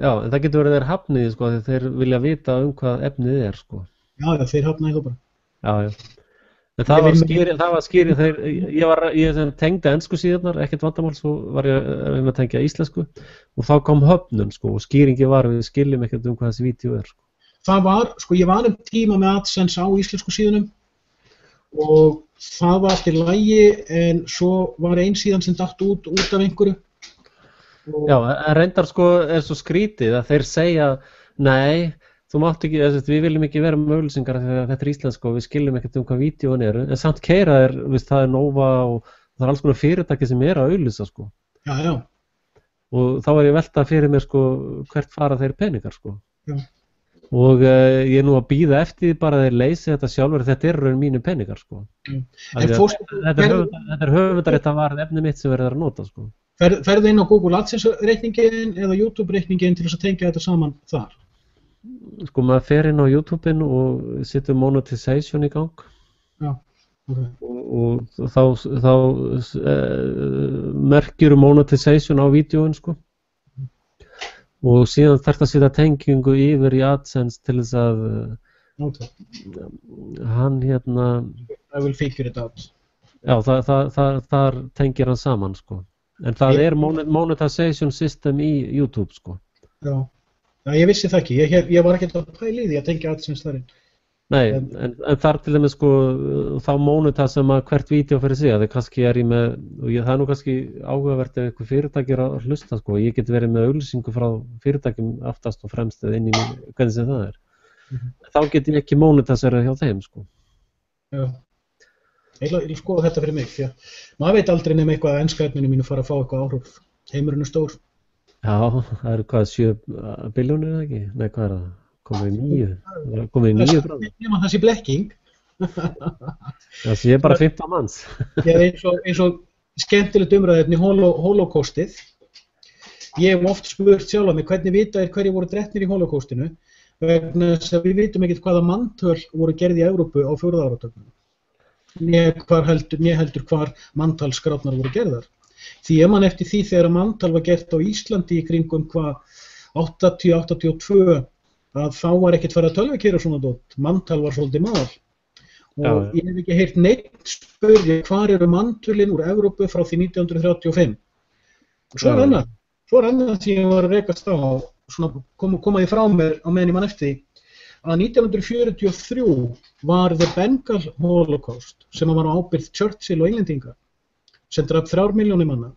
Já, en það getur verið þeir hafnið, sko, því þeir vilja vita hvað efnið er, sko. Já, þeir hafnaði þú bara. Já. En það var skýrið þegar ég tengdi ensku síðunar, ekkert vandamál, svo var ég að tengja íslensku og þá kom höfnun, sko, og skýringi var við skiljum ekkert hvað þessi vídeó er, sko. Það var, sko, ég var tíma með AdSense á íslensku síðunum og það var allt í lagi en svo var ein síðan sem datt út af einhverju. Já, en reyndar, sko, er svo skrítið að þeir segja, nei, þú mátt ekki, við viljum ekki vera með auglýsingar þegar þetta er íslensk og við skiljum ekkert hvað vídeóin eru, en samt keyra það er Nova og það er alls konar fyrirtæki sem er að auglýsa, sko. Já. Og þá er ég veltað fyrir mér, sko, hvert fara þeir peningar, sko. Já. Og ég er nú að bíða eftir því bara að þeir leysi þetta sjálfur, þetta er raun mínu peningar, sko. Þetta er höfundarétta varð efni mitt sem verður að nota, sko. Ferðu inn á Google AdSense reikningin eða YouTube reikningin til þess að tengja þetta saman þar? Sko maður fer inn á YouTubein og setur monetization í gang. Já, og þá merkjur monetization á vídeóin sko. Og síðan þarftu að setja tengingu yfir í AdSense til þess að hann I will figure it out. Já, þar tengir hann saman sko. En það monetization system í YouTube sko. Já, ég vissi það ekki, ég var ekkert að pæla í því að tengja AdSense þar inn. Nei, en þar til dæmis sko, þá monetisa maður hvert vídeo fyrir sig, það kannski ég með, og það nú kannski áhugavert ef einhver fyrirtæki að hlusta sko, ég get verið með auglýsingu frá fyrirtækjum aftast og fremst eða inn í hvernig sem það Þá get ég ekki monetisera hjá þeim sko. Já. Ég vil skoða þetta fyrir mig, því að maður veit aldrei nema eitthvað að enska efninu mínu fara að fá eitthvað áhrif. Heimurinn stór. Já, það eru hvað, 7 billjónir eða ekki? Nei, hvað það? Komið í 9 bráðum. Nefnum að það sé blekking. Það sé bara 15 manns. Já, eins og skemmtilegt umræðefni Holocaustið. Ég hef oft spurt sjálf mig hvernig vita hverju voru drepnir í Holocaustinu, vegna þess að við vitum ekkert hvaða manntöl voru gerð í Evrópu á 4. áratugnum. Né heldur hvar manntalsgrátnar voru gerðar. Því ef mann eftir því þegar manntal var gert á Íslandi í kringum 80-82 að þá var ekkert farið að tölvukeyra svona dót. Manntal var svolítið mál. Og ég hef ekki heyrt neitt spurja hvar eru manntölin úr Evrópu frá því 1935. Og svo er annað sem ég var að rekast á, koma því frá mér á meðan ég mann eftir því. Að 1943 var The Bengal Holocaust sem var á ábyrgð Churchill og Englendinga sem drap 3 milljónir manna.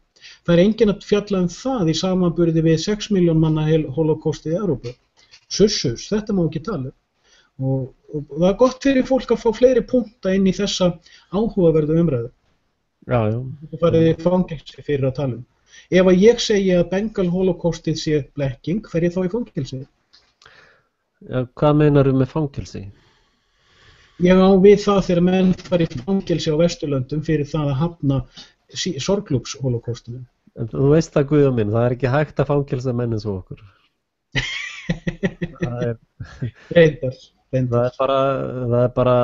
Það enginn að fjalla það í samanburði við 6 milljón manna holocaustið í Evrópu. Sussus, þetta má ekki tala. Og það er gott fyrir fólk að fá fleiri punkta inn í þessa áhugaverðu umræðu. Já. Það farið í fangelsi fyrir að tala Ef að ég segi að Bengal Holocaustið sé blekking, fer ég þá í fangelsi? Já, hvað meinar með fangelsi? Ég á við það þegar menn fari í fangelsi á Vesturlöndum fyrir það að hafna sorglúps-holocaustinu. Þú veist það, Guðjón minn, það er ekki hægt að fangelsa menn eins og okkur. Það er bara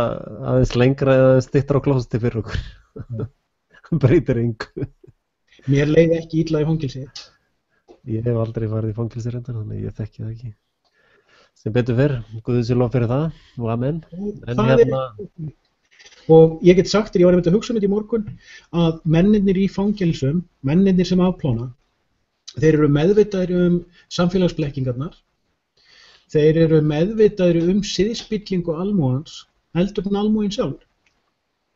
aðeins lengra eða styttra á klósetti fyrir okkur. Það breytir engu. Mér leið ekki illa í fangelsi. Ég hef aldrei farið í fangelsi reyndar, þannig ég þekki það ekki. Sem betur fyrr, Guði sé lof fyrir það og amen. Og ég get sagt þér, ég var einmitt að hugsa þetta í morgun, að mennirnir í fangelsum, mennirnir sem afplána, þeir eru meðvitaðir samfélagsblekkingarnar, þeir eru meðvitaðir siðspillingu almúgans, heldur en almúginn sjálfur.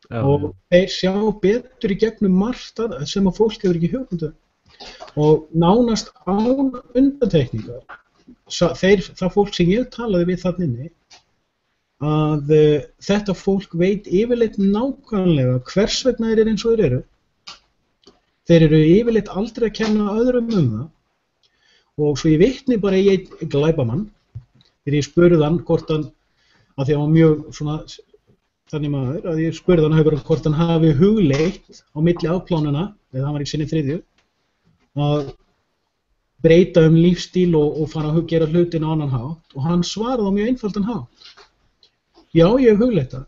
Og þeir sjá betur í gegnum margt sem að fólk hefur ekki hugmyndu. Og nánast án undantekningar. Það fólk sem ég talaði við þarna inni að þetta fólk veit yfirleitt nákvæmlega hvers vegna þeir eru eins og þeir eru. Þeir eru yfirleitt aldrei að kenna öðrum það og svo ég vitni bara í einn glæpamann þegar ég spurði hann hvort hann, að því að hann var mjög svona þannig maður, að ég spurði hann hvort hann hafi hugleitt á milli afplánana, eða hann var í sinni 3. að breyta lífstíl og fara að gera hlutina á annan hátt og hann svaraði á mjög einfaldan hátt. Já, ég hef hugleitt það,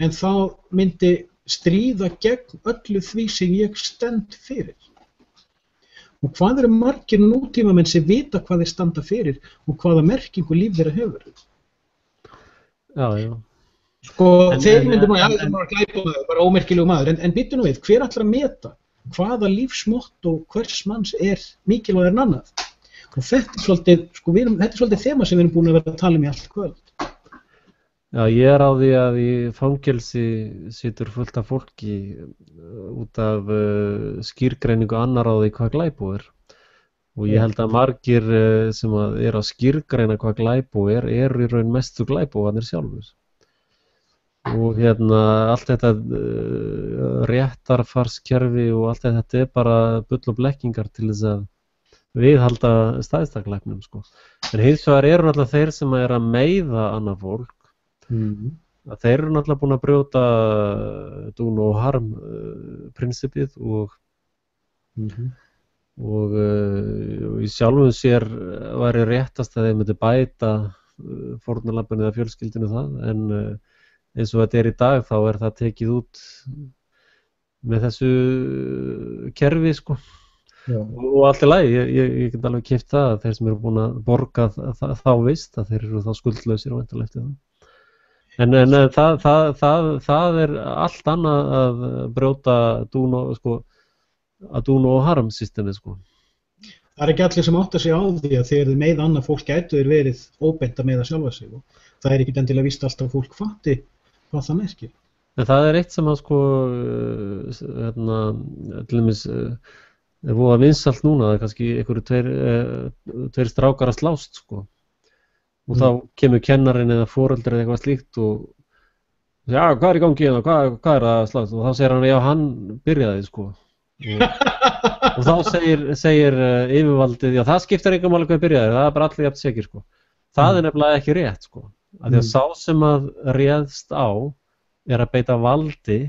en það myndi stríða gegn öllu því sem ég stend fyrir. Og hvað eru margir nútímamenn sem vita hvað þeir standa fyrir og hvaða merkingu líf þeirra hefur? Já. Sko, þeir myndu maður að glæpa maður, bara ómerkilegu maður, en býttu nú við, hver ætlar að meta hvaða lífsmotto hvers manns er mikilvægur en annað? Og þetta er svolítið þema sem við erum búin að vera að tala í allt kvöld. Já, ég er á því að í fangelsi situr fullt af fólki út af skýrgreiningu annar á því hvað glæpú er. Og ég held að margir sem eru að skýrgreina hvað glæpú er, eru í raun mestu glæpúarnir sjálfur. Og allt þetta réttarfarskerfi og allt þetta er bara bull og blekkingar til þess að viðhalda stæðstaklæpnum sko. En hins vegar eru náttúrulega þeir sem eru að meiða annað fólk. Að þeir eru náttúrulega búin að brjóta do no harm prinsipið og í sjálfum sér væri réttast að þeir myndi bæta fórnarlambinu eða fjölskyldinu það eins og þetta í dag þá það tekið út með þessu kerfi sko. Og allt í lagi, ég get alveg keypt það að þeir sem eru búin að borga þá vist að þeir eru þá skuldlausir og væntanlega eftir það. En það allt annað að brjóta að dúna og harm systemið sko. Það ekki allir sem átta sig á því að þegar þið með annað fólk gætu þeir verið óbeint að meiða sjálfa sig og það ekki endilega víst alltaf fólk fatti hvað það merkir. En það eitt sem að sko til dæmis voða vinsælt núna, það kannski einhverju tveir strákar að slást sko. Og þá kemur kennarinn eða foreldri eða eitthvað slíkt og já, hvað í gangi hérna, hvað það að slást? Og þá segir hann, já, hann byrjaði sko. Og þá segir yfirvaldið, já, það skiptir engu máli hvað byrjaði, það bara allir jafn segir sko. Það nefnilega ekki rétt sko. Af því að sá sem að réðst á að beita valdi,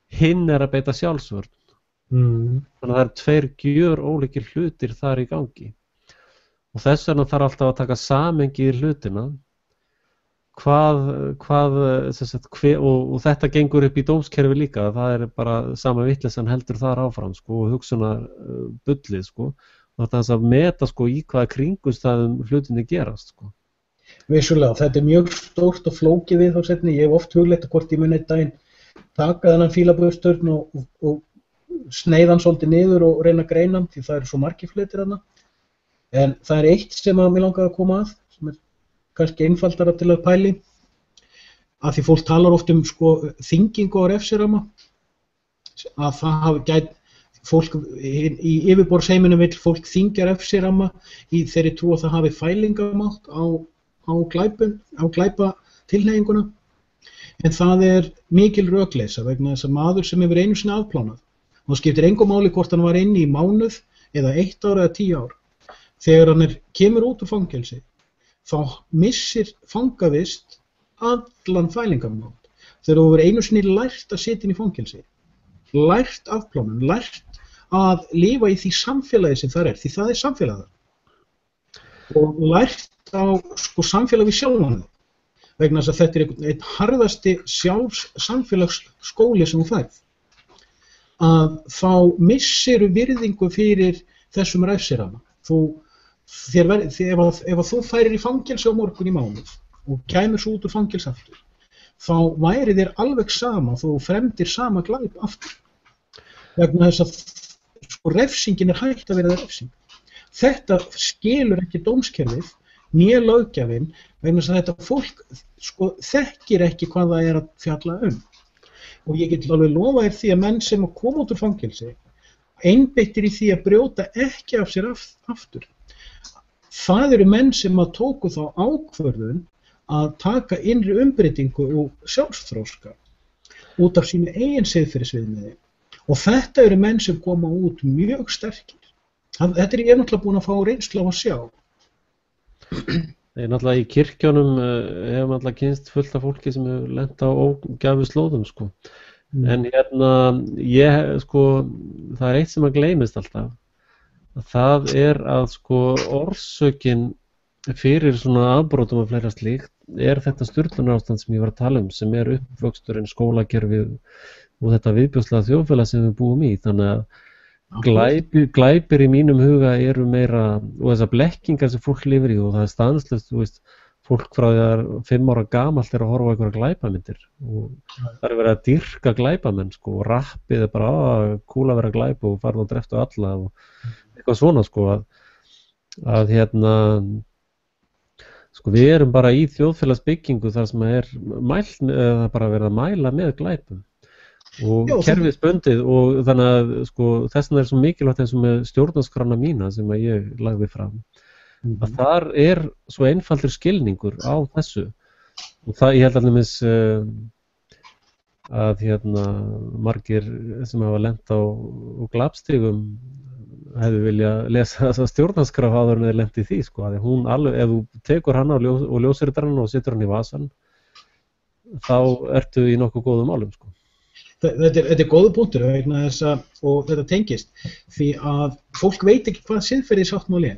hinn að beita sjálfsvörn. Þannig að það tveir gjörólíkir hlutir þar í gangi. Og þess vegna þarf alltaf að taka samhengi í hlutina og þetta gengur upp í dómskerfi líka, það bara sama vitleysan heldur þar áfram sko, og hugsunar bullið sko, og þetta að meta sko, í hvaða kringumstæðum hlutinni gerast sko. Vissulega, þetta mjög stórt og flókið viðfangsefni, ég hef oft hugleitt hvort ég mun einn daginn taka þennan fílabrauðsturn og sneiða hann svolítið niður og reyna að greina hann, því það eru svo margir fletir þarna. En það eitt sem að mér langaði að koma að, sem kannski einfaldara til að pæli, að því fólk talar oft sko, þyngingu á refsiramma, að það hafi gæt, fólk í yfirborðsheiminum vill fólk þyngja refsiramma í þeirri trú að það hafi fælingamátt á glæpatilhneiginguna, en það mikil rökleysa vegna þess að maður sem hefur einu sinni afplánað, og það skiptir engu máli hvort hann var inni í mánuð eða 1 ár eða 10 ár. Þegar hann kemur út úr fangelsi, þá missir fangavist allan fælingamátt. Þegar þú hefur einu sinni lært að sitja inn í fangelsi, lært afplánun, lært að lifa í því samfélagi sem það því það samfélagið. Og lært á sko, samfélag við sjálfan þig, vegna þess að þetta einn harðasti samfélagsskóli sem þú færð. Að þá missiru virðingu fyrir þessum refsiramma. Ef þú færir í fangelsi á morgun í mánuð og kæmur svo út úr fangelsi aftur, þá væri þér alveg sama þú fremdir sama glæp aftur. Vegna þess að sko, refsingin hægt að vera refsing. Þetta skilur ekki dómskerfið, né löggjafinn, vegna þess að þetta fólk sko, þekkir ekki hvað það að fjalla Og ég get alveg lofa þér því að menn sem koma út úr fangelsi einbeittir í því að brjóta ekki af sér aftur. Það eru menn sem tóku þá ákvörðun að taka innri umbreytingu og sjálfsþróska út af sínu eigin siðferðisviðmiði. Og þetta eru menn sem koma út mjög sterkir. Þetta ég náttúrulega búin að fá reynslu á að sjá. Náttúrulega í kirkjónum hefur náttúrulega kynst fullt af fólki sem hefur lent á ógæfu slóðum sko. En sko, það eitt sem að gleymist alltaf. Það að sko orsökin fyrir svona afbrotum og fleira slíkt þetta sturlunarástand sem ég var að tala sem uppvöxturinn, skólakerfið og þetta viðbjóðslega þjóðfélag sem við búum í. Þannig að glæpir í mínum huga eru meira, og þessar blekkingar sem fólk lifir í og það stanslaust, þú veist, fólk frá því að 5 ára gamalt að horfa á einhverja glæpamyndir og það verið að dýrka glæpamenn sko, og rappið bara kúla að vera glæp og farða og dreftu alla og eitthvað svona sko að sko við erum bara í þjóðfélagsbyggingu þar sem það bara verið að mæla með glæpum og kerfisbundið og þannig að sko þess vegna svo mikilvægt eins og með stjórnarskrána mína sem að ég lagði fram að þar svo einfaldur skilningur á þessu og það ég held alveg að margir sem hafa lent á glæpstigum hefðu vilja lesa þessa stjórnarskrá áður en þeir lent í því sko að hún alveg, ef þú tekur hann og ljósritar hann og setur hann í vasan þá ertu í nokkuð góðum málum sko. Þetta góðu punktur vegna þess að og þetta tengist því að fólk veit ekki hvað siðferðissáttmáli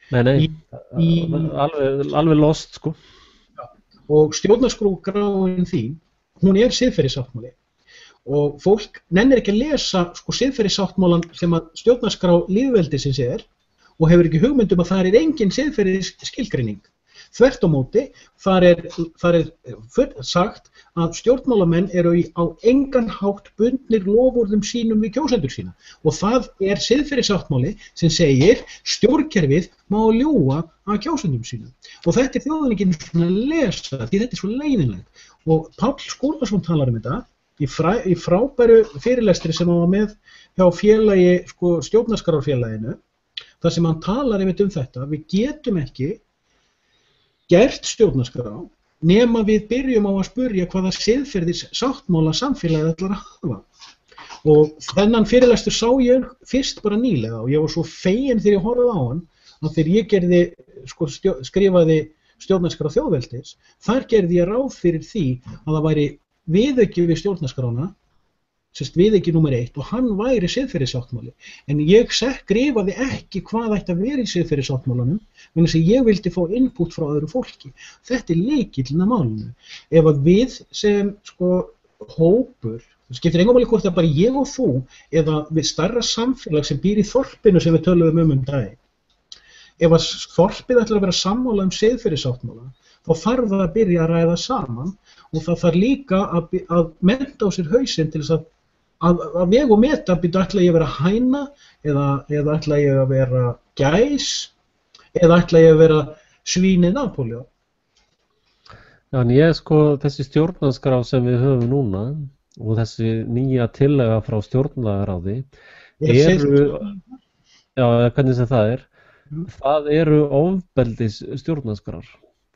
Nei, alveg lost sko. og stjórnarskráin þín, hún siðferðissáttmáli og fólk nennir ekki að lesa sko siðferðissáttmálan sem að stjórnarskrá lýðveldisins og hefur ekki hugmynd að það engin siðferðisskilgreining. Þvert á móti, þar sagt að stjórnmálamenn eru á engan hátt bundnir loforðum sínum við kjósendur sína og það siðferðissáttmáli sem segir stjórnkerfið má ljúga að kjósendum sínum og þetta þjóðin ekki svona að lesa því þetta svo leiðinlegt og Páll Skúlason talar þetta í frábæru fyrirlestri sem hann var með hjá félagi, sko, stjórnarskrárfélaginu þar sem hann talar einmitt þetta, við getum ekki gert stjórnarskrá nema við byrjum á að spurja hvaða siðferðissáttmála samfélagið ætlar að hafa. Og þennan fyrirlestur sá ég fyrst bara nýlega og ég var svo feginn þegar ég horfði á hann að þegar ég skrifaði stjórnarskrá þjóðveldis, þar gerði ég ráð fyrir því að það væri viðauki við stjórnarskrána, viðauki númer 1 og hann væri siðferðissáttmáli. En ég skrifaði ekki hvað ætti að vera í siðferðissáttmálanum, vegna þess að ég vildi fá input frá öðru fólki. Þetta lykillinn að málinu. Ef að við sem hópur, það skiptir engu máli hvort það bara ég og þú, eða við stærra samfélag sem býr í þorpinu sem við töluðum daginn. Ef að þorpið ætlar að vera sammála siðferðissáttmála, þá þarf það að byrja að ræða saman og það þarf líka að mennta á sér hausinn til þess að vega og meta, ætla ég að vera hæna eða ætla ég að vera gæs eða ætla ég að vera svínið Napóleon. Já, en þessi stjórnarskrá sem við höfum núna og þessi nýja tillaga frá stjórnlagaráði hvernig sem það eru ofbeldis stjórnarskrár.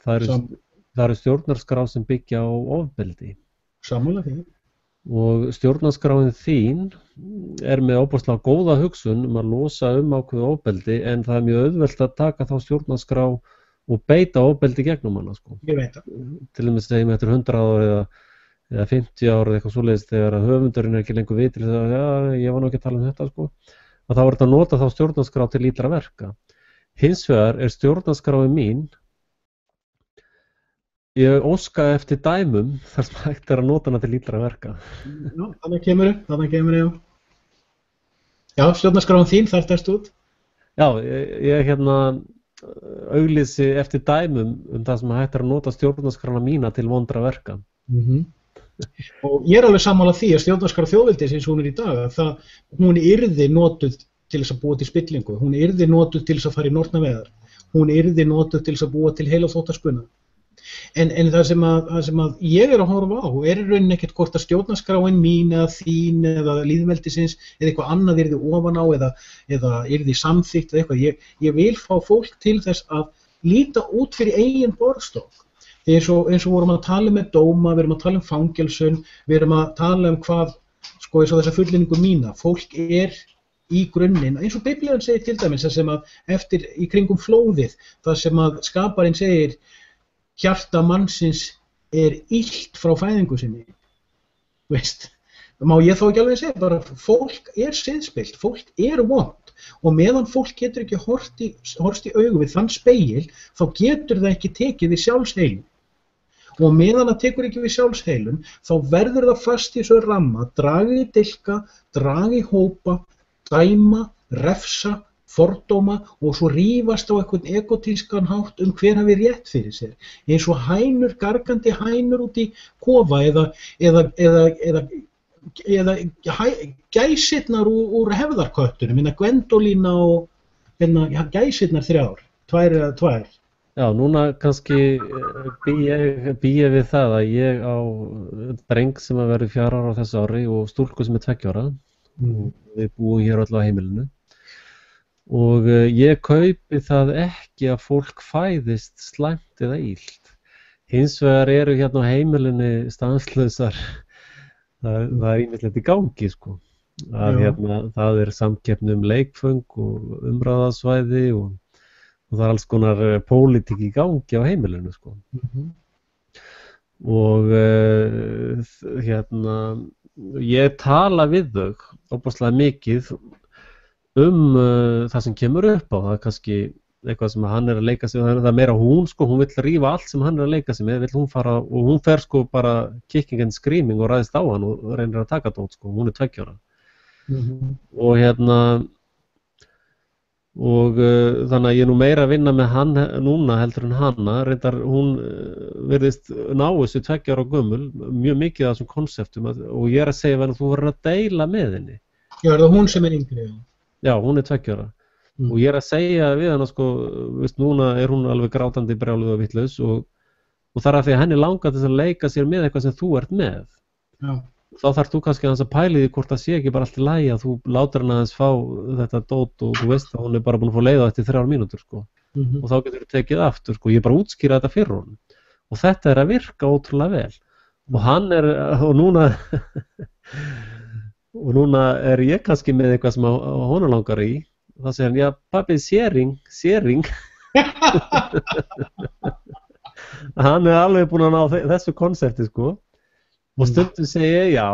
Það eru stjórnarskrár sem byggja á ofbeldi. Sammála því. Og stjórnarskráin þín með ofboðslega góða hugsun að losa ákveðið ofbeldi en það mjög auðvelt að taka þá stjórnarskrá og beita ofbeldi gegnum hana. Sko. Ég veit það. Til og með segjum eftir 100 ár eða 50 ár eða eitthvað svoleiðis þegar höfundurinn ekki lengur við til þess að ég var nú ekki að tala þetta sko, að þá þetta að nota þá stjórnarskrá til illra verka. Hins vegar stjórnarskráin mín ég óska eftir dæmum þar sem hægt að nota hana til illra verka. Já, þannig kemur já. Já, stjórnarskráin þín þar tæst út. Já, ég auglýsi eftir dæmum það sem hægt að nota stjórnarskrána mína til vondra verka. Og ég alveg sammála því að stjórnarskrá þjóðveldis eins og hún í dag, hún yrði notuð til þess að búa til spillingu, hún yrði notuð til þess að fara í nornaveðar, hún yrði notuð til þess að búa til heilaþvóttaspuna. En það sem að ég að horfa á í rauninni ekkert hvort að stjórnarskráin mín eða þín eða lýðveldisins eða eitthvað annað yrði ofan á eða yrði samþykkt eða eitthvað. Ég vil fá fólk til þess að líta út fyrir eigin borðstokk. Eins og vorum að tala með dóma, við erum að tala fangelsun, við erum að tala hvað, eins og þessa fullyrðingu mína, fólk í grunninn, eins og Biblían segir til dæmis, það sem að í kringum flóðið, það sem að skaparinn segir hjarta mannsins illt frá fæðingu sinni. Veist, má ég þá ekki alveg segja, bara fólk siðspillt, fólk vont og meðan fólk getur ekki horft í augu við þann spegil, þá getur það ekki tekið við sjálfsheilun. Og meðan það tekur ekki við sjálfsheilun, þá verður það fast í svo ramma, draga í dilka, draga í hópa, dæma, refsa, fordóma og svo rífast á einhvern egotískan hátt hver hafi rétt fyrir sér. Eins og gargandi hænur út í kofa eða gæsirnar úr hefðarköttunum, Gwendolína og gæsirnar 3, 2 eða 2. Já, núna kannski bý ég við það að ég á dreng sem að verður 4 ára á þessu ári og stúlku sem 2 ára. Við búum hér öll á heimilinu. Og ég kaupi það ekki að fólk fæðist slæmt eða illt. Hins vegar eru hérna á heimilinu stanslausar, það ýmislegt í gangi sko. Það samkeppni leikföng og umræðasvæði og það alls konar pólitík í gangi á heimilinu sko. Og ég tala við þau ofboðslega mikið það sem kemur upp á það kannski eitthvað sem hann að leika sig, það meira hún sko, hún vill rífa allt sem hann að leika sig með, vill hún fara, og hún fer sko bara kicking and screaming og ræðist á hann og reynir að taka dót sko, hún 2 ára. Og og þannig að ég nú meira að vinna með hann núna heldur en hana, reyndar hún virðist ná þessu 2 ára gömul, mjög mikið af þessum konseptum og ég að segja að þú verður að deila með henni. Já, það hún sem yngri? Já, hún 2 ára. Og ég að segja við hana sko, veist, núna hún alveg grátandi brjáluð og vitlaus og það að því að henni langar til að leika sér með eitthvað sem þú ert með. Já. Þá þarf þú kannski að pæla í því hvort það sé ekki bara allt í lagi að þú látur hann aðeins fá þetta dót og þú veist að hún bara búin að fá leið á eftir 3 mínútur sko. Og þá getur þú tekið aftur sko, ég bara útskýra þetta fyrir honum. Og þetta að virka ótrúlega vel. Og hann og núna ég kannski með eitthvað sem honum langar í. Þá segir hann, já pabbi, séring. Hann alveg búin að ná þessu konsepti sko. Og stundum segi ég, já,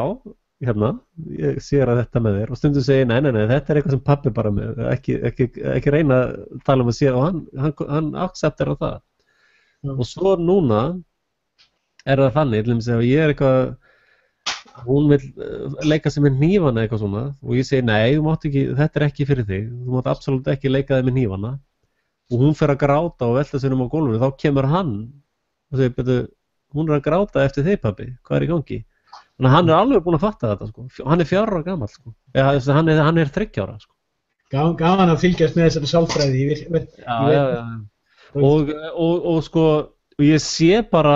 ég sér að þetta með þér, og stundum segi ég, nei, þetta eitthvað sem pabbi bara með, ekki reyna að tala að sér, og hann acceptar það. Og svo núna það þannig, ef ég eitthvað, hún vil leika sem með hnífana eitthvað svona, og ég segi, nei, þú mátt ekki, þetta ekki fyrir þig, þú mátt absolutt ekki leika þig með hnífana, og hún fer að gráta og velta sér á gólfinu, þá kemur hann og segir, betur, hún að gráta eftir þig pabbi, hvað í gangi? Þannig að hann alveg búin að fatta þetta sko. Hann 4 ára gamall sko. Hann 3 ára sko. Gaman að fylgjast með þessari sálfræði. Og sko, ég sé bara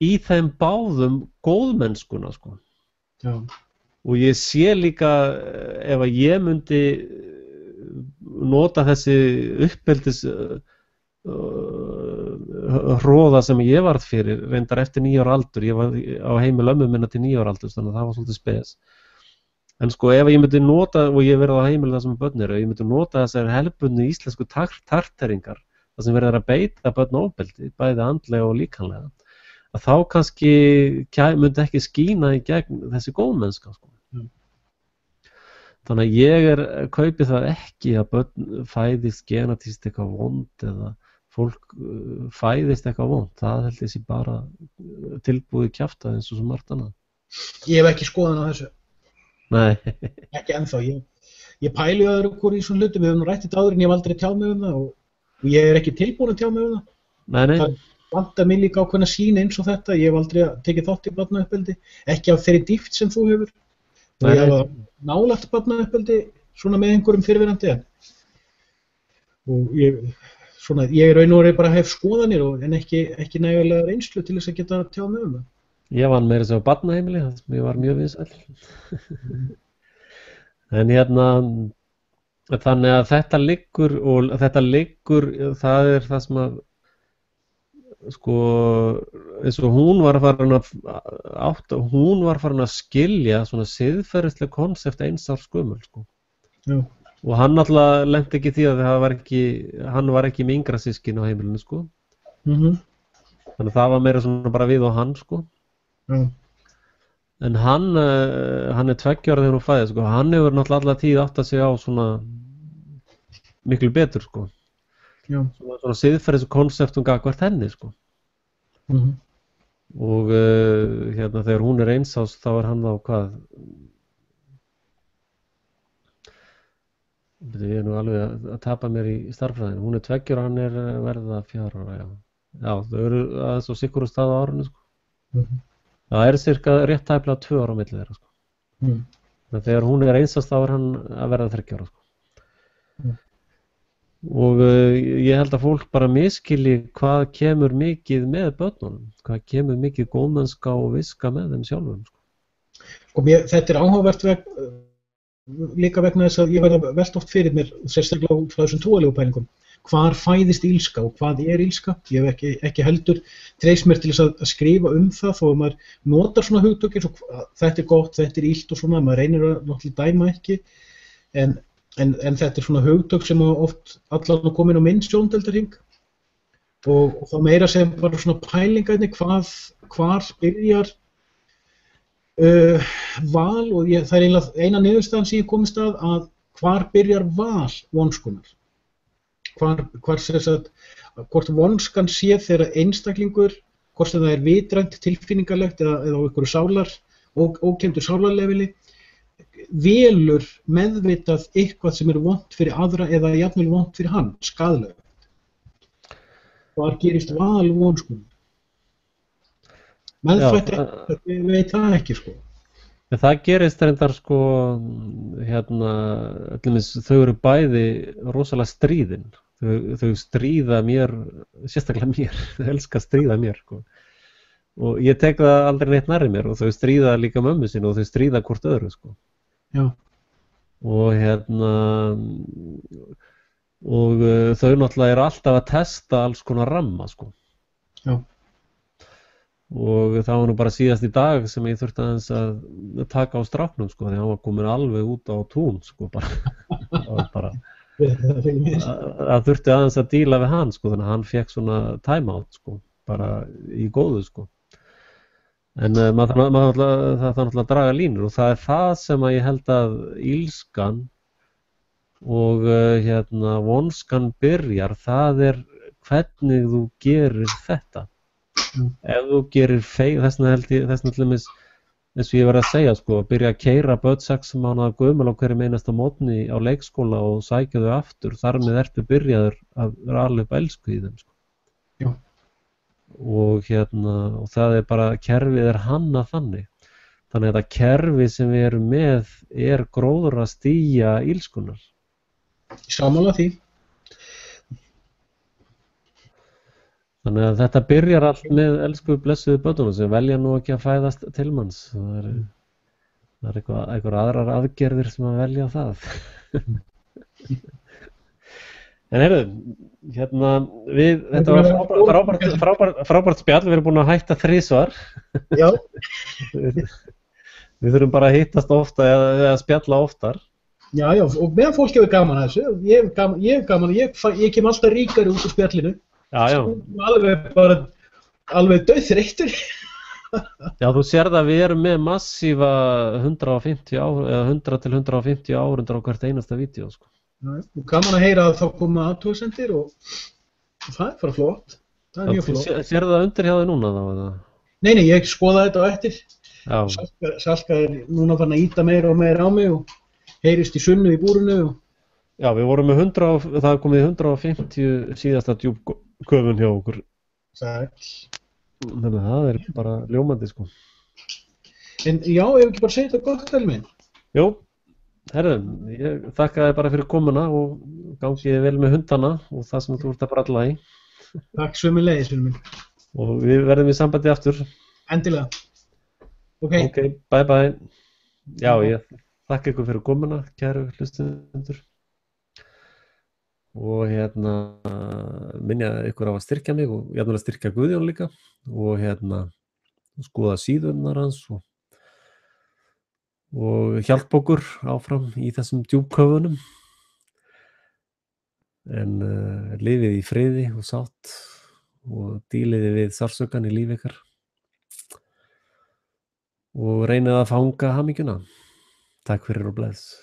í þeim báðum góðmennskuna sko. Já. Og ég sé líka ef að ég myndi nota þessi uppeldis hróða sem ég varð fyrir, reyndar eftir 9 ára aldur, ég var á heimil ömmu minna til 9 ára aldur, þannig að það var svolítið spes. En sko ef ég myndi nota, og ég verið á heimil það sem börn eru, ég myndi nota þessar helbundnu íslensku tarteringar, það sem verið að beita börn ofbeldi, bæði andlega og líkamlega, að þá kannski myndi ekki skína í gegn þessi góðmennska sko. Þannig að ég kaupi það ekki að börn fæðist genatískt eitthvað vond eða fólk fæðist eitthvað vond, það held ég sé bara tilbúið kjaftað eins og svo margt annað. Ég hef ekki skoðun á þessu. Nei. Ekki ennþá. Ég pæli öðru hvort í svona hlutum, við höfum rætt þetta áður en ég hef aldrei tjáð mig þetta og ég ekki tilbúin að tjá mig það. Nei. Það vantar mig líka ákveðna sýn eins og þetta, ég hef aldrei tekið þátt í barnauppeldi, ekki af þeirri dýpt sem þú hefur. Og ég hef nálægt barnauppeldi svona með einhverjum fyrirverandi og ég raun og bara hef skoðanir en ekki nægilega reynslu til þess að geta tjáð mig það. Ég vann meira sem á barnaheimili, það sem ég var mjög vinsæll. En þannig að þetta liggur, það það sem að, sko, eins og hún var farin að skilja svona siðferðisleg konsept 1 árs gömul, sko. Já. Og hann náttúrulega lenti ekki því að hann var ekki með yngra systkin á heimilinu sko. Þannig að það var meira svona bara við og hann sko. En hann 2 ára þegar hún fæðist sko. Hann hefur náttúrulega alla tíð átt að sig á svona miklu betur sko. Svona siðferðis konseptum gagnvart henni sko. Og þegar hún 1 árs þá hann á hvað? Ég nú alveg að tapa mér í starffræðinu. Hún 2 ára, hann verða 4 ára, já. Já, þau eru aðeins á sikkurum stað á árinu, sko. Það cirka rétt tæplega 2 ára á milli þeirra, sko. En þegar hún 1 árs, þá hann að verða 3 ára, sko. Og ég held að fólk bara miskilji hvað kemur mikið með börnunum, hvað kemur mikið góðmennska og viska með þeim sjálfum, sko. Og þetta áhugavert líka vegna þess að ég verð að velta oft fyrir mér, sérstaklega út frá þessum trúarlegu pælingum, hvar fæðist ílska og hvað ílska? Ég hef ekki heldur treyst mér til þess að skrifa það þó að maður notar svona hugtök eins og þetta gott, þetta illt og svona, maður reynir að náttúrulega dæma ekki, en þetta svona hugtök sem oft allan komin á minn sjóndeildarhring og þá meira sem bara svona pælingarnir, hvar byrjar val og það eiginlega eina niðurstaðan sem ég komist að hvar byrjar val vonskunar hvar sem sagt, hvort vonskan sé þegar einstaklingur, hvort sem það er vitrænt, tilfinningarlegt eða á einhverju ókenndu sálarlefili, velur meðvitað eitthvað sem er vont fyrir aðra eða jafnvel vont fyrir hann, skaðlegt. Hvar gerist val vonskunnar? Meðfætt ég veit það ekki, sko. En það gerist reyndar, sko, þau eru bæði rosalega stríðin. Þau stríða mér, sérstaklega mér, þau elska að stríða mér, sko. Og ég tek það aldrei neitt nærri mér og þau stríða líka mömmu sínu og þau stríða hvort öðru, sko. Já. Og þau náttúrulega eru alltaf að testa alls konar ramma, sko. Já. Og það var nú bara síðast í dag sem ég þurfti aðeins að taka á stráknum, sko, því hann var komin alveg út á tún, sko, bara. Það þurfti aðeins að díla við hann, sko, þannig að hann fekk svona time-out, sko, bara í góðu, sko. En það þarf náttúrulega að draga línur og það er það sem að ég held að ílskan og vonskan byrjar, það er hvernig þú gerir þetta. Ef þú gerir þess vegna til dæmis, eins og ég var að segja, sko, að byrja að keyra börn 6 mánaða gömul á hverjum einasta mótni á leikskóla og sækja þau aftur, þar með ertu byrjaður að ala upp elsku í þeim, sko. Já. Og og það er bara, kerfið er hannað þannig. Þannig að þetta kerfi sem við erum með er gróðrastía ílskunnar. Sammála því. Þannig að þetta byrjar allt með elsku blessuðu börnunum sem velja nú ekki að fæðast til manns. Það er einhver aðrar aðgerðir sem að velja það. En heyrðu, þetta var frábært spjall, við erum búin að hætta 3 svar. Já. Við þurfum bara að hittast ofta eða spjalla oftar. Já, og meðan fólk hefur gaman að þessu, ég hef gaman, ég kem alltaf ríkari út úr spjallinu. Já. Alveg dauðþreyttur. Já, þú sérð að við erum með massífa 100 til 150 áhorfendur á hvert einasta vídeó, sko. Já, gaman að heyra að þá koma athugasemdir og það er bara flott. Það er mjög flott. Sérðu það undir hjá þig núna þá, eða? Nei, ég skoða þetta á eftir. Já. Salka er núna farin að íta meira og meira á mig og heyrist í sunnu í búrinu og... Já, við vorum með það er komið 150 síðasta djúpköfun hjá okkur. Sæll. Þannig að það er bara ljómandi, sko. En já, ef ekki bara segja þetta gott, Elli minn. Jú, herru, ég þakka þér bara fyrir komuna og gangi vel með hundana og það sem þú ert að bralla í. Takk sömuleiðis, Elli minn. Og við verðum í sambandi aftur. Endilega. Ok, bye. Já, ég þakka ykkur fyrir komuna, kæru hlustendur. Og minja ykkur á að styrkja mig og jafnvel að styrkja Guðjón líka og skoða síðurnar hans og hjálpa okkur áfram í þessum djúpköfunum. En lifið í friði og sátt og díliði við sársaukann í lífi ykkar og reynið að fanga hamingjuna. Takk fyrir og bless.